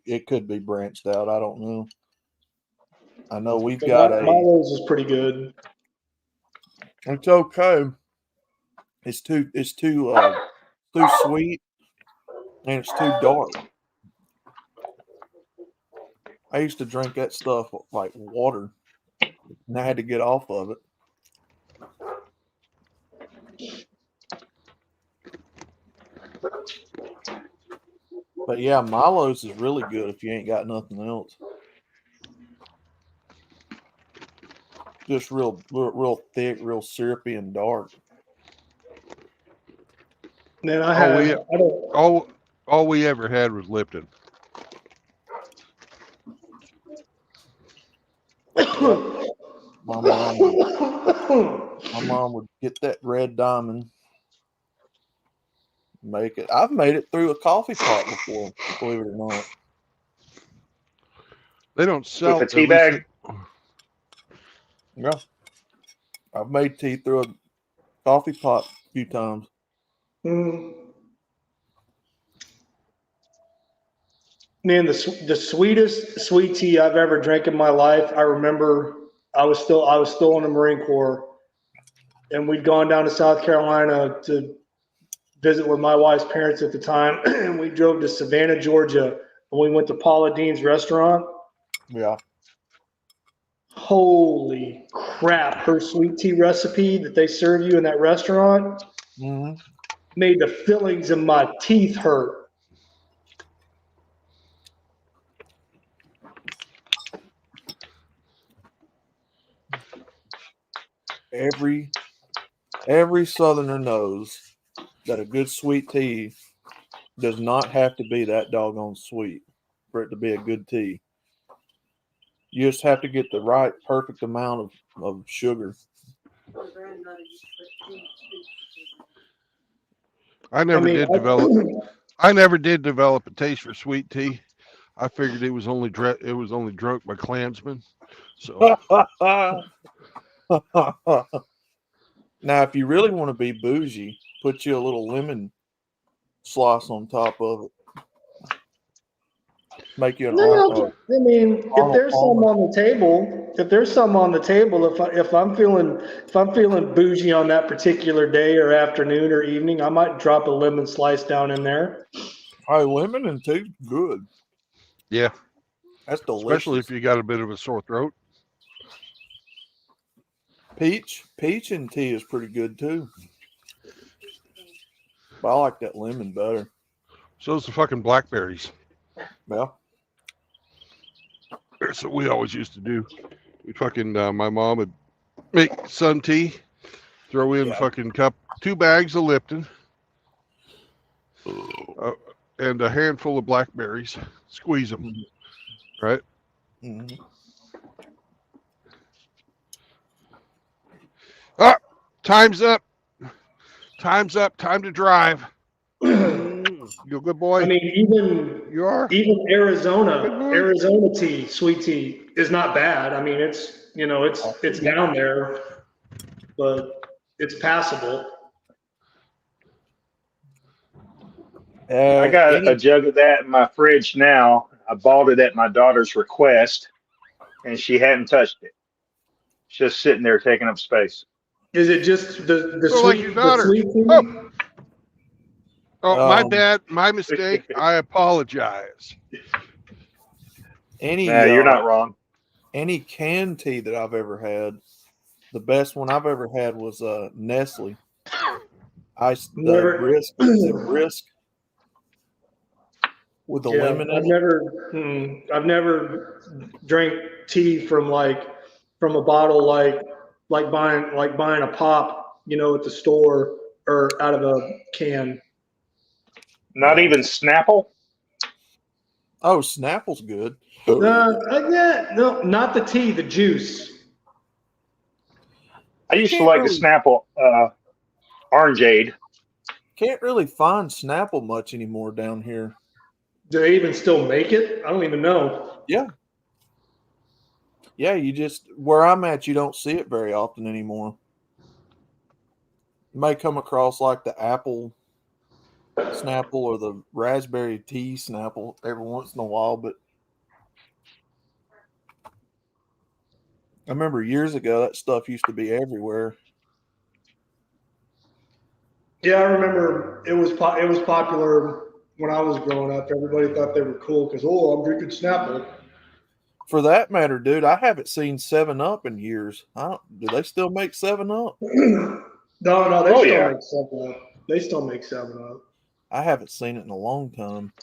It could be branched out. I don't know. I know we've got Milo's is pretty good. It's okay. It's too sweet and it's too dark. I used to drink that stuff like water, and I had to get off of it. But yeah, Milo's is really good if you ain't got nothing else. Just real thick, real syrupy and dark. Man, all we ever had was Lipton. My mom would get that Red Diamond, make it. I've made it through a coffee pot before, believe it or not. They don't sell with a tea bag. Yeah, I've made tea through a coffee pot a few times. Man, the sweetest sweet tea I've ever drank in my life. I remember I was still in the Marine Corps, and we'd gone down to South Carolina to visit with my wife's parents at the time, and we drove to Savannah, Georgia, and we went to Paula Dean's restaurant. Yeah. Holy crap! Her sweet tea recipe that they serve you in that restaurant made the fillings in my teeth hurt. Every Southerner knows that a good sweet tea does not have to be that doggone sweet for it to be a good tea. You just have to get the right, perfect amount of sugar. I never did develop a taste for sweet tea. I figured it was only drunk by Klansmen. So now, if you really want to be bougie, put you a little lemon slice on top of it. Make you an I mean, if there's some on the table, if I'm feeling bougie on that particular day or afternoon or evening, I might drop a lemon slice down in there. Hey, lemon and tea, good. Yeah, that's delicious. Especially if you got a bit of a sore throat. Peach and tea is pretty good too. But I like that lemon better. So's the fucking blackberries. Yeah. That's what we always used to do. We fucking my mom would make sun tea, throw in fucking 2 bags of Lipton, and a handful of blackberries. Squeeze them, right? Mm-hmm. Ah, time's up. Time's up. Time to drive. You a good boy? I mean, even Arizona tea, sweet tea, is not bad. I mean, it's down there, but it's passable. I got a jug of that in my fridge now. I bought it at my daughter's request, and she hadn't touched it. It's just sitting there taking up space. Is it just the so sweet, like your daughter? The sweet tea? Oh, my bad. My mistake. I apologize. Any you're not wrong. Any canned tea that I've ever had, the best one I've ever had was Nestle. Brisk. Is it Brisk? With the lemon in it? I've never drank tea from a bottle like buying a pop, at the store or out of a can. Not even Snapple. Oh, Snapple's good. No, not the tea, the juice. I used to like the Snapple Orangeade. Can't really find Snapple much anymore down here. Do they even still make it? I don't even know. Yeah. Yeah, where I'm at, you don't see it very often anymore. You may come across like the apple Snapple or the raspberry tea Snapple every once in a while, but I remember years ago that stuff used to be everywhere. Yeah, I remember it was popular when I was growing up. Everybody thought they were cool because I'm drinking Snapple. For that matter, dude, I haven't seen 7-Up in years. Do they still make 7-Up? No, they still make 7-Up. They still make 7-Up. I haven't seen it in a long time.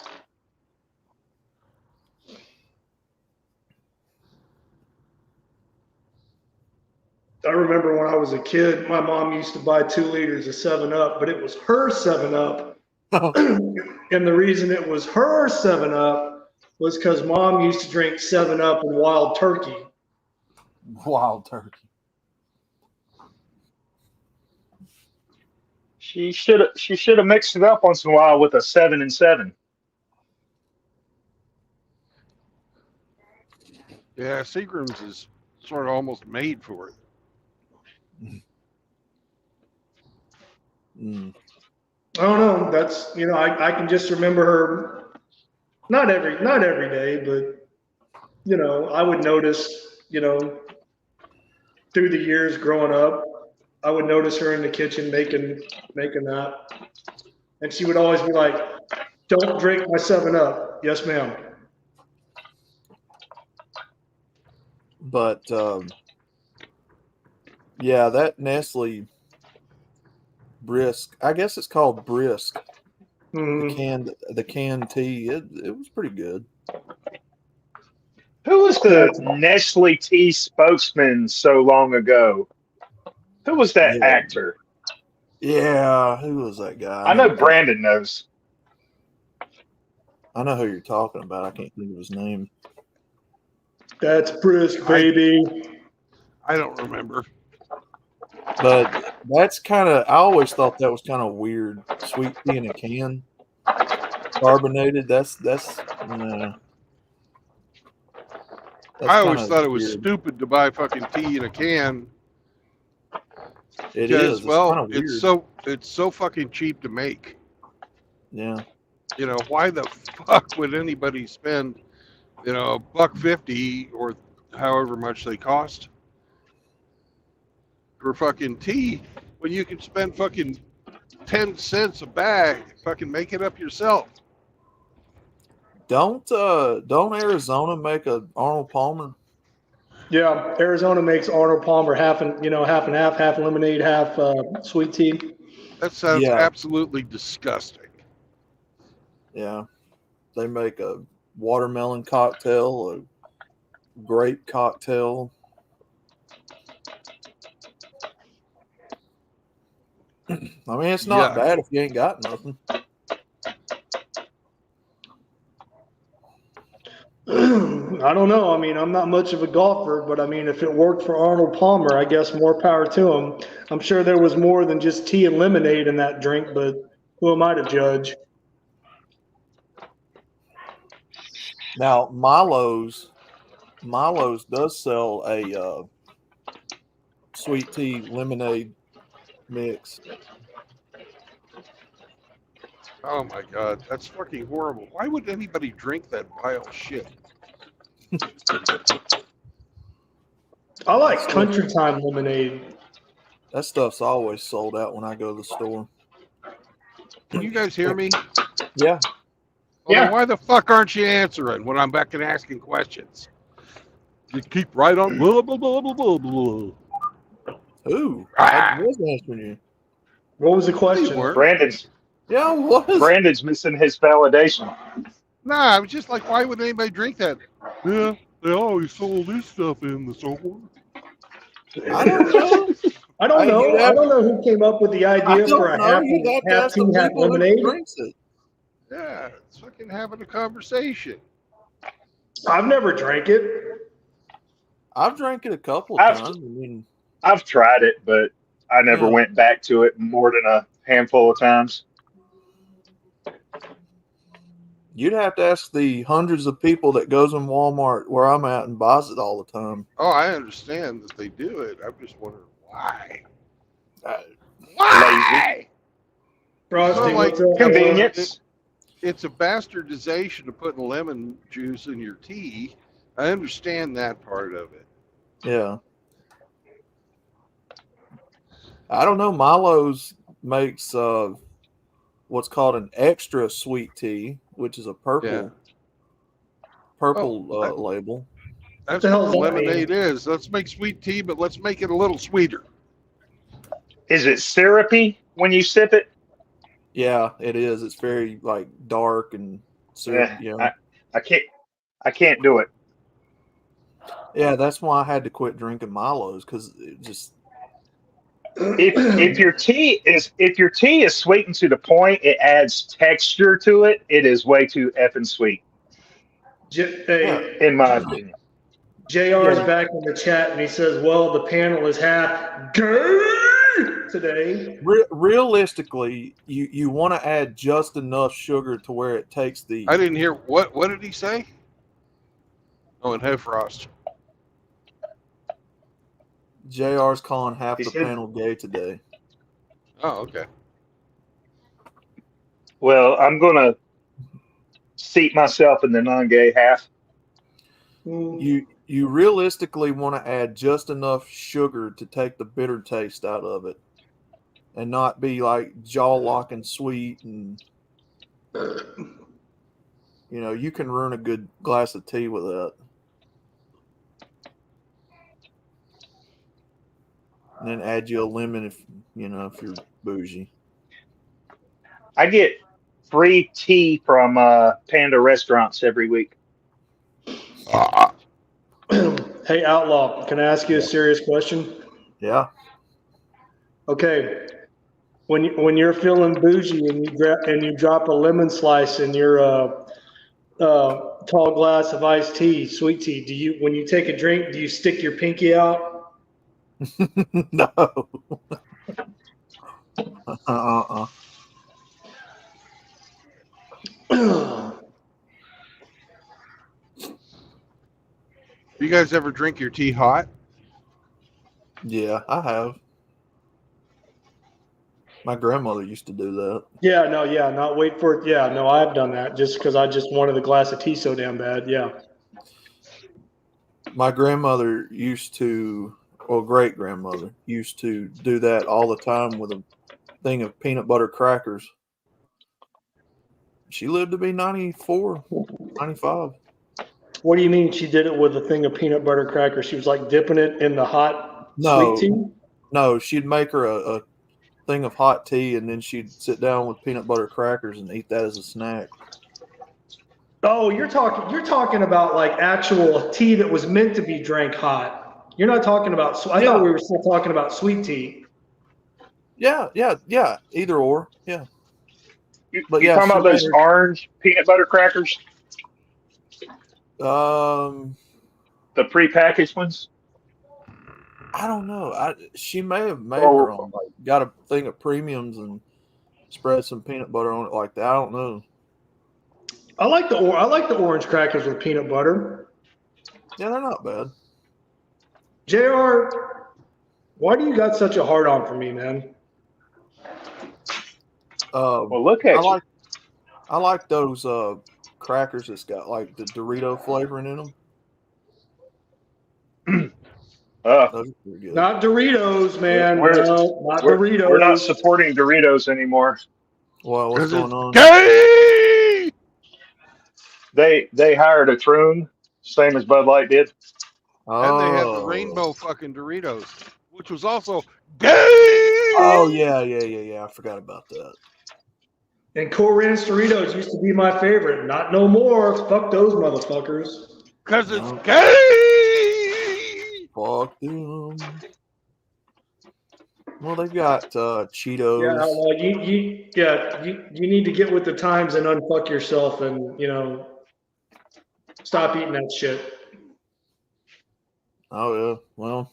I remember when I was a kid, my mom used to buy 2 liters of 7-Up, but it was her 7-Up. And the reason it was her 7-Up was because Mom used to drink 7-Up and Wild Turkey. Wild Turkey. She should have mixed it up once in a while with a 7 and 7. Yeah, Seagram's is sort of almost made for it. I don't know. That's I can just remember her. Not every day, but I would notice through the years growing up, I would notice her in the kitchen making that, and she would always be like, "Don't drink my 7-Up." Yes, ma'am. But yeah, that Nestle Brisk, I guess it's called Brisk. Mm-hmm. The canned tea, it was pretty good. Who was the Nestle tea spokesman so long ago? Who was that actor? Yeah, who was that guy? I know Brandon knows. I know who you're talking about. I can't think of his name. That's Brisk, baby. I don't remember. But that's I always thought that was kind of weird. Sweet tea in a can, carbonated. That's I always thought it was stupid to buy fucking tea in a can. It is. Well, it's so fucking cheap to make. Yeah. Why the fuck would anybody spend, $1.50 or however much they cost for fucking tea when you can spend fucking 10 cents a bag, fucking make it up yourself? Don't Arizona make a Arnold Palmer? Yeah, Arizona makes Arnold Palmer half and half, half lemonade, half sweet tea. That sounds absolutely disgusting. Yeah, they make a watermelon cocktail, a grape cocktail. I mean, it's not bad if you ain't got nothing. I don't know. I mean, I'm not much of a golfer, but I mean, if it worked for Arnold Palmer, I guess more power to him. I'm sure there was more than just tea and lemonade in that drink, but who am I to judge? Now, Milo's does sell a sweet tea lemonade mix. Oh my god, that's fucking horrible. Why would anybody drink that vile shit? I like Country Time lemonade. That stuff's always sold out when I go to the store. Can you guys hear me? Yeah. Well, then why the fuck aren't you answering when I'm back and asking questions? You keep right on blah blah blah blah blah blah. Ooh, I was answering you. What was the question? Brandon's missing his validation. Nah, I was just like, why would anybody drink that? Yeah, they always sold this stuff in the store. I don't know. I don't know who came up with the idea for a half tea, half lemonade. Yeah, it's fucking having a conversation. I've never drank it. I've drank it a couple of times. I mean, I've tried it, but I never went back to it more than a handful of times. You'd have to ask the hundreds of people that goes in Walmart where I'm at and buys it all the time. Oh, I understand that they do it. I'm just wondering why. Why? Frosty, like, convenience. It's a bastardization of putting lemon juice in your tea. I understand that part of it. Yeah. I don't know. Milo's makes what's called an extra sweet tea, which is a purple label. That's what the lemonade is. Let's make sweet tea, but let's make it a little sweeter. Is it syrupy when you sip it? Yeah, it is. It's very like dark and syrupy. Yeah. I can't do it. Yeah, that's why I had to quit drinking Milo's because it just. If your tea is sweetened to the point it adds texture to it, it is way too effing sweet. In my opinion. JR's back in the chat and he says, "Well, the panel is half gay today." Realistically, you want to add just enough sugar to where it takes the. I didn't hear what did he say? Oh, and have frost. JR's calling half the panel gay today. Oh, okay. Well, I'm gonna seat myself in the non-gay half. You realistically want to add just enough sugar to take the bitter taste out of it, and not be like jaw-locking sweet. And you can ruin a good glass of tea with that. And then add you a lemon if you're bougie. I get free tea from Panda restaurants every week. Hey, Outlaw, can I ask you a serious question? Yeah. Okay. When you're feeling bougie and you drop a lemon slice in your tall glass of iced tea, sweet tea, when you take a drink, do you stick your pinky out? No. You guys ever drink your tea hot? Yeah, I have. My grandmother used to do that. Not wait for it. Yeah, no, I've done that just because I just wanted a glass of tea so damn bad. Yeah. My grandmother great grandmother used to do that all the time with a thing of peanut butter crackers. She lived to be 94, 95. What do you mean she did it with a thing of peanut butter crackers? She was like dipping it in the hot sweet tea? No, she'd make her a thing of hot tea and then she'd sit down with peanut butter crackers and eat that as a snack. Oh, you're talking about like actual tea that was meant to be drank hot. You're not talking about. I thought we were still talking about sweet tea. Yeah. Either or. Yeah. You talking about those orange peanut butter crackers? The prepackaged ones. I don't know. She may have made her own. Like, got a thing of premiums and spread some peanut butter on it like that. I don't know. I like the orange crackers with peanut butter. Yeah, they're not bad. JR, why do you got such a hard on for me, man? Well, look at you. I like those crackers that's got like the Dorito flavoring in them. Those are pretty good. Not Doritos, man. Not Doritos. We're not supporting Doritos anymore. Well, what's going on? Gay! They hired a troon, same as Bud Light did. And they had the Oh. rainbow fucking Doritos, which was also gay. Oh yeah. I forgot about that. And Cool Ranch Doritos used to be my favorite. Not no more. Fuck those motherfuckers. Because it's No. gay. Fuck them. Well, they've got Cheetos. Yeah, well, you need to get with the times and unfuck yourself and, stop eating that shit. Oh yeah. Well,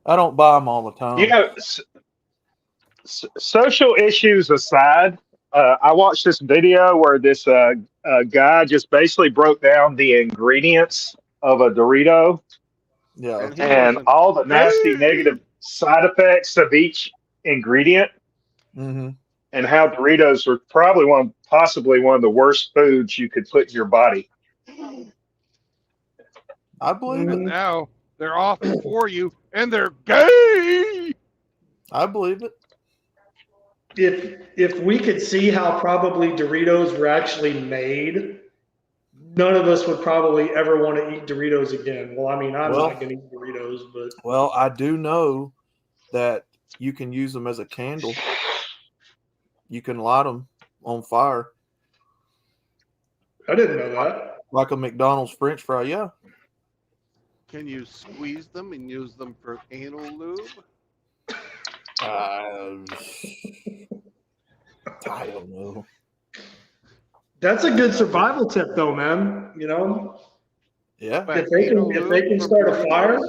I don't buy them all the time. You know, social issues aside, I watched this video where this guy just basically broke down the ingredients of a Dorito Yeah. and all the nasty negative side effects of each ingredient, Mm-hmm. and how Doritos are probably possibly one of the worst foods you could put in your body. I believe And it. now they're off for you, and they're gay. I believe it. If we could see how probably Doritos were actually made, none of us would probably ever want to eat Doritos again. Well, I mean, I'm not going to eat Doritos, but Well, I do know that you can use them as a candle. You can light them on fire. I didn't know that. Like a McDonald's French fry, yeah. Can you squeeze them and use them for anal lube? I don't know. That's a good survival tip, though, man. Yeah. But If they can start a fire.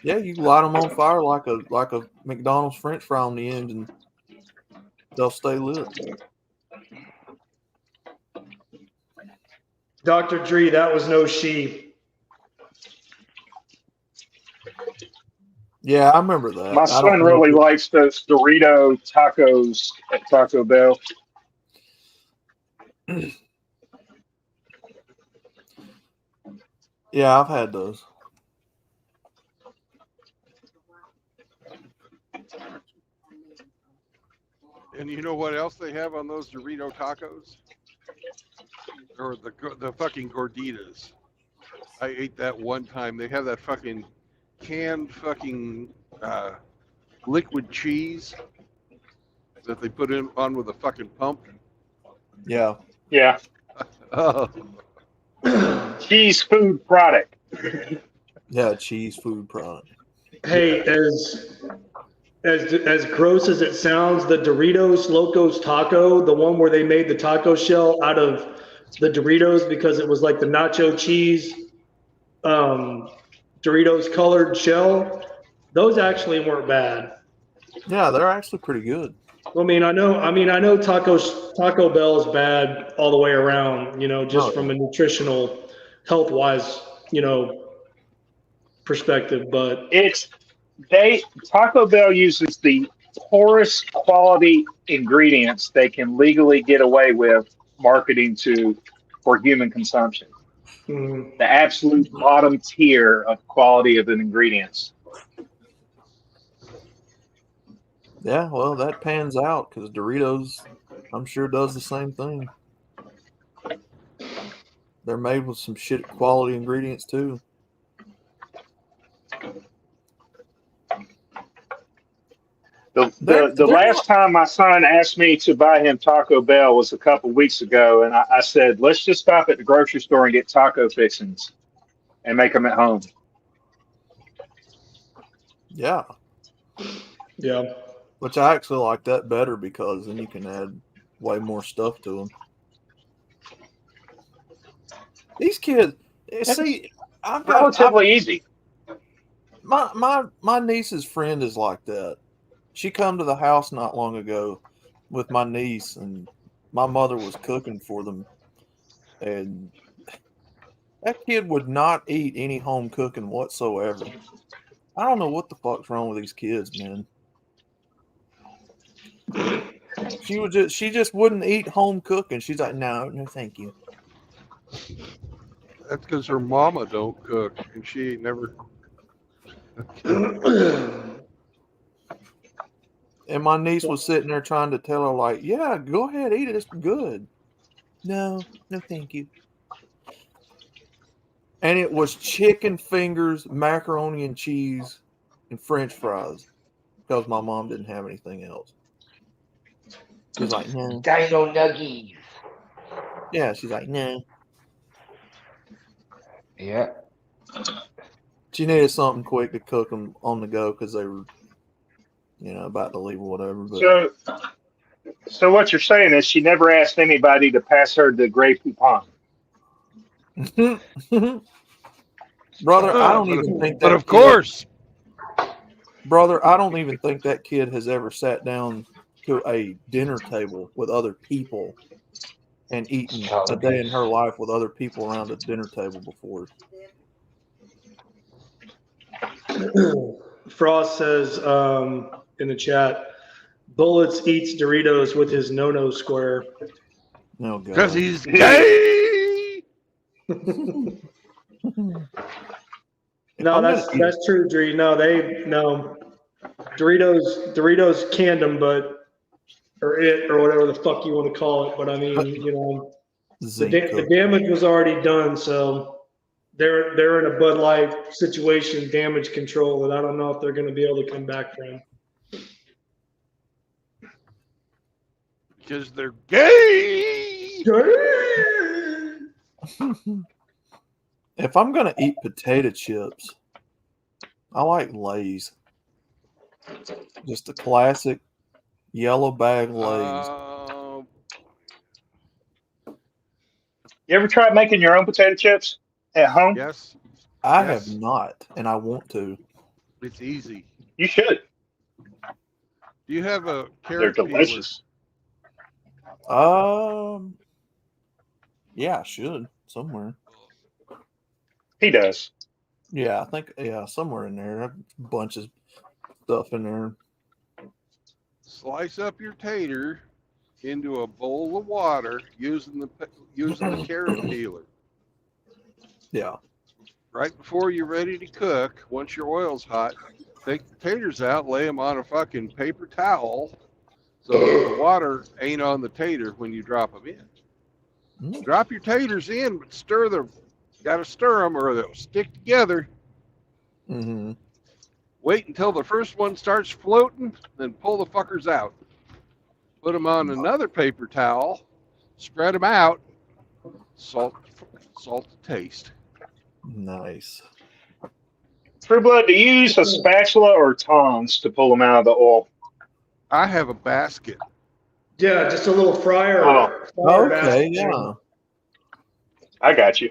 Yeah, you can light them on fire like a McDonald's French fry on the end, and they'll stay lit. Dr. Dre, that was no she. Yeah, I remember that. My son really likes those Dorito tacos at Taco Bell. Yeah, I've had those. And you know what else they have on those Dorito tacos? Or the fucking gorditas. I ate that one time. They have that fucking canned fucking liquid cheese that they put on with a fucking pump. Yeah. Yeah. Oh. Cheese food product. Yeah, cheese food product. Hey, as gross as it sounds, the Doritos Locos Taco, the one where they made the taco shell out of the Doritos because it was like the nacho cheese Doritos colored shell, those actually weren't bad. Yeah, they're actually pretty good. I mean, I know Taco Bell is bad all the way around, just from a nutritional, health-wise, perspective, but Taco Bell uses the poorest quality ingredients they can legally get away with marketing for human consumption. Mm-hmm. The absolute bottom tier of quality of the ingredients. Yeah, well, that pans out because Doritos, I'm sure, does the same thing. They're made with some shit quality ingredients too. The last time my son asked me to buy him Taco Bell was a couple weeks ago, and I said, let's just stop at the grocery store and get taco fixings and make them at home. Yeah. Yeah. Which I actually like that better because then you can add way more stuff to them. These kids, see, relatively easy. My niece's friend is like that. She come to the house not long ago with my niece, and my mother was cooking for them, and that kid would not eat any home cooking whatsoever. I don't know what the fuck's wrong with these kids, man. She just wouldn't eat home cooking. She's like, no, thank you. That's because her mama don't cook, and she ain't never. And my niece was sitting there trying to tell her, like, yeah, go ahead, eat it. It's good. No, thank you. And it was chicken fingers, macaroni and cheese, and French fries because my mom didn't have anything else. She's like, no. Dino nuggies. Yeah, she's like, no. Yeah. She needed something quick to cook them on the go because they were, about to leave or whatever. But So what you're saying is she never asked anybody to pass her the Grey Poupon. Brother, I don't even think that. But of course, brother, I don't even think that kid has ever sat down to a dinner table with other people and eaten a day in her life with other people around a dinner table before. Frost says in the chat, Bullets eats Doritos with his no-no square. No, because he's gay. No, that's true, Dree. No, Doritos canned them, or whatever the fuck you want to call it. But I mean, the damage was already done, so they're in a Bud Light situation, damage control, that I don't know if they're going to be able to come back from. Because they're gay. If I'm going to eat potato chips, I like Lay's. Just a classic yellow bag Lay's. You ever tried making your own potato chips at home? Yes. I have not, and I want to. It's easy. You should. Do you have a carrot They're delicious. Yeah, I should somewhere. He does. Yeah, I think somewhere in there, a bunch of stuff in there. Slice up your tater into a bowl of water using the carrot peeler. Yeah. Right before you're ready to cook, once your oil's hot, take the taters out, lay them on a fucking paper towel so that the water ain't on the tater when you drop them in. Drop your taters in, but gotta stir them or they'll stick together. Mm-hmm. Wait until the first one starts floating, then pull the fuckers out. Put them on another paper towel, spread them out, salt to taste. Nice. True Blood, do you use a spatula or tongs to pull them out of the oil? I have a basket. Yeah, just a little fryer. Okay, basket. yeah. I got you.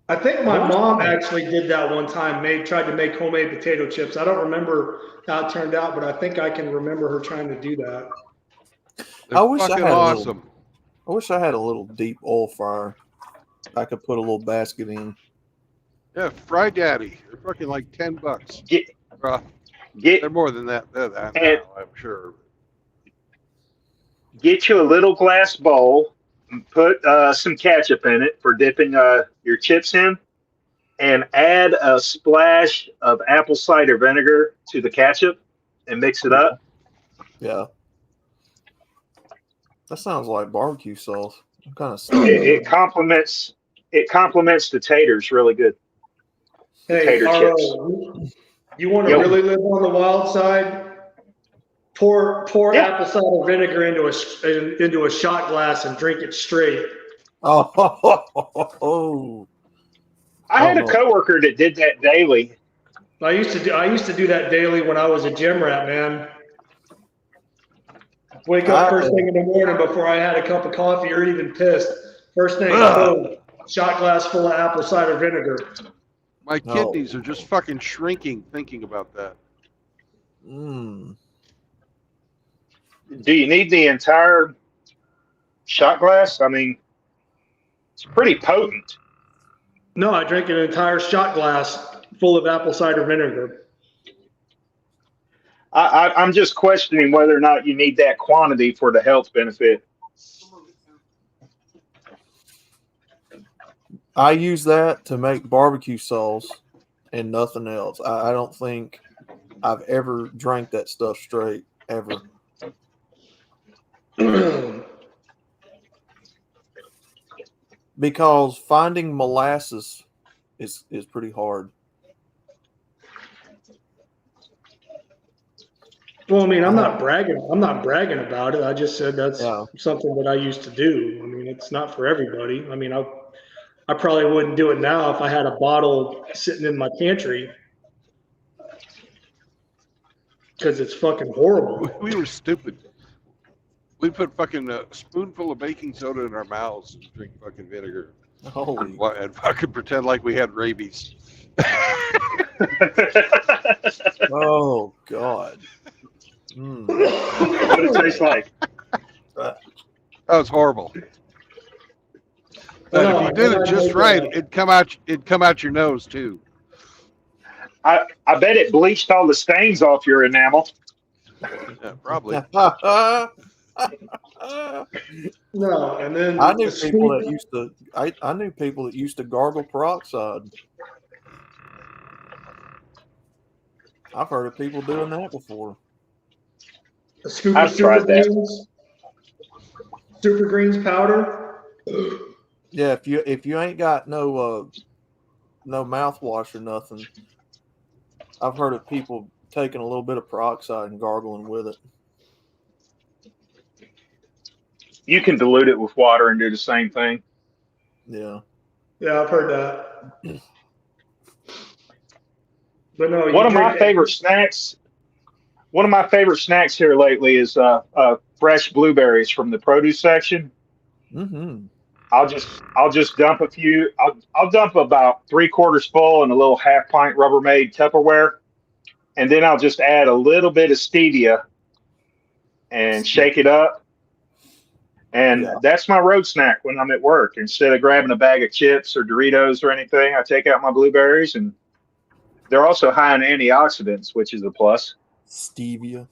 I think my mom actually did that one time. Tried to make homemade potato chips. I don't remember how it turned out, but I think I can remember her trying to do that. I wish I had awesome. I wish I had a little deep oil fryer. I could put a little basket in. Yeah, Fry Daddy. They're fucking like $10. They're more than that. I'm sure. Get you a little glass bowl. Put some ketchup in it for dipping your chips in, and add a splash of apple cider vinegar to the ketchup and mix it up. Yeah. That sounds like barbecue sauce. I'm kind of it complements the taters really good. Hey, chips. You want to really live on the wild side? Pour apple cider vinegar into a shot glass and drink it straight. Oh. I had a coworker that did that daily. I used to do that daily when I was a gym rat, man. Wake up first thing in the morning before I had a cup of coffee or even pissed. First thing, boom, shot glass full of apple cider vinegar. My kidneys are just fucking shrinking thinking about that. Do you need the entire shot glass? I mean, it's pretty potent. No, I drank an entire shot glass full of apple cider vinegar. I'm just questioning whether or not you need that quantity for the health benefit. I use that to make barbecue sauce and nothing else. I don't think I've ever drank that stuff straight, ever. because finding molasses is pretty hard. Well, I mean, I'm not bragging. I'm not bragging about it. I just said that's Yeah. something that I used to do. I mean, it's not for everybody. I mean, I probably wouldn't do it now if I had a bottle sitting in my pantry because it's fucking horrible. We were stupid. We put fucking a spoonful of baking soda in our mouths and drink fucking vinegar. Holy. And fucking pretend like we had rabies. Oh God. Mm. What did it taste like? That was horrible. But if you did it just right, it'd come out your nose too. I bet it bleached all the stains off your enamel. Yeah, probably. No, and then I knew people that used to. I knew people that used to gargle peroxide. I've heard of people doing that before. A scoop I've of tried that. Super Greens powder. Yeah, if you ain't got no mouthwash or nothing, I've heard of people taking a little bit of peroxide and gargling with it. You can dilute it with water and do the same thing. Yeah. Yeah, I've heard that. But no, One of my favorite snacks here lately is fresh blueberries from the produce section. Mm-hmm. I'll just dump a few. I'll dump about 3/4 full in a little half-pint Rubbermaid Tupperware, and then I'll just add a little bit of stevia and shake it up. And that's my road snack when I'm at work. Instead of grabbing a bag of chips or Doritos or anything, I take out my blueberries, and they're also high in antioxidants, which is a plus. Stevia.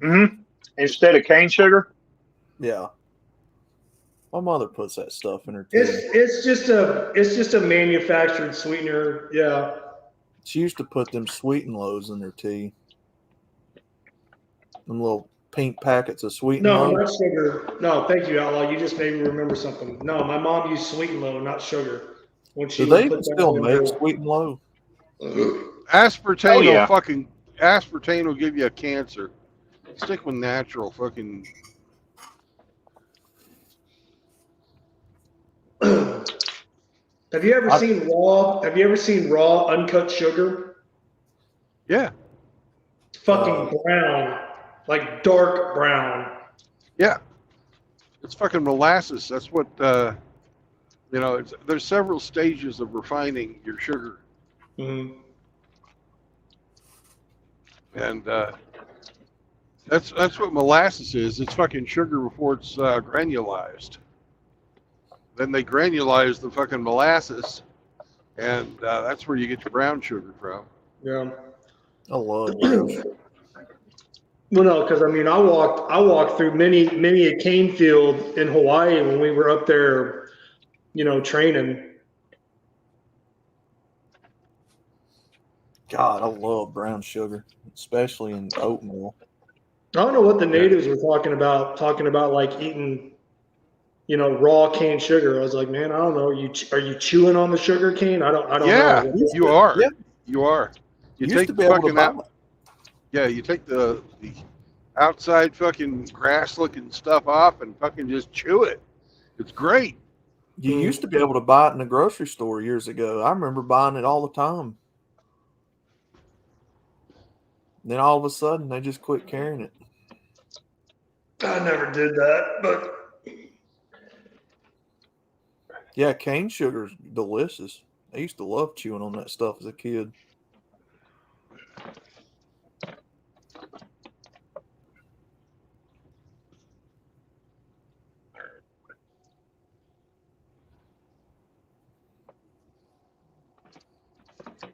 Mm-hmm. Instead of cane sugar. Yeah. My mother puts that stuff in her tea. It's just a manufactured sweetener. Yeah. She used to put them Sweet and Lows in her tea. Them little pink packets of Sweet and Low. No, not sugar. No, thank you, Outlaw. You just made me remember something. No, my mom used Sweet and Low, not sugar. When she Do they even still make Sweet and Low? Aspartame aspartame will give you a cancer. Stick with natural fucking. Have you ever seen raw uncut sugar? Yeah. Fucking brown, like dark brown. Yeah. It's fucking molasses. That's what there's several stages of refining your sugar. Mm-hmm. And that's what molasses is. It's fucking sugar before it's granulized. Then they granulize the fucking molasses, and that's where you get your brown sugar from. Yeah. I love it. Well, no, because I mean, I walked through many a cane field in Hawaii when we were up there, training. God, I love brown sugar, especially in oatmeal. I don't know what the natives were talking about like eating, raw cane sugar. I was like, man, I don't know. Are you chewing on the sugar cane? I don't know. Yeah, you are. Yeah. You are. You Used take to be able to buy it. Yeah, you take the outside fucking grass looking stuff off and fucking just chew it. It's great. You used to be able to buy it in the grocery store years ago. I remember buying it all the time. Then all of a sudden, they just quit carrying it. I never did that, but yeah, cane sugar's delicious. I used to love chewing on that stuff as a kid.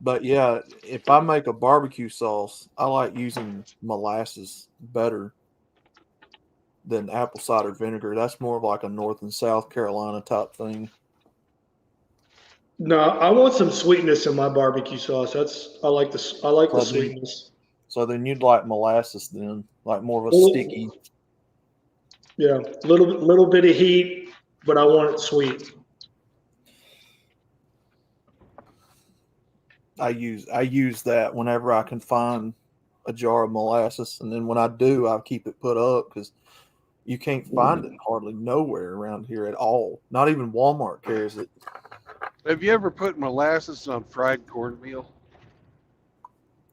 But yeah, if I make a barbecue sauce, I like using molasses better than apple cider vinegar. That's more of like a North and South Carolina type thing. no, I want some sweetness in my barbecue sauce. I like the sweetness. So then you'd like molasses then, like more of a sticky. Yeah, little bit of heat, but I want it sweet. I use that whenever I can find a jar of molasses, and then when I do, I keep it put up because you can't find it hardly nowhere around here at all. Not even Walmart carries it. Have you ever put molasses on fried cornmeal?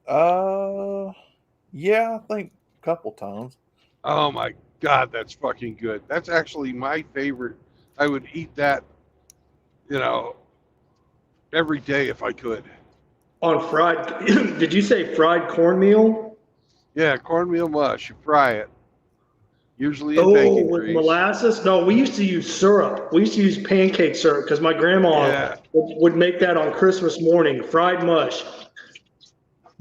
Yeah, I think a couple times. Oh my God, that's fucking good. That's actually my favorite. I would eat that, every day if I could. On fried, did you say fried cornmeal? Yeah, cornmeal mush. You fry it, usually in Oh, bacon with grease. molasses? No, we used to use syrup. We used to use pancake syrup because my grandma Yeah. would make that on Christmas morning, fried mush.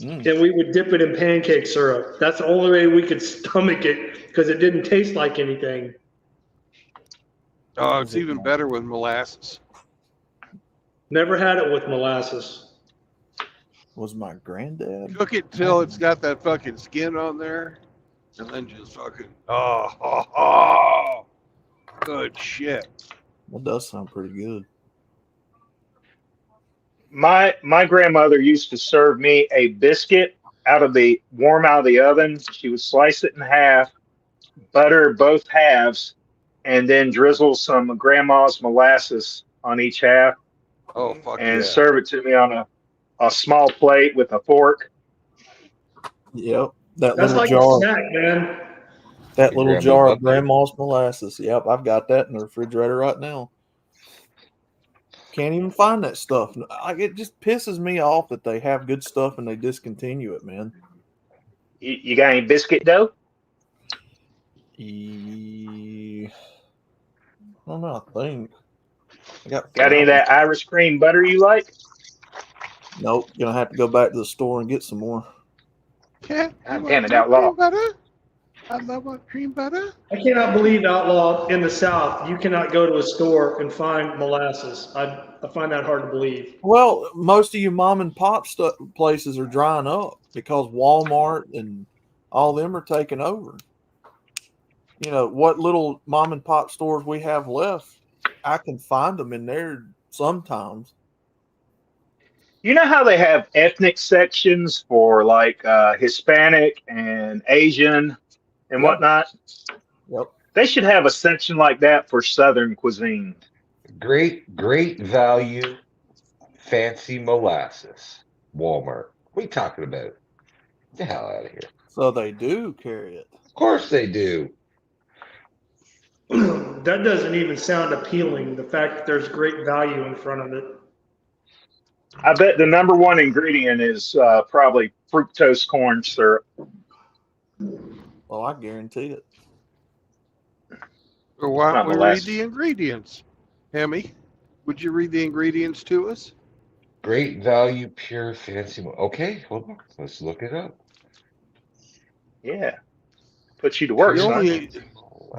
Mm. And we would dip it in pancake syrup. That's the only way we could stomach it because it didn't taste like anything. Oh, it's even better with molasses. Never had it with molasses. Was my granddad? Cook it till it's got that fucking skin on there, and then just fucking good shit. That does sound pretty good. My grandmother used to serve me a biscuit out of the oven. She would slice it in half, butter both halves, and then drizzle some grandma's molasses on each half, Oh fuck and yeah. serve it to me on a small plate with a fork. Yep, that That's little like jar. a snack, man. That Your little grandma jar of loved it. grandma's molasses. Yep, I've got that in the refrigerator right now. Can't even find that stuff. It just pisses me off that they have good stuff and they discontinue it, man. You got any biscuit dough? I don't know. I think I got Got any of flour. that Irish cream butter you like? Nope, gonna have to go back to the store and get some more. Yeah, God damn it, outlaw. cream butter? I love my cream butter. I cannot believe, Outlaw, in the South, you cannot go to a store and find molasses. I find that hard to believe. Well, most of you mom and pop places are drying up because Walmart and all them are taking over. You know, what little mom and pop stores we have left, I can find them in there sometimes. You know how they have ethnic sections for like Hispanic and Asian and Yep. whatnot? Yep. They should have a section like that for Southern cuisine. Great value, fancy molasses. Walmart. What are you talking about? Get the hell out of here. So they do carry it. Of course they do. That doesn't even sound appealing, the fact that there's great value in front of it. I bet the number one ingredient is probably fructose corn syrup. Well, I guarantee it. Or why Not don't we read molasses. the ingredients? Hemi, would you read the ingredients to us? Great value, pure, fancy. Okay, hold on. Let's look it up. Yeah. Put you to work, son.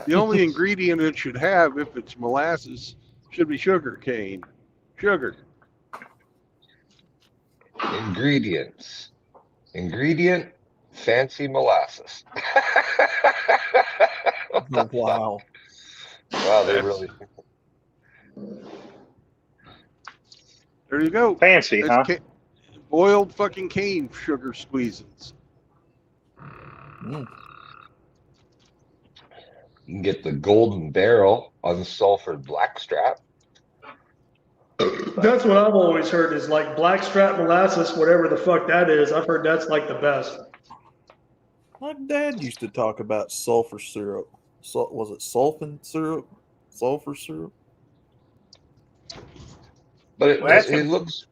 The only ingredient it should have, if it's molasses, should be sugar cane. Sugar. Ingredients. Ingredient, fancy molasses. Wow. Wow, they really. There you go. Fancy, It's huh? boiled fucking cane sugar squeezins. Mm. You can get the Golden Barrel unsulfured blackstrap. That's what I've always heard is like blackstrap molasses, whatever the fuck that is. I've heard that's like the best. My dad used to talk about sulfur syrup. So, was it sulfur syrup? Sulfur syrup? But it, Well, that's it looks,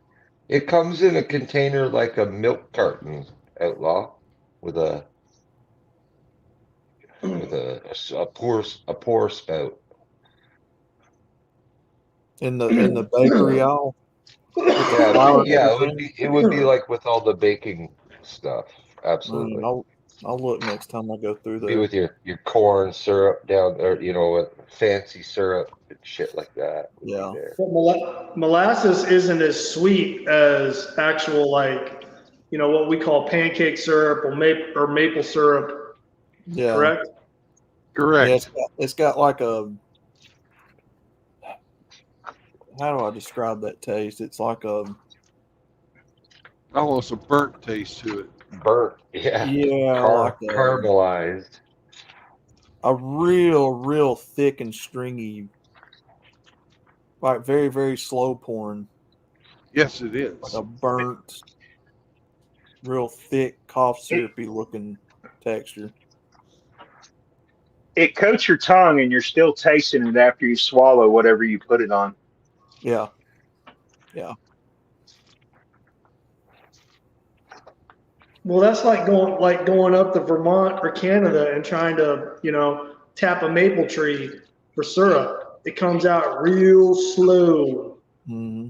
it comes in a container like a milk carton, Outlaw, with a pour spout. In the bakery aisle. Yeah, it would be like with all the baking stuff. Absolutely. I'll look next time I go through Be there. with your corn syrup down there, with fancy syrup and shit like that. Yeah. But molasses isn't as sweet as actual what we call pancake syrup or maple syrup. Yeah. Correct? Correct. Yeah, it's got like how do I describe that taste? It's like a Almost a burnt taste to it. Burnt, yeah. like Caramelized. a real thick and stringy, like very, very slow pouring. Yes, it is. Like a burnt, real thick, cough syrupy looking texture. It coats your tongue, and you're still tasting it after you swallow whatever you put it on. Yeah. Well, that's like going up to Vermont or Canada and trying to, tap a maple tree for syrup. It comes out real slow. Mm-hmm.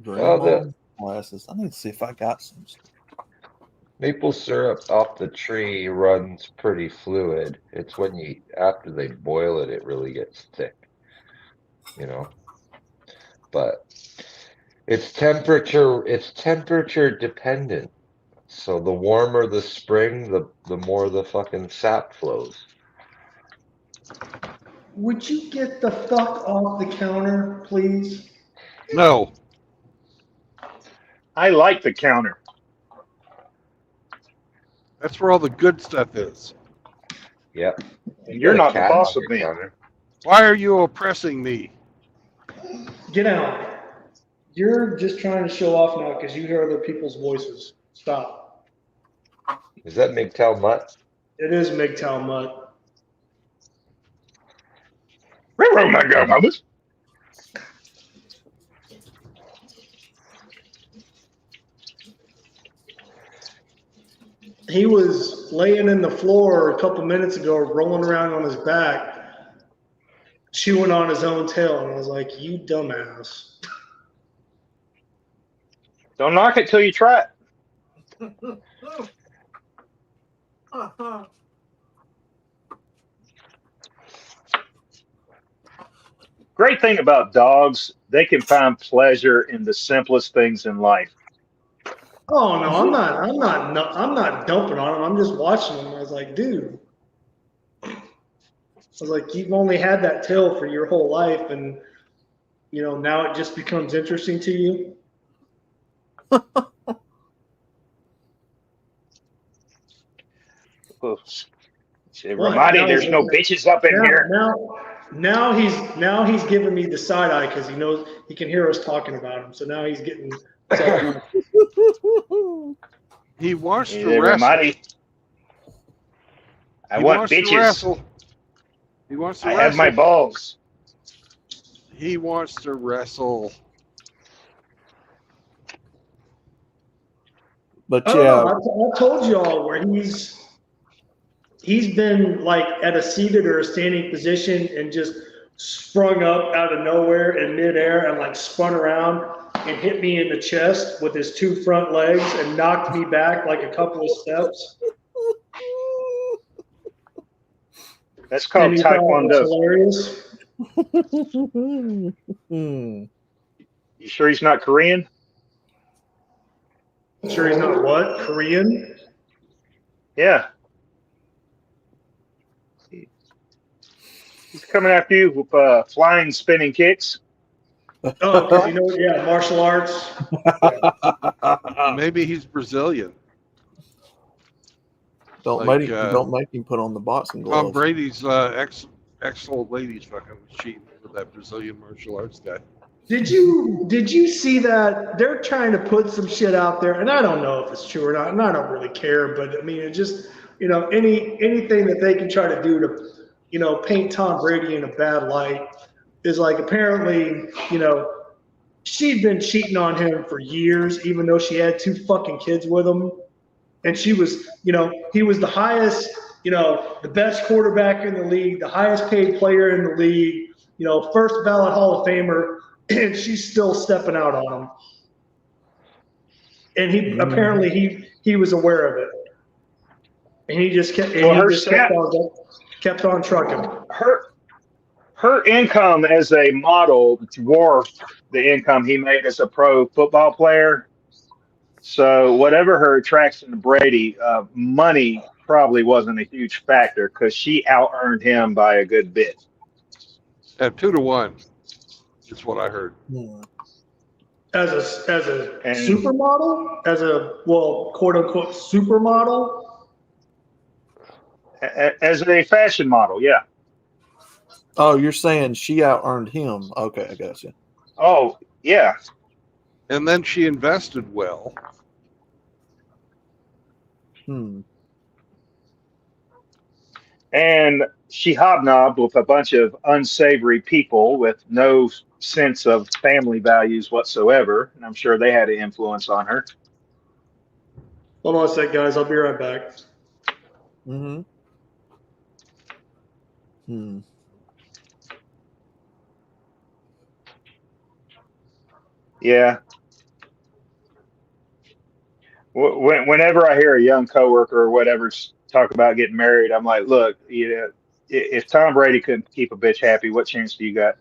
Oh, Molasses. I need to see if I got some. maple syrup off the tree runs pretty fluid. It's when after they boil it, it really gets thick. But it's temperature dependent. So the warmer the spring, the more the fucking sap flows. Would you get the fuck off the counter, please? No. I like the counter. That's where all the good stuff is. Yep. You're not the boss of me. Why are you oppressing me? Get out. You're just trying to show off now because you hear other people's voices. Stop. Is that MGTOW Mutt? It is MGTOW Mutt. He was laying in the floor a couple minutes ago, rolling around on his back, chewing on his own tail, and I was like, "You dumbass." Don't knock it till you try it. Great thing about dogs, they can find pleasure in the simplest things in life. Oh no, I'm not dumping on him. I'm just watching him. I was like, dude. I was like, you've only had that tail for your whole life, and now it just becomes interesting to you. Ramadi, there's no bitches up in here. Now he's giving me the side eye because he knows he can hear us talking about him. So now he's getting. He wants to wrestle. Ramadi. I want bitches. He wants to I wrestle. have my balls. He wants to wrestle. But I told y'all where he's been like at a seated or a standing position and just sprung up out of nowhere in midair and like spun around and hit me in the chest with his two front legs and knocked me back like a couple of steps. That's called Taekwondo. Hilarious. You sure he's not Korean? Sure he's not what? Korean? Yeah. He's coming after you with flying, spinning kicks. Oh, because martial arts. Maybe he's Brazilian. Don't make him put on the boxing gloves. Tom Brady's ex-old lady's fucking cheating with that Brazilian martial arts guy. Did you see that? They're trying to put some shit out there, and I don't know if it's true or not, and I don't really care, but I mean, it just, anything that they can try to do to, paint Tom Brady in a bad light is like, apparently, she'd been cheating on him for years, even though she had two fucking kids with him. And she was, he was the highest, the best quarterback in the league, the highest paid player in the league, first ballot Hall of Famer, and she's still stepping out on him. And apparently he was aware of it. And he just kept on trucking. Her income as a model dwarfed the income he made as a pro football player. So whatever her attraction to Brady, money probably wasn't a huge factor because she out-earned him by a good bit. At 2-1. It's what I heard. Hmm. As a And- supermodel, as a quote unquote supermodel. As a fashion model, yeah. Oh, you're saying she out earned him? Okay, I got you. Oh, yeah. And then she invested well. Hmm. And she hobnobbed with a bunch of unsavory people with no sense of family values whatsoever. And I'm sure they had an influence on her. Hold on a sec, guys. I'll be right back. Mm-hmm. Hmm. Yeah. Whenever I hear a young coworker or whatever talk about getting married, I'm like, look, if Tom Brady couldn't keep a bitch happy, what chance do you got?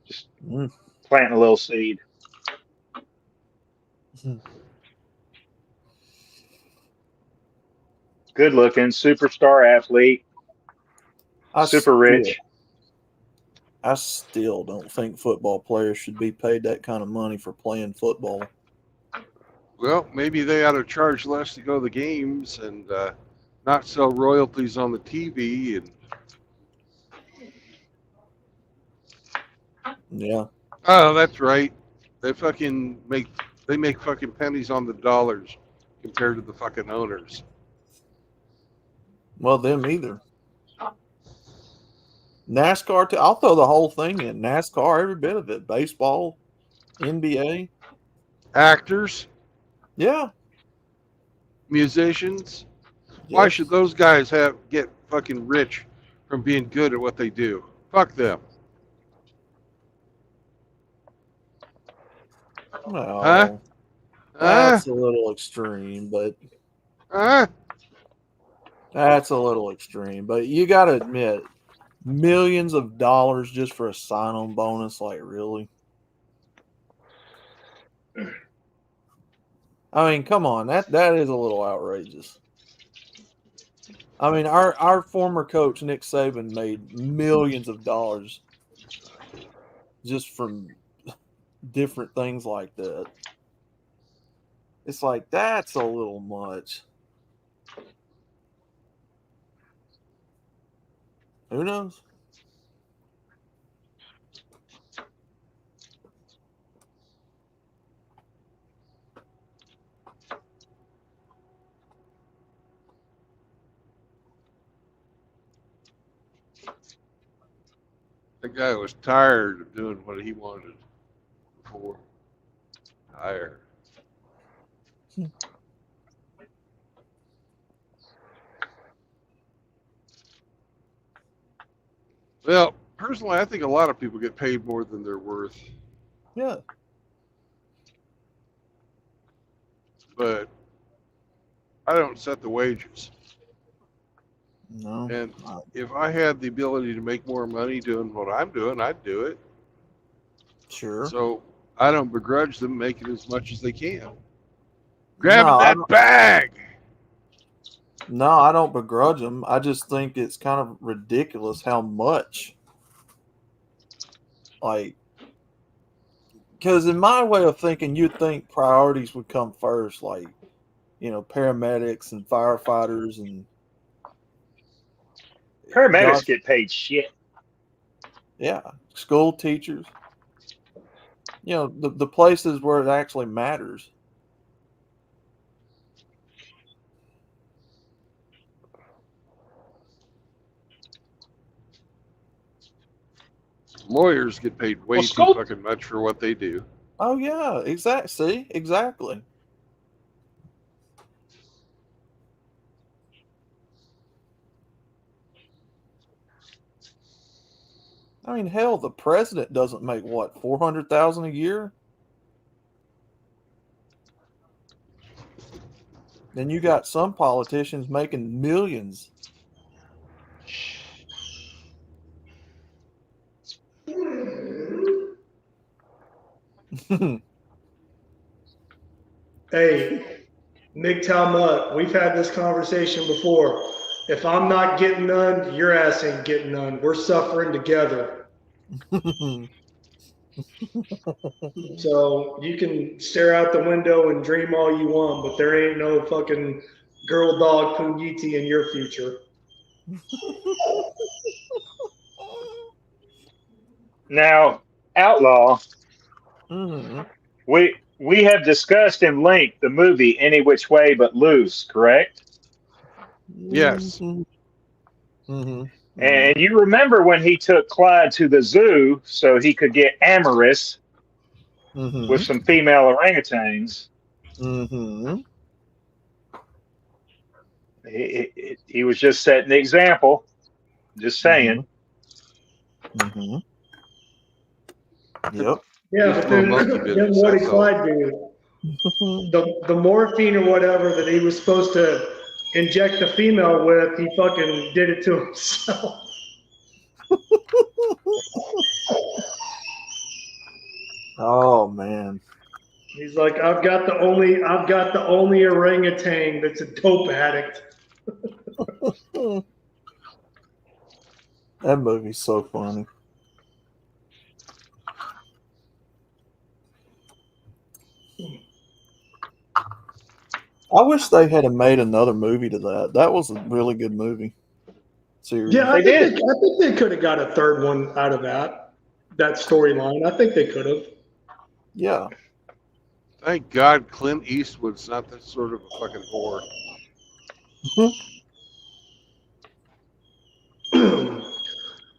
Just planting a little seed. Good looking, superstar athlete, super rich. I still don't think football players should be paid that kind of money for playing football. Well, maybe they ought to charge less to go to the games and not sell royalties on the TV. And yeah. Oh, that's right. They make fucking pennies on the dollars compared to the fucking owners. Well, them either. NASCAR, I'll throw the whole thing in. NASCAR, every bit of it. Baseball, NBA. Actors. Yeah. Musicians. Yes. Why should those guys get fucking rich from being good at what they do? Fuck them. Well, Huh? that's a little extreme, but that's a little extreme. But you got to admit, millions of dollars just for a sign-on bonus, like really? I mean, come on, that is a little outrageous. I mean, our former coach Nick Saban made millions of dollars just from different things like that. It's like that's a little much. Who knows? That guy was tired of doing what he wanted before. Tired. Well, personally, I think a lot of people get paid more than they're worth. Yeah. But I don't set the wages. No. And if I had the ability to make more money doing what I'm doing, I'd do it. Sure. So I don't begrudge them making as much as they can. Grabbing that bag. No, I don't begrudge them. I just think it's kind of ridiculous how much. Like, because in my way of thinking, you'd think priorities would come first, like, paramedics and firefighters and paramedics get paid shit. Yeah, school teachers. The places where it actually matters. Lawyers get paid way too fucking much for what they do. Oh yeah, exactly. See, exactly. I mean, hell, the president doesn't make what, $400,000 a year? Then you got some politicians making millions. Hey, MGTOW Mutt, we've had this conversation before. If I'm not getting none, your ass ain't getting none. We're suffering together. So you can stare out the window and dream all you want, but there ain't no fucking girl dog Puniti in your future. Now, Outlaw, Mhm. we have discussed in length the movie Any Which Way But Loose, correct? Yes. Mhm. Mhm. And you remember when he took Clyde to the zoo so he could get amorous with Mhm. some female orangutans. Mhm. He was just setting the example. Just saying. Mhm. Yep. Yeah, Just but a little then, monkey then business, what did that's all. Clyde do? The morphine or whatever that he was supposed to inject the female with, he fucking did it to himself. Oh man. He's like, I've got the only orangutan that's a dope addict. That movie's so funny. I wish they had made another movie to that. That was a really good movie series. Yeah, They did. I think they could have got a third one out of that storyline. I think they could have. Yeah. Thank God Clint Eastwood's not that sort of a fucking whore.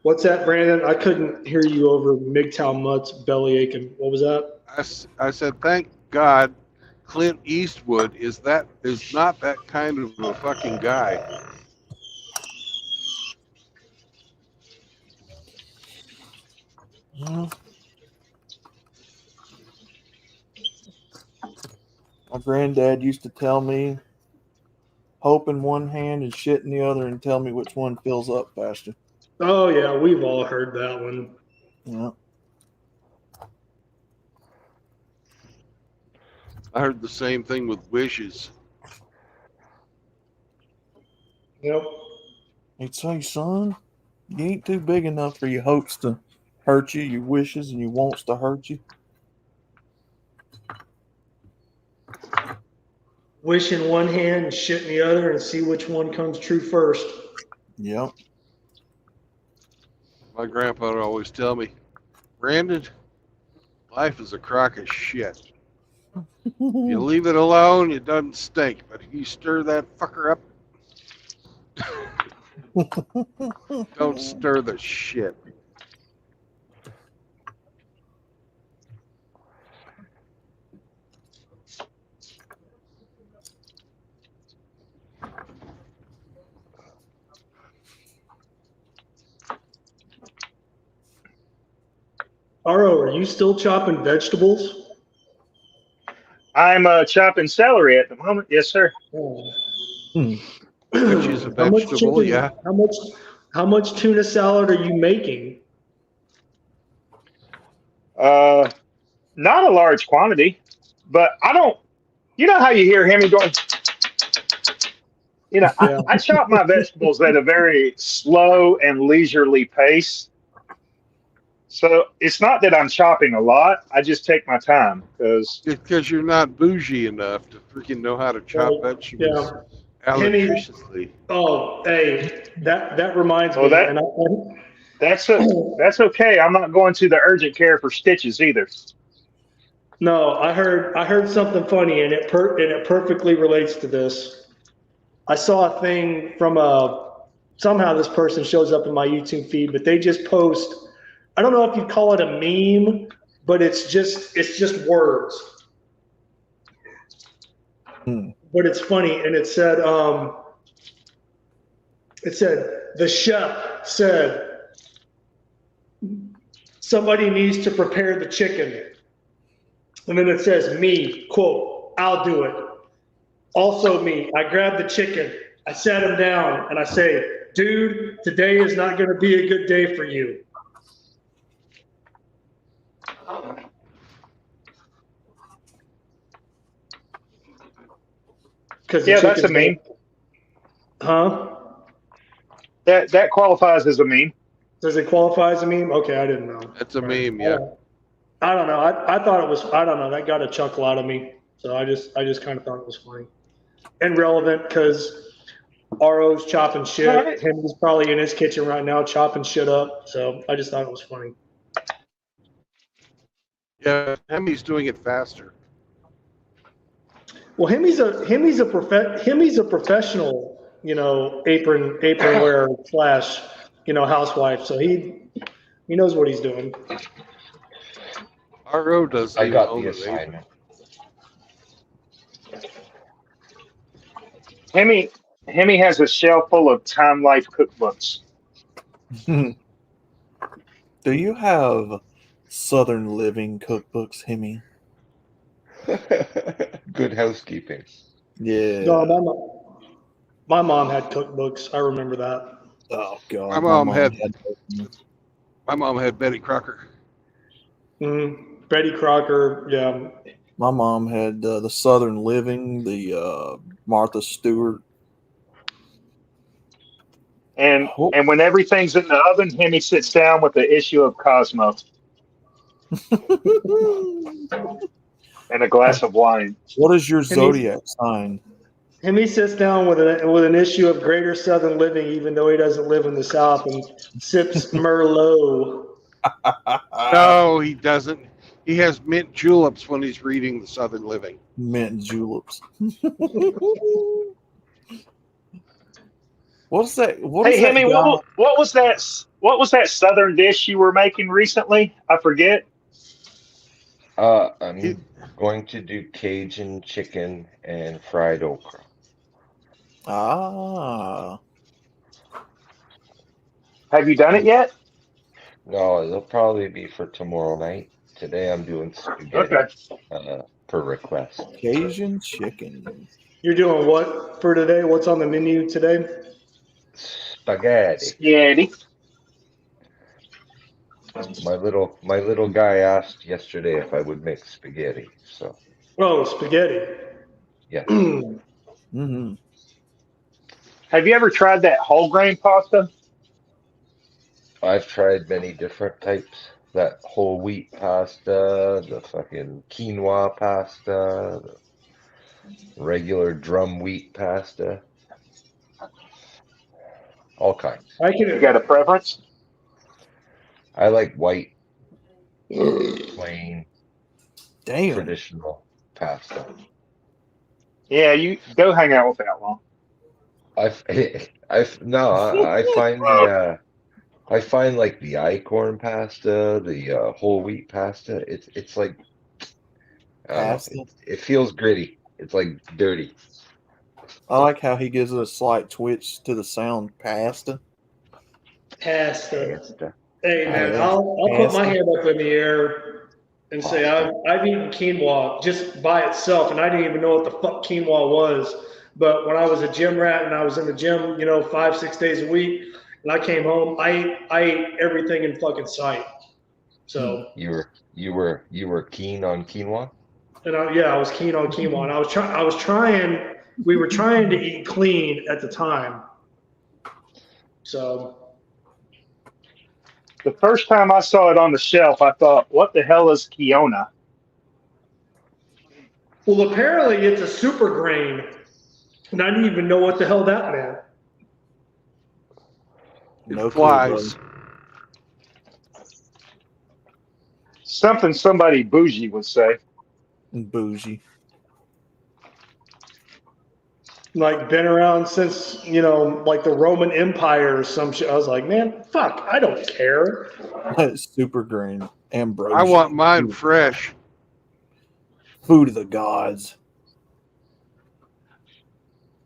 What's that, Brandon? I couldn't hear you over MGTOW Mutt's belly aching. What was that? I said, thank God Clint Eastwood is not that kind of a fucking guy. My granddad used to tell me, hope in one hand and shit in the other, and tell me which one fills up faster. Oh yeah, we've all heard that one. Yeah. I heard the same thing with wishes. Yep. He'd say, son, you ain't too big enough for your hopes to hurt you, your wishes and your wants to hurt you. Wish in one hand and shit in the other, and see which one comes true first. Yep. My grandpa would always tell me, Brandon, life is a crock of shit. If you leave it alone, it doesn't stink. But if you stir that fucker up, don't stir the shit. Aro, are you still chopping vegetables? I'm chopping celery at the moment. Yes, sir. Which is a How much vegetable, chicken? yeah. How much tuna salad are you making? Not a large quantity, but I don't. You know how you hear him going. Yeah. I chop my vegetables at a very slow and leisurely pace. So it's not that I'm chopping a lot. I just take my time Because you're not bougie enough to freaking know how to chop vegetables electriciously. Oh, hey, that reminds me, that's okay. I'm not going to the urgent care for stitches either. No, I heard something funny, and it perfectly relates to this. I saw a thing from somehow this person shows up in my YouTube feed, but they just post. I don't know if you'd call it a meme, but it's just words. But it's funny, and it said the chef said somebody needs to prepare the chicken. And then it says, me, quote, I'll do it. Also me, I grab the chicken, I sat him down, and I say, dude, today is not going to be a good day for you. Yeah, that's a meme. Huh? That qualifies as a meme. Does it qualify as a meme? Okay, I didn't know. It's a meme, yeah. I don't know. I thought it was. I don't know. That got a chuckle out of me. So I just kind of thought it was funny and relevant because RO's chopping shit. Right. He's probably in his kitchen right now chopping shit up. So I just thought it was funny. Yeah, Hemi's doing it faster. Well, Hemi's a professional, apron wearer slash, housewife. So he knows what he's doing. RO does. I got the assignment. Hemi has a shelf full of Time Life cookbooks. Do you have Southern Living cookbooks, Hemi? Good housekeeping. Yeah. No, my mom had cookbooks. I remember that. Oh God. My mom had Betty Crocker. Betty Crocker, yeah. My mom had the Southern Living, the Martha Stewart. And when everything's in the oven, Hemi sits down with the issue of Cosmo and a glass of wine. What is your zodiac sign? Hemi sits down with an issue of Greater Southern Living, even though he doesn't live in the South, and sips Merlot. No, he doesn't. He has mint juleps when he's reading the Southern Living. Mint juleps. What's that? Hey, Hemi, what was that? What was that Southern dish you were making recently? I forget. I'm going to do Cajun chicken and fried okra. Ah. Have you done it yet? No, it'll probably be for tomorrow night. Today I'm doing spaghetti per request. Cajun chicken. You're doing what for today? What's on the menu today? Spaghetti. Spaghetti. My little guy asked yesterday if I would make spaghetti. So. Oh, spaghetti. Yeah. Mm-hmm. Have you ever tried that whole grain pasta? I've tried many different types. That whole wheat pasta, the fucking quinoa pasta, the regular drum wheat pasta. All kinds. You got a preference? I like white, plain, traditional pasta. Yeah, you go hang out with that one. I find like the icorn pasta, the whole wheat pasta. It's like it feels gritty. It's like dirty. I like how he gives it a slight twitch to the sound pasta. Pasta. Hey man, I'll put my hand up in the air and say I've eaten quinoa just by itself, and I didn't even know what the fuck quinoa was. But when I was a gym rat and I was in the gym, 5-6 days a week, and I came home, I ate everything in fucking sight. So you were keen on quinoa? And I was keen on quinoa, and we were trying to eat clean at the time. So the first time I saw it on the shelf, I thought, what the hell is Kiona? Well, apparently it's a super grain, and I didn't even know what the hell that meant. No flies. Something somebody bougie would say. Bougie. Like been around since, like the Roman Empire or some shit. I was like, man, fuck, I don't care. Super grain. Ambrosia. I want mine fresh. Food of the gods.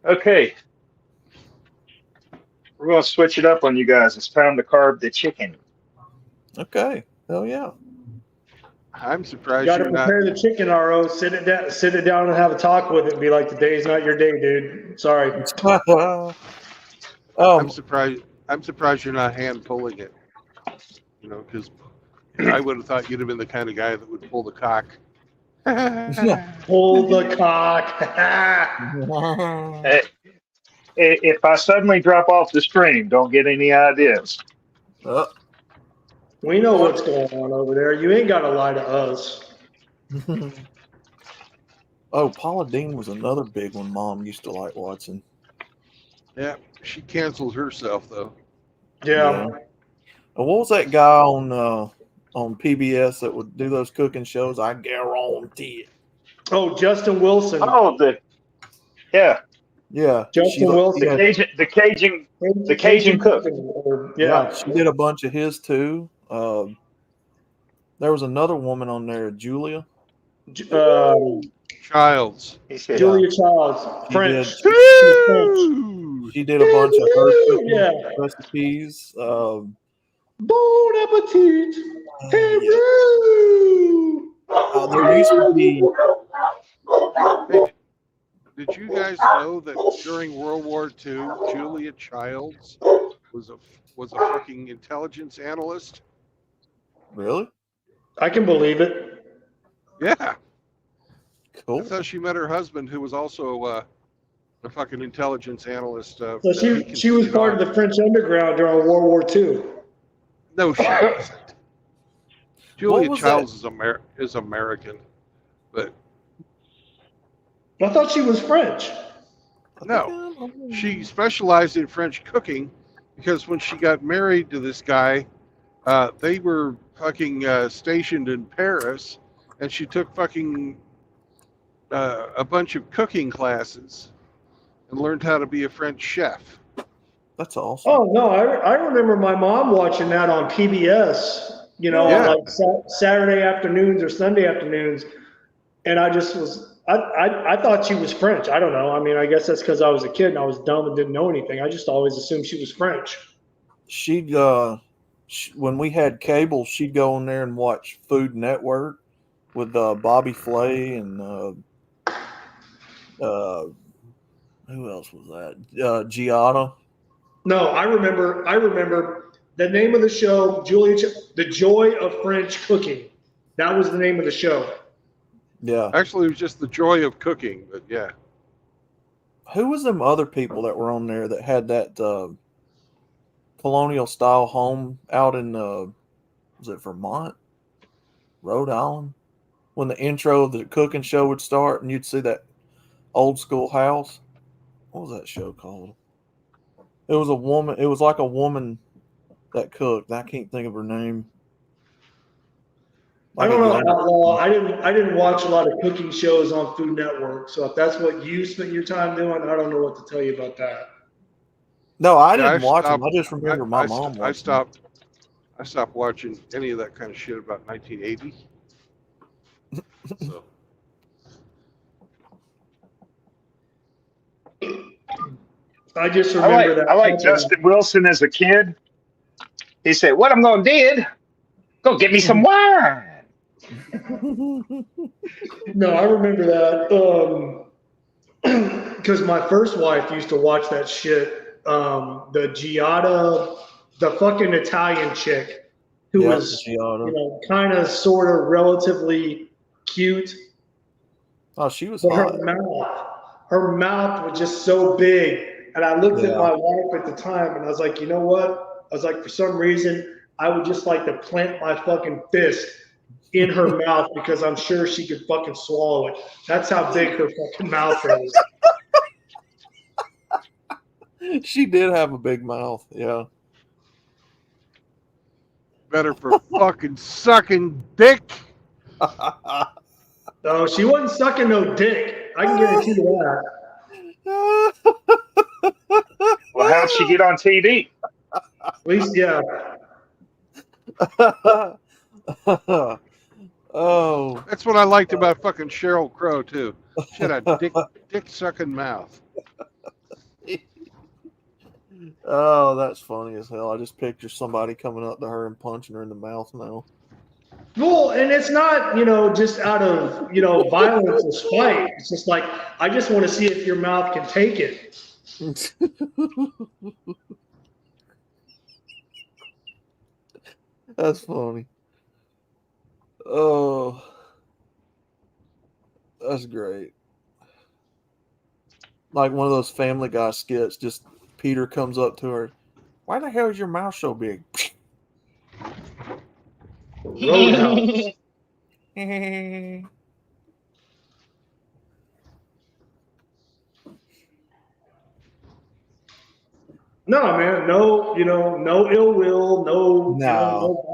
Okay. We're going to switch it up on you guys. It's time to carve the chicken. Okay. Hell yeah. I'm surprised you got to prepare the chicken, RO. Sit it down and have a talk with it and be like, today's not your day, dude. Sorry. I'm surprised you're not hand pulling it. Because I would have thought you'd have been the kind of guy that would pull the cock. Pull the cock. Hey, if I suddenly drop off the stream, don't get any ideas. We know what's going on over there. You ain't got to lie to us. Oh, Paula Dean was another big one Mom used to like watching. Yeah, she canceled herself though. Yeah. And what was that guy on PBS that would do those cooking shows? I guarantee it. Oh, Justin Wilson. Oh, yeah, Yeah. Justin Wilson. the Cajun cook. Yeah. She did a bunch of his too. There was another woman on there, Julia. Childs. He said, Julia Childs, French. She did a bunch of her cooking recipes. Bon appetit. There used to be. Did you guys know that during World War II, Julia Childs was a fucking intelligence analyst? Really? I can believe it. Yeah. Cool. That's how she met her husband, who was also a fucking intelligence analyst. So she was part of the French underground during World War II. No, she wasn't. Julia Childs is American, but I thought she was French. no, she specialized in French cooking because when she got married to this guy, they were fucking stationed in Paris, and she took fucking a bunch of cooking classes and learned how to be a French chef. That's awesome. Oh no, I remember my mom watching that on PBS. You know, on like Saturday afternoons or Sunday afternoons, and I just was. I thought she was French. I don't know. I mean, I guess that's because I was a kid and I was dumb and didn't know anything. I just always assumed she was French. She'd when we had cable, she'd go on there and watch Food Network with Bobby Flay and who else was that? Gianna. No, I remember the name of the show, The Joy of French Cooking. That was the name of the show. Yeah. Actually, it was just The Joy of Cooking, but yeah. Who was them other people that were on there that had that colonial style home out in was it Vermont? Rhode Island? When the intro of the cooking show would start and you'd see that old school house. What was that show called? It was a woman. It was like a woman that cooked. I can't think of her name. I don't know, Outlaw. I didn't watch a lot of cooking shows on Food Network. So if that's what you spent your time doing, I don't know what to tell you about that. No, I didn't watch them. I just remember my mom watching. I stopped watching any of that kind of shit about 1980. So. I just remember that. I like Justin Wilson as a kid. He said, "What I'm gonna do? Go get me some wine." No, I remember that because my first wife used to watch that shit. The Giada, the fucking Italian chick who was, kind of, sort of, relatively cute. Oh, she was hot. Her mouth was just so big. And I looked at my wife at the time and I was like, you know what? I was like, for some reason, I would just like to plant my fucking fist in her mouth because I'm sure she could fucking swallow it. That's how big her fucking mouth is. She did have a big mouth, yeah. Better for fucking sucking dick. No, she wasn't sucking no dick. I can guarantee you that. Well, how'd she get on TV? At least, yeah. Oh, that's what I liked about fucking Sheryl Crow too. She had a dick sucking mouth. Oh, that's funny as hell. I just picture somebody coming up to her and punching her in the mouth now. Well, and it's not, just out of, violence or spite. It's just like, I just want to see if your mouth can take it. That's funny. Oh, that's great. Like one of those Family Guy skits, just Peter comes up to her. Why the hell is your mouth so big? Roadhouse. No, man, no, no ill will, no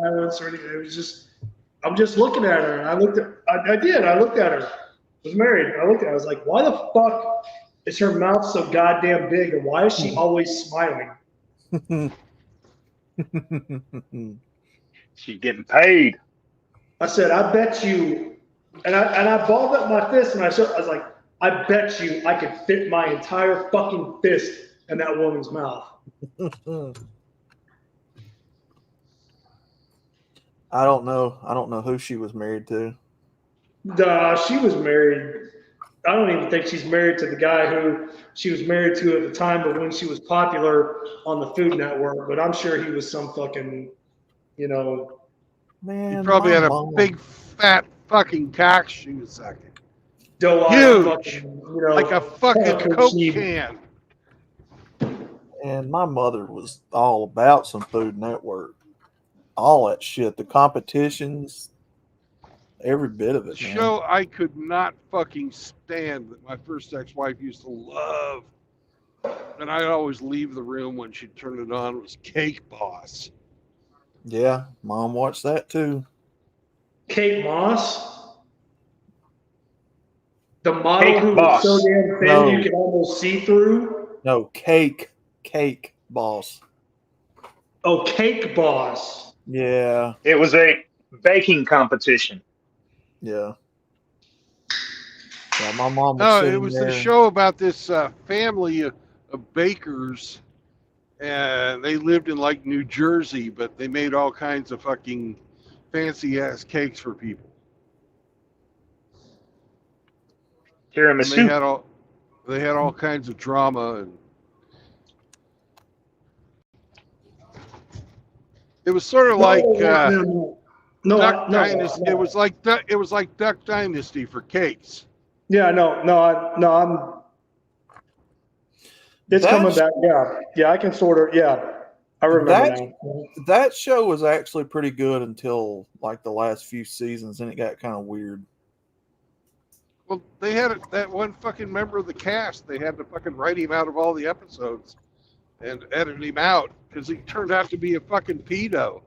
violence or anything. It was just, I'm just looking at her, and I looked at, I looked at her. Was married. I looked at her. I was like, why the fuck is her mouth so goddamn big, and why is she always smiling? She's getting paid. I said, I bet you, and I balled up my fist, and I was like, I bet you I could fit my entire fucking fist in that woman's mouth. I don't know who she was married to. She was married. I don't even think she's married to the guy who she was married to at the time of when she was popular on the Food Network. But I'm sure he was some fucking, Man, he probably had a big fat fucking cock she was sucking. Huge, fucking, like a fucking Coke can. And my mother was all about some Food Network. All that shit. The competitions, every bit of it. The show I could not fucking stand that my first ex-wife used to love, and I'd always leave the room when she'd turn it on, was Cake Boss. Yeah, Mom watched that too. Kate Moss? The model who was so damn thin you could almost see through? No, Cake Boss. Oh, Cake Boss. Yeah. It was a baking competition. Yeah. Yeah, my mom was No, it was the show about this family of bakers, and they lived in like New Jersey, but they made all kinds of fucking fancy ass cakes for people. Tiramisu. And they had all kinds of drama, and it was sort of like Duck Dynasty. It was like Duck Dynasty for cakes. Yeah, no, it's coming back. Yeah, I can sort of. Yeah, I remember now. That show was actually pretty good until like the last few seasons, and it got kind of weird. Well, they had that one fucking member of the cast. They had to fucking write him out of all the episodes and edit him out because he turned out to be a fucking pedo.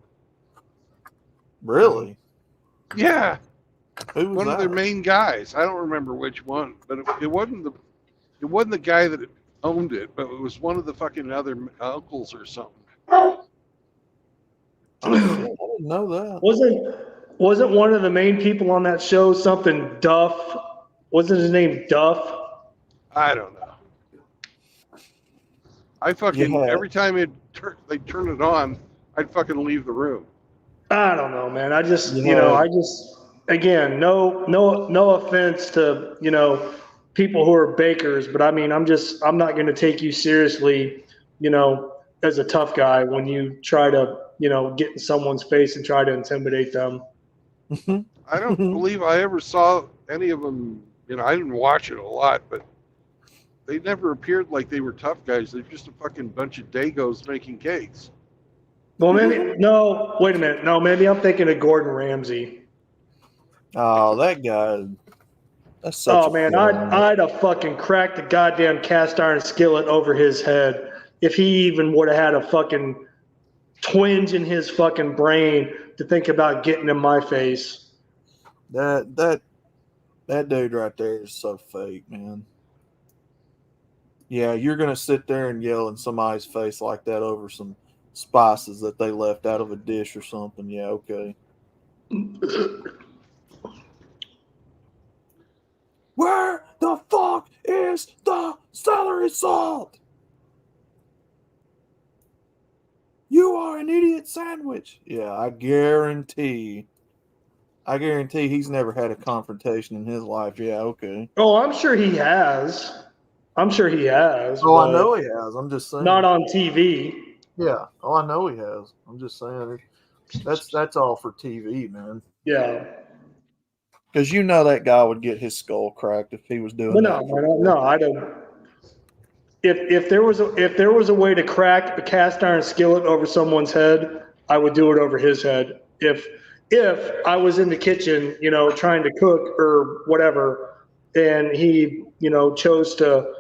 Really? Yeah. Who was one that? of their main guys. I don't remember which one, but it wasn't the guy that owned it, but it was one of the fucking other uncles or something. Oh, shit, I didn't know that. Wasn't one of the main people on that show something Duff? Wasn't his name Duff? I don't know. I fucking every time they turn it on, I'd fucking leave the room. I don't know, man. I just again, no offense to people who are bakers, but I mean, I'm not going to take you seriously, as a tough guy when you try to get in someone's face and try to intimidate them. I don't believe I ever saw any of them. I didn't watch it a lot, but they never appeared like they were tough guys. They're just a fucking bunch of Dagos making cakes. Well, maybe no. Wait a minute. No, maybe I'm thinking of Gordon Ramsay. Oh, that guy. That's such. Oh man, I'd have fucking cracked the goddamn cast iron skillet over his head if he even would have had a fucking twinge in his fucking brain to think about getting in my face. That dude right there is so fake, man. Yeah, you're gonna sit there and yell in somebody's face like that over some spices that they left out of a dish or something. Yeah, okay. Where the fuck is the celery salt? You are an idiot sandwich. Yeah, I guarantee he's never had a confrontation in his life. Yeah, okay. Oh, I'm sure he has. Oh, I know he has. I'm just saying. Not on TV. Yeah. Oh, I know he has. I'm just saying. That's all for TV, man. Yeah. Because that guy would get his skull cracked if he was doing that. No, I don't. If there was a way to crack a cast iron skillet over someone's head, I would do it over his head. If if I was in the kitchen, trying to cook or whatever, and he, chose to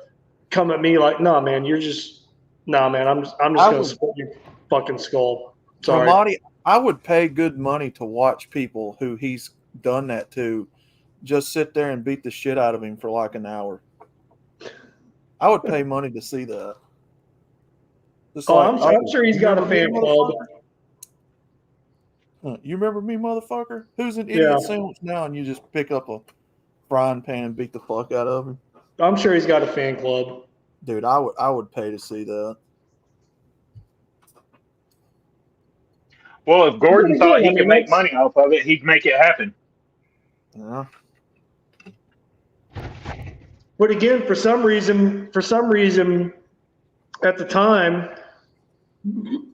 come at me like, "Nah, man, I'm just gonna split your fucking skull." Sorry. Ramadi, I would pay good money to watch people who he's done that to just sit there and beat the shit out of him for like an hour. I would pay money to see that. I'm sure he's got a fan club. You remember me, motherfucker? Who's an idiot sandwich now? And you just pick up a frying pan and beat the fuck out of him. I'm sure he's got a fan club. Dude, I would pay to see that. Well, if Gordon thought he could make money off of it, he'd make it happen. Yeah. But again, for some reason, at the time,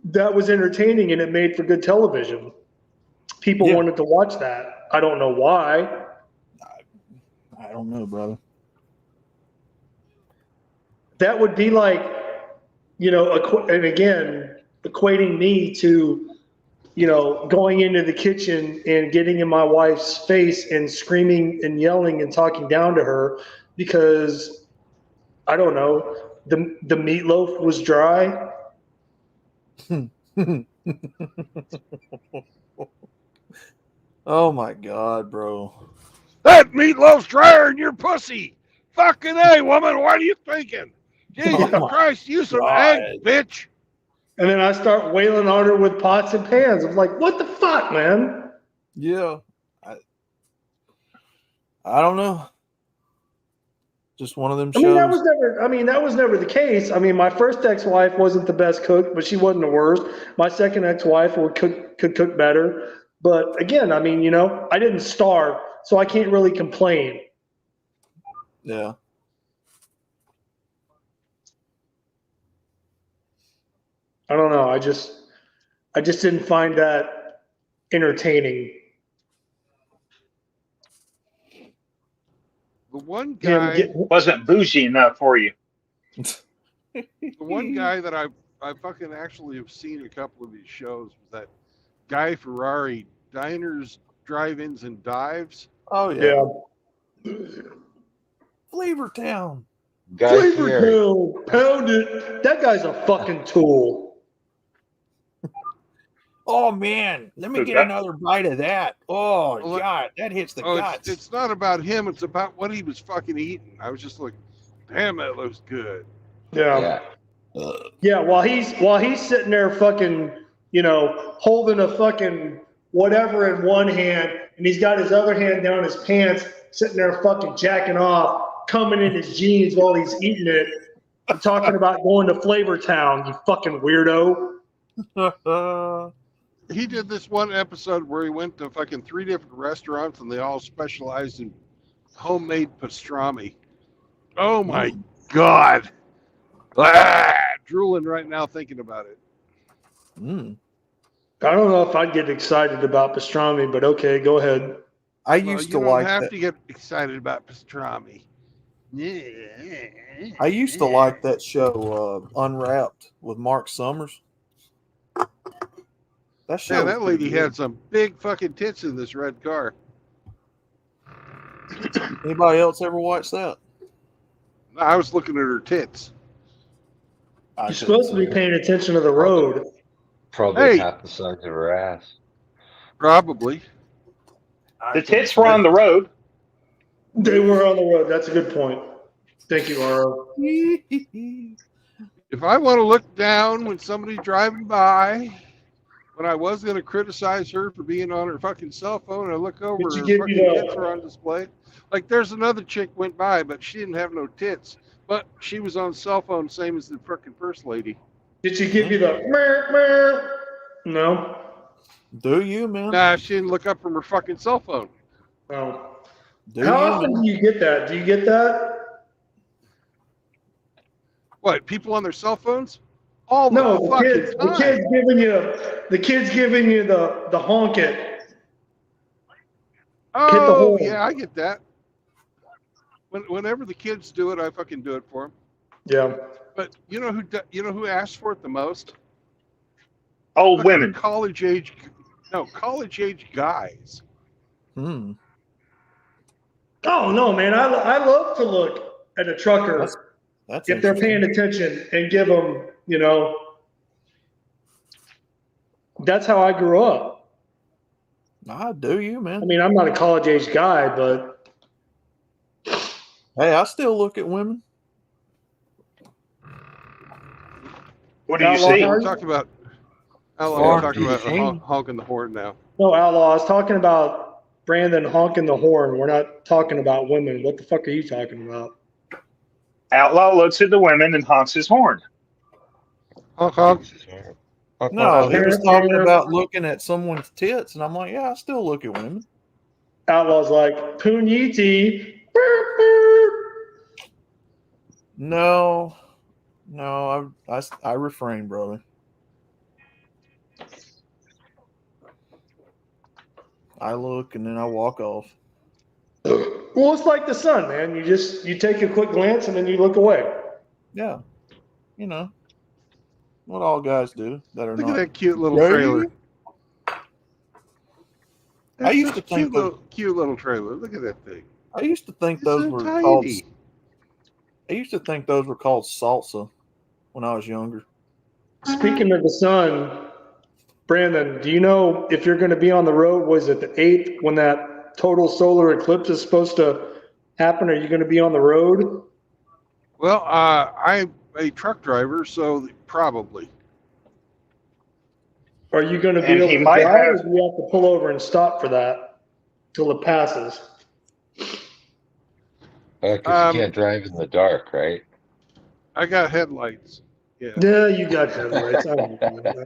that was entertaining and it made for good television. People wanted to watch that. I don't know why. I don't know, brother. That would be like, and again, equating me to, going into the kitchen and getting in my wife's face and screaming and yelling and talking down to her because, I don't know, the meatloaf was dry. Oh my God, bro. That meatloaf's drier than your pussy. Fucking A, woman, what are you thinking? Jesus Christ, use some eggs, bitch. And then I start wailing on her with pots and pans. I'm like, what the fuck, man? Yeah. I don't know. Just one of them shows. That was never the case. My first ex-wife wasn't the best cook, but she wasn't the worst. My second ex-wife could cook better. But again, I didn't starve, so I can't really complain. Yeah. I don't know. I just didn't find that entertaining. The one guy wasn't bougie enough for you. The one guy that I fucking actually have seen a couple of these shows was that Guy Ferrari, Diners, Drive-Ins, and Dives. Oh yeah. Flavor Town. Flavor Town. Pound it. That guy's a fucking tool. Oh man, let me get another bite of that. Oh God, that hits the guts. It's not about him. It's about what he was fucking eating. I was just like, damn, that looks good. Yeah. Yeah. While he's sitting there fucking, holding a fucking whatever in one hand, and he's got his other hand down his pants, sitting there fucking jacking off, coming in his jeans while he's eating it, and talking about going to Flavor Town. You fucking weirdo. He did this one episode where he went to fucking 3 different restaurants and they all specialized in homemade pastrami. Oh my God. Drooling right now thinking about it. I don't know if I'd get excited about pastrami, but okay, go ahead. I used to like that. You don't have to get excited about pastrami. I used to like that show, Unwrapped, with Mark Summers. That lady had some big fucking tits in this red car. Anybody else ever watch that? I was looking at her tits. You're supposed to be paying attention to the road. Probably half the size of her ass. Probably. The tits were on the road. They were on the road. That's a good point. Thank you, Aro. If I want to look down when somebody's driving by, when I was going to criticize her for being on her fucking cell phone, and I look over, her fucking tits are on display. Like, there's another chick went by, but she didn't have no tits. But she was on cell phone, same as the freaking first lady. Did she give you the meh? No. Do you, man? Nah, she didn't look up from her fucking cell phone. No. How often do you get that? Do you get that? What, people on their cell phones? All the fucking time. The kid's giving you the honk it. Oh, yeah, I get that. Whenever the kids do it, I fucking do it for them. Yeah. But you know who asks for it the most? Old women. College age No, college age guys. Hmm. Oh no, man! I love to look at a trucker That's if they're interesting. paying attention and give them, you know. That's how I grew up. I do you, I man. mean, I'm not a college age guy, but Hey, I still look at women. What do you Outlaw, Okay, see? we're how talking you? about Outlaw. We're Far talking too about keen. honking the horn now. No, Outlaw. I was talking about Brandon honking the horn. We're not talking about women. What the fuck are you talking about? Outlaw looks at the women and honks his horn. Honk honk. No, he was talking Apparently, about looking at someone's tits, and I'm like, yeah, I still look at women. Outlaw's like Punyeti. No, I refrain, brother. I look and then I walk off. Well, it's like the sun, man. You take a quick glance and then you look away. Yeah, you know what all guys do that are Look at not that cute little gay. trailer. I That's used such to a cute think little trailer. Look at that thing. I used to think It's those so were called. tiny. I used to think those were called salsa when I was younger. Speaking of the sun, Brandon, do you know if you're going to be on the road? Was it the 8th when that total solar eclipse is supposed to happen? Are you going to be on the road? Well, I'm a truck driver, so probably. Are you going to be And able he to might drive, or have, do you have to pull over and stop for that till it passes? Because you can't drive in the dark, right? I got headlights. Yeah. Yeah, you got headlights. I don't know.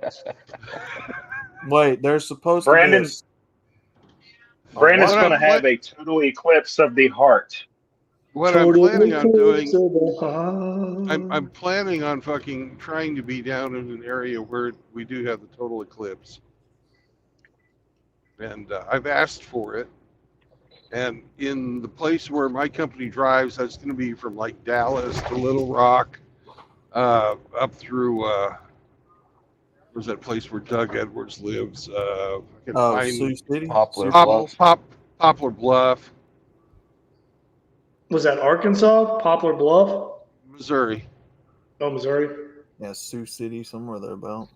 Wait, there's supposed to be Brandon. a Brandon's What what? going to I'm have a total eclipse of the heart. what I'm Total planning on eclipse doing, of the heart. I'm planning on fucking trying to be down in an area where we do have the total eclipse, and I've asked for it. And in the place where my company drives, that's going to be from like Dallas to Little Rock, up through where's that place where Doug Edwards lives? I can Oh, find Sioux City, Poplar Sioux Bluff. Falls. Poplar Bluff, Was that Arkansas? Poplar Bluff? Missouri. Oh, Missouri. Yeah, Sioux City, somewhere there about.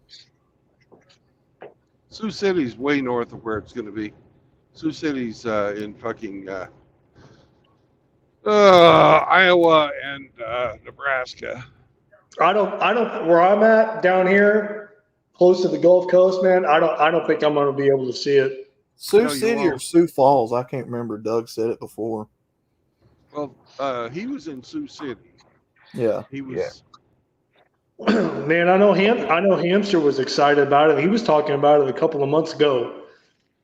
Sioux City's way north of where it's going to be. Sioux City's in fucking Iowa and Nebraska. I don't, where I'm at down here, close to the Gulf Coast, man, I don't think I'm going to be able to see it. Sioux No, you City or won't. Sioux Falls? I can't remember. Doug said it before. Well, he was in Sioux City. Yeah. He was. Man, I know Hamster was excited about it. He was talking about it a couple of months ago.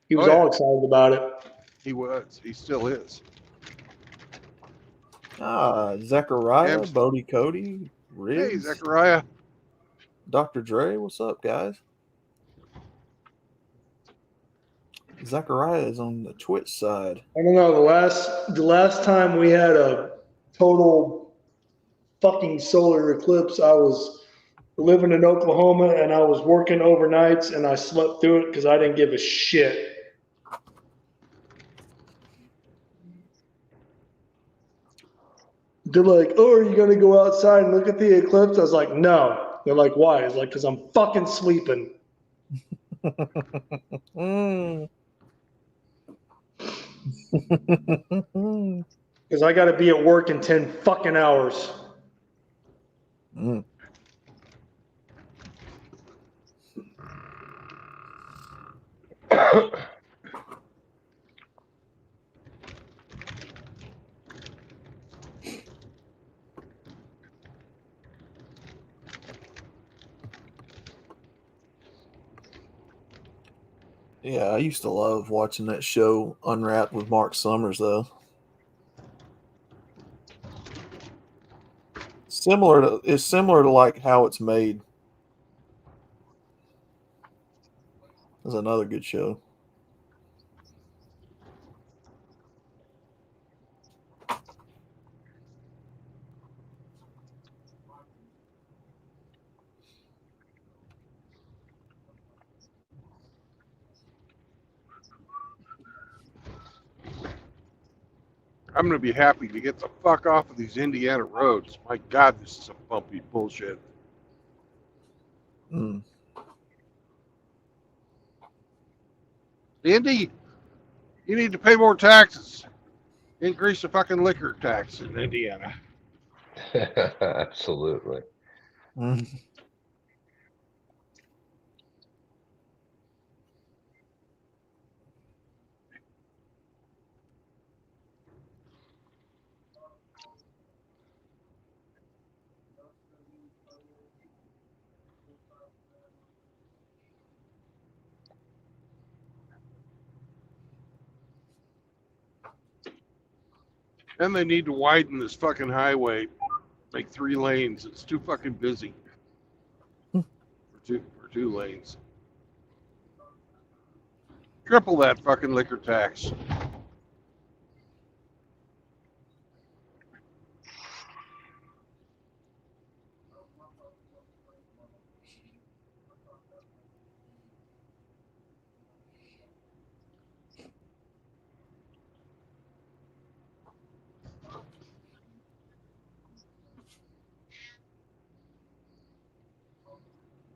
He was Oh, yeah. all excited about it. He was. He still is. Zechariah, Hamster. Bodie Cody, Hey, Riggs, Zechariah. Dr. Dre. What's up, guys? Zechariah is on the Twitch side. I don't know, the last time we had a total fucking solar eclipse, I was living in Oklahoma and I was working overnights and I slept through it because I didn't give a shit. They're like, oh, are you going to go outside and look at the eclipse? I was like, no. They're like, why? It's like, because I'm fucking sleeping. Because I got to be at work in 10 fucking hours. Yeah, I used to love watching that show Unwrapped with Mark Summers, though. It's similar to like How It's Made. That's another good show. I'm going to be happy to get the fuck off of these Indiana roads. My God, this is some bumpy bullshit. Mm. Indy, you need to pay more taxes. Increase the fucking liquor tax in Indiana. Absolutely. Mm. And they need to widen this fucking highway, make 3 lanes. It's too fucking busy for two lanes. Triple that fucking liquor tax.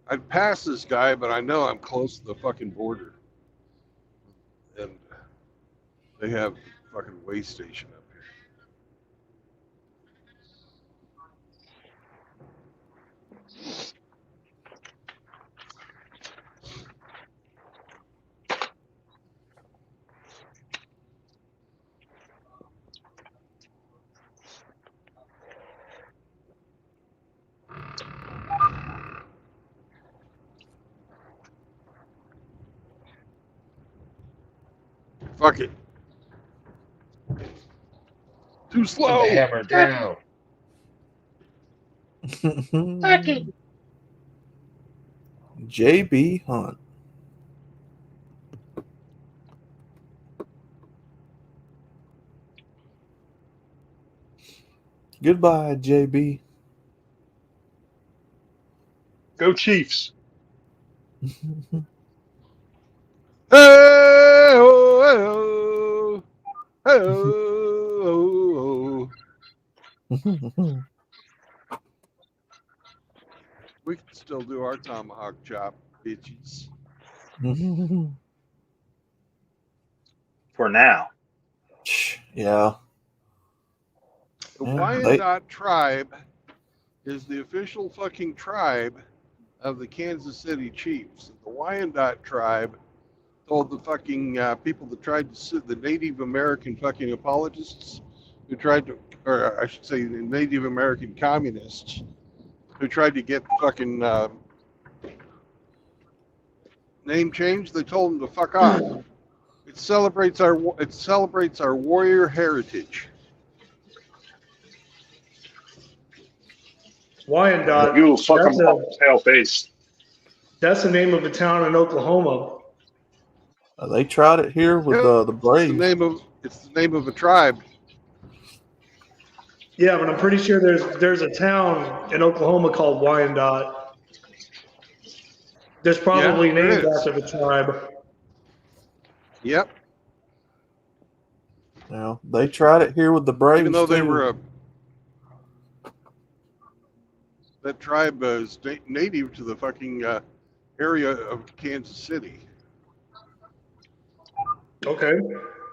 I'd pass this guy, but I know I'm close to the fucking border. And they have a fucking way station up here. Fuck it. Too slow. Hammer down. JB Hunt. Goodbye, JB. Go Chiefs. Hey-oh, hey-oh, hey-oh. We can still do our tomahawk chop, bitches. For now. Yeah. The Yeah, Wyandotte tribe is the official fucking tribe of the Kansas City Chiefs. The Wyandotte tribe told the fucking people that tried to sue, the Native American fucking apologists who tried to, or I should say the Native American communists who tried to get the fucking name changed, they told them to fuck off. It celebrates our warrior heritage. Wyandotte. You fuck them tail face. That's the name of a town in Oklahoma. They tried it here with the Braves. It's the name of a tribe. Yeah, but I'm pretty sure there's a town in Oklahoma called Wyandotte. There's probably named after the tribe. Yep. Now they tried it here with the Braves. Even though they too. were that tribe is native to the fucking area of Kansas City. Okay.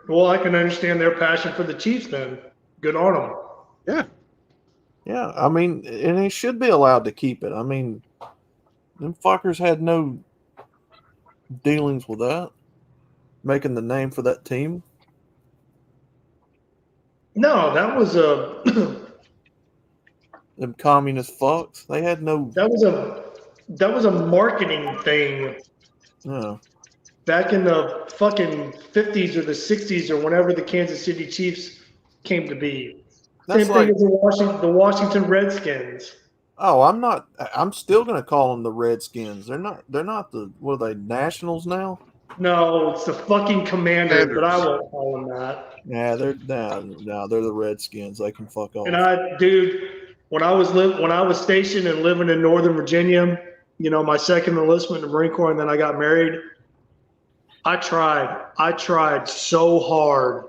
Well, I can understand their passion for the Chiefs then. Good on them. Yeah. Yeah, I mean, and he should be allowed to keep it. I mean, them fuckers had no dealings with that, making the name for that team. No, that was a them communist fucks. They had no. That was a marketing thing. Yeah. Back in the fucking 50s or the 60s or whenever the Kansas City Chiefs came to be. That's Same thing as the Washington Redskins. Oh, I'm still going to call them the Redskins. They're not the, what are they, Nationals now? No, it's the fucking Commanders, but I won't call them that. Yeah, they're the Redskins. They can fuck off. And dude, when I was stationed and living in Northern Virginia, you know, my second enlistment in the Marine Corps, and then I got married. I tried so hard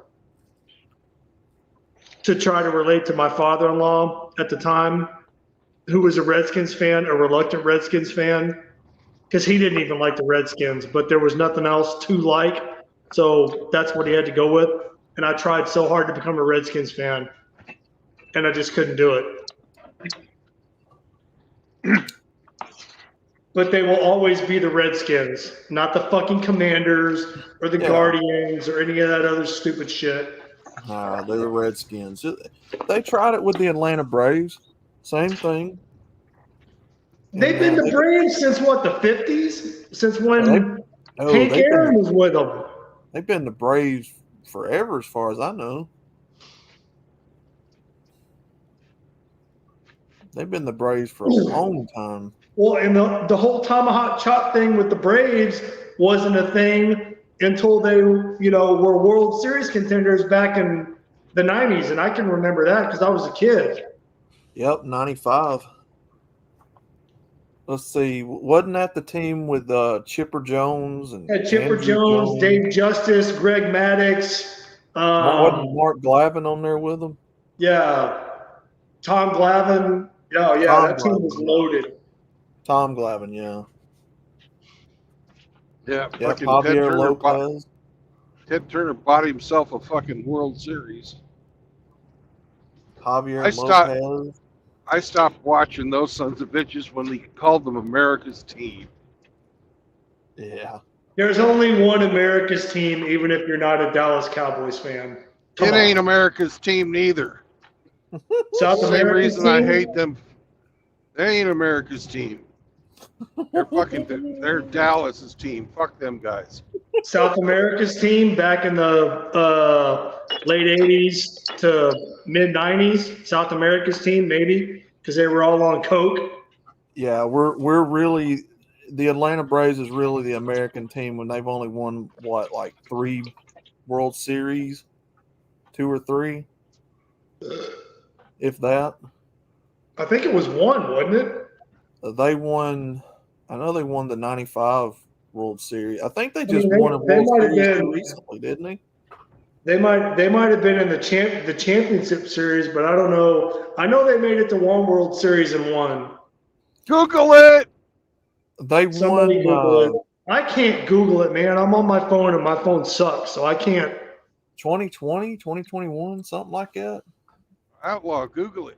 to try to relate to my father-in-law at the time, who was a Redskins fan, a reluctant Redskins fan, because he didn't even like the Redskins, but there was nothing else to like, so that's what he had to go with. And I tried so hard to become a Redskins fan, and I just couldn't do it. But they will always be the Redskins, not the fucking Commanders or the Guardians or any of that other stupid shit. Nah, they're the Redskins. They tried it with the Atlanta Braves. Same thing. They've been the Braves since what, the 50s? Since when Hank Aaron was with them. They've been the Braves forever, as far as I know. They've been the Braves for a long time. Well, and the whole tomahawk chop thing with the Braves wasn't a thing until they, were World Series contenders back in the 90s. And I can remember that because I was a kid. Yep, 95. Let's see. Wasn't that the team with Chipper Jones and Chipper Jones, Dave Justice, Greg Maddux. Wasn't Mark Glavine on there with them? Yeah. Tom Glavine. Oh, yeah, that team was loaded. Tom Glavine, yeah. Yeah, fucking Javier Lopez. Ted Turner bought himself a fucking World Series. Javier Lopez. I stopped watching those sons of bitches when they called them America's team. Yeah. There's only one America's team, even if you're not a Dallas Cowboys fan. It ain't America's team neither. Same reason I hate them. They ain't America's team. They're Dallas's team. Fuck them guys. South America's team back in the late 80s to mid 90s. South America's team, maybe, because they were all on coke. Yeah, we're really the Atlanta Braves is really the American team when they've only won like 3 World Series, 2 or 3, if that. I think it was 1, wasn't it? They won. I know they won the '95 World Series. I think they just won a World Series recently, didn't they? They might have been in the championship series, but I don't know. I know they made it to 1 World Series and won. Google it. Somebody Google it. I can't Google it, man. I'm on my phone and my phone sucks, so I can't. 2020, 2021, something like that. Outlaw, Google it.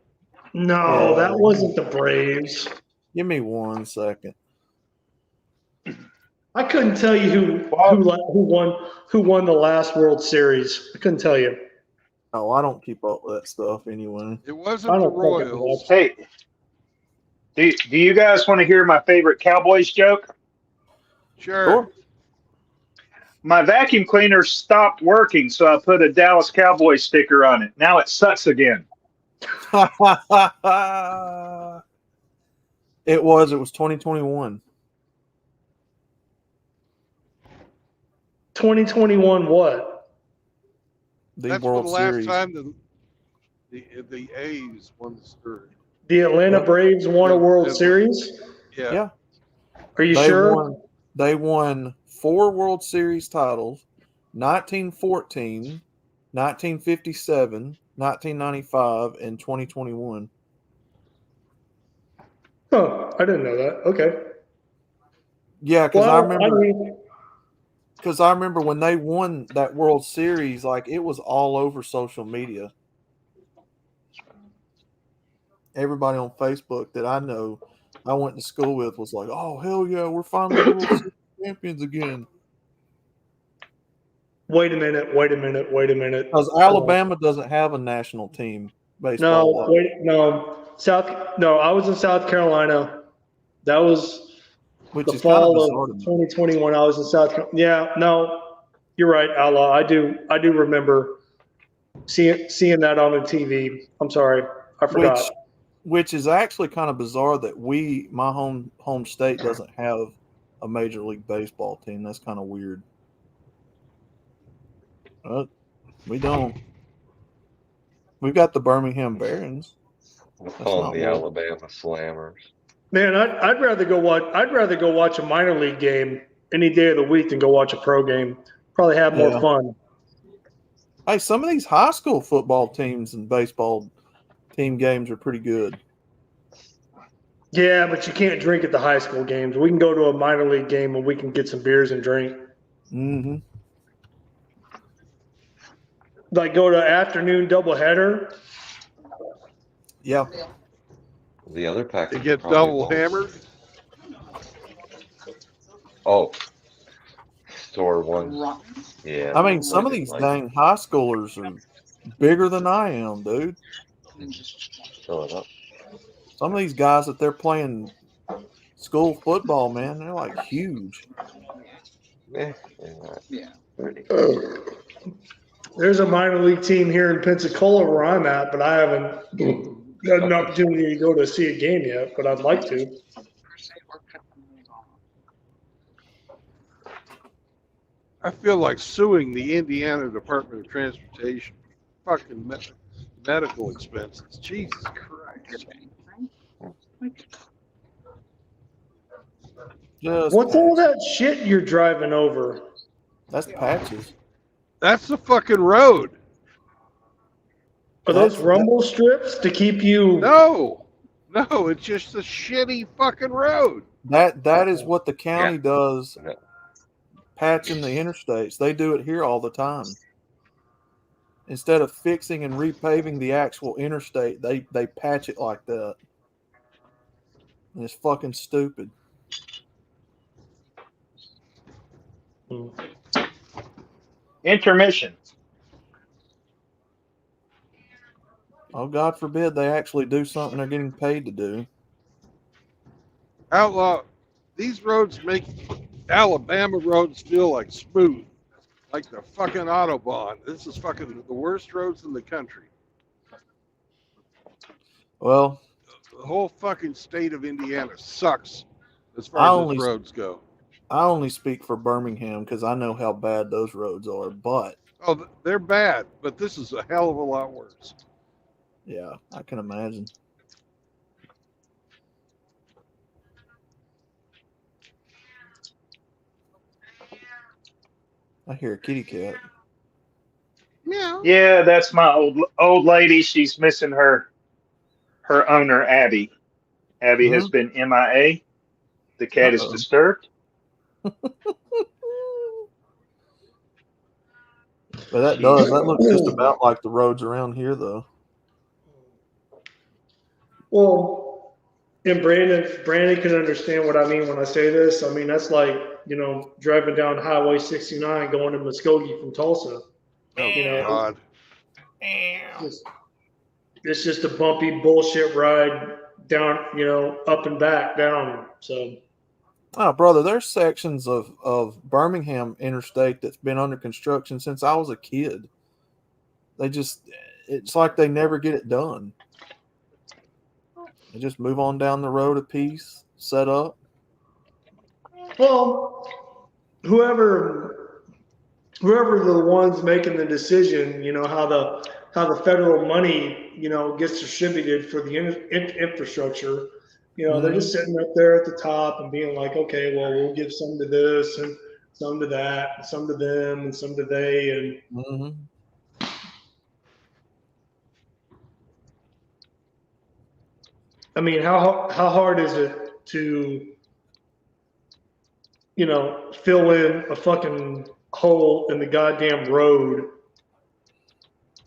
No, that wasn't the Braves. Give me 1 second. I couldn't tell you who won the last World Series. I couldn't tell you. Oh, I don't keep up with that stuff anyway. It wasn't the Royals. Hey, do you guys want to hear my favorite Cowboys joke? Sure. My vacuum cleaner stopped working, so I put a Dallas Cowboys sticker on it. Now it sucks again. It was 2021. 2021 what? That's World the last Series. time the A's won the series. The Atlanta Braves won a World Series? Yeah. Are you sure? They won 4 World Series titles, 1914, 1957, 1995, and 2021. Oh, I didn't know that. Okay. Yeah, because I remember when they won that World Series, like it was all over social media. Everybody on Facebook that I know, I went to school with, was like, "Oh hell yeah, we're finally World Series champions again." Wait a minute. Because Alabama doesn't have a national team baseball. I was in South Carolina. That was Which the is fall kind of 2021. I was in South Carolina. Yeah, no, you're right, Outlaw. I do remember seeing that on the TV. I'm sorry, I forgot. Which is actually kind of bizarre that my home state doesn't have a Major League Baseball team. That's kind of weird. But we don't. We've got the Birmingham Barons. We'll call them the Alabama Slammers. Man, I'd rather go watch a minor league game any day of the week than go watch a pro game. Probably have more fun. Hey, some of these high school football teams and baseball team games are pretty good. Yeah, but you can't drink at the high school games. We can go to a minor league game and we can get some beers and drink. Mm-hmm. Like go to afternoon doubleheader. Yeah. The other packs You are get probably double both. hammered. Oh, store ones. Yeah. I mean, some of these dang high schoolers are bigger than I am, dude. Fill it up. Some of these guys that they're playing school football, man, they're like huge. Yeah. There's a minor league team here in Pensacola where I'm at, but I haven't had an opportunity to go to see a game yet, but I'd like to. I feel like suing the Indiana Department of Transportation for fucking medical expenses. Jesus Christ. What's all that shit you're driving over? That's patches. That's the fucking road. Are those rumble strips to keep you? No, it's just a shitty fucking road. That is what the county does. Patching the interstates. They do it here all the time. Instead of fixing and repaving the actual interstate, they patch it like that. And it's fucking stupid. Intermission. Oh, God forbid they actually do something they're getting paid to do. Outlaw, these roads make Alabama roads feel like smooth, like the fucking Autobahn. This is fucking the worst roads in the country. Well, the whole fucking state of Indiana sucks as far as its roads go. I only speak for Birmingham because I know how bad those roads are, but... Oh, they're bad, but this is a hell of a lot worse. Yeah, I can imagine. I hear a kitty cat. Yeah. Yeah, that's my old lady. She's missing her owner, Abby. Abby has been MIA. The cat is disturbed. But that looks just about like the roads around here, though. Well, and Brandon can understand what I mean when I say this. I mean, that's like, driving down Highway 69 going to Muskogee from Tulsa. Oh, God. It's just a bumpy bullshit ride down, up and back down. So. Oh, brother, there's sections of Birmingham interstate that's been under construction since I was a kid. It's like they never get it done. They just move on down the road a piece, set up. Well, whoever the ones making the decision, how the federal money, gets distributed for the infrastructure. They're just sitting up there at the top and being like, okay, well, we'll give some to this and some to that, and some to them and some to they, and I mean, how hard is it to, fill in a fucking hole in the goddamn road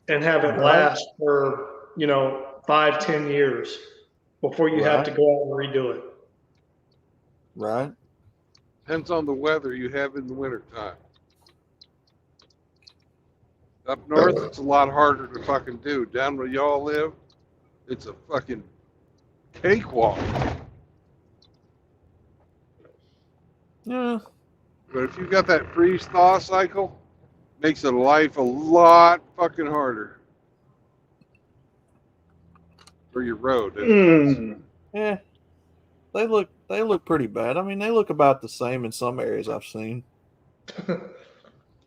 and have it last for, 5-10 years before you have to go out and redo it. Right. Depends on the weather you have in the wintertime. Up north, it's a lot harder to fucking do. Down where y'all live, it's a fucking cakewalk. Yeah. But if you got that freeze-thaw cycle, makes it life a lot fucking harder for your road. Yeah, they look pretty bad. I mean, they look about the same in some areas I've seen.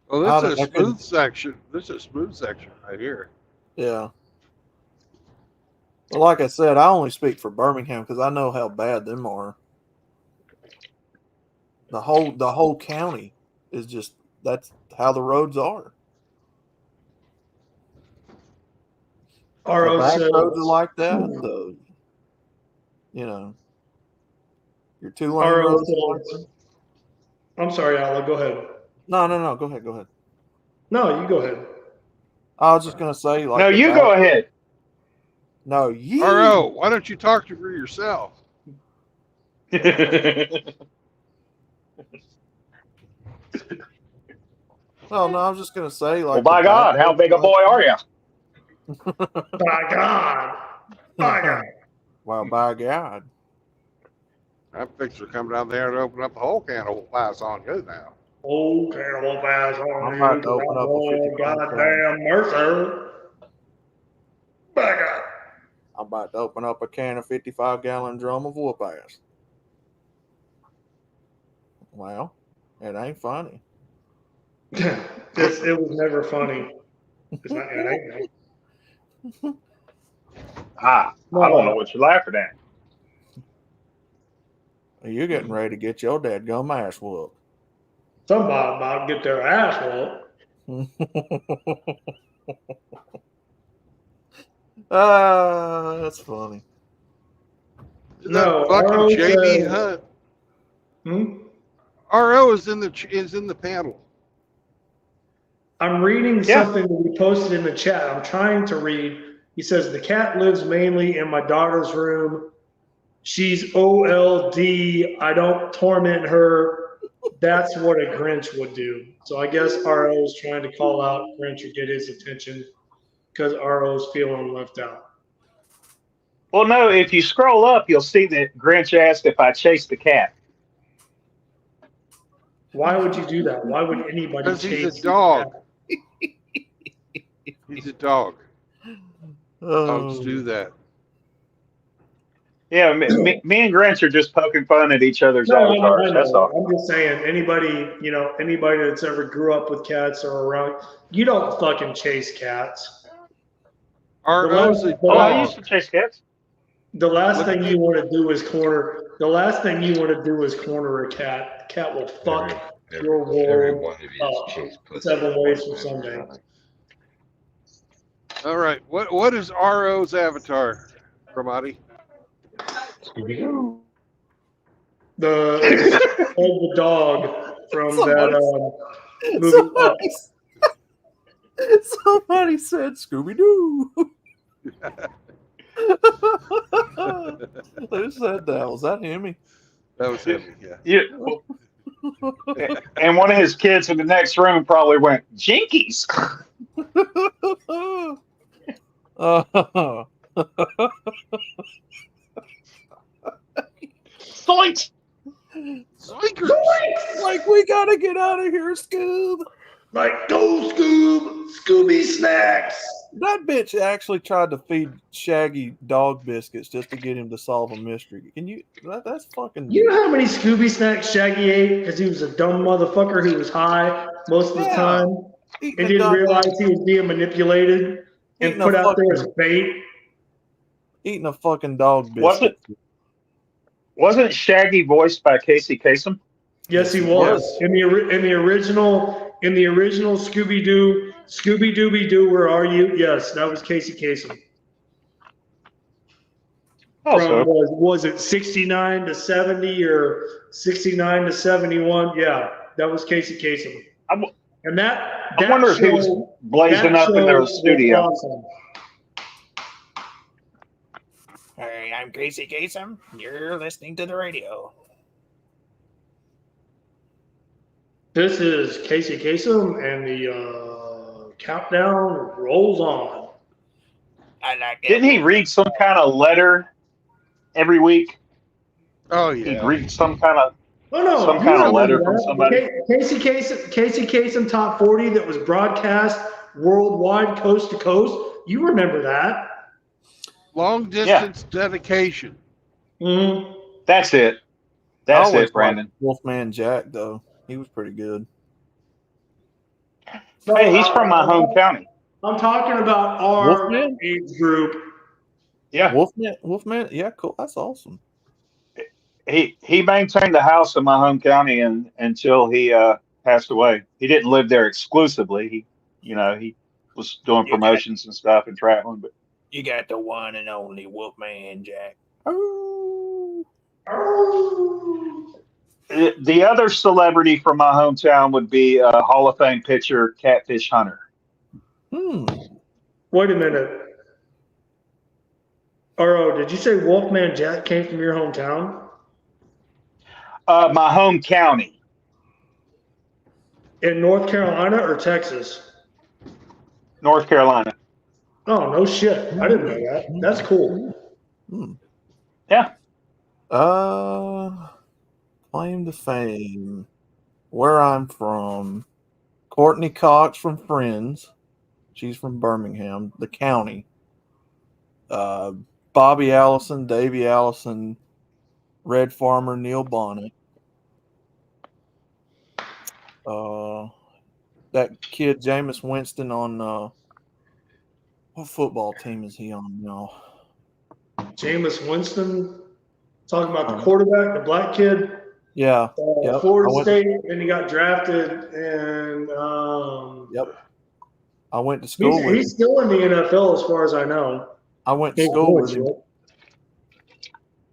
Oh, this is a smooth section. This is a smooth section right here. Yeah. Well, like I said, I only speak for Birmingham because I know how bad them are. The whole county is just, that's how the roads are. RO back says, roads are like that. Your 2-lane RO roads are like says, that. I'm sorry, Alec, go ahead. No. Go ahead. No, you go ahead. I was just gonna say, like, No, the you back. go ahead. No, you. RO, why don't you talk to her yourself? Well, no, I was just gonna say, Well, like, by God, how big a boy are you? By God. By God. Well, by God. I'm fixing to come down there and open up the whole can of ice on you now. Oh, cannibal pass on I'm you. about to open up a Oh, 55 goddamn Mercer. By God. I'm about to open up a can of 55-gallon drum of whoop ass. Well, it ain't funny. It was never funny. It's not. It ain't. I don't know what you're laughing at. You're getting ready to get your dadgum ass whooped. Somebody about to get their ass whooped. That's funny. No, fucking RO JD says, Hunt. Hmm? RO is in the panel. I'm reading something that we posted in the chat. I'm trying to read. He says, the cat lives mainly in my daughter's room. She's OLD. I don't torment her. That's what a Grinch would do. So I guess RO is trying to call out Grinch or get his attention because RO's feeling left out. Well, no, if you scroll up, you'll see that Grinch asked if I chased the cat. Why would you do that? Why would anybody Because chase he's a dog. He's a dog. Dogs do that. Yeah, me and Grinch are just poking fun at each other's No, avatars. I That's know. all. I'm just saying, anybody that's ever grew up with cats or around, you don't fucking chase cats. RO's a Oh, I dog. used to chase cats. The last thing you want to do is corner. The last thing you want to do is corner a cat. The cat will fuck your Every world one of you is chase up pussy. 7 ways from Sunday. All right. What is RO's avatar, Ramadi? The dog from that movie. Somebody said Scooby Doo. Who said that? Was that Hemi? That was Hemi, yeah. And one of his kids in the next room probably went, Jinkies. Zoinks! Zoinkers! Like, we gotta get out of here, Scoob. Like, go Scoob! Scooby snacks! That bitch actually tried to feed Shaggy dog biscuits just to get him to solve a mystery. Can you? That's fucking. You know how many Scooby snacks Shaggy ate because he was a dumb motherfucker who was high most of the time and didn't realize he was being manipulated and put out there as bait? Eating a fucking dog biscuit. Wasn't Shaggy voiced by Casey Kasem? Yes, he was. In the original Scooby Dooby Doo, where are you? Yes, that was Casey Kasem. From was it 69 to 70 or 69 to 71? Yeah, that was Casey Kasem. And that I wonder if he was blazing up in their studio. Awesome. Hey, I'm Casey Kasem. You're listening to the radio. This is Casey Kasem, and the countdown rolls on. I like it. Didn't he read some kind of letter every week? Oh yeah. He'd read some kind of of letter from somebody. Casey Kasem Top 40 that was broadcast worldwide, coast to coast. You remember that? Long distance dedication. Mm-hmm. That's it. That's it, Brandon. Wolfman Jack, though. He was pretty good. Hey, he's from my home county. I'm talking about our age group. Yeah. Wolfman. Yeah, cool. That's awesome. He maintained the house in my home county until he passed away. He didn't live there exclusively. He was doing promotions and stuff and traveling. But You got the one and only Wolfman Jack. The other celebrity from my hometown would be Hall of Fame pitcher Catfish Hunter. Wait a minute. Oro, did you say Wolfman Jack came from your hometown? My home county. In North Carolina or Texas? North Carolina. Oh, no shit. I didn't know that. That's cool. Yeah. Claim to fame. Where I'm from. Courtney Cox from Friends. She's from Birmingham, the county. Bobby Allison, Davey Allison, Red Farmer, Neil Bonnet. That kid, Jameis Winston, on what football team is he on now? Jameis Winston, talking about the quarterback, the black kid. Yeah. Florida State, and he got drafted, and I went to school with him. He's still in the NFL, as far as I know. I went to school with him.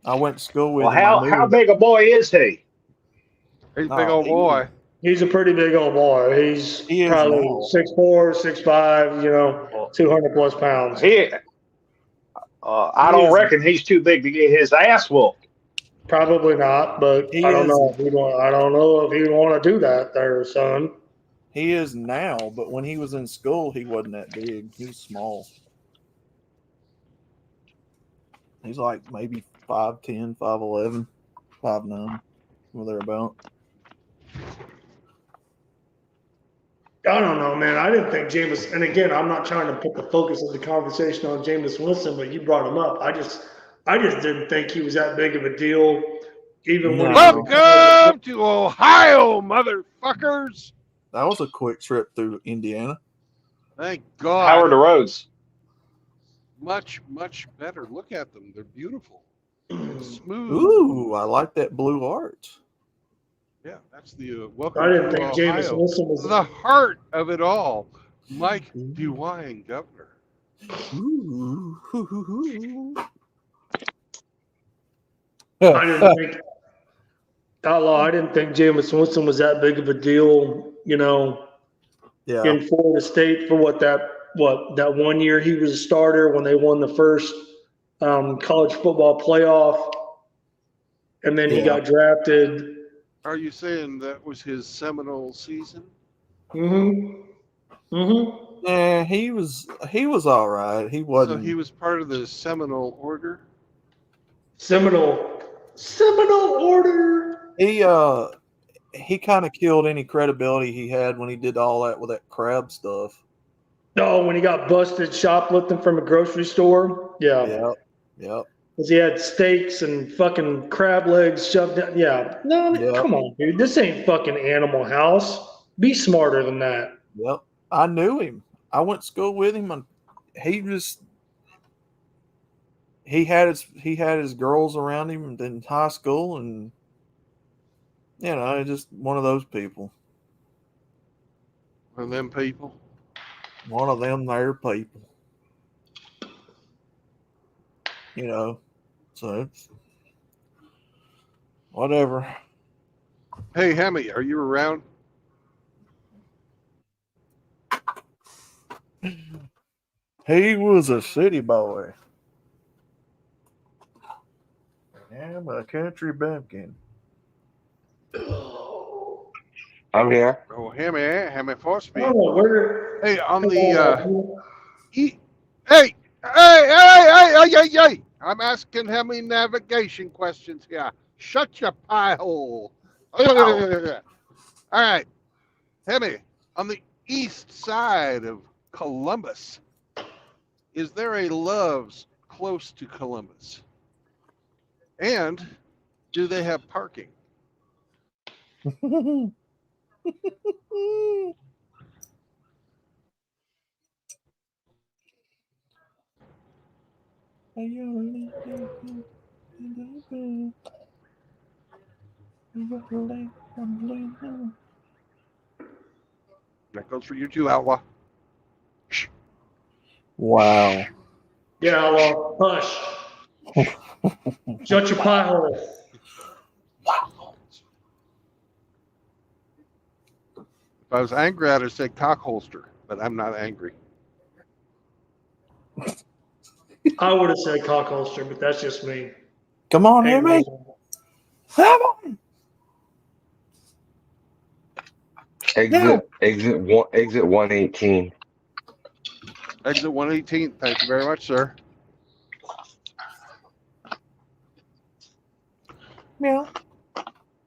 Well, how big a boy is he? He's a big old boy. He's a pretty big old boy. He's probably 6'4", 6'5", 200 plus pounds. I don't reckon he's too big to get his ass whooped. Probably not, but I don't know if he'd want to do that there, son. He is now, but when he was in school, he wasn't that big. He was small. He's like maybe 5'10", 5'11", 5'9", or thereabout. I don't know, man. I didn't think Jameis, and again, I'm not trying to put the focus of the conversation on Jameis Winston, but you brought him up. I just didn't think he was that big of a deal. Even when welcome to Ohio, motherfuckers. That was a quick trip through Indiana. Thank God. How are the roads? Much, much better. Look at them. They're beautiful. Smooth. Ooh, I like that blue art. Yeah, that's the welcome. I didn't to think Ohio. Jameis Winston was the heart of it all. Mike DeWine, governor. Ooh. I didn't think Outlaw. I didn't think Jameis Winston was that big of a deal. In Florida State for that 1 year he was a starter when they won the first college football playoff, and then he got drafted. Are you saying that was his seminal season? Yeah, he was all right. He wasn't. So he was part of the Seminole Order. Seminole Order. He kind of killed any credibility he had when he did all that with that crab stuff. No, when he got busted shoplifting from a grocery store. Yeah. Yep. Because he had steaks and fucking crab legs shoved down. Yeah. No, come on, dude. This ain't fucking Animal House. Be smarter than that. Yep. I knew him. I went to school with him, and he had his girls around him in high school, and just one of those people. One of them people. One of them there people. So it's whatever. Hey, Hemi, are you around? He was a city boy. I'm a country bumpkin. I'm here. Oh, Hemi force me. Oh, where? Hey, on the hey. I'm asking Hemi navigation questions here. Shut your pie hole. All right. Hemi, on the east side of Columbus, is there a Love's close to Columbus? And do they have parking? That goes for you too, Outlaw. Wow. Yeah, well, hush. Shut your pie hole. If I was angry, I'd have said cock holster, but I'm not angry. I would have said cock holster, but that's just me. Come on, Hey, Emmy. Come on. Exit 118. Exit 118. Thank you very much, sir. Meow.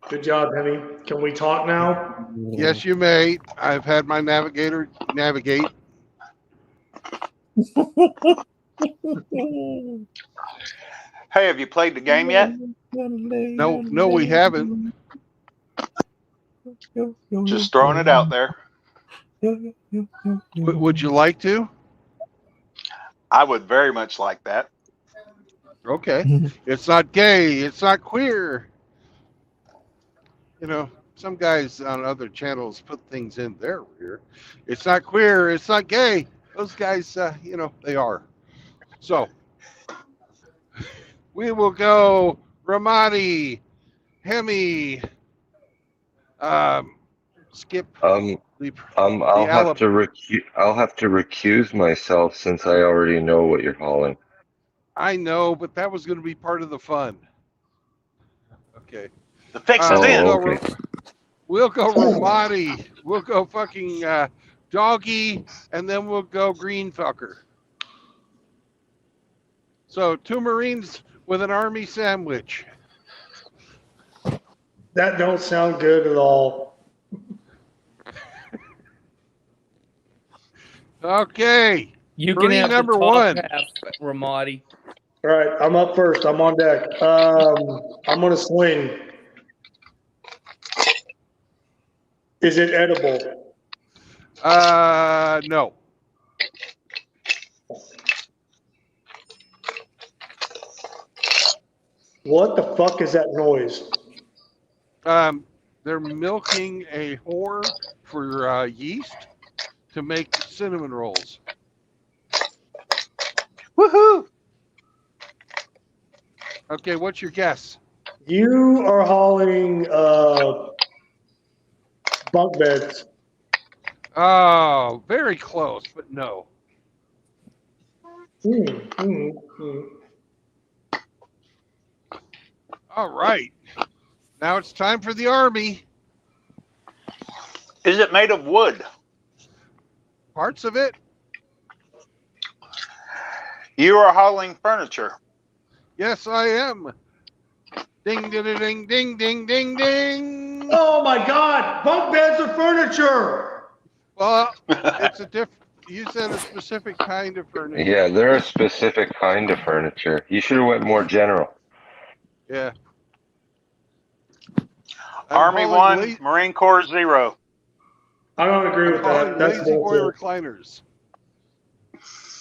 Good job, Henny. Can we talk now? Yes, you may. I've had my navigator navigate. Hey, have you played the game yet? No, we haven't. Just throwing it out there. Would you like to? I would very much like that. Okay. It's not gay. It's not queer. You know, some guys on other channels put things in their rear. It's not queer. It's not gay. Those guys, you know, they are. So we will go Ramadi, Hemi, Skip. I'll have to recuse myself since I already know what you're hauling. I know, but that was going to be part of the fun. Okay. The fix is in. We'll go Ramadi. We'll go fucking Doggy, and then we'll go Green Fucker. So 2 Marines with an Army sandwich. That don't sound good at all. Okay. You Marine can have number the top 1. half, Ramadi. All right, I'm up first. I'm on deck. I'm going to swing. Is it edible? No. What the fuck is that noise? They're milking a whore for yeast to make cinnamon rolls. Woohoo! Okay, what's your guess? You are hauling bunk beds. Oh, very close, but no. All right. Now it's time for the Army. Is it made of wood? Parts of it. You are hauling furniture. Yes, I am. Ding, ding, ding, ding, ding, ding, ding. Oh my God! Bunk beds are furniture. Well, it's a different. You said a specific kind of furniture. Yeah, they're a specific kind of furniture. You should have went more general. Yeah. Army 1, Marine Corps 0. I don't agree with that. That's lazy boy bullshit. recliners.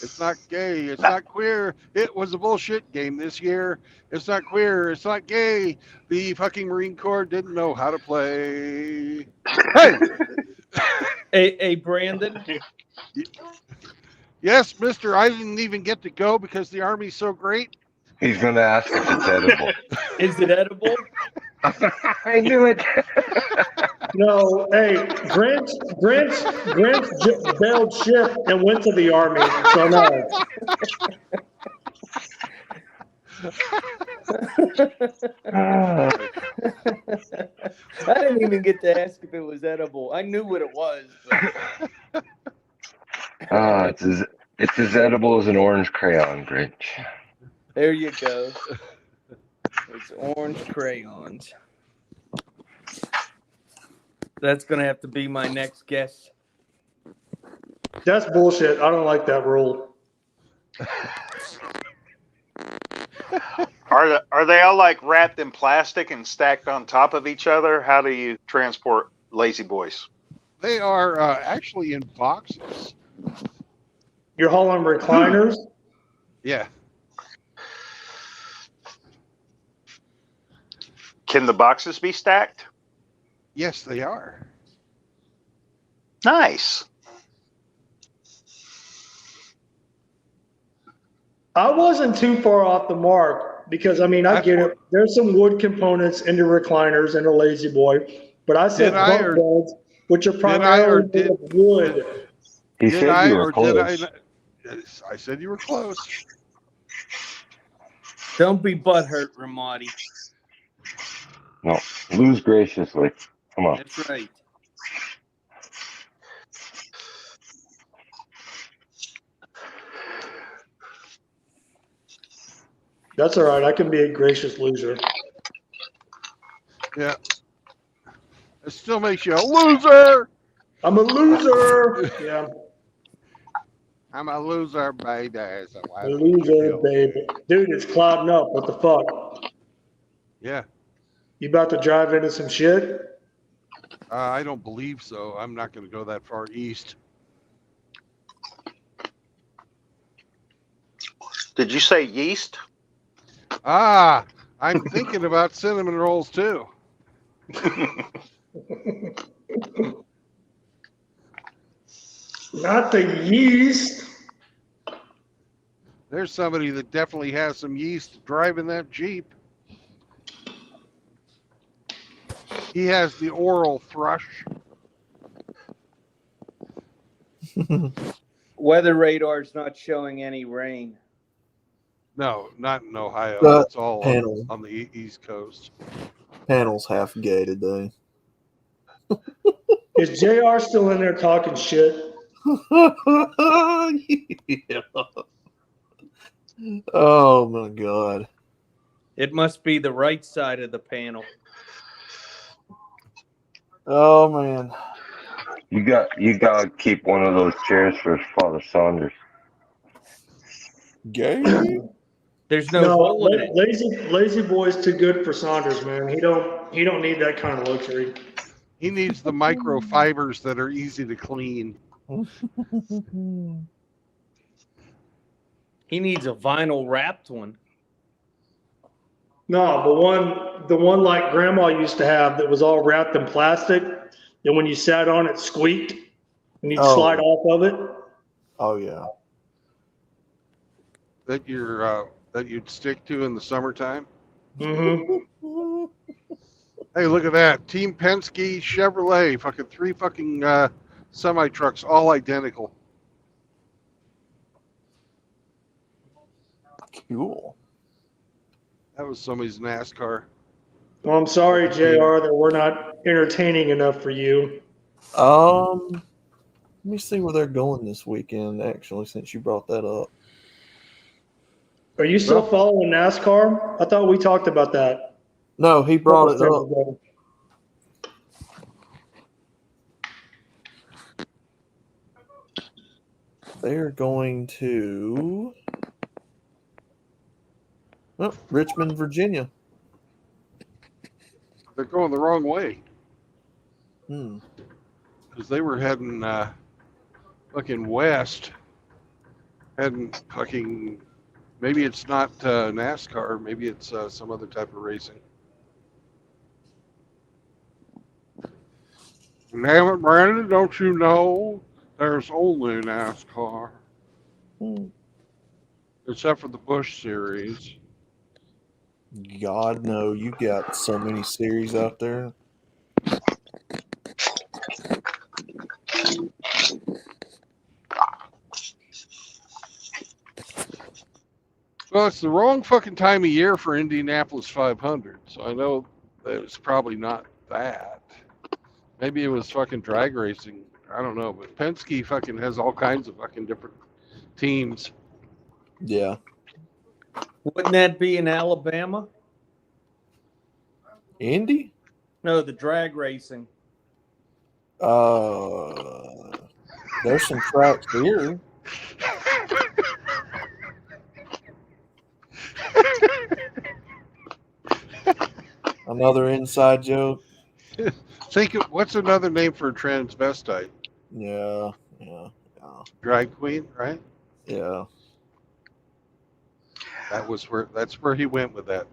It's not gay. It's not queer. It was a bullshit game this year. It's not queer. It's not gay. The fucking Marine Corps didn't know how to play. Hey! Hey, Brandon. Yes, mister. I didn't even get to go because the Army's so great. He's going to ask if it's edible. Is it edible? I knew it. No, hey, Grant bailed ship and went to the Army, so no. I didn't even get to ask if it was edible. I knew what it was. But... It's as edible as an orange crayon, Grinch. There you go. It's orange crayons. That's going to have to be my next guess. That's bullshit. I don't like that rule. Are they all like wrapped in plastic and stacked on top of each other? How do you transport lazy boys? They are actually in boxes. You're hauling recliners? Yeah. Can the boxes be stacked? Yes, they are. Nice. I wasn't too far off the mark because I mean I That's get what- it. There's some wood components in the recliners and the Lazy Boy, but I said Did I bunk or beds, which are did I or primarily made did of wood. He did said I you were or did I close. not? Yes, I said you were close. Don't be butthurt, Ramadi. No, lose graciously. Come on. That's right. That's all right. I can be a gracious loser. Yeah. It still makes you a loser. I'm a loser. Yeah, I'm a loser, baby. So a why don't you loser, feel? baby. Dude, it's clouding up. What the fuck? Yeah. You about to drive into some shit? I don't believe so. I'm not going to go that far east. Did you say yeast? Ah, I'm thinking about cinnamon rolls too. Not the yeast. There's somebody that definitely has some yeast driving that Jeep. He has the oral thrush. Weather radar's not showing any rain. No, not in Ohio. But It's all panel. on the East Coast. Panel's half gay today. Is JR still in there talking shit? Yeah. Oh my god. It must be the right side of the panel. Oh man. You got to keep one of those chairs for Father Saunders. Gay? There's no hole in it. Lazy Boy's too good for Saunders, man. He don't need that kind of luxury. He needs the microfibers that are easy to clean. He needs a vinyl wrapped one. No, the one like Grandma used to have that was all wrapped in plastic, and when you sat on it, squeaked, and you'd slide off of it. Oh yeah. That you'd stick to in the summertime. Mm-hmm. Hey, look at that. Team Penske, Chevrolet, fucking three fucking semi trucks, all identical. Cool. That was somebody's NASCAR. Well, I'm sorry, JR, that we're not entertaining enough for you. Let me see where they're going this weekend, actually, since you brought that up. Are you still following NASCAR? I thought we talked about that. No, he brought it up. They're going to Richmond, Virginia. They're going the wrong way. Because they were heading fucking west. Heading fucking, maybe it's not NASCAR, maybe it's some other type of racing. Damn it, Brandon, don't you know there's only NASCAR? Except for the Busch Series. God, no, you got so many series out there. Well, it's the wrong fucking time of year for Indianapolis 500, so I know that it's probably not that. Maybe it was fucking drag racing. I don't know, but Penske fucking has all kinds of fucking different teams. Yeah. Wouldn't that be in Alabama? Indy? No, the drag racing. There's some tracks here. Another inside joke. What's another name for a transvestite? Yeah. Drag queen, right? Yeah. That's where he went with that.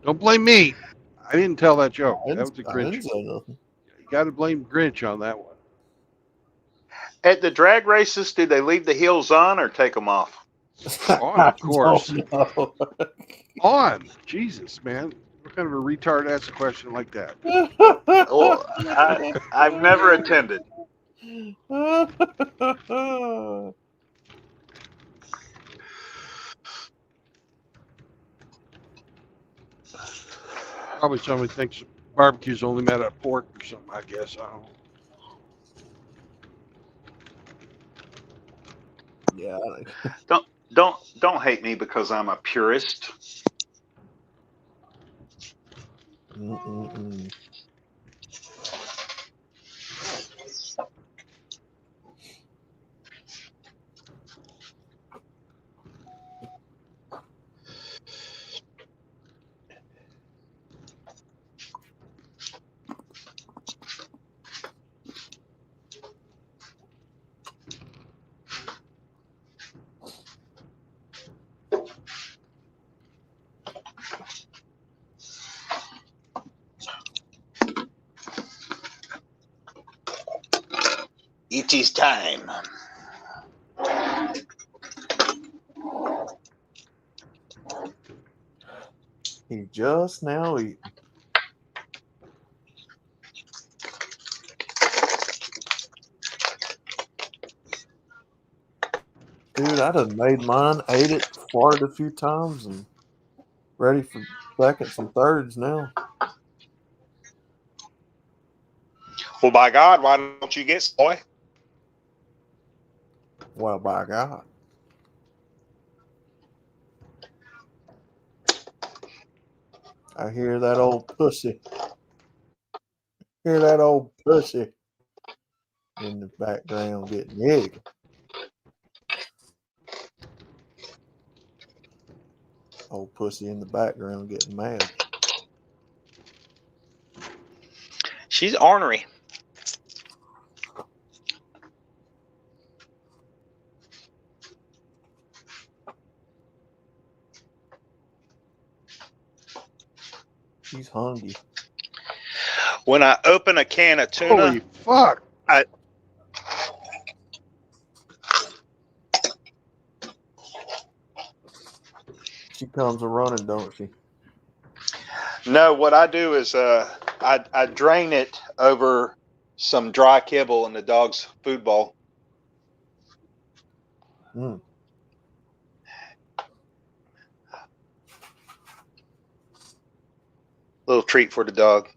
Don't blame me. I didn't tell that joke. That was a I Grinch. didn't say nothing. You got to blame Grinch on that one. At the drag races, do they leave the heels on or take them off? On, of course. Don't know. On. Jesus, man. What kind of a retard asks a question like that? Well, I've never attended. Probably somebody thinks barbecue's only made out of pork or something, I guess. I don't know. Yeah. Don't hate me because I'm a purist. Mm-mm-mm. It is time. He just now eating. Dude, I done made mine, ate it, farted a few times, and ready for seconds and thirds now. Well, by God, why don't you get soy? Well, by God. I hear that old pussy. Hear that old pussy in the background getting egg. Old pussy in the background getting mad. She's ornery. She's hungry. When I open a can of tuna, Holy fuck! She comes a running, don't she? No, what I do is I drain it over some dry kibble in the dog's food bowl. Mm. Little treat for the dog.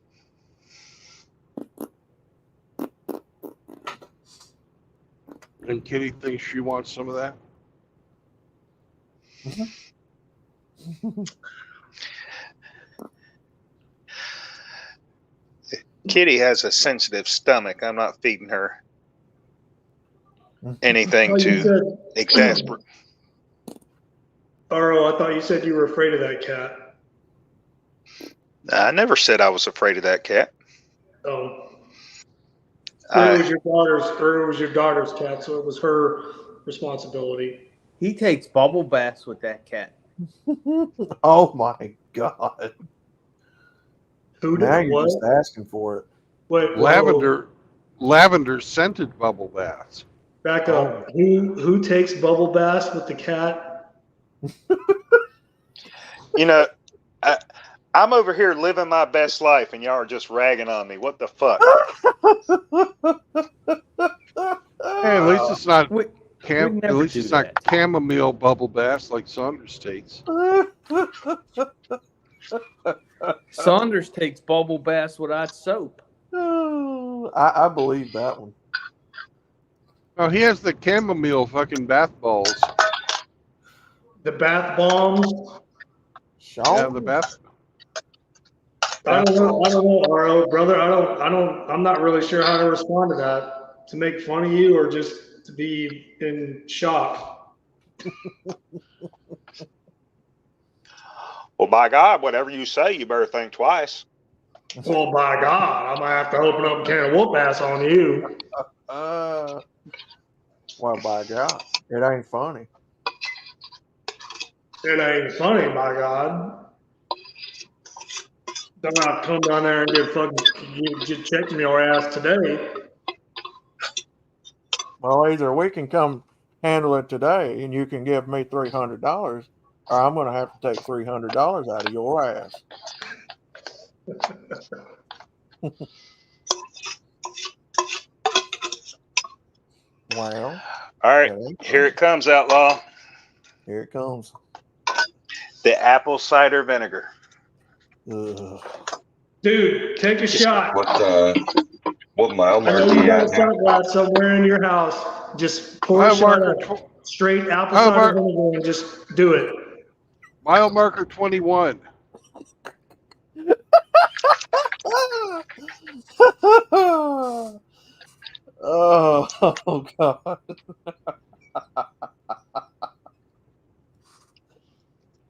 And Kitty thinks she wants some of that. Kitty has a sensitive stomach. I'm not feeding her anything Oh, you to said, exasperate. Arlo, I thought you said you were afraid of that cat. I never said I was afraid of that cat. Oh. It was your daughter's cat, so it was her responsibility. He takes bubble baths with that cat. Oh my God. Who Now did you're what? just asking for it. Wait, Lavender scented bubble baths. Back up. Who takes bubble baths with the cat? You know, I'm over here living my best life, and y'all are just ragging on me. What the fuck? Hey, at least it's not at least it's not chamomile bubble baths like Saunders takes. Saunders takes bubble baths without soap. I believe that one. Oh, he has the chamomile fucking bath balls. The bath bombs. Yeah, the bath. I don't know, Arlo, brother. I'm not really sure how to respond to that. To make fun of you or just to be in shock. Well, by God, whatever you say, you better think twice. Well, by God, I might have to open up a can of whoop ass on you. Well, by God, it ain't funny. It ain't funny, by God. Don't have to come down there and get checked in your ass today. Well, either we can come handle it today, and you can give me $300, or I'm going to have to take $300 out of your ass. Well, All right, here it comes, Outlaw. Here it comes. The apple cider vinegar. Ugh. Dude, take a shot. What mile I marker know are you you got at a now? shot glass somewhere in your house. Just pour Mile a shot marker of straight apple cider vinegar and just do it. Mile marker 21. Oh God.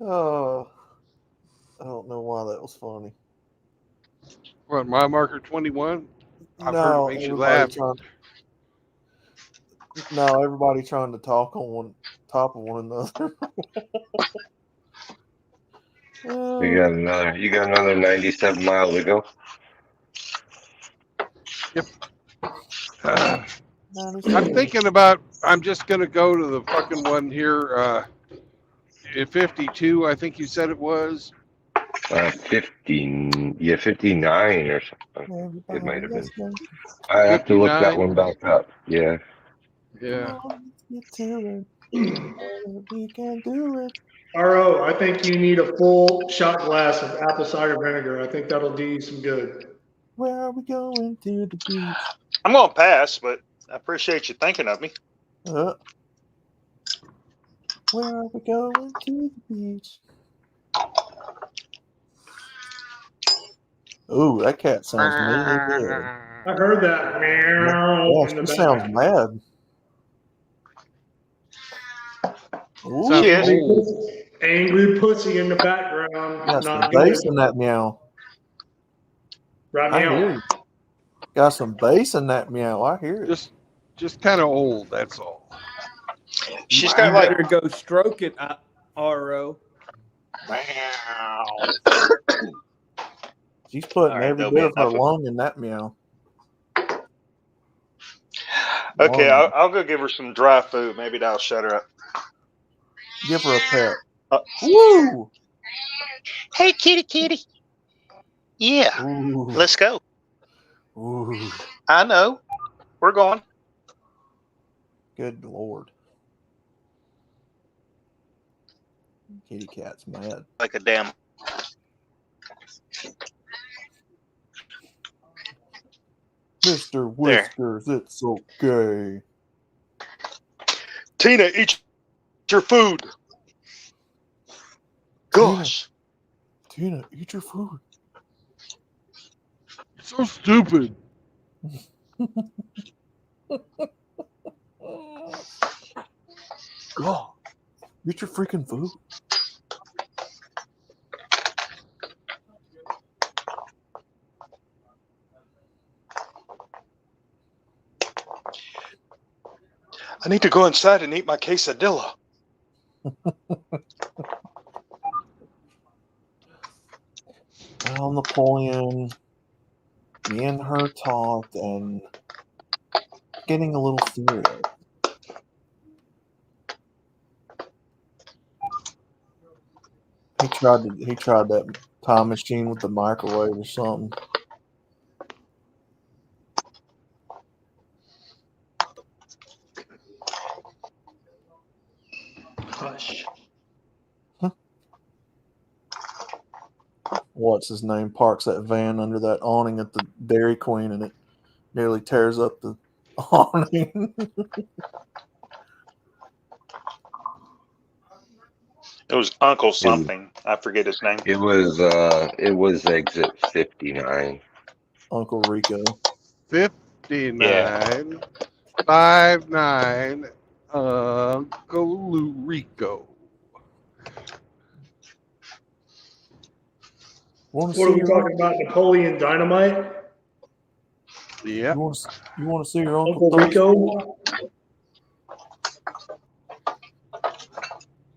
Oh, I don't know why that was funny. What, mile marker 21? I've heard No, it makes you everybody laugh. everybody trying to talk on top of one another. You got another 97 miles to go. Yep. I'm thinking about, I'm just going to go to the fucking one here, at 52, I think you said it was. 59 or something. It might have been. I have to look that 59. one back up. Yeah. Yeah. We can do it. RO, I think you need a full shot glass of apple cider vinegar. I think that'll do you some good. Where are we going to the beach? I'm going to pass, but I appreciate you thinking of me. Where are we going to the beach? Ooh, that cat sounds really good. I heard that meow Yeah, in the she sounds background. mad. Ooh. Angry pussy in the background. Got some Not bass good. in that meow. Right I meow. hear you. Got some bass in that meow. I hear it. Just kind of old, that's all. She's You got like better go stroke it, RO. She's putting right, every there'll bit be of her enough of- lung in that meow. Okay, I'll go give her some dry food. Maybe that'll shut her up. Give her a pet. Woo! Hey, kitty. Yeah, Ooh. let's go. Ooh. I know. We're going. Good Lord. Kitty cat's mad. Like a damn. Mr. Whiskers, it's okay. Tina, eat your food. Gosh. Tina, eat your food. So stupid. God, eat your freaking food. I need to go inside and eat my quesadilla. Well, Napoleon, me and her talked, and getting a little serious. He tried that time machine with the microwave or something. Hush. What's his name? Parks that van under that awning at the Dairy Queen, and it nearly tears up the awning. It was Uncle something. I forget his name. It was exit 59. Uncle Rico. 59. Yeah. 59. Uncle Rico. What are we talking about? Napoleon Dynamite? Yeah. You want to see your Uncle Rico?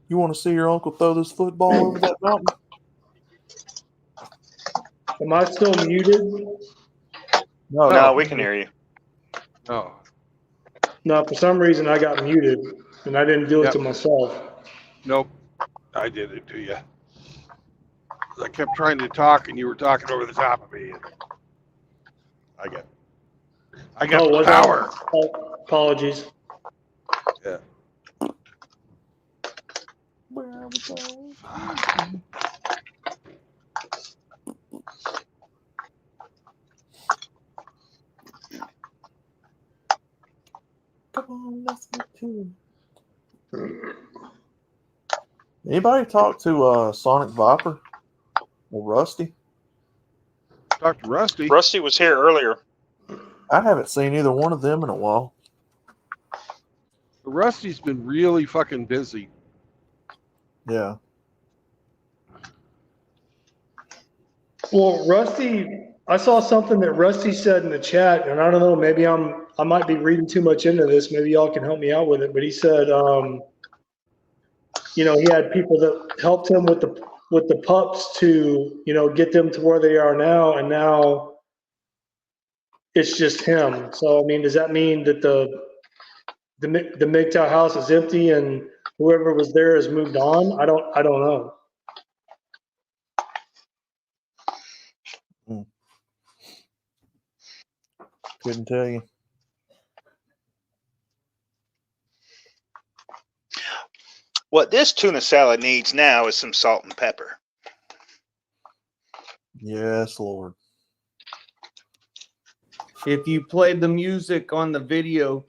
You want to see your uncle throw this football over that mountain? Am I still muted? No, we can hear you. No. No, for some reason I got muted. and I didn't do it Yep. to myself. Nope. I did it to you. I kept trying to talk, and you were talking over the top of me. And I got Oh, was power. I? Oh, apologies. Yeah. Come on, let's get to it. Anybody talk to Sonic Viper or Rusty? Talk to Rusty. Rusty was here earlier. I haven't seen either one of them in a while. Rusty's been really fucking busy. Yeah. Well, Rusty, I saw something that Rusty said in the chat, and I don't know, maybe I might be reading too much into this. Maybe y'all can help me out with it. But he said, you know, he had people that helped him with the pups to, you know, get them to where they are now, and now it's just him. So I mean, does that mean that the MGTOW house is empty and whoever was there has moved on? I don't know. Couldn't tell you. What this tuna salad needs now is some salt and pepper. Yes, Lord. If you played the music on the video,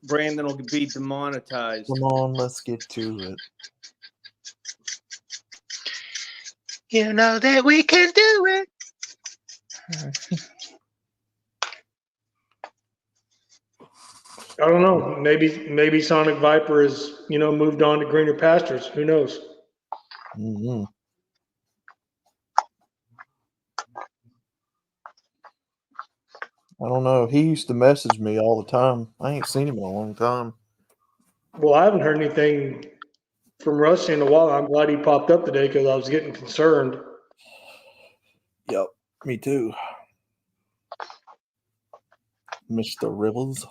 Brandon will be demonetized. Come on, let's get to it. You know that we can do it. I don't know. Maybe Sonic Viper has, you know, moved on to greener pastures. Who knows? Mm-hmm. I don't know. He used to message me all the time. I ain't seen him in a long time. Well, I haven't heard anything from Rusty in a while. I'm glad he popped up today because I was getting concerned. Yep, me too. Mr. Rivers.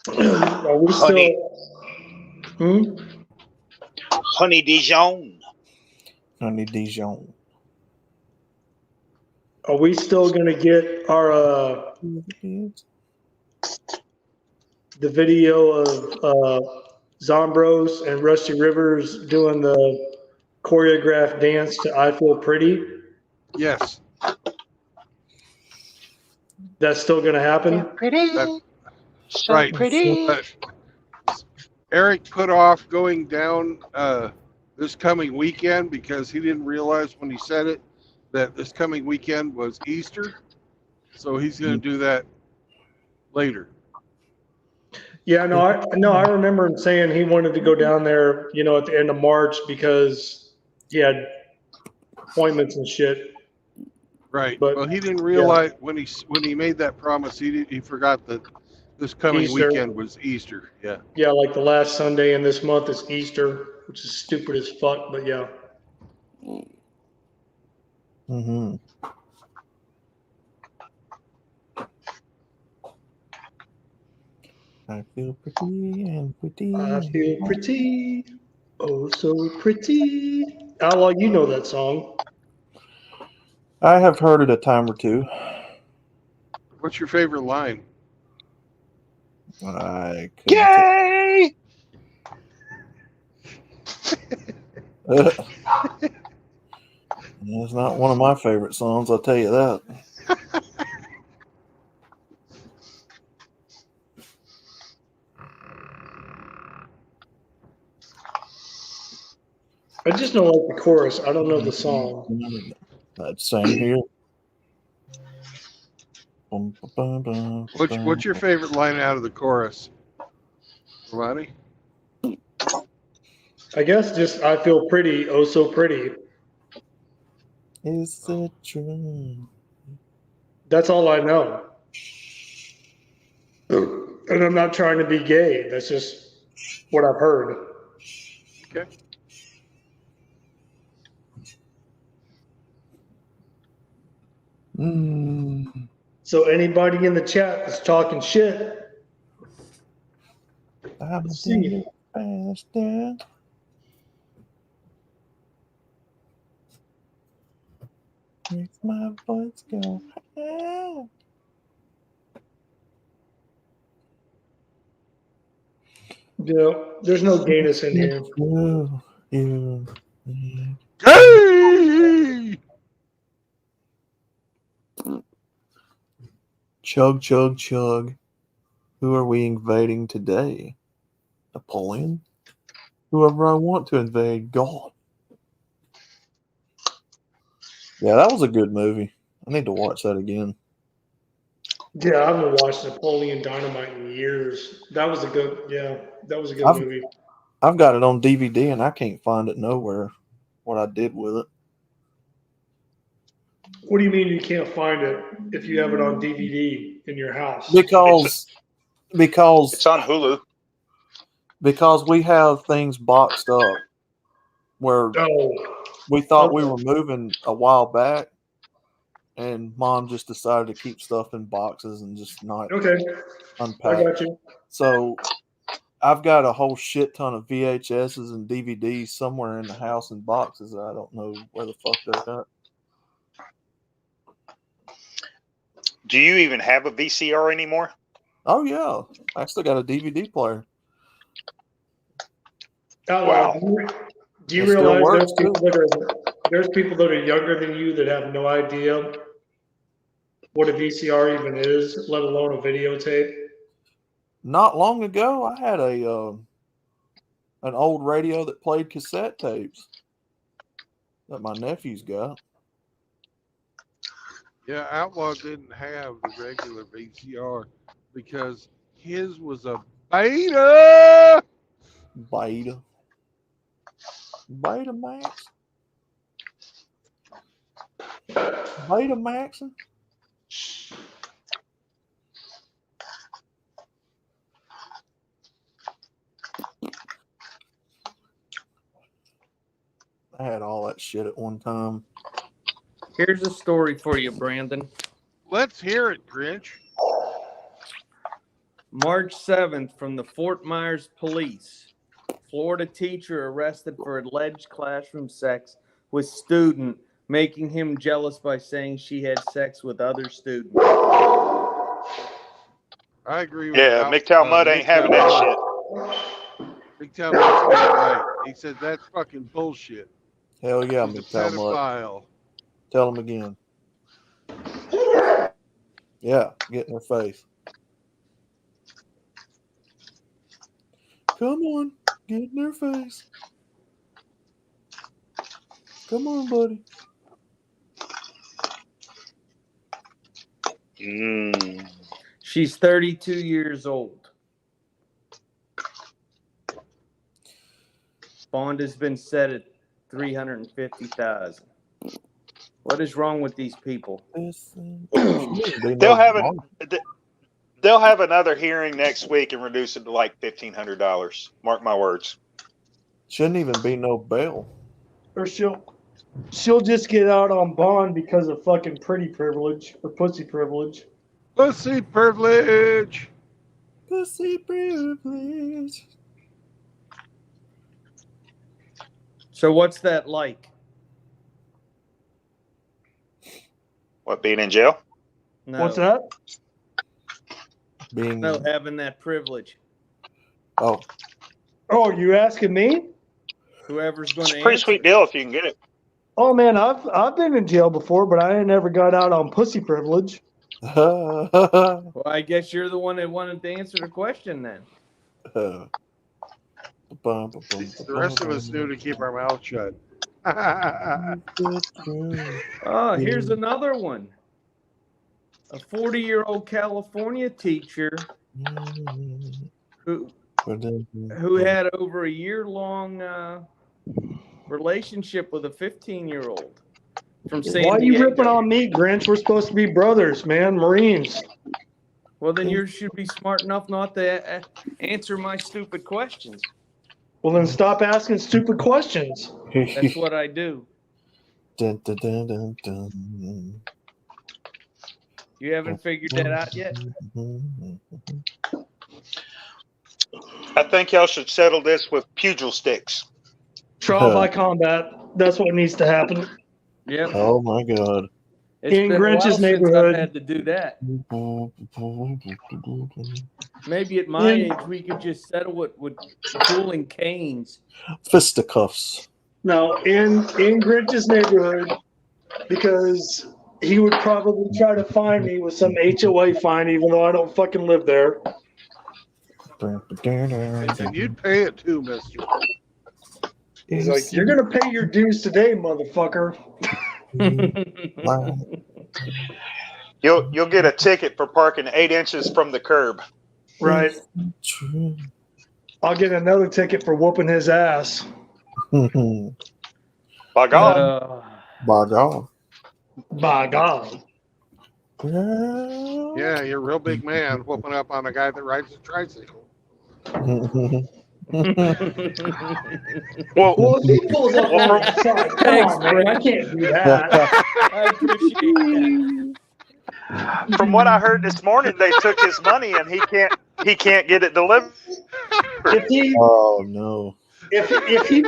Are we Honey. still? Honey Dijon. Honey Dijon. Are we still going to get our the video of Zombros and Rusty Rivers doing the choreographed dance to "I Feel Pretty"? Yes. That's still going to happen? Pretty. So right. pretty. Eric put off going down this coming weekend because he didn't realize when he said it that this coming weekend was Easter. So he's going to do that later. Yeah, I remember him saying he wanted to go down there, you know, at the end of March because he had appointments and shit. Right. But well, he didn't realize when he made that promise, he forgot that this coming Easter. weekend was Easter. Yeah. Yeah, like the last Sunday in this month is Easter, which is stupid as fuck, but yeah. Mm-hmm. I feel pretty and pretty. I feel pretty, oh so pretty. Outlaw, you know that song. I have heard it a time or two. What's your favorite line? I Yay! It's not one of my favorite songs, I'll tell you that. I just know like the chorus. I don't know the song. That's same here. What's your favorite line out of the chorus, Ronnie? I guess just I feel pretty, oh so pretty. Is it true? That's all I know. And I'm not trying to be gay. That's just what I've heard. Okay. So anybody in the chat that's talking shit, I'm see. faster. Makes my voice go. Yeah, there's no gayness in here. Gay! Chug, chug, chug. Who are we invading today? Napoleon? Whoever I want to invade, God. Yeah, that was a good movie. I need to watch that again. Yeah, I haven't watched Napoleon Dynamite in years. That was a good movie. I've got it on DVD and I can't find it nowhere. What I did with it. What do you mean you can't find it if you have it on DVD in your house? Because It's on Hulu. Because we have things boxed up where we thought we were moving a while back, and Mom just decided to keep stuff in boxes and just not unpack. I got you. So I've got a whole shit ton of VHSs and DVDs somewhere in the house in boxes that I don't know where the fuck they're at. Do you even have a VCR anymore? Oh yeah, I still got a DVD player. Wow. Do you realize there's people that are younger than you that have no idea what a VCR even is, let alone a videotape? Not long ago, I had an old radio that played cassette tapes that my nephew's got. Yeah, Outlaw didn't have the regular VCR because his was a beta. Betamax. Betamax. I had all that shit at one time. Here's a story for you, Brandon. Let's hear it, Grinch. March 7th, from the Fort Myers Police. Florida teacher arrested for alleged classroom sex with student, making him jealous by saying she had sex with other students. I agree with Yeah, MGTOW Mud ain't having that shit. MGTOW Mud's right. He said that's fucking bullshit. Hell yeah, He's a MGTOW Mud. pedophile. Tell him again. Yeah, get in her face. Come on, get in her face. Come on, buddy. She's 32 years old. Bond has been set at $350,000. What is wrong with these people? They'll have another hearing next week and reduce it to like $1,500. Mark my words. Shouldn't even be no bail. Or she'll just get out on bond because of fucking pretty privilege or pussy privilege. Pussy privilege. Pussy privilege. So what's that like? What, being in jail? No. What's that? No, having that privilege. Oh, you asking me? Whoever's going It's to a pretty answer. sweet deal if you can get it. Oh man, I've been in jail before, but I ain't never got out on pussy privilege. Well, I guess you're the one that wanted to answer the question then. The rest of us knew to keep our mouth shut. Oh, here's another one. A 40-year-old California teacher who had over a year-long relationship with a 15-year-old from San Diego. Why are you ripping on me, Grinch? We're supposed to be brothers, man. Marines. Well, then you should be smart enough not to answer my stupid questions. Well, then stop asking stupid questions. That's what I do. Dun, dun, dun, dun, dun. You haven't figured that out yet? I think y'all should settle this with pugil sticks. Trial by combat. That's what needs to happen. Yep. Oh my God. It's In been Grinch's a while since neighborhood. I've had to do that. Maybe at my age we could just settle it with pulling canes. Fisticuffs. No, in Grinch's neighborhood, because he would probably try to find me with some HOA fine, even though I don't fucking live there. And you'd pay it too, mister. He's like, "You're gonna pay your dues today, motherfucker." You'll get a ticket for parking 8 inches from the curb. Right. I'll get another ticket for whooping his ass. By God. By God. By God. Yeah, you're a real big man whooping up on a guy that rides a tricycle. Well, if he pulls up on the side, come on, man, I can't do that. I appreciate that. From what I heard this morning, they took his money and he can't get it delivered. Oh no. If he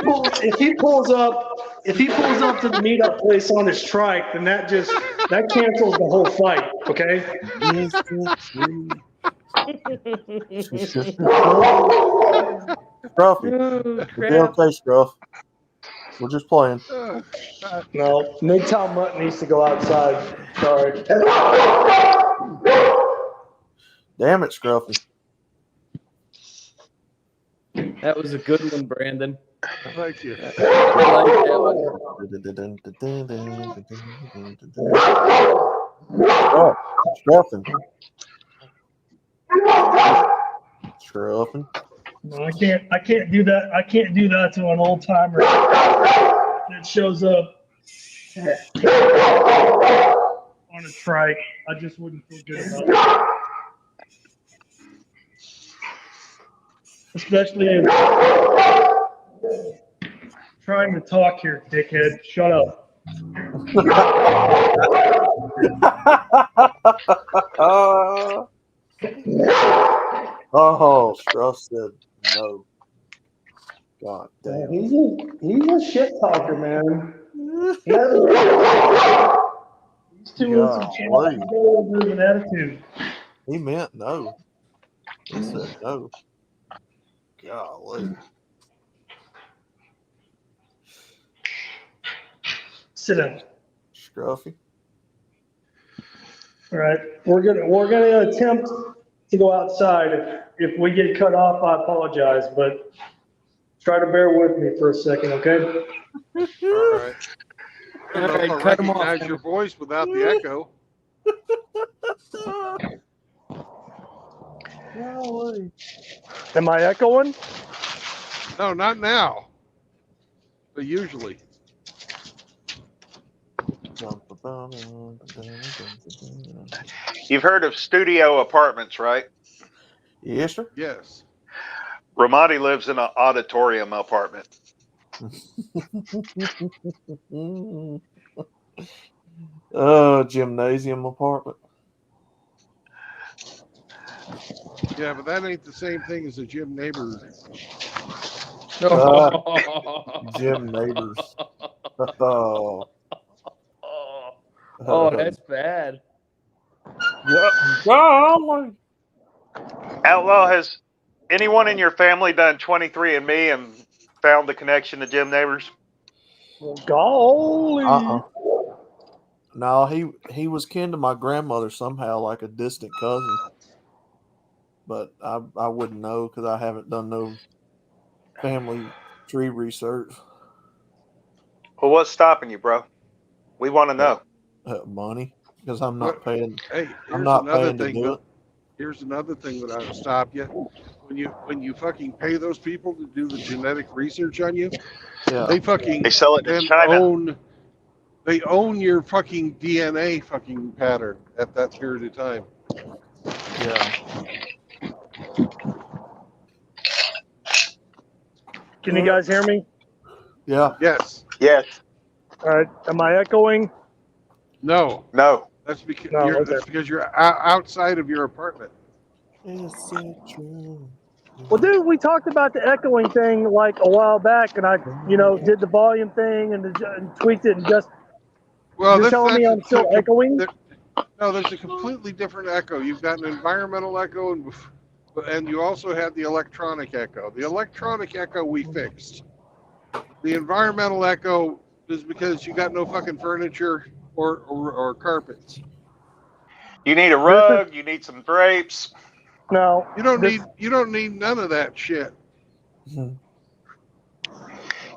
pulls up to the meetup place on his trike, then that cancels the whole fight. Okay. Scruffy. Okay, Scruff. We're just playing. No, MGTOW Mutt needs to go outside. Sorry. Damn it, Scruffy. That was a good one, Brandon. Thank you. I like that one. Oh, Scruffing. Scruffing. No, I can't do that. I can't do that to an old timer that shows up on a trike. I just wouldn't feel good about it. Especially in trying to talk here, dickhead. Shut up. Oh, Scruff said no. God damn. He's a shit talker, man. He's too with an attitude. He meant no. He said no. Golly. Sit down. Scruffy. All right, we're gonna attempt to go outside. If we get cut off, I apologize, but try to bear with me for a second, okay? All right. I don't know if I cut him off. recognize your voice without the echo. Am I echoing? No, not now. But usually. You've heard of studio apartments, right? Yes, sir. Yes. Ramadi lives in an auditorium apartment. Gymnasium apartment. Yeah, but that ain't the same thing as a gym neighbor. Gym neighbors. Oh, that's bad. Yeah. Golly. Outlaw, has anyone in your family done 23andMe and found the connection to gym neighbors? Golly. No, he was kin to my grandmother somehow, like a distant cousin. But I wouldn't know because I haven't done no family tree research. Well, what's stopping you, bro? We want to know. Money, because I'm not paying. Hey, I'm not paying to do it. Here's another thing that I would stop you. When you fucking pay those people to do the genetic research on you, Yeah. they sell it to China. They own your fucking DNA fucking pattern at that period of time. Yeah. Can you guys hear me? Yeah. Yes. Yes. All right. Am I echoing? No. No. That's because No. Okay. that's because you're outside of your apartment. Is it true? Well, dude, we talked about the echoing thing like a while back, and I, did the volume thing and tweaked it, and just Well, you're this is telling me actually I'm still echoing? no. There's a completely different echo. You've got an environmental echo, and you also have the electronic echo. The electronic echo we fixed. The environmental echo is because you got no fucking furniture or carpets. You need a rug. You need some drapes. No. You don't need none of that shit. You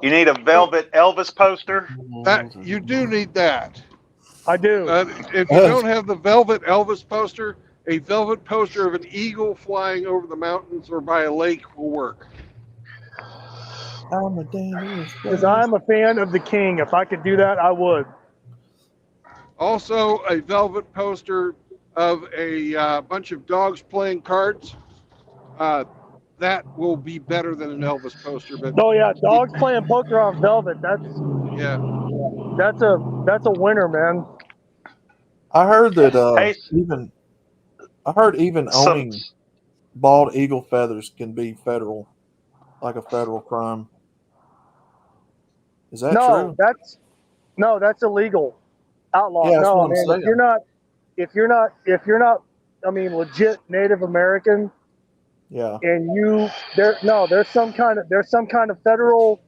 need a velvet Elvis poster. That you do need that. I do. If you don't have the velvet Elvis poster, a velvet poster of an eagle flying over the mountains or by a lake will work. I'm a dangerous Because I'm a fan of the King. If I could do that, I would. Also, a velvet poster of a bunch of dogs playing cards. That will be better than an Elvis poster. But Oh yeah, dogs playing poker on velvet. That's a winner, man. I heard that Hey, even owning bald eagle feathers can be federal, like a federal crime. Is that true? That's illegal. Outlaw. Yeah, that's No, what I'm man. saying. If you're not, I mean, legit Native American, Yeah. and there's some kind of federal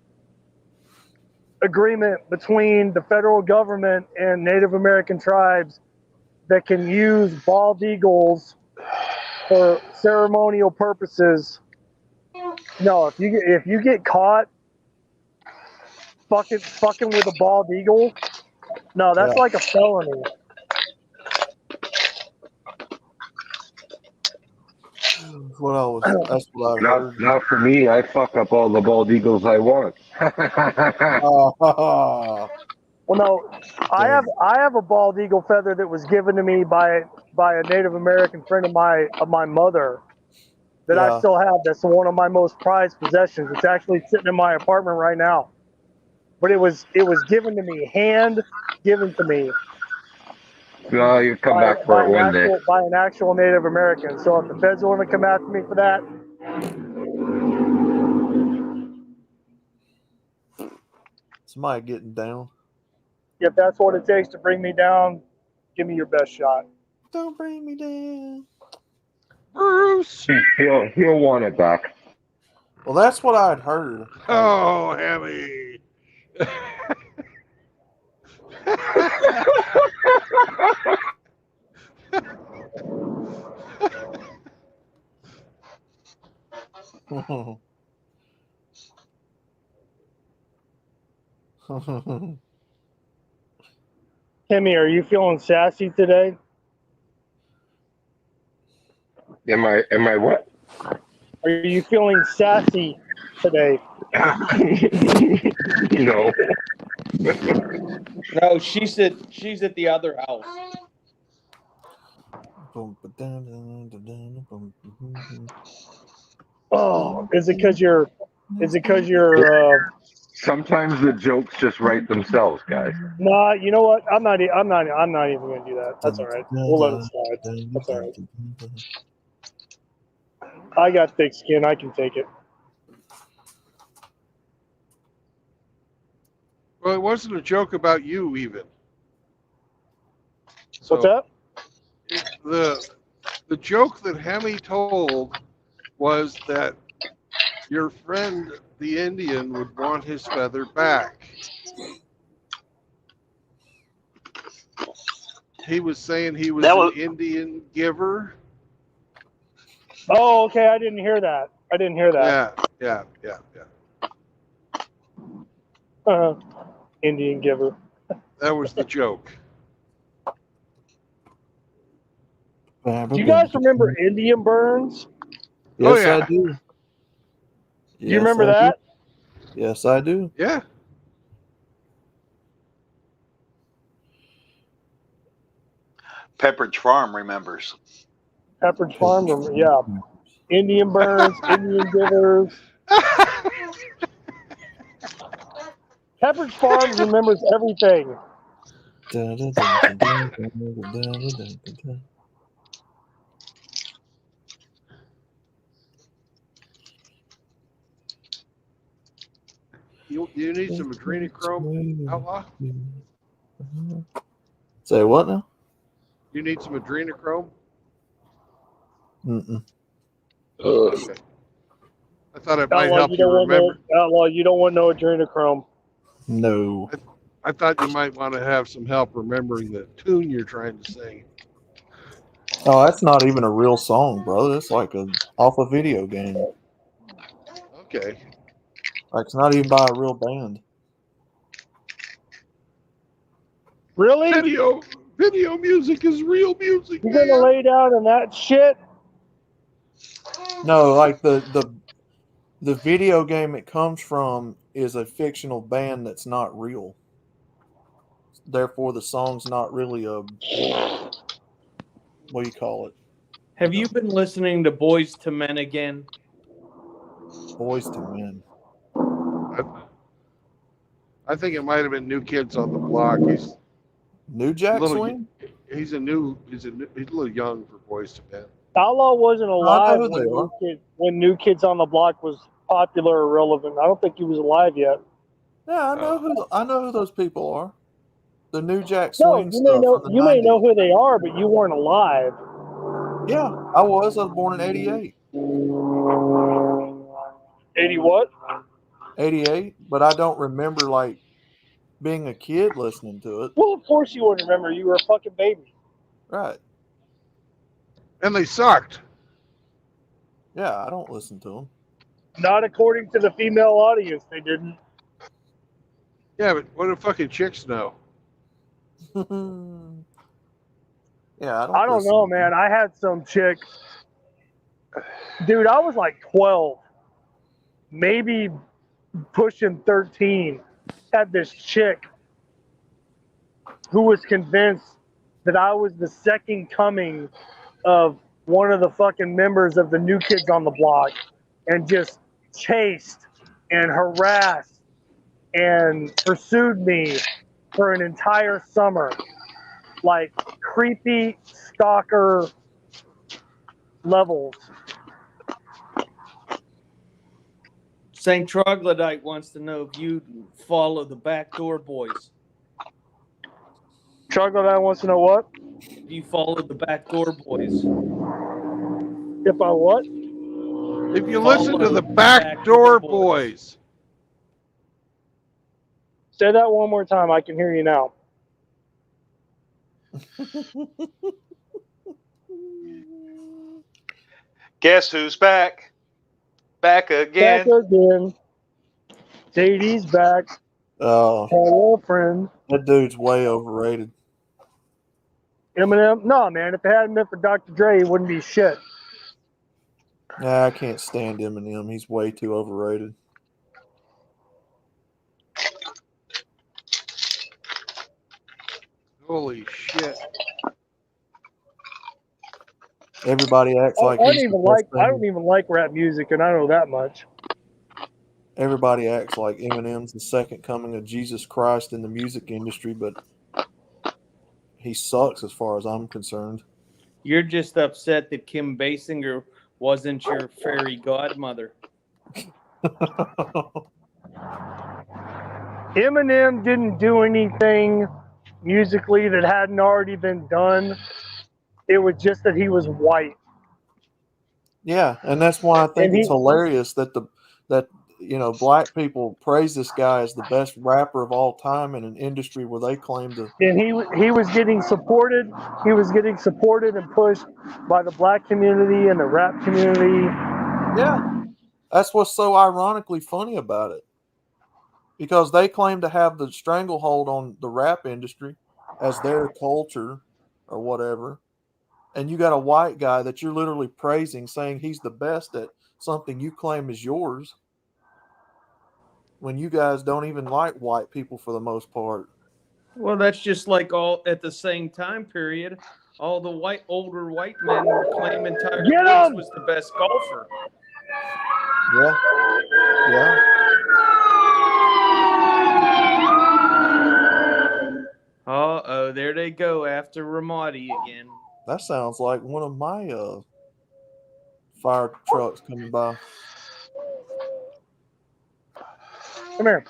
agreement between the federal government and Native American tribes that can use bald eagles for ceremonial purposes. No, if you get caught fucking with a bald eagle, no, that's like a felony. That's what I heard. Not for me. I fuck up all the bald eagles I want. Well, no, I have a bald eagle feather that was given to me by a Native American friend of my mother that I still have. That's one of my most prized possessions. It's actually sitting in my apartment right now. But it was given to me, given to me. No, you come back for it one day. By an actual Native American. So if the feds want to come after me for that, Somebody getting down. if that's what it takes to bring me down, give me your best shot. Don't bring me down, Bruce. He'll want it back. Well, that's what I'd heard. Oh, Hammy. Timmy, are you feeling sassy today? Am I what? Are you feeling sassy today? No. No, she's at the other house. Oh, is it because you're Sometimes the jokes just write themselves, guys. nah, you know what? I'm not even gonna do that. That's all right. We'll let it slide. That's all right. I got thick skin. I can take it. Well, it wasn't a joke about you, even. What's that? The joke that Hemi told was that your friend, the Indian, would want his feather back. He was saying he was an Indian giver. Oh, okay. I didn't hear that. Yeah. Indian giver. That was the joke. Do you guys remember Indian burns? Yes, I do. Do you remember that? Yes, I do. Yeah. Pepperidge Farm remembers. Pepperidge Farm, yeah. Indian Burns, Indian Givers. Pepperidge Farms remembers everything. You need some adrenochrome, Outlaw? Say what now? You need some adrenochrome? Mm-mm. Okay. I thought it might Outlaw, help you remember. Outlaw, you don't want no adrenochrome. No. I thought you might want to have some help remembering the tune you're trying to sing. Oh, that's not even a real song, brother. It's like off a video game. Okay. Like it's not even by a real band. Really? Video music is real music. You're gonna lay down in that shit? No, like the video game it comes from is a fictional band that's not real. Therefore, the song's not really a what do you call it? Have you been listening to Boys to Men again? Boys to Men. I think it might have been New Kids on the Block. He's New Jack Swing? He's a little young for Boys to Men. Outlaw wasn't alive who they when New Kids on the Block was popular or relevant. I don't think he was alive yet. Yeah, I know who those people are. The New Jack No, Swing you may stuff know from the you may 90s. know who they are, but you weren't alive. Yeah, I was. I was born in 88. 80 what? 88, but I don't remember like being a kid listening to it. Well, of course you wouldn't remember. You were a fucking baby. Right. And they sucked. Yeah, I don't listen to them. Not according to the female audience, they didn't. Yeah, but what do fucking chicks know? Yeah, I don't know, man. I had some chick. Dude, I was like 12, maybe pushing 13. Had this chick who was convinced that I was the second coming of one of the fucking members of the New Kids on the Block, and just chased and harassed and pursued me for an entire summer. Like creepy stalker levels. St. Troglodyte wants to know if you follow the Backdoor Boys. Troglodyte wants to know what? Do you follow the Backdoor Boys? If I what? If you listen to the Backdoor Boys. Say that one more time. I can hear you now. Guess who's back? Back again. Back again. Sadie's back. Oh. Hello, friend. That dude's way overrated. Eminem? No, man. If it hadn't been for Dr. Dre, it wouldn't be shit. Nah, I can't stand Eminem. He's way too overrated. Holy shit. Everybody acts like I don't even like rap music, and I know that much. Everybody acts like Eminem's the second coming of Jesus Christ in the music industry, but he sucks as far as I'm concerned. You're just upset that Kim Basinger wasn't your fairy godmother. Eminem didn't do anything musically that hadn't already been done. It was just that he was white. Yeah, and that's why I think it's hilarious that black people praise this guy as the best rapper of all time in an industry where they claim to. And he was getting supported. He was getting supported and pushed by the black community and the rap community. Yeah, that's what's so ironically funny about it. Because they claim to have the stranglehold on the rap industry as their culture or whatever. And you got a white guy that you're literally praising, saying he's the best at something you claim is yours, when you guys don't even like white people for the most part. Well, that's just like all at the same time period. all the older white men were claiming Tiger Get Woods 'em! was the best golfer. Yeah. Yeah. Oh, there they go after Ramadi again. That sounds like one of my fire trucks coming by. Come here.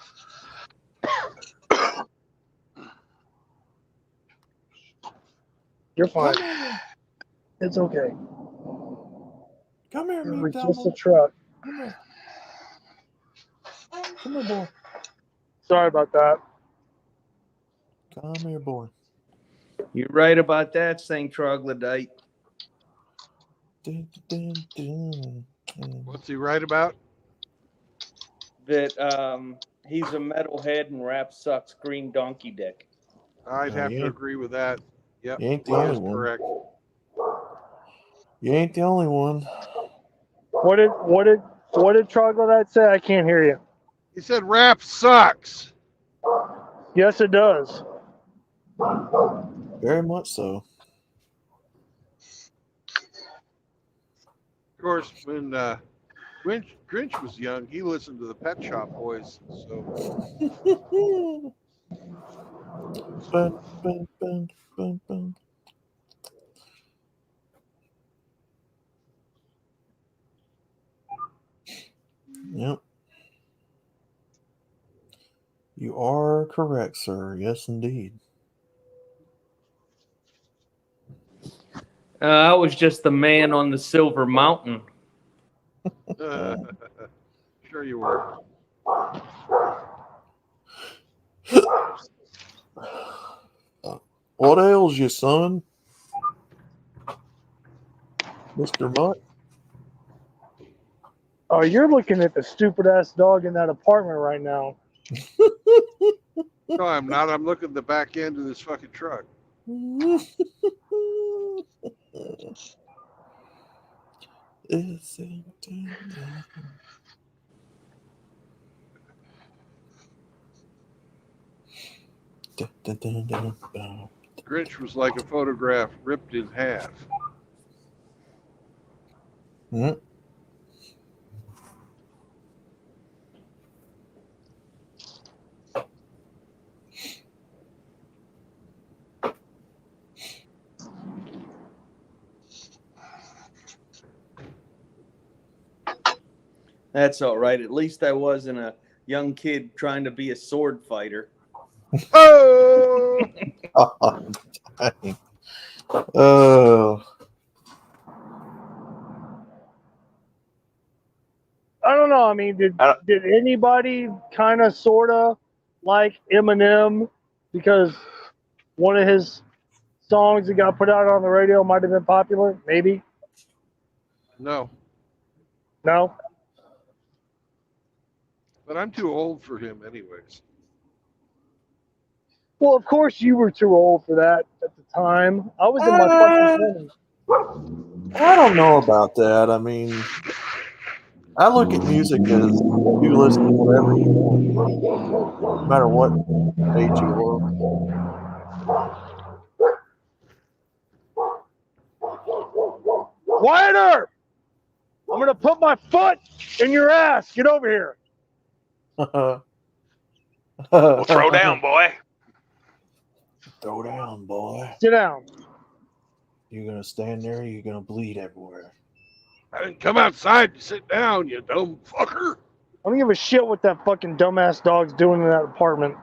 You're fine. It's okay. Come here, It was MGTOW. just a truck. Come here. Come here, boy. Sorry about that. Come here, boy. You're right about that, St. Troglodyte. Dun, dun, dun, dun. What's he right about? That he's a metalhead and rap sucks green donkey dick. I'd have you to ain't- agree with that. Yep, you ain't the he only is one. correct. You ain't the only one. What did Troglodyte say? I can't hear you. He said rap sucks. Yes, it does. Very much so. Of course, when Grinch was young, he listened to the Pet Shop Boys. So Bun, bun, bun, bun, bun. Yep. You are correct, sir. Yes, indeed. I was just the man on the Silver Mountain. sure you were. What ails you, son? Mr. Mutt? Oh, you're looking at the stupid ass dog in that apartment right now. No, I'm not. I'm looking at the back end of this fucking truck. Grinch was like a photograph ripped in half. Mm. That's all right. At least I wasn't a young kid trying to be a sword fighter. Oh! Dang. Oh. I don't know. I mean, did anybody kind of, sort of like Eminem because one of his songs that got put out on the radio might have been popular? Maybe. No, No. but I'm too old for him, anyways. Well, of course you were too old for that at the time. I was in my fucking 20s. I don't know about that. I mean, I look at music as you listen to whatever you want, no matter what age you are. Quieter! I'm going to put my foot in your ass. Get over here. Well, throw down, boy. Throw down, boy. Sit down. You're going to stand there, you're going to bleed everywhere. I didn't come outside to sit down, you dumb fucker. I don't give a shit what that fucking dumbass dog's doing in that apartment.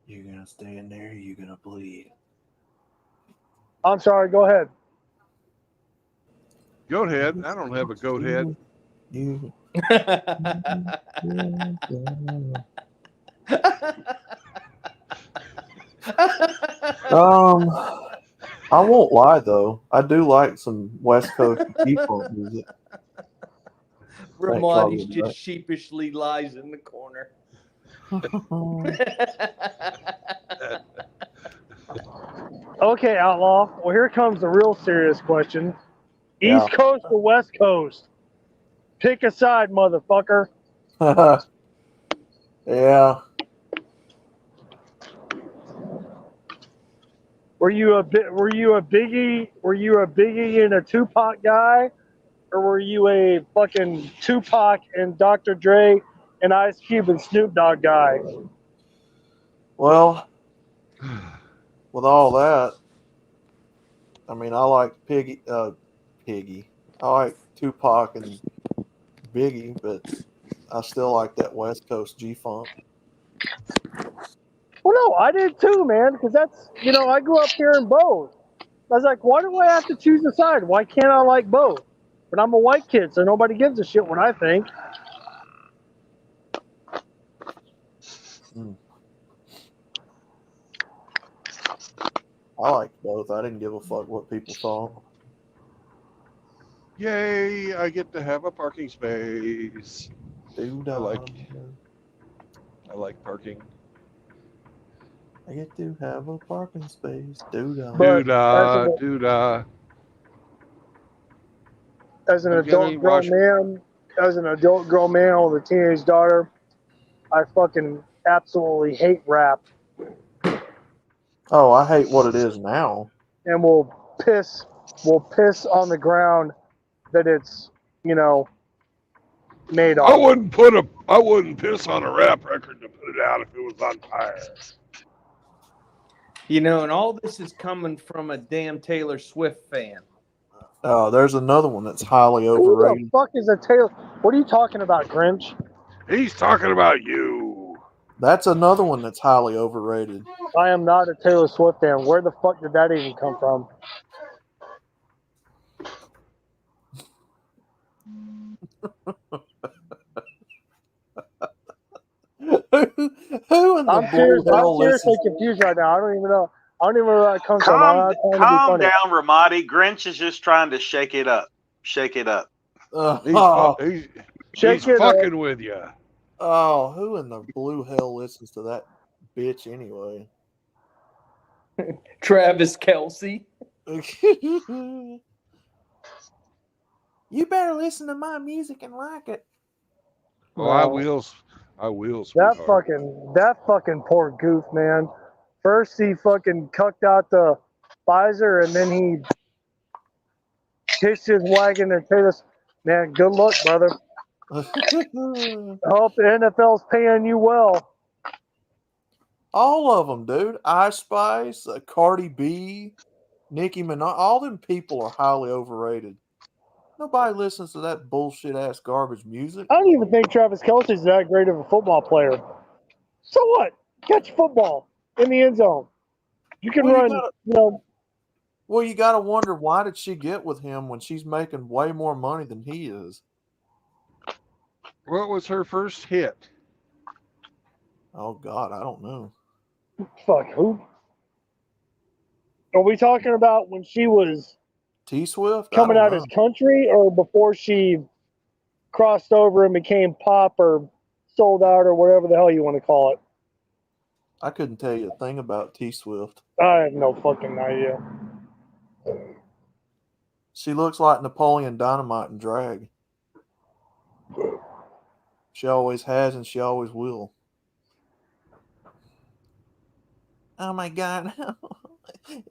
You're going to stand there, you're going to bleed. I'm sorry. Go ahead. Goat head. I don't have a goat head. You. I won't lie though. I do like some West Coast default music. Ramadi's just sheepishly lies in the corner. Okay, Outlaw. Well, here comes the real serious question. Yeah. East Coast or West Coast? Pick a side, motherfucker. Yeah. Were you a Biggie? Were you a Biggie and a Tupac guy, or were you a fucking Tupac and Dr. Dre and Ice Cube and Snoop Dogg guy? Well, with all that, I mean, I like Piggy. I like Tupac and Biggie, but I still like that West Coast G-Funk. Well, no, I did too, man, because that's, I grew up hearing both. I was like, why do I have to choose a side? Why can't I like both? But I'm a white kid, so nobody gives a shit what I think. I liked both. I didn't give a fuck what people thought. Yay! I get to have a parking space. Dude, I like parking. I get to have a parking space. Doodah. Doodah, doodah. As an adult grown man with a teenage daughter, I fucking absolutely hate rap. Oh, I hate what it is now. And we'll piss on the ground that it's, made on. I wouldn't piss on a rap record to put it out if it was on fire. And all this is coming from a damn Taylor Swift fan. Oh, there's another one that's highly overrated. Who the fuck is a Taylor? What are you talking about, Grinch? He's talking about you. That's another one that's highly overrated. I am not a Taylor Swift fan. Where the fuck did that even come from? Who in the I'm seriously confused right now. I don't even know where that comes from. Calm down, Ramadi. Grinch is just trying to shake it up. Shake it up. He's fucking with you. Oh, who in the blue hell listens to that bitch anyway? Travis Kelce. You better listen to my music and like it. Oh, I will. That fucking poor goof, man. First he fucking cucked out the Pfizer, and then he hitched his wagon and paid us. Man, good luck, brother. I hope the NFL's paying you well. All of them, dude. Ice Spice, Cardi B, Nicki Minaj. All them people are highly overrated. Nobody listens to that bullshit ass garbage music. I don't even think Travis Kelce's that great of a football player. So what? Catch football in the end zone. You can run, Well, you got to wonder, why did she get with him when she's making way more money than he is? What was her first hit? Oh, God, I don't know. Fuck, who? Are we talking about when she was T-Swift coming out as country, or before she crossed over and became pop or sold out or whatever the hell you want to call it? I couldn't tell you a thing about T-Swift. I have no fucking idea. She looks like Napoleon Dynamite in drag. She always has and she always will. Oh my God.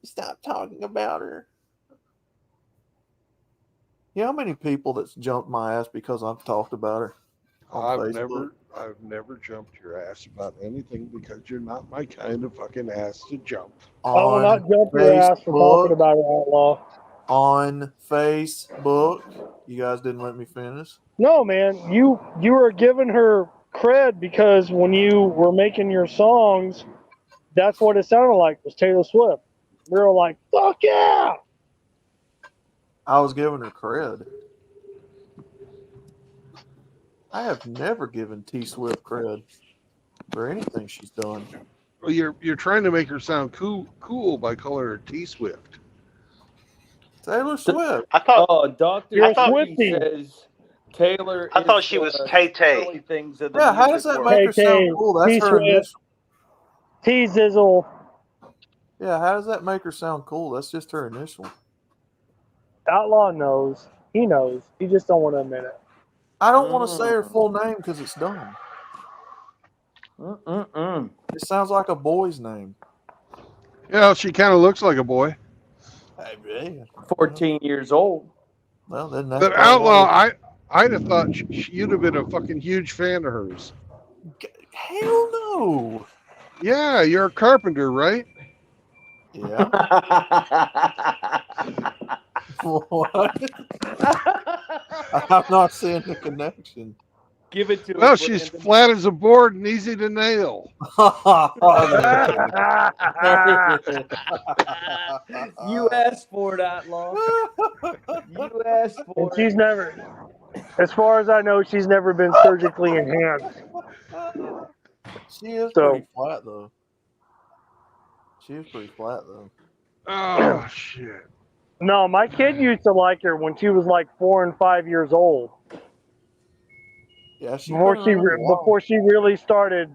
Stop talking about her. You know how many people that's jumped my ass because I've talked about her on Facebook? I've never jumped your ass about anything because you're not my kind of fucking ass to jump. I will not jump your ass for talking about it, Outlaw. On Facebook. You guys didn't let me finish. No, man. You were giving her cred because when you were making your songs, that's what it sounded like, was Taylor Swift. We were like, fuck yeah! I was giving her cred. I have never given T Swift cred for anything she's done. Well, you're trying to make her sound cool by calling her T Swift. Taylor Swift. I thought. Dr. Swifty says Taylor. I thought she was Tay-Tay. Yeah, how does that make her sound cool? That's her initial. T-Zizzle. Yeah, how does that make her sound cool? That's just her initial. Outlaw knows. He knows. He just don't want to admit it. I don't want to say her full name because it's dumb. It sounds like a boy's name. Yeah, she kind of looks like a boy. Yeah. 14 years old. Well, then that's But probably Outlaw, why. I'd have thought you'd have been a fucking huge fan of hers. Hell no. Yeah, you're a carpenter, right? Yeah. What? I'm not seeing the connection. Give it to Well, him, she's Brandon. flat as a board and easy to nail. You asked for it, Outlaw. You asked And for it. she's never, as far as I know, she's never been surgically enhanced. She is So- pretty flat though. She is pretty flat though. Oh shit. No, my kid used to like her when she was like 4 and 5 years old. Yeah, she's Before been she around a while. before she really started,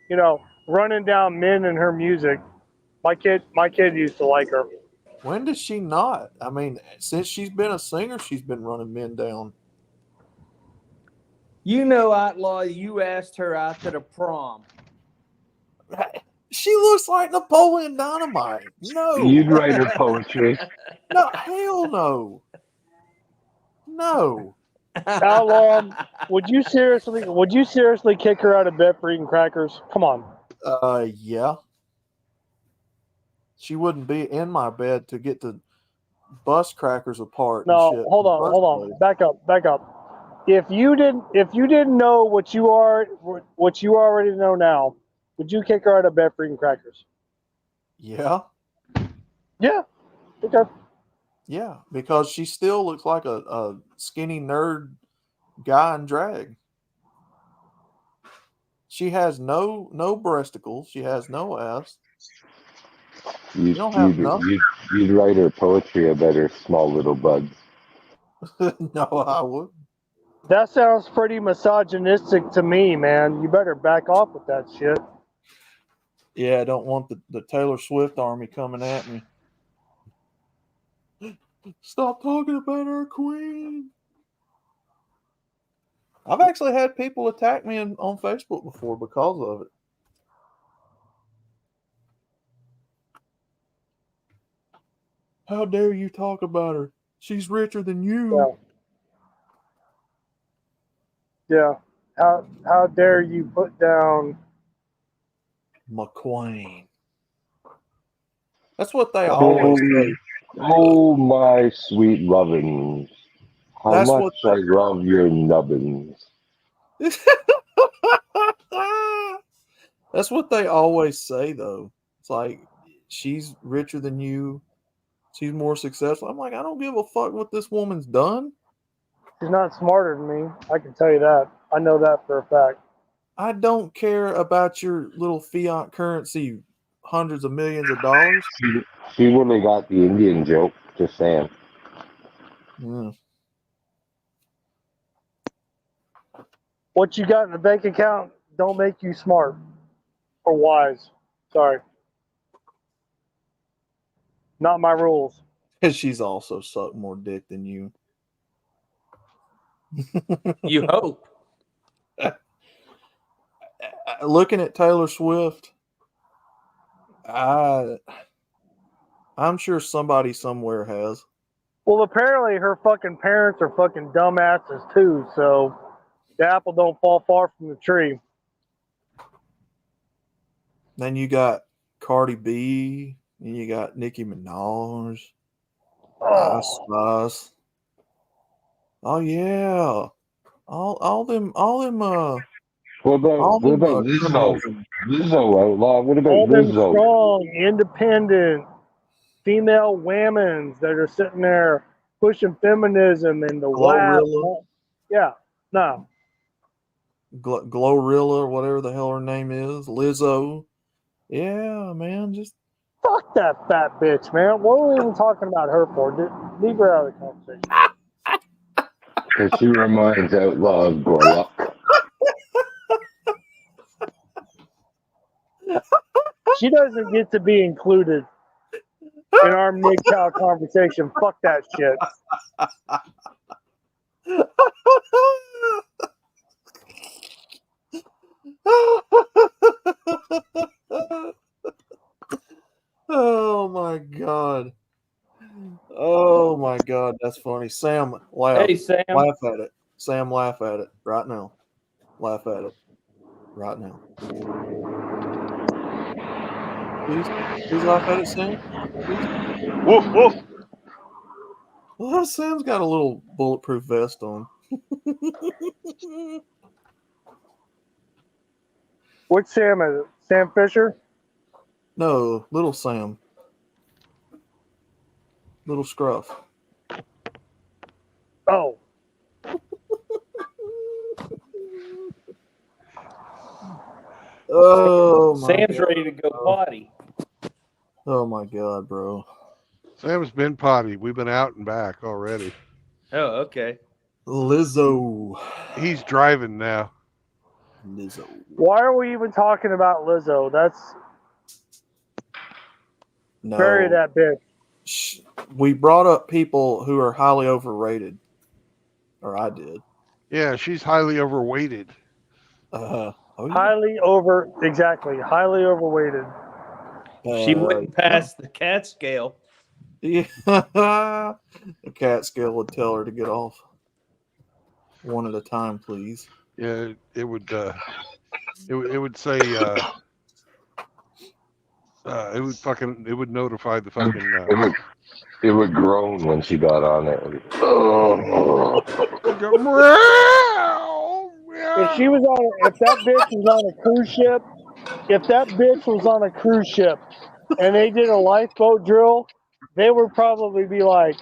you know, running down men in her music. My kid used to like her. When does she not? I mean, since she's been a singer, she's been running men down. You know, Outlaw, you asked her out to the prom. She looks like Napoleon Dynamite. No. You'd write her poetry. No, hell no. No. Outlaw, would you seriously kick her out of bed for eating crackers? Come on. Yeah. She wouldn't be in my bed to get the bus crackers apart. And No, shit hold in the first on. place. Back up. If you didn't know what you already know now, would you kick her out of bed for eating crackers? Yeah. Yeah. Okay. Yeah, because she still looks like a skinny nerd guy in drag. She has no breasticles. She has no ass. You'd, don't have nothing. you'd write her poetry about her small little buds. No, I wouldn't. That sounds pretty misogynistic to me, man. You better back off with that shit. Yeah, I don't want the Taylor Swift army coming at me. Stop talking about our queen. I've actually had people attack me on Facebook before because of it. How dare you talk about her? She's richer than you. Yeah. How dare you put down McQueen. That's what they always say. Oh my sweet lovins. How That's much what I love your nubbins. That's what they always say, though. It's like, she's richer than you. She's more successful. I'm like, I don't give a fuck what this woman's done. she's not smarter than me. I can tell you that. I know that for a fact. I don't care about your little fiat currency, hundreds of millions of dollars. She really got the Indian joke, just saying. Mm. What you got in the bank account don't make you smart or wise. Sorry. Not my rules. And she's also sucked more dick than you. You hope. Looking at Taylor Swift, I'm sure somebody somewhere has. Well, apparently her fucking parents are fucking dumbasses too, so the apple don't fall far from the tree. Then you got Cardi B, and you got Nicki Minaj, Ice Spice. Oh yeah, all them. What about Lizzo? Lizzo, Outlaw. What about All them Lizzo? strong, independent female women that are sitting there pushing feminism and the Glorilla. Yeah, no. Glorilla, or whatever the hell her name is, Lizzo. Yeah, man, just Fuck that fat bitch, man. What are we even talking about her for? Leave her out of the conversation. Because she reminds Outlaw of Gorluck. She doesn't get to be included in our MGTOW conversation. Fuck that shit. Oh God, that's funny. Sam, laugh. Hey, Sam. Laugh at it. Sam, laugh at it right now. Laugh at it right now. Please laugh at it, Sam. Please. Woof woof. Well, Sam's got a little bulletproof vest on. Which Sam is it? Sam Fisher? No, little Sam. Little Scruff. Oh. Oh, my Sam's God, ready to go potty. Oh, my God, bro. Sam's been potty. We've been out and back already. Oh, okay. Lizzo. He's driving now. Lizzo. Why are we even talking about Lizzo? That's bury that bitch. We brought up people who are highly overrated. Or I did. Yeah, she's highly overweighted. Oh, yeah. Highly overweighted. She wouldn't pass the cat scale. Yeah. The cat scale would tell her to get off. One at a time, please. Yeah, it would say it would notify the fucking it would groan when she got on it. If that bitch was on a cruise ship, and they did a lifeboat drill, they would probably be like,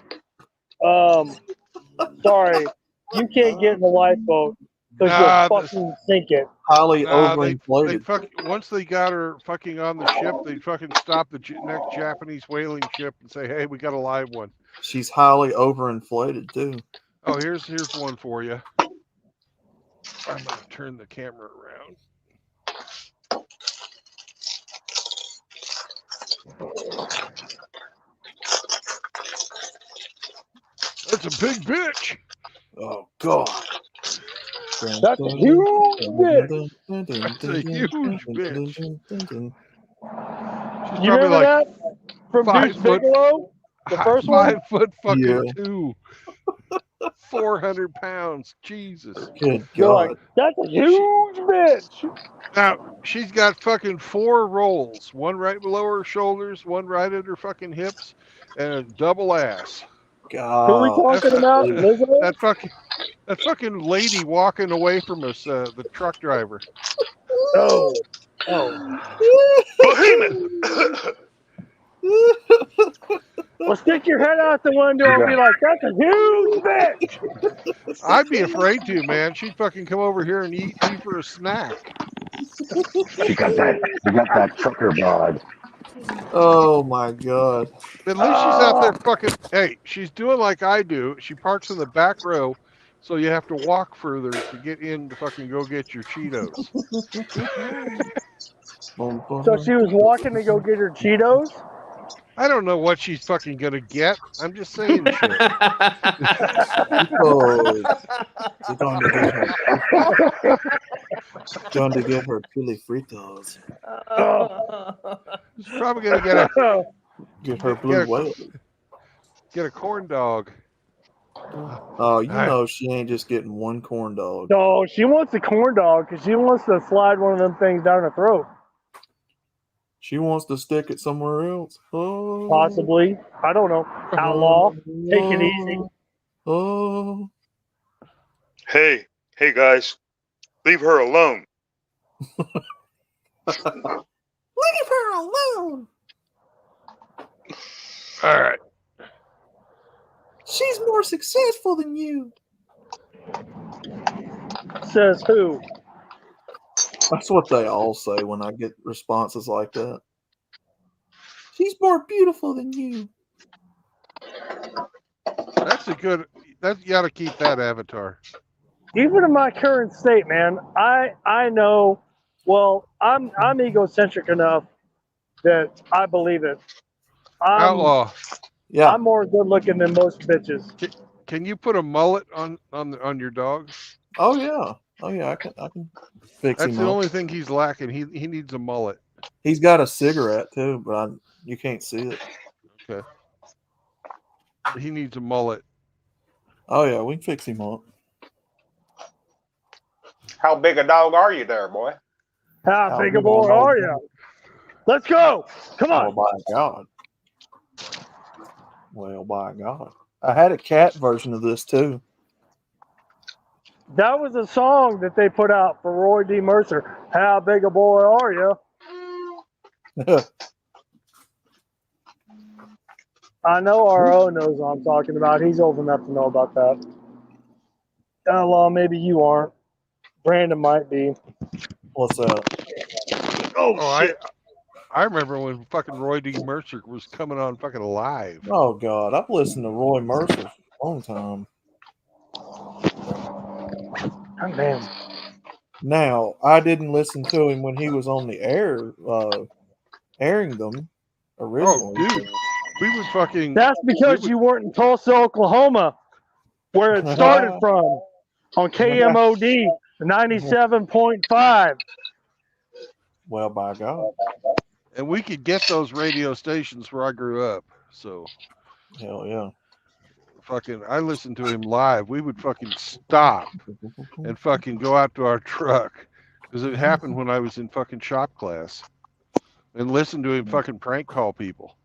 sorry, you can't get in the lifeboat because you'll fucking sink it. Highly overinflated. Once they got her fucking on the ship, they'd fucking stop the next Japanese whaling ship and say, "Hey, we got a live one." She's highly overinflated too. Oh, here's one for you. I'm gonna turn the camera around. That's a big bitch. Oh God. That's a huge bitch. That's a huge bitch. She's You probably remember like that from 5 Deuce foot, Bigelow? The first one? 5 foot fucking Yeah. 2. 400 pounds. Jesus. Good You're God. like, that's a huge bitch. Now, she's got fucking 4 rolls. One right below her shoulders, one right at her fucking hips, and a double ass. God. Who are we talking about? Lizzo? That fucking lady walking away from us, the truck driver. Oh. Bohemian. Well, stick your head out the window and be like, that's a huge bitch. I'd be afraid to, man. She'd fucking come over here and eat me for a snack. You got that trucker bod. Oh my God. At least she's out there fucking. Hey, she's doing like I do. She parks in the back row, so you have to walk further to get in to fucking go get your Cheetos. So she was walking to go get her Cheetos? I don't know what she's fucking gonna get. I'm just saying shit. Oh, she's going to get her chili fritos. She's probably gonna Get her blue whale. Get a corn dog. Oh, you know she ain't just getting one corn dog. No, she wants a corn dog because she wants to slide one of them things down her throat. She wants to stick it somewhere else. Oh. Possibly. I don't know. Outlaw. Take it easy. Oh. Hey guys, leave her alone. Leave her alone. All right. She's more successful than you. Says who? That's what they all say when I get responses like that. She's more beautiful than you. That's a good. You got to keep that avatar. Even in my current state, man, I know. Well, I'm egocentric enough that I believe it. Outlaw. Yeah. I'm more good looking than most bitches. Can you put a mullet on your dog? Oh yeah. I can fix him. That's the up. only thing he's lacking. He needs a mullet. He's got a cigarette too, but you can't see it. Okay. He needs a mullet. Oh yeah, we can fix him up. How big a dog are you there, boy? How big a boy are you? Let's go. Come on. Oh my God. Well, by God. I had a cat version of this too. That was a song that they put out for Roy D. Mercer. How big a boy are you? I know RO knows what I'm talking about. He's old enough to know about that. Well, maybe you aren't. Brandon might be. What's that? Oh, shit. I remember when fucking Roy D. Mercer was coming on fucking live. Oh God, I've listened to Roy Mercer for a long time. Oh, damn. Now, I didn't listen to him when he was on the air, airing them originally. Oh, dude, we would fucking. That's because you weren't in Tulsa, Oklahoma, where it started from, on KMOD 97.5. Well, by God. And we could get those radio stations where I grew up. So. Hell yeah. Fucking, I listened to him live. We would fucking stop and fucking go out to our truck. Because it happened when I was in fucking shop class. And listen to him fucking prank call people.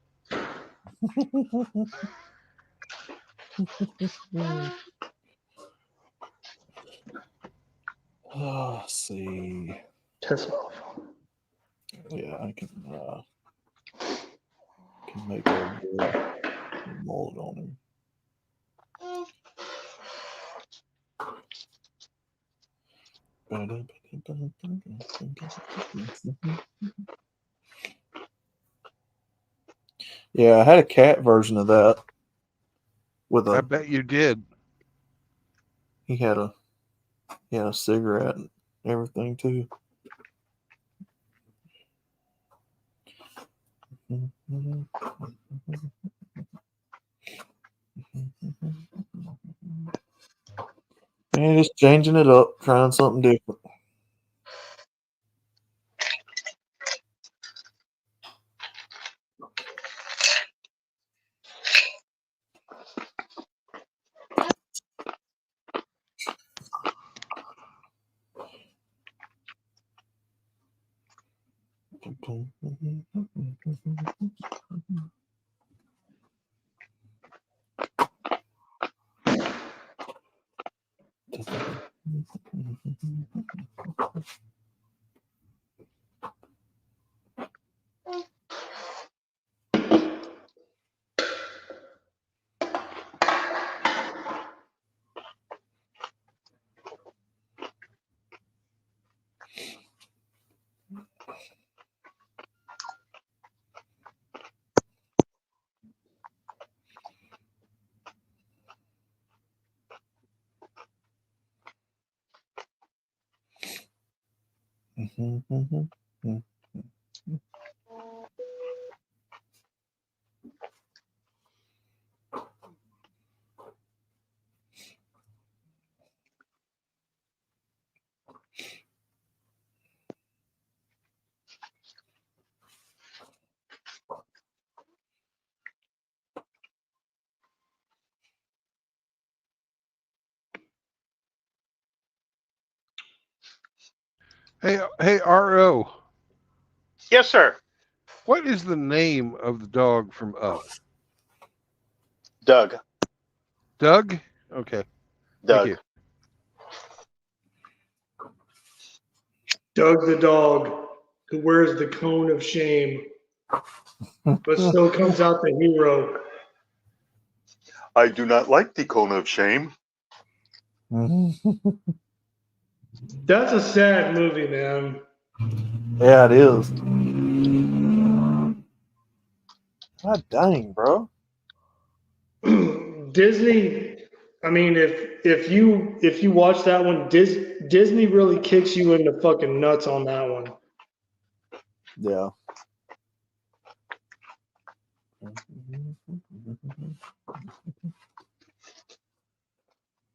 Let's see. Piss off. Yeah, I can make a good mold on him. Yeah, I had a cat version of that. I bet you did. He had a cigarette and everything too. And just changing it up, trying something different. Hey, RO. Yes, sir. What is the name of the dog from Up? Doug. Doug? Okay. Doug. Thank you. Doug the dog who wears the cone of shame, but still comes out the hero. I do not like the cone of shame. That's a sad movie, man. Yeah, it is. God dang, bro. Disney. I mean, if you watch that one, Disney really kicks you in the fucking nuts on that one. Yeah.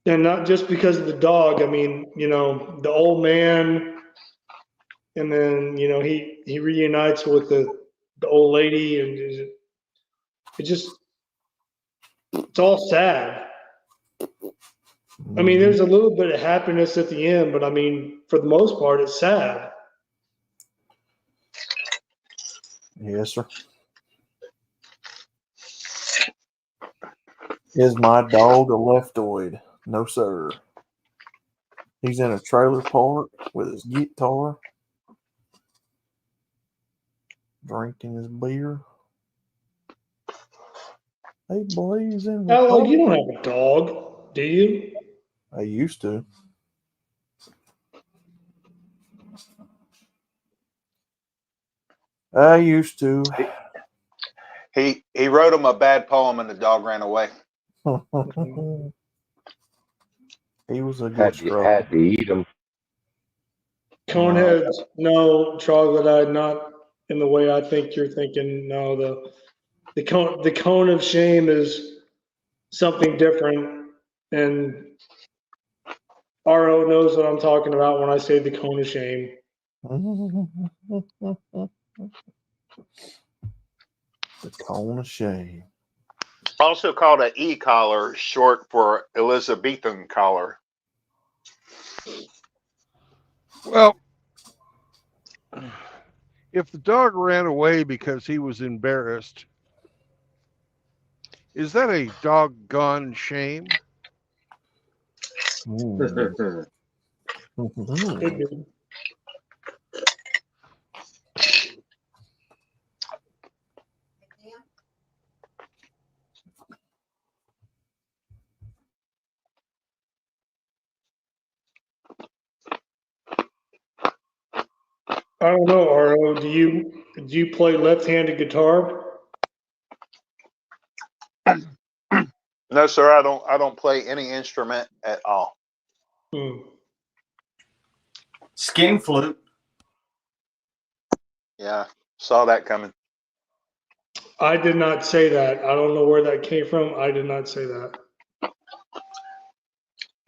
And not just because of the dog. I mean, the old man, and then he reunites with the old lady, and it's all sad. I mean, there's a little bit of happiness at the end, but I mean, for the most part, it's sad. Yes, sir. Is my dog a leftoid? No, sir. He's in a trailer park with his guitar, drinking his beer. Hey, boys in the Oh, park. you don't have a dog, do you? I used to. I used to. He wrote him a bad poem and the dog ran away. He was a good Had scrub. to eat them. Coneheads, no. Troglodyte, not in the way I think you're thinking. No, the cone of shame is something different, and RO knows what I'm talking about when I say the cone of shame. The cone of shame. Also called an e-collar, short for Elizabethan collar. Well, if the dog ran away because he was embarrassed, is that a doggone shame? Could be. I don't know, RO. Do you play left-handed guitar? No, sir, I don't play any instrument at all. Skin flute. Yeah, saw that coming. I did not say that. I don't know where that came from. I did not say that.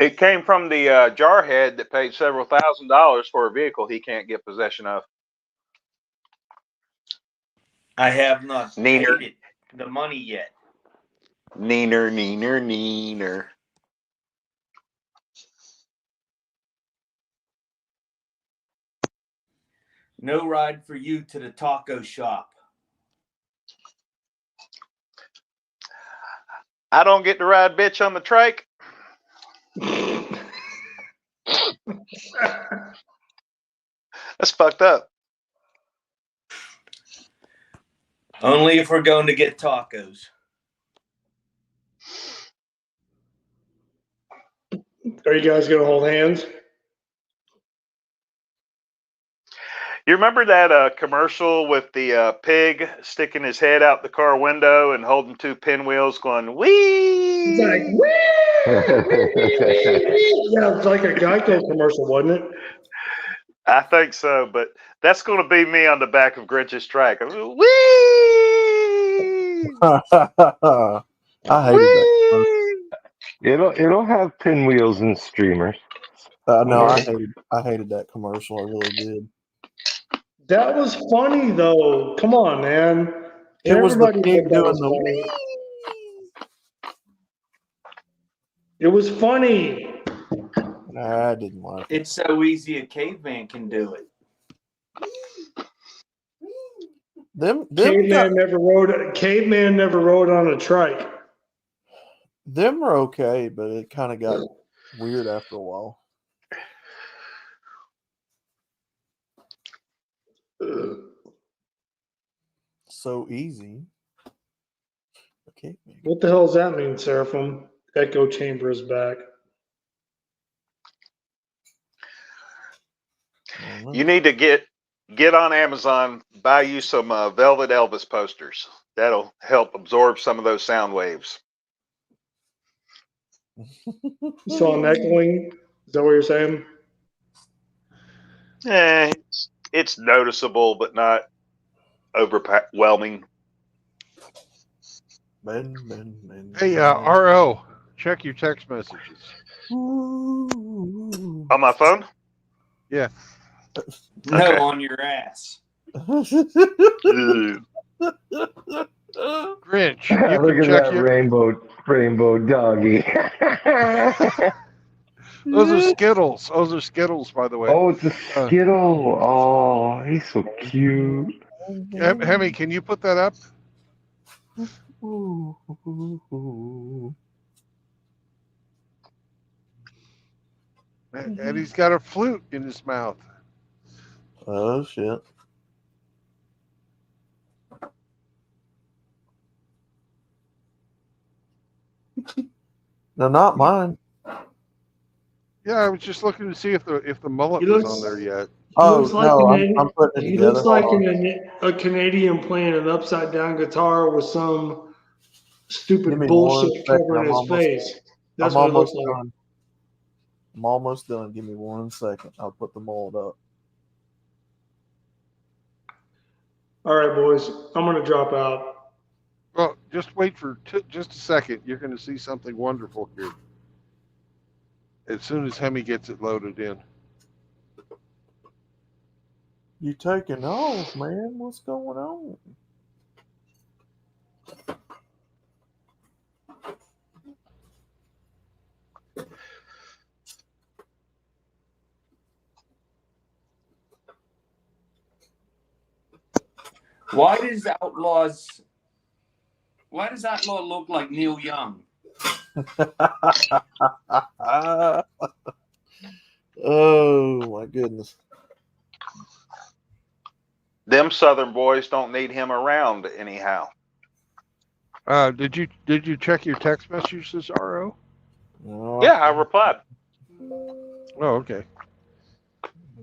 It came from the jarhead that paid several $1,000s for a vehicle he can't get possession of. I have not Neener. paid it the money yet. Neener, neener, neener. No ride for you to the taco shop. I don't get to ride bitch on the trike. That's fucked up. Only if we're going to get tacos. Are you guys gonna hold hands? You remember that commercial with the pig sticking his head out the car window and holding two pinwheels going, wee? He's like, wee! Yeah, it's like a Geico commercial, wasn't it? I think so, but that's going to be me on the back of Grinch's track. Wee! I hated that. It'll have pinwheels and streamers. No, I hated that commercial. I really did. That was funny though. Come on, man. It was the Everybody pig thought that doing was the. funny. It was funny. Nah, I didn't like it. It's so easy a caveman can do it. Caveman never rode on a trike. Them are okay, but it kind of got weird after a while. So easy. Okay. What the hell does that mean, Seraphim? Echo chamber is back. You need to get on Amazon, buy you some Velvet Elvis posters. That'll help absorb some of those sound waves. You saw an echoing? Is that what you're saying? It's noticeable, but not overwhelming. Hey, RO, check your text messages. On my phone? Yeah. No, Okay. on your ass. Grinch, you Look can at check that your rainbow doggy. Those are Skittles. Those are Skittles, by the way. Oh, it's a Skittle. Oh, he's so cute. Hemi, can you put that up? And he's got a flute in his mouth. Oh shit. No, not mine. Yeah, I was just looking to see if the mullet He was looks- on there yet. Oh looks like no, an- I'm putting it He together. looks like a Canadian playing an upside down guitar with some Give stupid me bullshit 1 second. covering I'm his face. That's I'm what it looks almost like. done. I'm almost done. Give me 1 second. I'll put the mold up. All right, boys, I'm gonna drop out. Well, just wait for just a second. You're going to see something wonderful here. As soon as Hemi gets it loaded in. You taking off, man? What's going on? Why does Outlaw look like Neil Young? Oh my goodness. Them Southern boys don't need him around anyhow. Did you check your text messages, RO? Yeah, I replied. Oh, okay.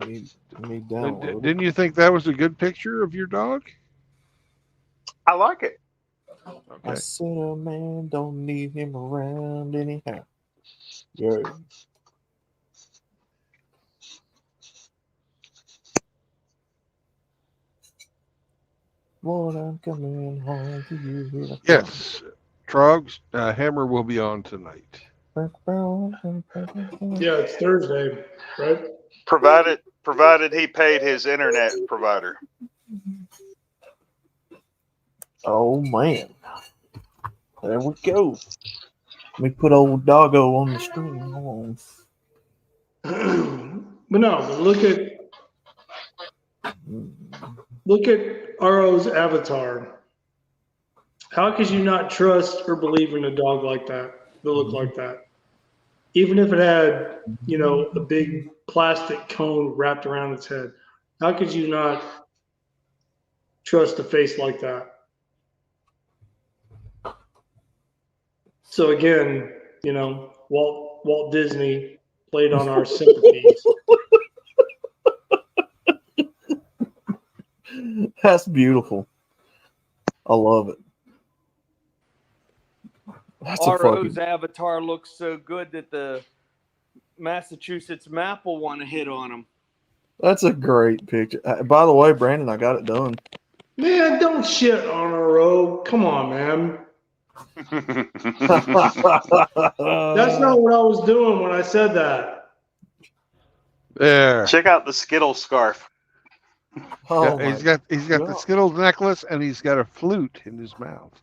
Me download. Didn't you think that was a good picture of your dog? I like it. I said a man don't need him around anyhow. Yeah. Lord, I'm coming home to you. Yes. Trogs, Hammer will be on tonight. Yeah, it's Thursday, right? Provided he paid his internet provider. Oh man. There we go. Let me put old doggo on the screen. Hold on. But no, look at RO's avatar. How could you not trust or believe in a dog like that look like that? Even if it had, a big plastic cone wrapped around its head. How could you not trust a face like that? So again, Walt Disney played on our sympathies. That's beautiful. I love it. That's RO's avatar looks so good that the Massachusetts map will want to hit on him. That's a great picture. By the way, Brandon, I got it done. Man, don't shit on RO. Come on, man. That's not what I was doing when I said that. There. Check out the Skittle scarf. Oh he's got the Skittles necklace and he's got a flute in his mouth.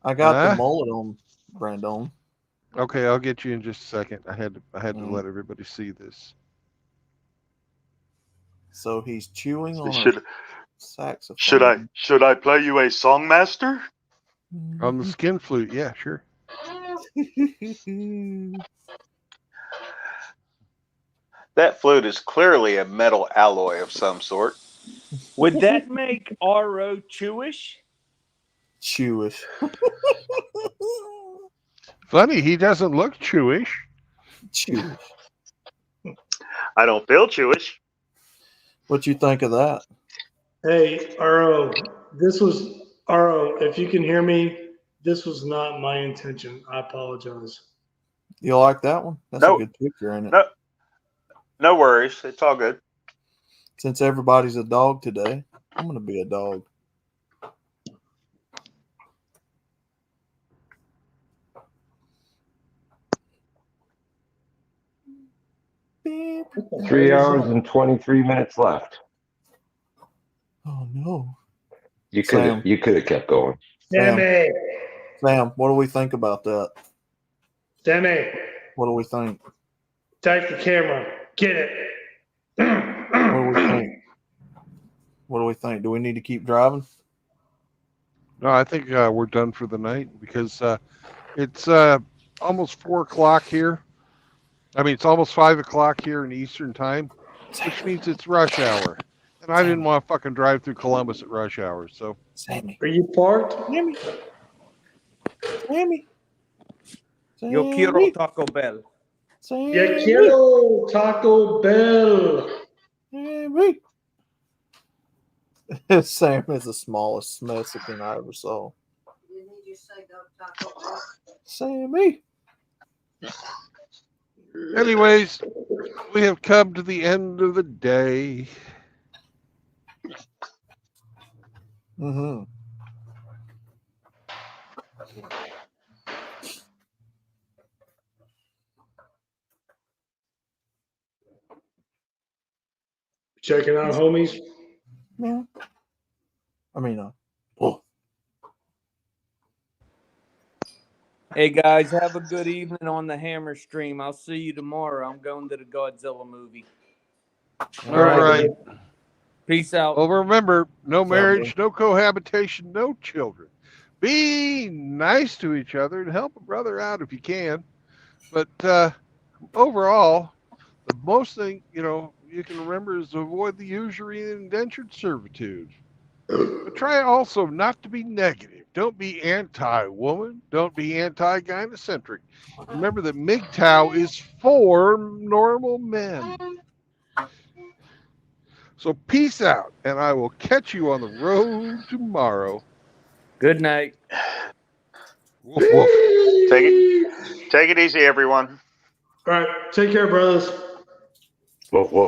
I got the mullet on, Brandon. Okay, I'll get you in just a second. I had to let everybody see this. So he's chewing on Should- a saxophone. Should I play you a song master? On the skin flute, yeah, sure. That flute is clearly a metal alloy of some sort. Would that make RO Chewish? Chewish. Funny, he doesn't look Chewish. Chewish. I don't feel Jewish. What you think of that? Hey, RO, if you can hear me, this was not my intention. I apologize. You like that one? That's a good picture, ain't it? No worries. It's all good. Since everybody's a dog today, I'm going to be a dog. Beep. 3 hours and 23 minutes left. Oh no! You could have kept going. Damn it! Sam, what do we think about that? Sammy, What do we think? take the camera. Get it. What do we think? What do we think? Do we need to keep driving? No, I think we're done for the night because it's almost 4 o'clock here. I mean, it's almost 5 o'clock here in Eastern time, which means it's rush hour. And I didn't want to fucking drive through Columbus at rush hour. So, Sammy. Are you parked? Sammy. Sammy. Yo quiero Taco Bell. Sammy. Yo quiero Taco Bell. Sammy. Sam is the smallest Mexican I ever saw. Didn't he just say go Taco Bell? Sammy. anyways, we have come to the end of the day. Mm-hmm. Checking out, homies. Yeah. I mean, Hey guys, have a good evening on the Hammer stream. I'll see you tomorrow. I'm going to the Godzilla movie. All right. Peace out. Well, remember, no What's up, marriage, no cohabitation, no children. Be nice to each other and help a brother out if you can. But overall, the most thing you can remember is to avoid the usury and indentured servitude. But try also not to be negative. Don't be anti-woman. Don't be anti-gynocentric. Remember that MGTOW is for normal men. So peace out, and I will catch you on the road tomorrow. Good night. Woof, woof. Take it easy, everyone. All right. Take care, brothers. Whoa, whoa.